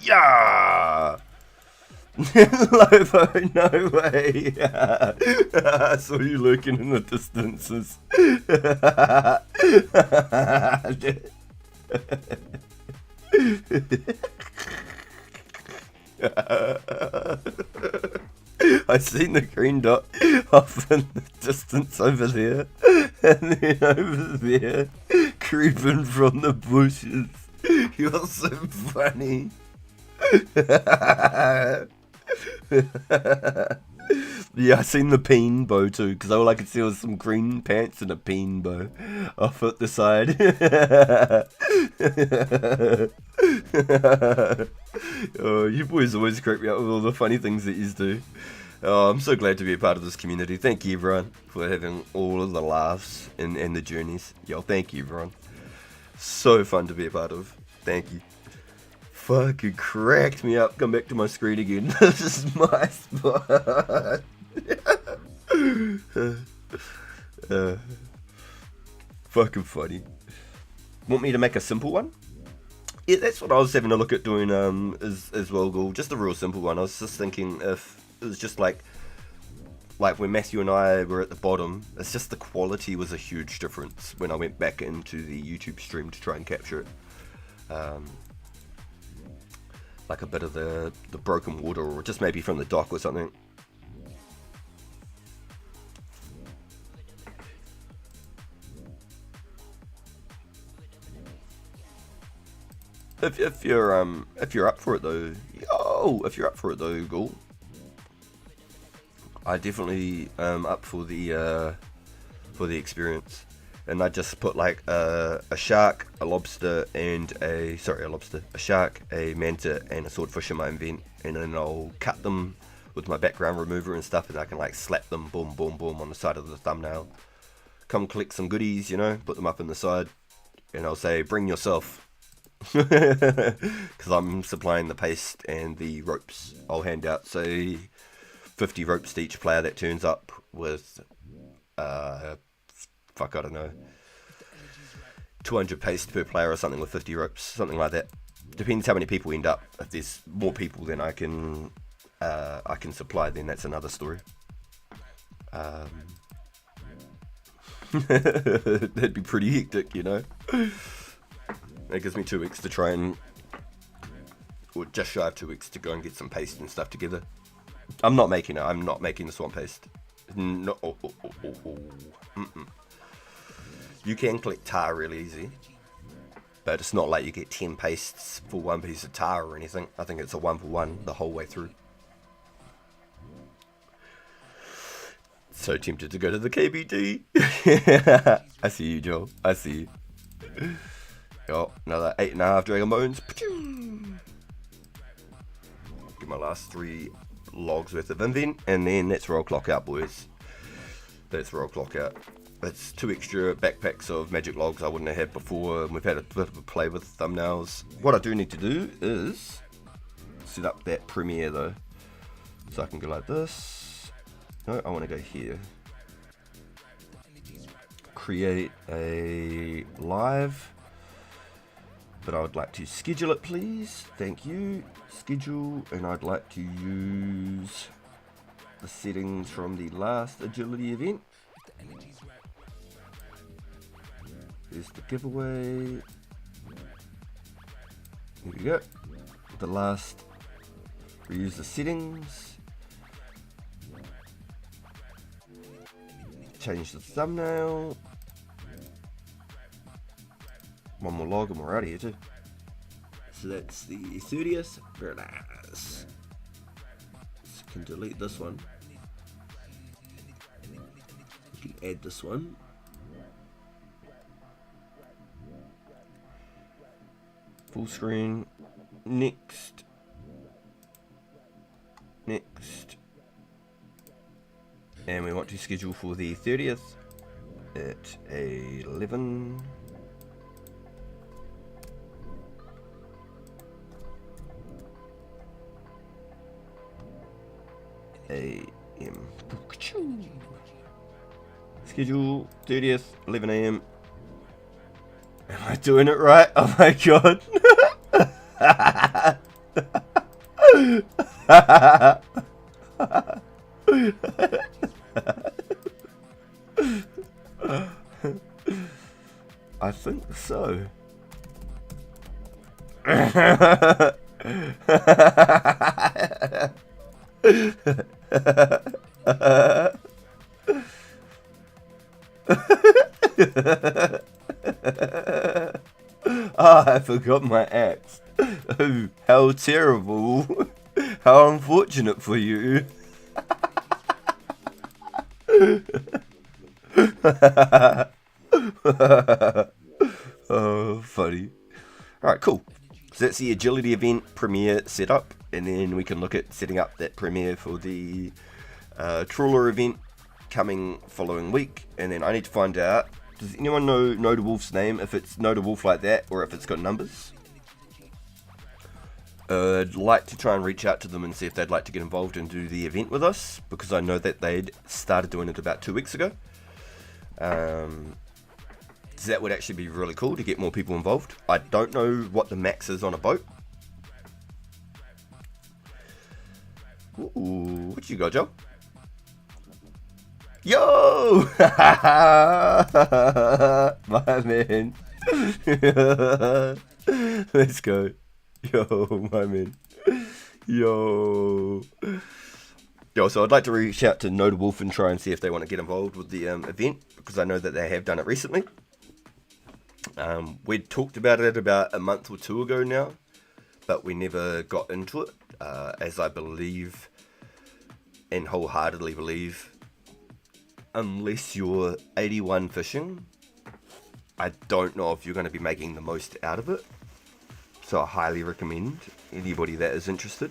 Yeah! Lobo, no way! I saw you lurking in the distances. I seen the green dot off in the distance over there, and then over there, creeping from the bushes. You're so funny. Yeah, I seen the peen bow too, because all I could see was some green pants and a peen bow off at the side. Oh, you boys always crack me up with all the funny things that you do. Oh, I'm so glad to be a part of this community. Thank you, everyone, for having all of the laughs and the journeys. Yo, thank you, everyone. So fun to be a part of. Thank you. Fucking cracked me up. Come back to my screen again. This is my spot. Fucking funny. Want me to make a simple one? Yeah, that's what I was having a look at doing as well, Ghoul. Just a real simple one. I was just thinking if it was just like when Matthew and I were at the bottom, it's just the quality was a huge difference when I went back into the YouTube stream to try and capture it. Like a bit of the broken water, or just maybe from the dock or something. If you're up for it though, if you're up for it though, Ghoul, I definitely up for the experience. And I just put like a shark, a lobster, and a shark, a manta, and a swordfish in my invent, and then I'll cut them with my background remover and stuff, and I can like slap them, boom, boom, boom, on the side of the thumbnail. Come collect some goodies, you know, put them up in the side, and I'll say, bring yourself, because I'm supplying the paste and the ropes. I'll hand out, say, 50 ropes to each player that turns up with, fuck, I don't know, 200 paste per player or something with 50 ropes, something like that. Depends how many people end up. If there's more people than I can supply, then that's another story. That'd be pretty hectic, you know. That gives me 2 weeks to try and, or just shy of 2 weeks to go and get some paste and stuff together. I'm not making the swamp paste. No. You can collect tar really easy, but it's not like you get 10 pastes for one piece of tar or anything. I think it's a 1-for-1 the whole way through. So tempted to go to the KBD. I see you, Joel. I see you. Oh, another 8.5 Dragon Bones. Get my last 3 logs worth of invent, and then let's roll clock out, boys. Let's roll clock out. That's 2 extra backpacks of magic logs I wouldn't have had before. We've had a bit of a play with thumbnails. What I do need to do is set up that premiere though. So I can go like this. No, I want to go here. Create a live. But I would like to schedule it, please. Thank you. Schedule, and I'd like to use the settings from the last agility event. Here's the giveaway. Here we go. The last, we use the settings. Change the thumbnail. One more log and we're out of here too. So that's the 30th. Very nice. So can delete this one. We can add this one. Full screen. Next. Next. And we want to schedule for the 30th at 11. a.m. Schedule 30th, 11 a.m. Am I doing it right? Oh my god. I think so. I forgot my axe. Oh, how terrible. How unfortunate for you. Oh, funny. Alright, cool. So that's the agility event premiere setup, and then we can look at setting up that premiere for the trawler event coming following week. And then I need to find out, does anyone know the wolf's name, if it's Know the Wolf like that or if it's got numbers? I'd like to try and reach out to them and see if they'd like to get involved and do the event with us, because I know that they'd started doing it about 2 weeks ago. So that would actually be really cool to get more people involved. I don't know what the max is on a boat. Ooh, what you got, Joe? Yo! My man. Let's go. Yo, my man. Yo. So I'd like to reach out to Know the Wolf and try and see if they want to get involved with the event, because I know that they have done it recently. We'd talked about it about a month or two ago now, but we never got into it, as I believe, and wholeheartedly believe, unless you're 81 fishing, I don't know if you're going to be making the most out of it. So I highly recommend anybody that is interested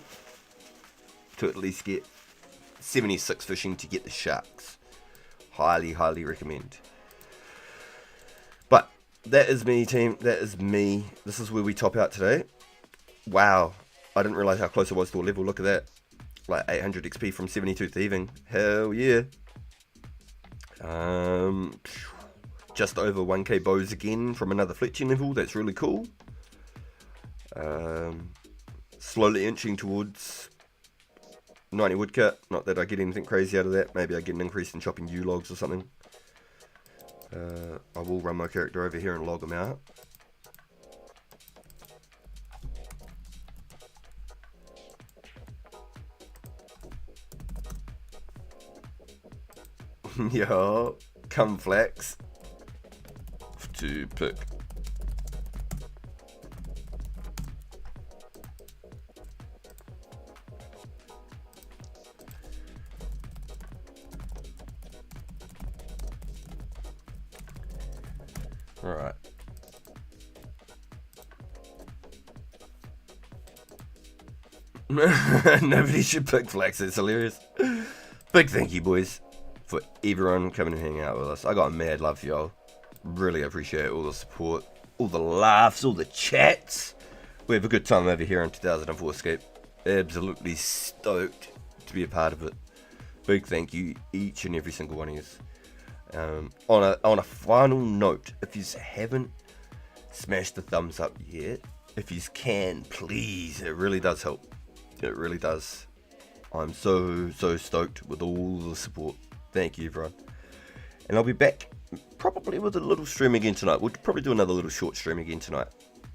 to at least get 76 fishing to get the sharks. Highly recommend. But that is me, team. That is me. This is where we top out today. Wow. I didn't realize how close I was to a level. Look at that. Like 800 XP from 72 thieving. Hell yeah. Just over 1k bows again from another fletching level. That's really cool. Slowly inching towards 90 woodcut. Not that I get anything crazy out of that. Maybe I get an increase in chopping yew logs or something. I will run my character over here and log them out. Yo, come flex to pick. Alright. Nobody should pick flex, it's hilarious. Big thank you, boys, for everyone coming and hanging out with us. I got mad love for y'all. Really appreciate all the support, all the laughs, all the chats. We have a good time over here on 2004 Escape. Absolutely stoked to be a part of it. Big thank you, each and every single one of you. On a final note, if you haven't smashed the thumbs up yet, if you can, please, it really does help. It really does. I'm so stoked with all the support. Thank you, everyone. And I'll be back probably with a little stream again tonight. We'll probably do another little short stream again tonight.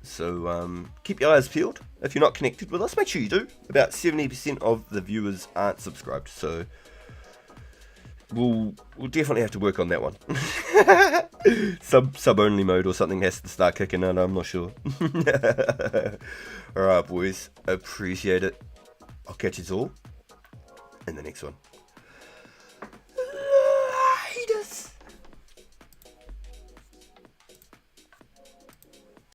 So keep your eyes peeled. If you're not connected with us, make sure you do. About 70% of the viewers aren't subscribed, so we'll definitely have to work on that one. sub only mode or something has to start kicking in. I'm not sure. Alright, boys, appreciate it. I'll catch you all in the next one.